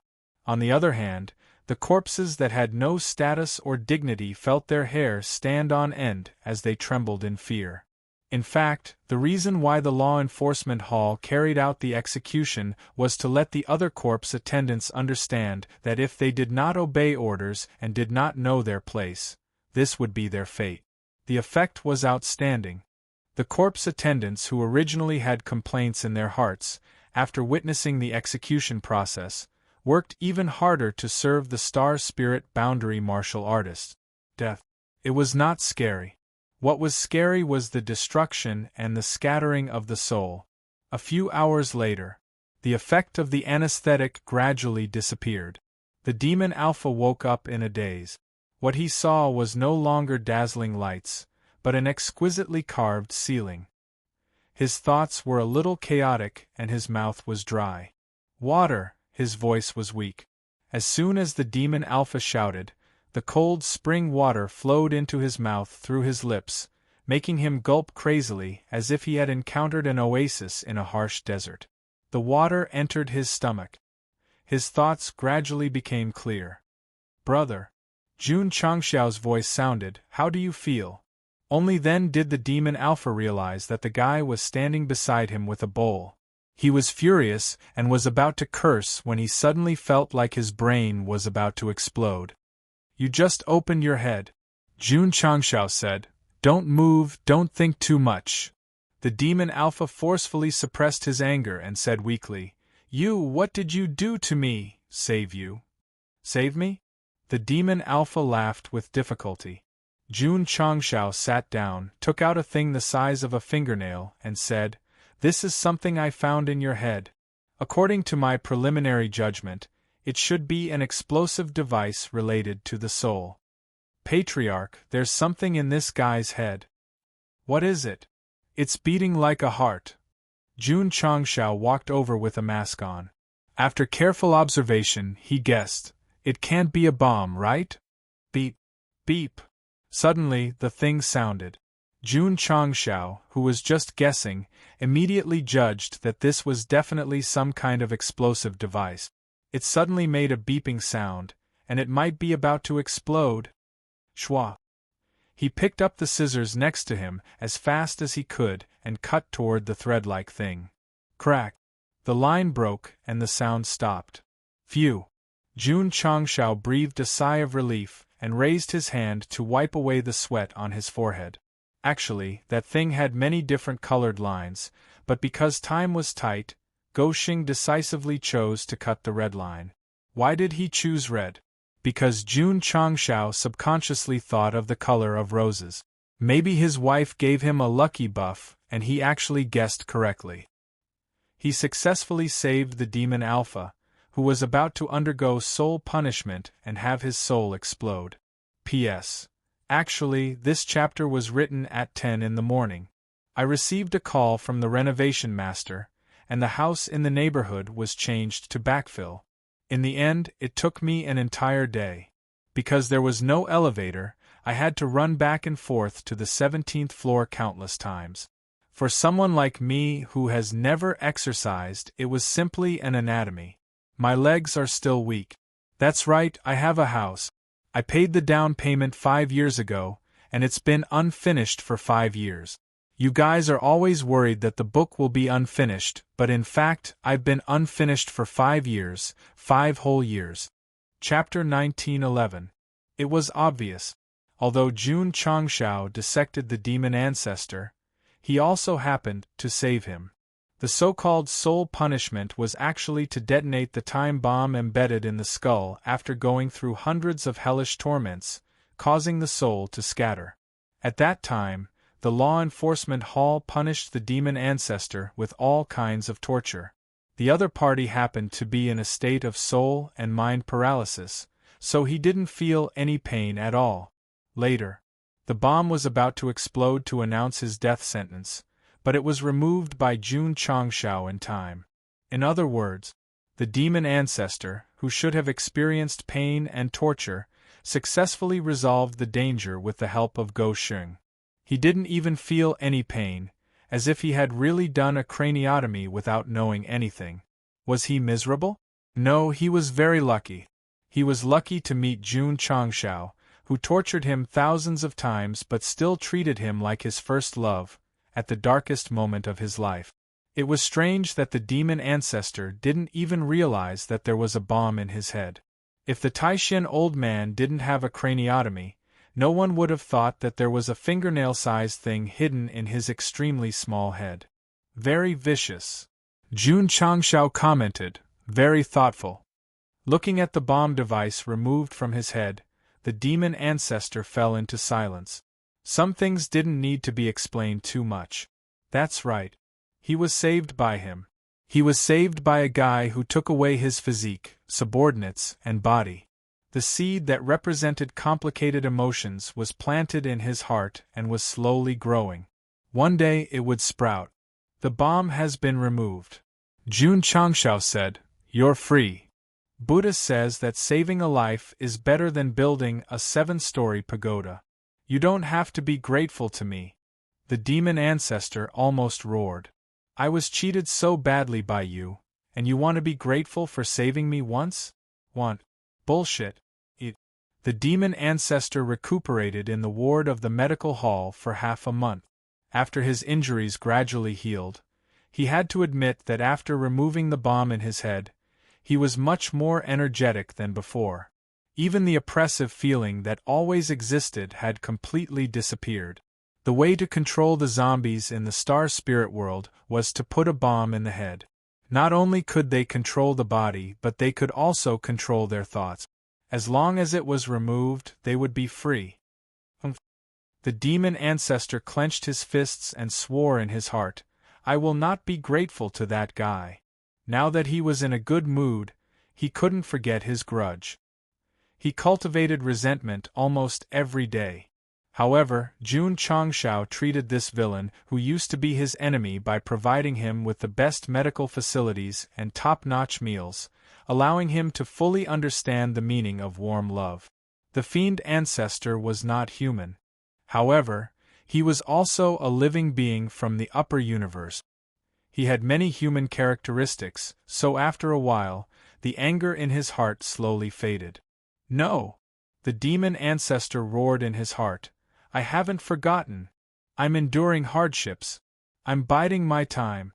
On the other hand, the corpses that had no status or dignity felt their hair stand on end as they trembled in fear. In fact, the reason why the law enforcement hall carried out the execution was to let the other corpse attendants understand that if they did not obey orders and did not know their place, this would be their fate. The effect was outstanding. The corpse attendants who originally had complaints in their hearts, after witnessing the execution process, worked even harder to serve the Star Spirit boundary martial artist. Death. It was not scary. What was scary was the destruction and the scattering of the soul. A few hours later, the effect of the anesthetic gradually disappeared. The demon Alpha woke up in a daze. What he saw was no longer dazzling lights, but an exquisitely carved ceiling. His thoughts were a little chaotic and his mouth was dry. Water, his voice was weak. As soon as the demon Alpha shouted, the cold spring water flowed into his mouth through his lips, making him gulp crazily as if he had encountered an oasis in a harsh desert. The water entered his stomach. His thoughts gradually became clear. "Brother." Jun Changxiao's voice sounded, "How do you feel?" Only then did the demon Alpha realize that the guy was standing beside him with a bowl. He was furious and was about to curse when he suddenly felt like his brain was about to explode. "You just opened your head," Jun Changxiao said. "Don't move, don't think too much." The demon Alpha forcefully suppressed his anger and said weakly, What did you do to me?" "Save you." "Save me?" The demon Alpha laughed with difficulty. Jun Changxiao sat down, took out a thing the size of a fingernail, and said, "This is something I found in your head. According to my preliminary judgment, it should be an explosive device related to the soul. Patriarch, there's something in this guy's head." "What is it?" "It's beating like a heart." Jun Changxiao walked over with a mask on. After careful observation, he guessed, "It can't be a bomb, right?" Beep. Beep. Suddenly, the thing sounded. Jun Changxiao, who was just guessing, immediately judged that this was definitely some kind of explosive device. It suddenly made a beeping sound, and it might be about to explode. Schwa. He picked up the scissors next to him as fast as he could and cut toward the thread-like thing. Crack. The line broke and the sound stopped. Phew. Jun Changxiao breathed a sigh of relief and raised his hand to wipe away the sweat on his forehead. Actually, that thing had many different colored lines, but because time was tight, Go Xing decisively chose to cut the red line. Why did he choose red? Because Jun Changxiao subconsciously thought of the color of roses. Maybe his wife gave him a lucky buff, and he actually guessed correctly. He successfully saved the demon Alpha, who was about to undergo soul punishment and have his soul explode. P.S. Actually, this chapter was written at 10 in the morning. I received a call from the renovation master, and the house in the neighborhood was changed to backfill. In the end, it took me an entire day. Because there was no elevator, I had to run back and forth to the 17th floor countless times. For someone like me who has never exercised, it was simply an anatomy. My legs are still weak. That's right, I have a house. I paid the down payment 5 years ago, and it's been unfinished for 5 years. You guys are always worried that the book will be unfinished, but in fact, I've been unfinished for 5 years, 5 whole years. Chapter 1911. It was obvious. Although Jun Changxiao dissected the demon ancestor, he also happened to save him. The so-called soul punishment was actually to detonate the time bomb embedded in the skull after going through hundreds of hellish torments, causing the soul to scatter. At that time, the law enforcement hall punished the demon ancestor with all kinds of torture. The other party happened to be in a state of soul and mind paralysis, so he didn't feel any pain at all. Later, the bomb was about to explode to announce his death sentence, but it was removed by Jun Changxiao in time. In other words, the demon ancestor, who should have experienced pain and torture, successfully resolved the danger with the help of Go Xing. He didn't even feel any pain, as if he had really done a craniotomy without knowing anything. Was he miserable? No, he was very lucky. He was lucky to meet Jun Changxiao, who tortured him thousands of times but still treated him like his first love, at the darkest moment of his life. It was strange that the demon ancestor didn't even realize that there was a bomb in his head. If the Taishan old man didn't have a craniotomy, no one would have thought that there was a fingernail-sized thing hidden in his extremely small head. Very vicious. Jun Changshao commented, very thoughtful. Looking at the bomb device removed from his head, the demon ancestor fell into silence. Some things didn't need to be explained too much. That's right. He was saved by him. He was saved by a guy who took away his physique, subordinates, and body. The seed that represented complicated emotions was planted in his heart and was slowly growing. One day it would sprout. The bomb has been removed. Jun Changshao said, "You're free." Buddha says that saving a life is better than building a 7-story pagoda. You don't have to be grateful to me. The demon ancestor almost roared. I was cheated so badly by you, and you want to be grateful for saving me once? Want? Bullshit. The demon ancestor recuperated in the ward of the medical hall for half a month. After his injuries gradually healed, he had to admit that after removing the bomb in his head, he was much more energetic than before. Even the oppressive feeling that always existed had completely disappeared. The way to control the zombies in the star spirit world was to put a bomb in the head. Not only could they control the body, but they could also control their thoughts. As long as it was removed, they would be free. The demon ancestor clenched his fists and swore in his heart, I will not be grateful to that guy. Now that he was in a good mood, he couldn't forget his grudge. He cultivated resentment almost every day. However, Jun Changshao treated this villain, who used to be his enemy, by providing him with the best medical facilities and top-notch meals, allowing him to fully understand the meaning of warm love. The fiend ancestor was not human. However, he was also a living being from the upper universe. He had many human characteristics, so after a while, the anger in his heart slowly faded. No! The demon ancestor roared in his heart. I haven't forgotten. I'm enduring hardships. I'm biding my time.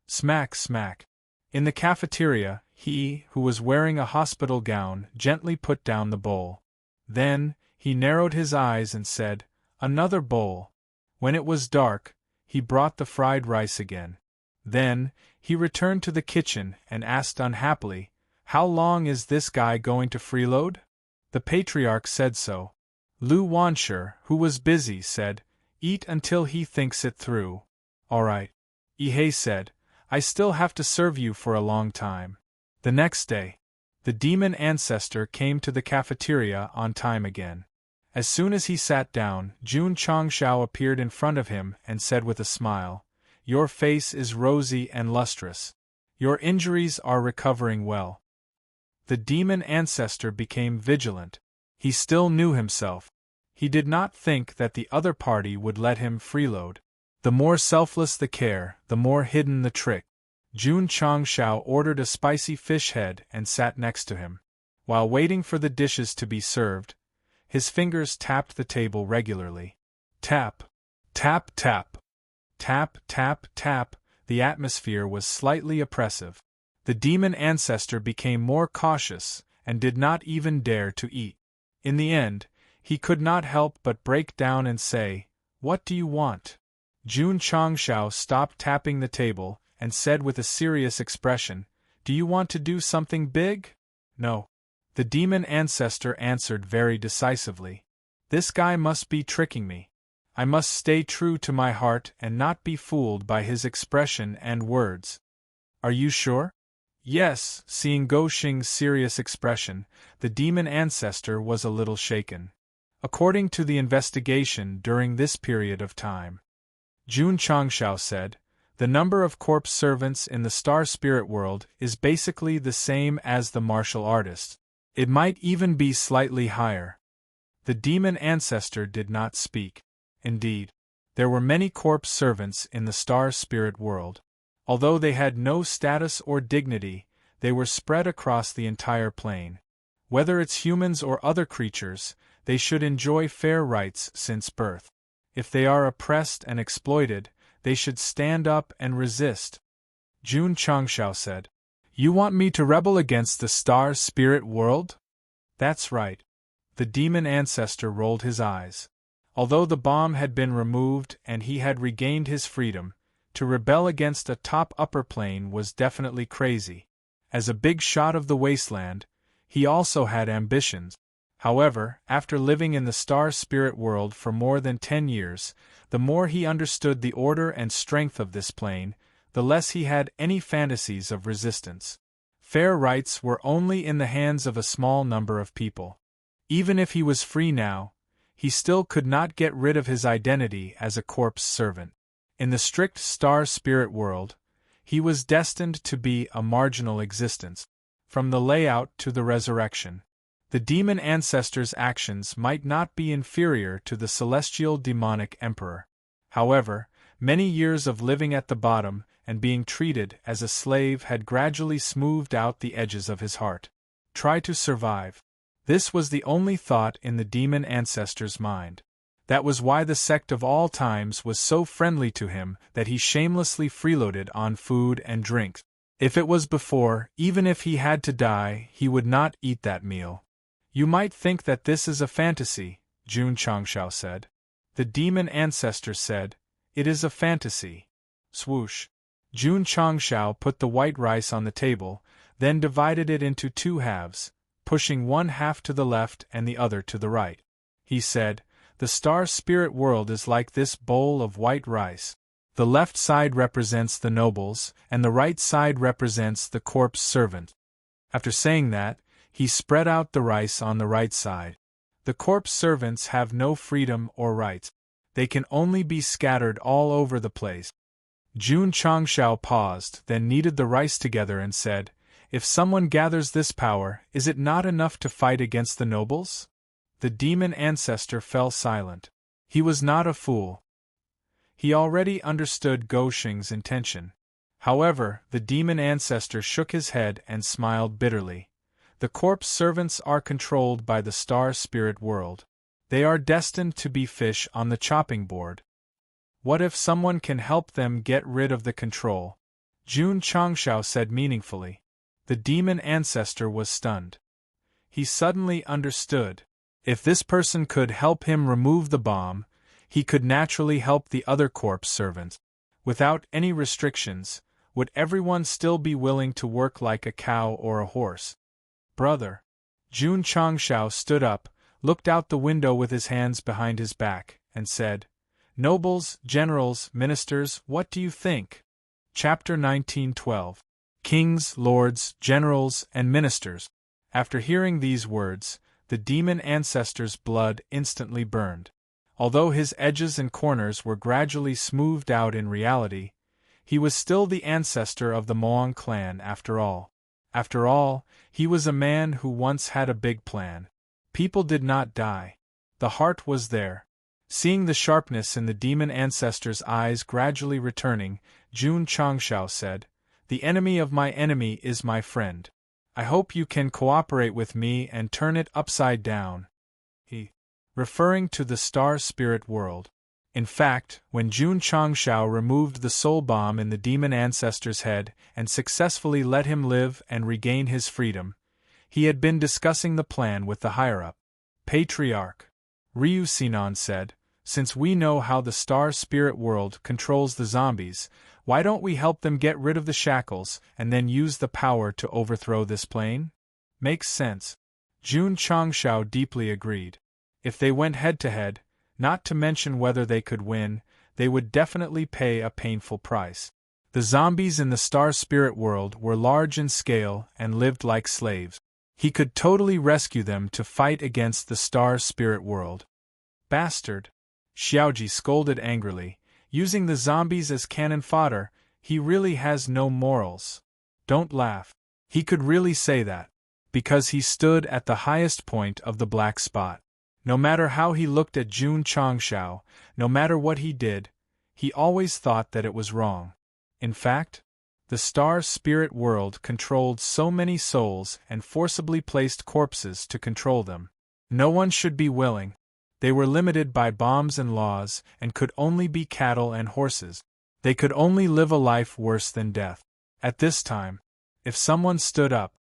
Smack, smack. In the cafeteria, he, who was wearing a hospital gown, gently put down the bowl. Then, he narrowed his eyes and said, Another bowl. When it was dark, he brought the fried rice again. Then, he returned to the kitchen and asked unhappily, How long is this guy going to freeload? The patriarch said so. Lu Wanshi, who was busy, said, Eat until he thinks it through. All right. Ihei said, I still have to serve you for a long time. The next day, the demon ancestor came to the cafeteria on time again. As soon as he sat down, Jun Changshao appeared in front of him and said with a smile, Your face is rosy and lustrous. Your injuries are recovering well. The demon ancestor became vigilant. He still knew himself. He did not think that the other party would let him freeload. The more selfless the care, the more hidden the trick. Jun Changshao ordered a spicy fish head and sat next to him. While waiting for the dishes to be served, his fingers tapped the table regularly. Tap, tap, tap. Tap, tap, tap. The atmosphere was slightly oppressive. The demon ancestor became more cautious and did not even dare to eat. In the end, he could not help but break down and say, What do you want? Jun Changshao stopped tapping the table and said with a serious expression, Do you want to do something big? No. The demon ancestor answered very decisively. This guy must be tricking me. I must stay true to my heart and not be fooled by his expression and words. Are you sure? Yes, seeing Go Xing's serious expression, the demon ancestor was a little shaken. According to the investigation during this period of time, Jun Changshao said, the number of corpse servants in the star spirit world is basically the same as the martial artists. It might even be slightly higher. The demon ancestor did not speak. Indeed, there were many corpse servants in the star spirit world. Although they had no status or dignity, they were spread across the entire plane. Whether it's humans or other creatures, they should enjoy fair rights since birth. If they are oppressed and exploited, They should stand up and resist. Jun Changshao said. You want me to rebel against the star spirit world? That's right. The demon ancestor rolled his eyes. Although the bomb had been removed and he had regained his freedom, to rebel against a top upper plane was definitely crazy. As a big shot of the wasteland, he also had ambitions. However, after living in the star spirit world for more than 10 years, the more he understood the order and strength of this plane, the less he had any fantasies of resistance. Fair rights were only in the hands of a small number of people. Even if he was free now, he still could not get rid of his identity as a corpse servant. In the strict star spirit world, he was destined to be a marginal existence. From the layout to the resurrection, the demon ancestor's actions might not be inferior to the celestial demonic emperor. However, many years of living at the bottom and being treated as a slave had gradually smoothed out the edges of his heart. Try to survive. This was the only thought in the demon ancestor's mind. That was why the sect of all times was so friendly to him that he shamelessly freeloaded on food and drink. If it was before, even if he had to die, he would not eat that meal. You might think that this is a fantasy, Jun Changshao said. The demon ancestor said, It is a fantasy. Swoosh. Jun Changshao put the white rice on the table, then divided it into 2 halves, pushing one half to the left and the other to the right. He said, The star spirit world is like this bowl of white rice. The left side represents the nobles, and the right side represents the corpse servant. After saying that, he spread out the rice on the right side. The corpse servants have no freedom or rights. They can only be scattered all over the place. Jun Changshao paused, then kneaded the rice together and said, If someone gathers this power, is it not enough to fight against the nobles? The demon ancestor fell silent. He was not a fool. He already understood Go Xing's intention. However, the demon ancestor shook his head and smiled bitterly. The corpse servants are controlled by the star spirit world. They are destined to be fish on the chopping board. What if someone can help them get rid of the control? Jun Changshao said meaningfully. The demon ancestor was stunned. He suddenly understood. If this person could help him remove the bomb, he could naturally help the other corpse servants. Without any restrictions, would everyone still be willing to work like a cow or a horse? Brother. Jun Changshao stood up, looked out the window with his hands behind his back, and said, Nobles, generals, ministers, what do you think? Chapter 1912. Kings, lords, generals, and ministers. After hearing these words, the demon ancestor's blood instantly burned. Although his edges and corners were gradually smoothed out in reality, he was still the ancestor of the Moang clan after all. After all, he was a man who once had a big plan. People did not die. The heart was there. Seeing the sharpness in the demon ancestor's eyes gradually returning, Jun Changshao said, The enemy of my enemy is my friend. I hope you can cooperate with me and turn it upside down. Referring to the star spirit world. In fact, when Jun Changshao removed the soul bomb in the demon ancestor's head and successfully let him live and regain his freedom, he had been discussing the plan with the higher-up. Patriarch Ryu Sinan said, Since we know how the star spirit world controls the zombies, why don't we help them get rid of the shackles and then use the power to overthrow this plane? Makes sense. Jun Changshao deeply agreed. If they went head-to-head, not to mention whether they could win, they would definitely pay a painful price. The zombies in the star spirit world were large in scale and lived like slaves. He could totally rescue them to fight against the star spirit world. Bastard! Xiaoji scolded angrily. Using the zombies as cannon fodder, he really has no morals. Don't laugh. He could really say that. Because he stood at the highest point of the black spot. No matter how he looked at Jun Changshao, no matter what he did, he always thought that it was wrong. In fact, the star spirit world controlled so many souls and forcibly placed corpses to control them. No one should be willing. They were limited by bombs and laws and could only be cattle and horses. They could only live a life worse than death. At this time, if someone stood up,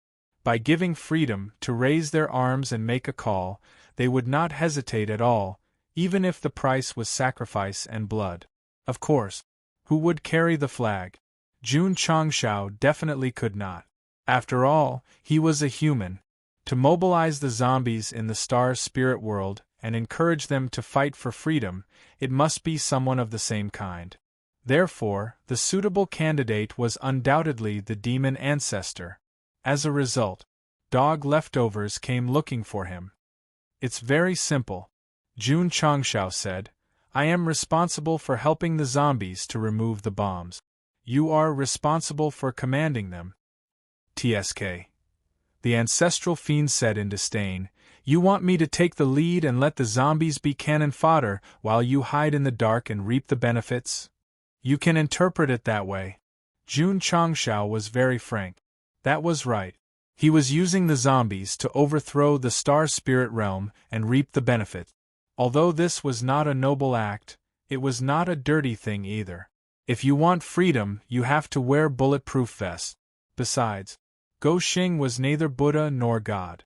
by giving freedom to raise their arms and make a call, they would not hesitate at all, even if the price was sacrifice and blood. Of course, who would carry the flag? Jun Changshao definitely could not. After all, he was a human. To mobilize the zombies in the star spirit world and encourage them to fight for freedom, it must be someone of the same kind. Therefore, the suitable candidate was undoubtedly the demon ancestor. As a result, dog leftovers came looking for him. It's very simple, Jun Changshao said. I am responsible for helping the zombies to remove the bombs. You are responsible for commanding them. TSK. The ancestral fiend said in disdain, you want me to take the lead and let the zombies be cannon fodder while you hide in the dark and reap the benefits? You can interpret it that way. Jun Changshao was very frank. That was right. He was using the zombies to overthrow the star spirit realm and reap the benefit. Although this was not a noble act, it was not a dirty thing either. If you want freedom, you have to wear bulletproof vests. Besides, Go Xing was neither Buddha nor God.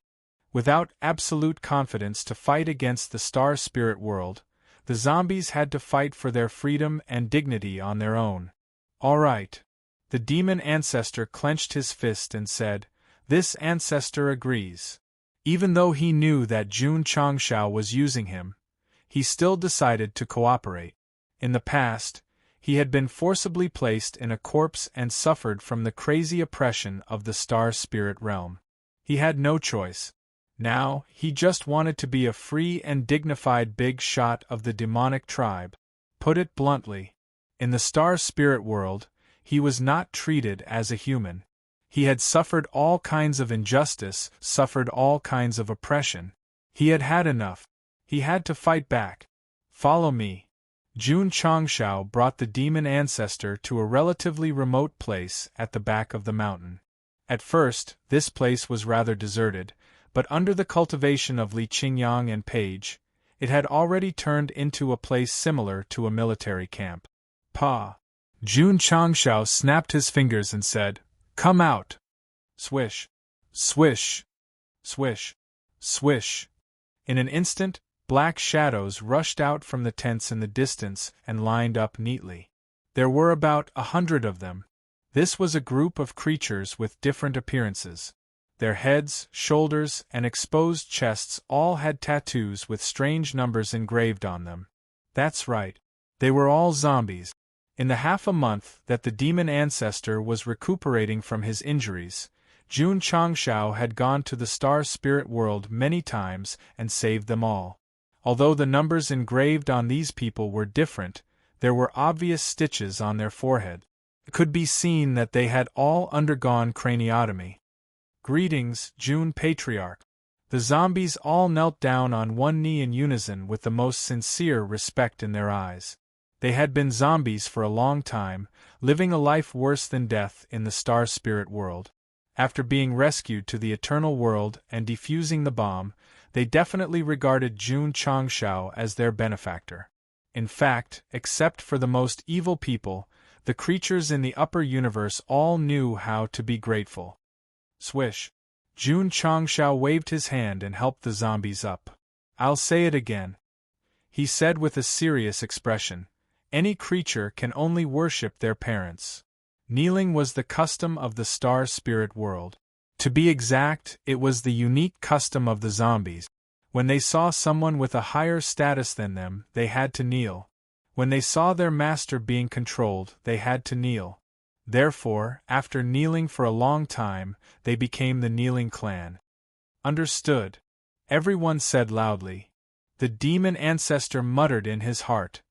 Without absolute confidence to fight against the star spirit world, the zombies had to fight for their freedom and dignity on their own. All right. The demon ancestor clenched his fist and said, this ancestor agrees. Even though he knew that Jun Changshao was using him, he still decided to cooperate. In the past, he had been forcibly placed in a corpse and suffered from the crazy oppression of the star spirit realm. He had no choice. Now, he just wanted to be a free and dignified big shot of the demonic tribe. Put it bluntly, in the star spirit world, he was not treated as a human. He had suffered all kinds of injustice, suffered all kinds of oppression. He had had enough. He had to fight back. Follow me. Jun Changshao brought the demon ancestor to a relatively remote place at the back of the mountain. At first, this place was rather deserted, but under the cultivation of Li Qingyang and Page, it had already turned into a place similar to a military camp. Pa! Jun Changshao snapped his fingers and said, come out! Swish! Swish! Swish! Swish! In an instant, black shadows rushed out from the tents in the distance and lined up neatly. There were about 100 of them. This was a group of creatures with different appearances. Their heads, shoulders, and exposed chests all had tattoos with strange numbers engraved on them. That's right. They were all zombies. In the half a month that the demon ancestor was recuperating from his injuries, Jun Changshao had gone to the star spirit world many times and saved them all. Although the numbers engraved on these people were different, there were obvious stitches on their forehead. It could be seen that they had all undergone craniotomy. Greetings, Jun Patriarch. The zombies all knelt down on one knee in unison with the most sincere respect in their eyes. They had been zombies for a long time, living a life worse than death in the star spirit world. After being rescued to the eternal world and defusing the bomb, they definitely regarded Jun Changshao as their benefactor. In fact, except for the most evil people, the creatures in the upper universe all knew how to be grateful. Swish! Jun Changshao waved his hand and helped the zombies up. I'll say it again, he said with a serious expression. Any creature can only worship their parents. Kneeling was the custom of the star spirit world. To be exact, it was the unique custom of the zombies. When they saw someone with a higher status than them, they had to kneel. When they saw their master being controlled, they had to kneel. Therefore, after kneeling for a long time, they became the kneeling clan. Understood? Everyone said loudly. The demon ancestor muttered in his heart.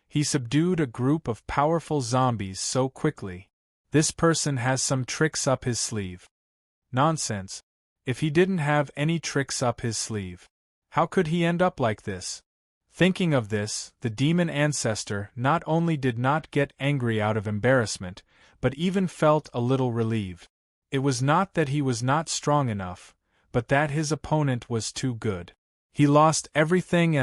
He subdued a group of powerful zombies so quickly. This person has some tricks up his sleeve. Nonsense. If he didn't have any tricks up his sleeve, how could he end up like this? Thinking of this, the demon ancestor not only did not get angry out of embarrassment, but even felt a little relieved. It was not that he was not strong enough, but that his opponent was too good. He lost everything,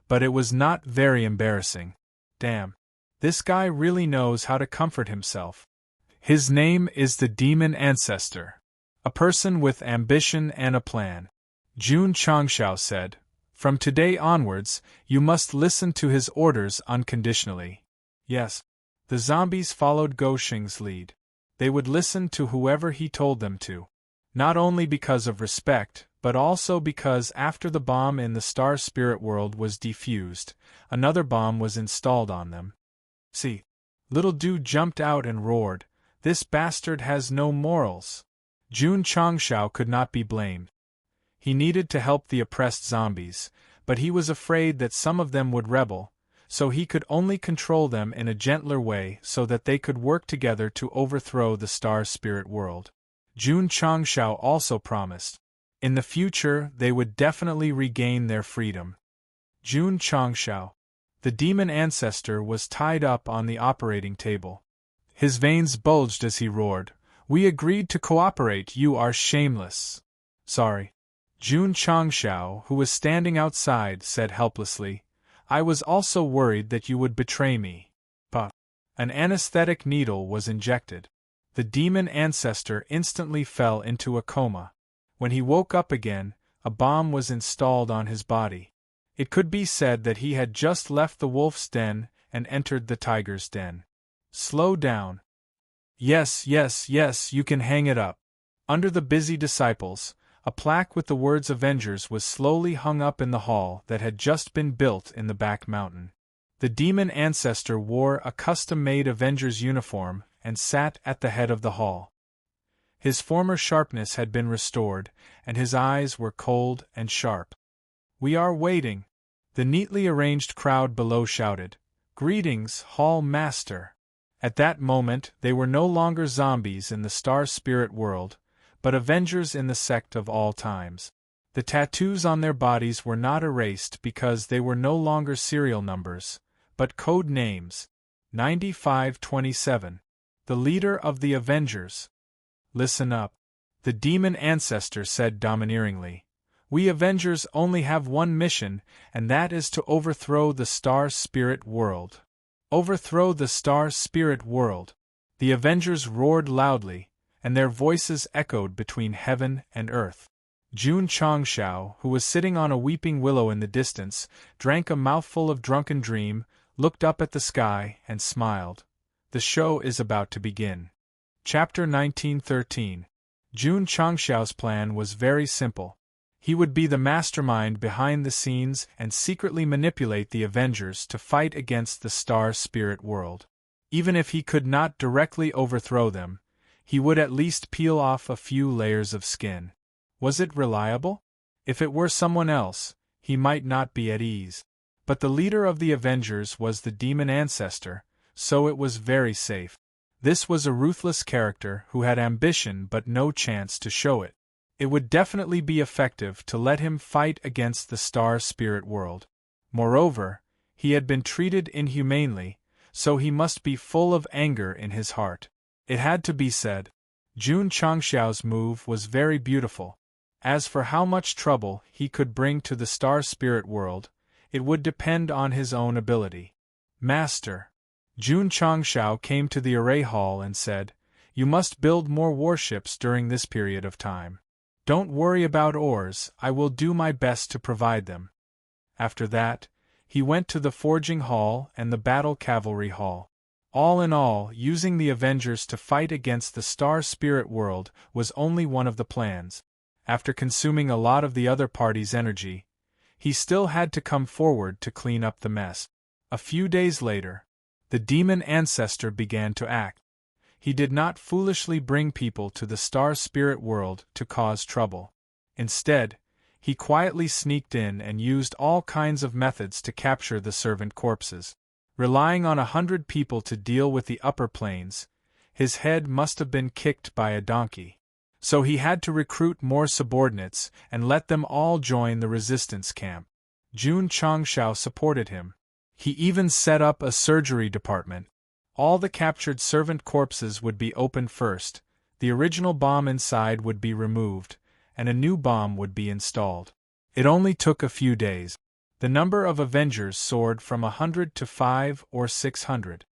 but it was not very embarrassing. Damn. This guy really knows how to comfort himself. His name is the Demon Ancestor. A person with ambition and a plan. Jun Changshao said, "From today onwards, you must listen to his orders unconditionally." Yes. The zombies followed Go Shing's lead. They would listen to whoever he told them to. Not only because of respect, but also because after the bomb in the Star Spirit World was defused, another bomb was installed on them. See. Little Dude jumped out and roared, "This bastard has no morals." Jun Changshao could not be blamed. He needed to help the oppressed zombies, but he was afraid that some of them would rebel, so he could only control them in a gentler way so that they could work together to overthrow the Star Spirit World. Jun Changshao also promised. In the future, they would definitely regain their freedom. Jun Changshao. The demon ancestor was tied up on the operating table. His veins bulged as he roared, "We agreed to cooperate, you are shameless." "Sorry." Jun Changshao, who was standing outside, said helplessly, "I was also worried that you would betray me." But an anesthetic needle was injected. The demon ancestor instantly fell into a coma. When he woke up again, a bomb was installed on his body. It could be said that he had just left the wolf's den and entered the tiger's den. "Slow down." Yes, you can hang it up." Under the busy disciples, a plaque with the words Avengers was slowly hung up in the hall that had just been built in the back mountain. The demon ancestor wore a custom-made Avengers uniform and sat at the head of the hall. His former sharpness had been restored, and his eyes were cold and sharp. "We are waiting." The neatly arranged crowd below shouted, "Greetings, Hall Master." At that moment they were no longer zombies in the Star Spirit World, but Avengers in the Sect of all times. The tattoos on their bodies were not erased because they were no longer serial numbers, but code names. 9527. The leader of the Avengers. "Listen up," the demon ancestor said domineeringly. "We Avengers only have one mission, and that is to overthrow the Star Spirit World." Overthrow the Star Spirit World. The Avengers roared loudly, and their voices echoed between heaven and earth. Jun Changshao, who was sitting on a weeping willow in the distance, drank a mouthful of drunken dream, looked up at the sky, and smiled. The show is about to begin. Chapter 1913. Jun Changshao's plan was very simple. He would be the mastermind behind the scenes and secretly manipulate the Avengers to fight against the Star Spirit World. Even if he could not directly overthrow them, he would at least peel off a few layers of skin. Was it reliable? If it were someone else, he might not be at ease. But the leader of the Avengers was the demon ancestor, so it was very safe. This was a ruthless character who had ambition but no chance to show it. It would definitely be effective to let him fight against the Star Spirit World. Moreover, he had been treated inhumanely, so he must be full of anger in his heart. It had to be said. Jun Changshao's move was very beautiful. As for how much trouble he could bring to the Star Spirit World, it would depend on his own ability. "Master." Jun Changshao came to the array hall and said, "You must build more warships during this period of time. Don't worry about ores, I will do my best to provide them." After that, he went to the forging hall and the battle cavalry hall. All in all, using the Avengers to fight against the Star Spirit World was only one of the plans. After consuming a lot of the other party's energy, he still had to come forward to clean up the mess. A few days later, the demon ancestor began to act. He did not foolishly bring people to the Star Spirit World to cause trouble. Instead, he quietly sneaked in and used all kinds of methods to capture the servant corpses. Relying on 100 people to deal with the upper planes, his head must have been kicked by a donkey. So he had to recruit more subordinates and let them all join the resistance camp. Jun Changshao supported him. He even set up a surgery department. All the captured servant corpses would be opened first, the original bomb inside would be removed, and a new bomb would be installed. It only took a few days. The number of Avengers soared from 100 to 500 or 600.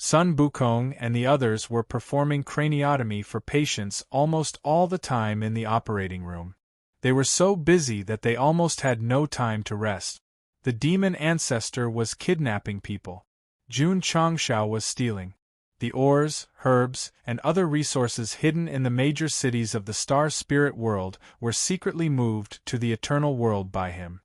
Sun Bukong and the others were performing craniotomy for patients almost all the time in the operating room. They were so busy that they almost had no time to rest. The demon ancestor was kidnapping people. Jun Changshao was stealing. The ores, herbs, and other resources hidden in the major cities of the star spirit world were secretly moved to the eternal world by him.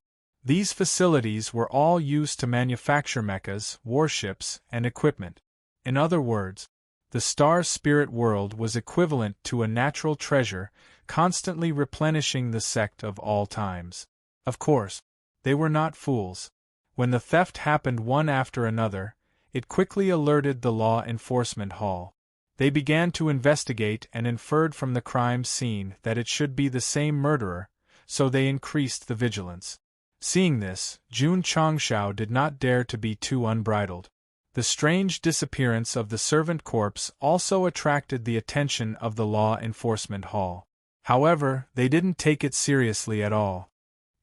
These facilities were all used to manufacture mechas, warships, and equipment. In other words, the star spirit world was equivalent to a natural treasure, constantly replenishing the sect of all times. Of course, they were not fools. When the theft happened one after another, it quickly alerted the Law Enforcement Hall. They began to investigate and inferred from the crime scene that it should be the same murderer, so they increased the vigilance. Seeing this, Jun Changshao did not dare to be too unbridled. The strange disappearance of the servant corpse also attracted the attention of the Law Enforcement Hall. However, they didn't take it seriously at all.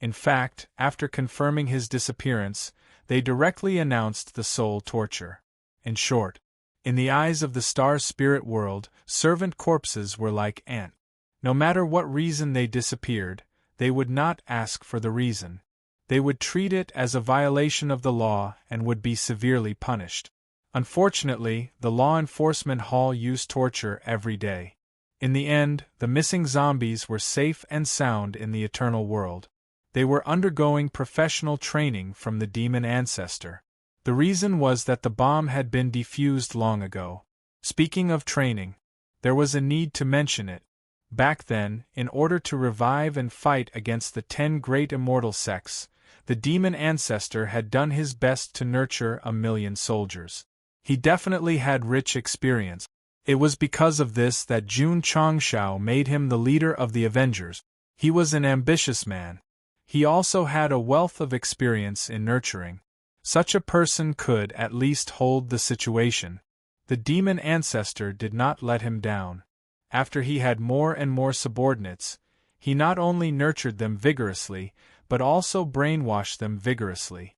In fact, after confirming his disappearance, they directly announced the soul torture. In short, in the eyes of the star spirit world, servant corpses were like ants. No matter what reason they disappeared, they would not ask for the reason. They would treat it as a violation of the law and would be severely punished. Unfortunately, the Law Enforcement Hall used torture every day. In the end, the missing zombies were safe and sound in the eternal world. They were undergoing professional training from the demon ancestor. The reason was that the bomb had been defused long ago. Speaking of training, there was a need to mention it. Back then, in order to revive and fight against the 10 great immortal sects, the demon ancestor had done his best to nurture 1,000,000 soldiers. He definitely had rich experience. It was because of this that Jun Changshao made him the leader of the Avengers. He was an ambitious man. He also had a wealth of experience in nurturing. Such a person could at least hold the situation. The demon ancestor did not let him down. After he had more and more subordinates, he not only nurtured them vigorously, but also brainwashed them vigorously.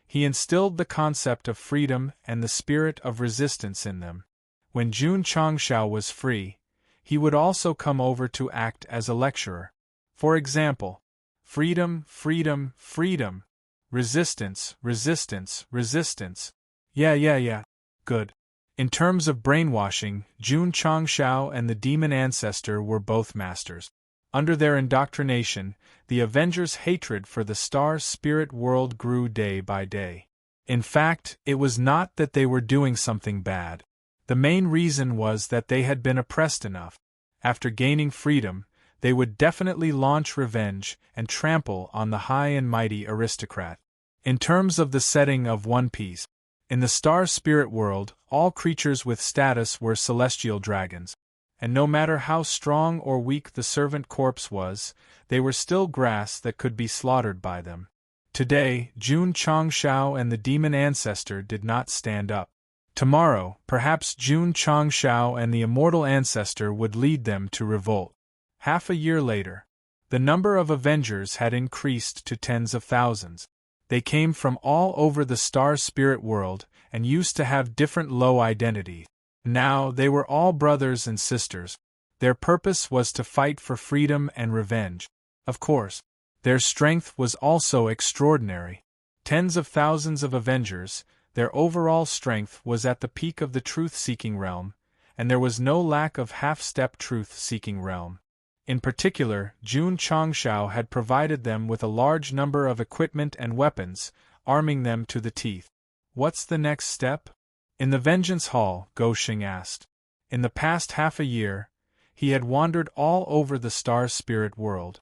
He instilled the concept of freedom and the spirit of resistance in them. When Jun Changshao was free, he would also come over to act as a lecturer. For example, freedom, freedom, freedom. Resistance, resistance, resistance. Yeah. Good. In terms of brainwashing, Jun Changshao and the demon ancestor were both masters. Under their indoctrination, the Avengers' hatred for the star spirit world grew day by day. In fact, it was not that they were doing something bad. The main reason was that they had been oppressed enough. After gaining freedom, they would definitely launch revenge and trample on the high and mighty aristocrat. In terms of the setting of One Piece, in the star spirit world, all creatures with status were celestial dragons, and no matter how strong or weak the servant corpse was, they were still grass that could be slaughtered by them. Today, Jun Changshao and the demon ancestor did not stand up. Tomorrow, perhaps Jun Changshao and the immortal ancestor would lead them to revolt. Half a year later, the number of Avengers had increased to tens of thousands. They came from all over the star spirit world and used to have different low identities. Now they were all brothers and sisters. Their purpose was to fight for freedom and revenge. Of course, their strength was also extraordinary. Tens of thousands of Avengers, their overall strength was at the peak of the truth-seeking realm, and there was no lack of half-step truth-seeking realm. In particular, Jun Changshao had provided them with a large number of equipment and weapons, arming them to the teeth. What's the next step? In the Vengeance Hall, Go Xing asked. In the past half a year, he had wandered all over the star spirit world.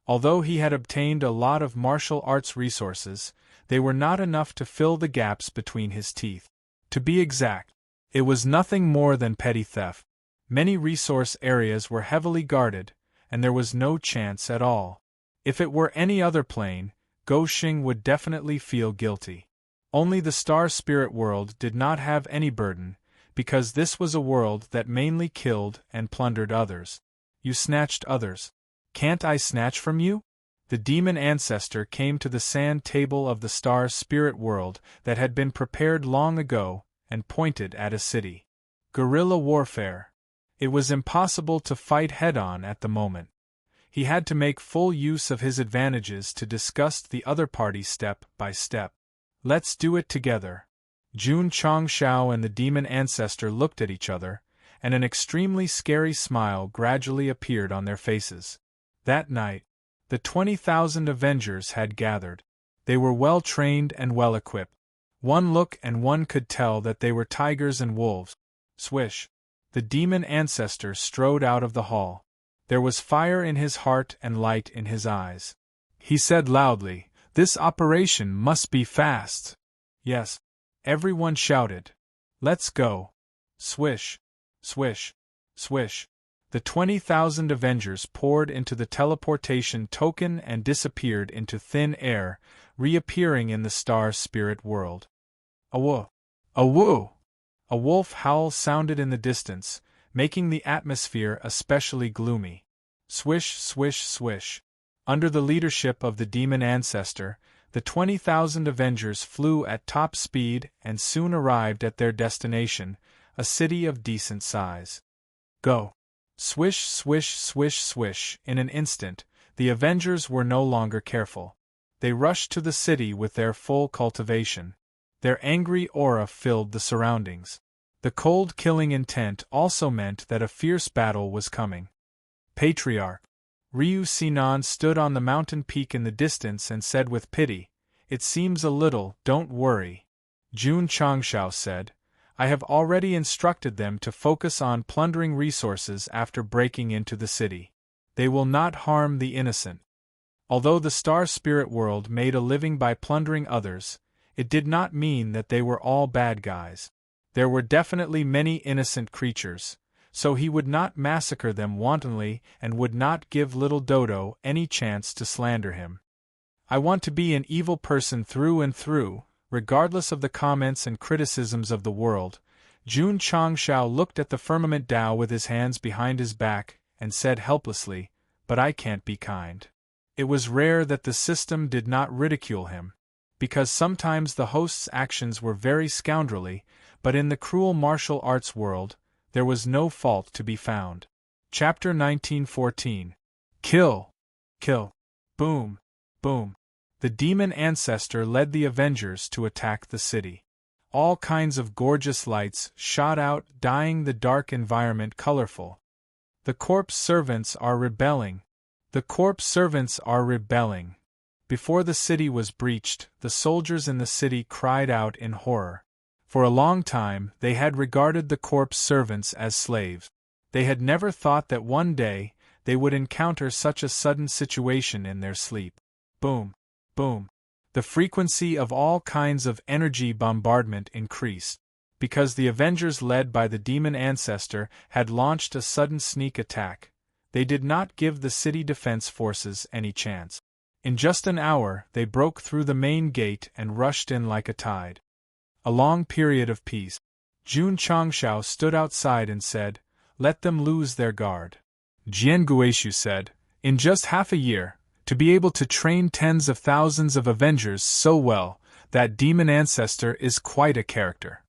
Although he had obtained a lot of martial arts resources, they were not enough to fill the gaps between his teeth. To be exact, it was nothing more than petty theft. Many resource areas were heavily guarded, and there was no chance at all. If it were any other plane, Go Xing would definitely feel guilty. Only the star spirit world did not have any burden, because this was a world that mainly killed and plundered others. You snatched others. Can't I snatch from you? The demon ancestor came to the sand table of the star spirit world that had been prepared long ago, and pointed at a city. Guerrilla warfare. It was impossible to fight head-on at the moment. He had to make full use of his advantages to discuss the other party step by step. Let's do it together. Jun Changshao and the demon ancestor looked at each other, and an extremely scary smile gradually appeared on their faces. That night, the 20,000 Avengers had gathered. They were well trained and well equipped. One look and one could tell that they were tigers and wolves. Swish! The demon ancestor strode out of the hall. There was fire in his heart and light in his eyes. He said loudly, "This operation must be fast." Yes. Everyone shouted. "Let's go." Swish! Swish! Swish! The 20,000 Avengers poured into the teleportation token and disappeared into thin air, reappearing in the star spirit world. "Awoo! Awoo!" A wolf howl sounded in the distance, making the atmosphere especially gloomy. Swish, swish, swish. Under the leadership of the demon ancestor, the 20,000 Avengers flew at top speed and soon arrived at their destination, a city of decent size. Go! Swish, swish, swish, swish. In an instant, the Avengers were no longer careful. They rushed to the city with their full cultivation. Their angry aura filled the surroundings. The cold killing intent also meant that a fierce battle was coming. Patriarch Ryu Sinan stood on the mountain peak in the distance and said with pity, "It seems a little, don't worry." Jun Changshao said, "I have already instructed them to focus on plundering resources after breaking into the city. They will not harm the innocent." Although the star spirit world made a living by plundering others, it did not mean that they were all bad guys. There were definitely many innocent creatures, so he would not massacre them wantonly and would not give little Dodo any chance to slander him. "I want to be an evil person through and through, regardless of the comments and criticisms of the world." Jun Changshao looked at the firmament Tao with his hands behind his back and said helplessly, "But I can't be kind." It was rare that the system did not ridicule him, because sometimes the host's actions were very scoundrelly, but in the cruel martial arts world, there was no fault to be found. Chapter 1914. Kill! Kill! Boom! Boom! The demon ancestor led the Avengers to attack the city. All kinds of gorgeous lights shot out, dyeing the dark environment colorful. The corpse servants are rebelling. The corpse servants are rebelling. Before the city was breached, the soldiers in the city cried out in horror. For a long time, they had regarded the corpse servants as slaves. They had never thought that one day, they would encounter such a sudden situation in their sleep. Boom! Boom! The frequency of all kinds of energy bombardment increased. Because the Avengers led by the demon ancestor had launched a sudden sneak attack, they did not give the city defense forces any chance. In just an hour, they broke through the main gate and rushed in like a tide. A long period of peace. Jun Changshao stood outside and said, "Let them lose their guard." Jian Guishu said, "In just half a year, to be able to train tens of thousands of Avengers so well, that demon ancestor is quite a character."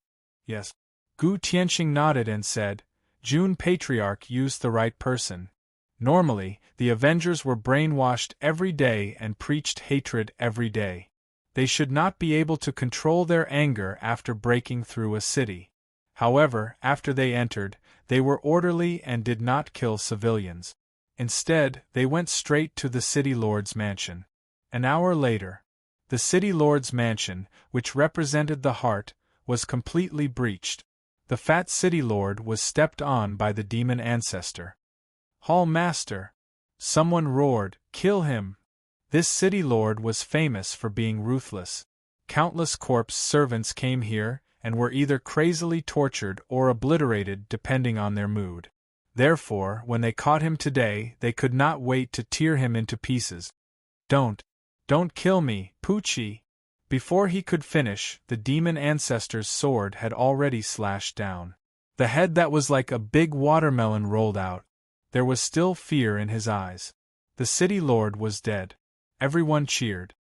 Yes. Gu Tianxing nodded and said, "Jun Patriarch used the right person. Normally, the Avengers were brainwashed every day and preached hatred every day. They should not be able to control their anger after breaking through a city. However, after they entered, they were orderly and did not kill civilians. Instead, they went straight to the city lord's mansion. An hour later, the city lord's mansion, which represented the heart, was completely breached. The fat city lord was stepped on by the demon ancestor. "Hall Master!" Someone roared, "Kill him!" This city lord was famous for being ruthless. Countless corpse servants came here and were either crazily tortured or obliterated depending on their mood. Therefore, when they caught him today, they could not wait to tear him into pieces. Don't kill me, Poochie!" Before he could finish, the demon ancestor's sword had already slashed down. The head that was like a big watermelon rolled out. There was still fear in his eyes. The city lord was dead. Everyone cheered.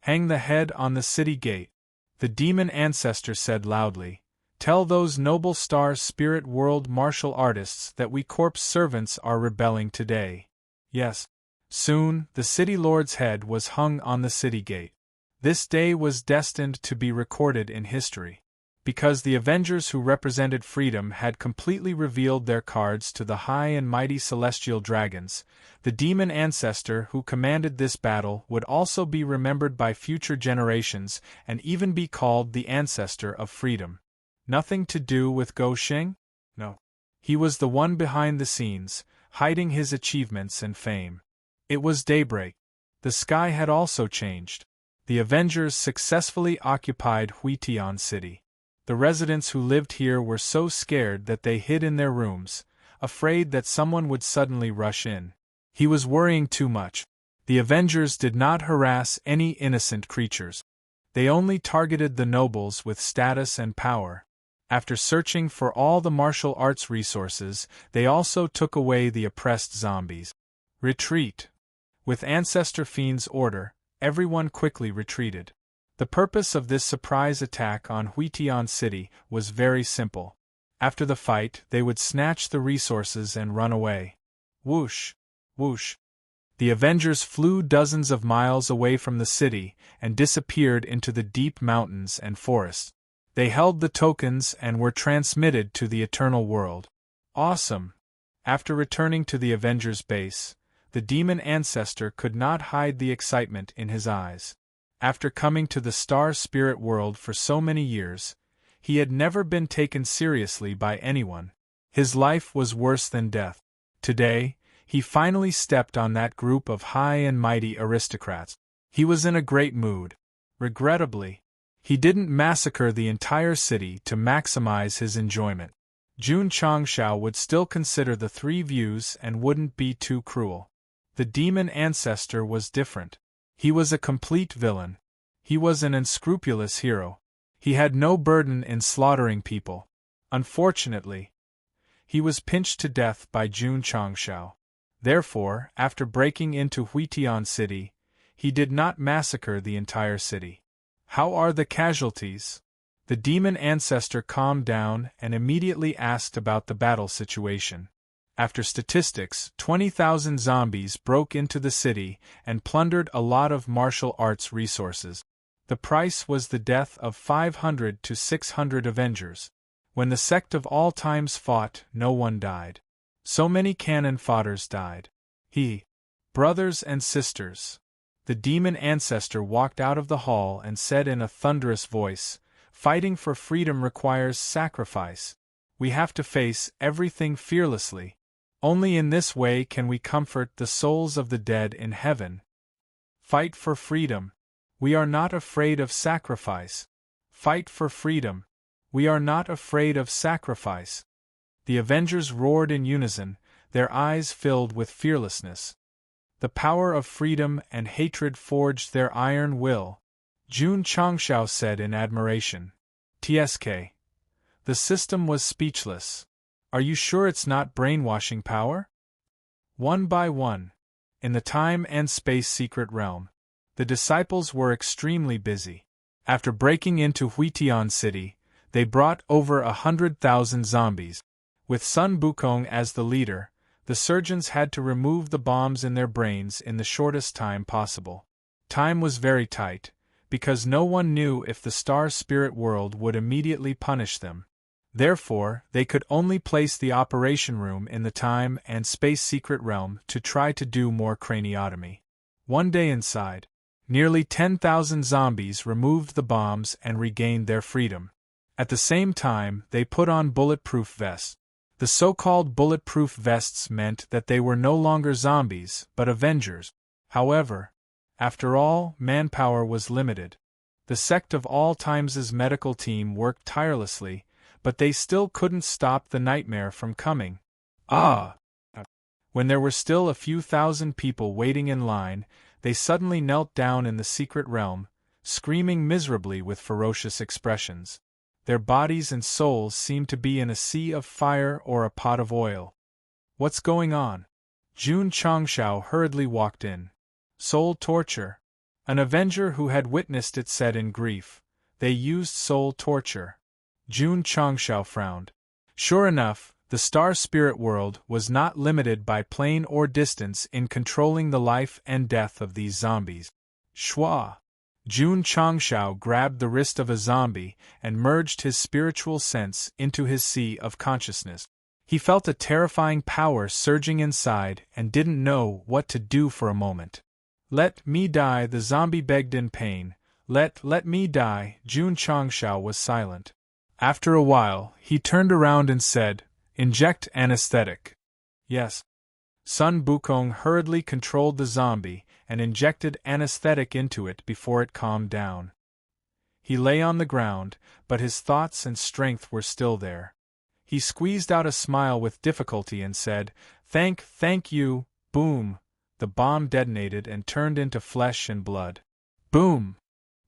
"Hang the head on the city gate," the demon ancestor said loudly. Tell those noble star spirit world martial artists that we corpse servants are rebelling today. Yes. Soon, the city lord's head was hung on the city gate. This day was destined to be recorded in history. Because the Avengers who represented freedom had completely revealed their cards to the high and mighty celestial dragons, the demon ancestor who commanded this battle would also be remembered by future generations and even be called the ancestor of freedom. Nothing to do with Go Xing? No. He was the one behind the scenes, hiding his achievements and fame. It was daybreak. The sky had also changed. The Avengers successfully occupied Huitian City. The residents who lived here were so scared that they hid in their rooms, afraid that someone would suddenly rush in. He was worrying too much. The Avengers did not harass any innocent creatures. They only targeted the nobles with status and power. After searching for all the martial arts resources, they also took away the oppressed zombies. Retreat. With Ancestor Fiend's order, everyone quickly retreated. The purpose of this surprise attack on Huitian City was very simple. After the fight, they would snatch the resources and run away. Whoosh! Whoosh! The Avengers flew dozens of miles away from the city and disappeared into the deep mountains and forests. They held the tokens and were transmitted to the Eternal World. Awesome! After returning to the Avengers' base, the demon ancestor could not hide the excitement in his eyes. After coming to the star spirit world for so many years, he had never been taken seriously by anyone. His life was worse than death. Today, he finally stepped on that group of high and mighty aristocrats. He was in a great mood. Regrettably, he didn't massacre the entire city to maximize his enjoyment. Jun Changshao would still consider the three views and wouldn't be too cruel. The demon ancestor was different. He was a complete villain. He was an unscrupulous hero. He had no burden in slaughtering people. Unfortunately, he was pinched to death by Jun Changshao. Therefore, after breaking into Huitian City, he did not massacre the entire city. How are the casualties? The demon ancestor calmed down and immediately asked about the battle situation. After statistics, 20,000 zombies broke into the city and plundered a lot of martial arts resources. The price was the death of 500 to 600 Avengers. When the Sect of all times fought, no one died. So many cannon fodders died. Brothers and sisters. The demon ancestor walked out of the hall and said in a thunderous voice, "Fighting for freedom requires sacrifice. We have to face everything fearlessly. Only in this way can we comfort the souls of the dead in heaven. Fight for freedom. We are not afraid of sacrifice. Fight for freedom. We are not afraid of sacrifice." The Avengers roared in unison, their eyes filled with fearlessness. The power of freedom and hatred forged their iron will. Jun Changshao said in admiration. "TSK." The system was speechless. "Are you sure it's not brainwashing power?" One by one. In the time and space secret realm, the disciples were extremely busy. After breaking into Huitian City, they brought over 100,000 zombies. With Sun Bukong as the leader, the surgeons had to remove the bombs in their brains in the shortest time possible. Time was very tight, because no one knew if the star spirit world would immediately punish them. Therefore, they could only place the operation room in the time and space secret realm to try to do more craniotomy. One day inside, nearly 10,000 zombies removed the bombs and regained their freedom. At the same time, they put on bulletproof vests. The so-called bulletproof vests meant that they were no longer zombies, but Avengers. However, after all, manpower was limited. The Sect of all times' medical team worked tirelessly, but they still couldn't stop the nightmare from coming. When there were still a few thousand people waiting in line, they suddenly knelt down in the secret realm, screaming miserably with ferocious expressions. Their bodies and souls seemed to be in a sea of fire or a pot of oil. "What's going on?" Jun Changshao hurriedly walked in. "Soul torture." An Avenger who had witnessed it said in grief. "They used soul torture. Jun Changshao frowned. Sure enough, the star spirit world was not limited by plane or distance in controlling the life and death of these zombies. Shwa! Jun Changshao grabbed the wrist of a zombie and merged his spiritual sense into his sea of consciousness. He felt a terrifying power surging inside and didn't know what to do for a moment. Let me die, the zombie begged in pain. Let me die. Jun Changshao was silent. After a while, he turned around and said, inject anesthetic. Yes. Sun Bukong hurriedly controlled the zombie and injected anesthetic into it before it calmed down. He lay on the ground, but his thoughts and strength were still there. He squeezed out a smile with difficulty and said, Thank you, boom. The bomb detonated and turned into flesh and blood. Boom!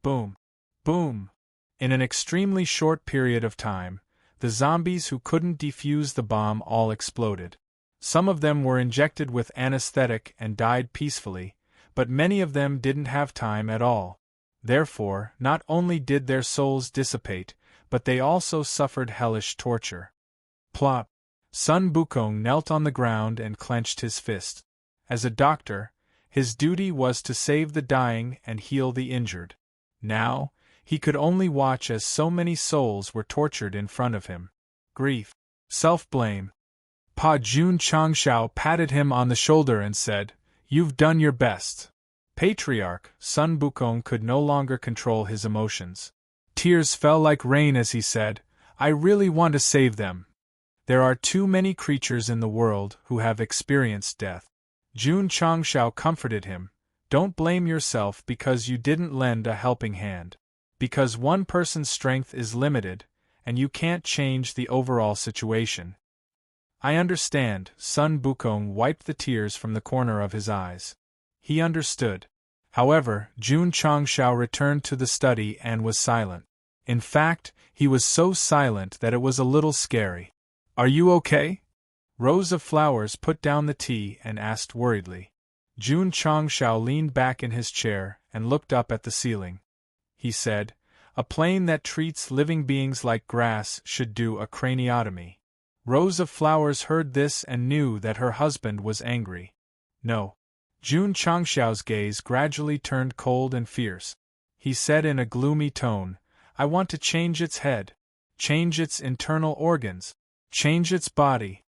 Boom! Boom! In an extremely short period of time, the zombies who couldn't defuse the bomb all exploded. Some of them were injected with anesthetic and died peacefully, but many of them didn't have time at all. Therefore, not only did their souls dissipate, but they also suffered hellish torture. Plop! Sun Bukong knelt on the ground and clenched his fist. As a doctor, his duty was to save the dying and heal the injured. Now, he could only watch as so many souls were tortured in front of him. Grief. Self-blame. Pa Jun Changshao patted him on the shoulder and said, You've done your best. Patriarch, Sun Bukong could no longer control his emotions. Tears fell like rain as he said, I really want to save them. There are too many creatures in the world who have experienced death. Jun Changshao comforted him. Don't blame yourself because you didn't lend a helping hand. Because one person's strength is limited, and you can't change the overall situation. I understand. Sun Bukong wiped the tears from the corner of his eyes. He understood. However, Jun Changshao returned to the study and was silent. In fact, he was so silent that it was a little scary. Are you okay? Rose of Flowers put down the tea and asked worriedly. Jun Changshao leaned back in his chair and looked up at the ceiling. He said, A plane that treats living beings like grass should do a craniotomy. Rose of Flowers heard this and knew that her husband was angry. No. Jun Changshao's gaze gradually turned cold and fierce. He said in a gloomy tone, I want to change its head, change its internal organs, change its body,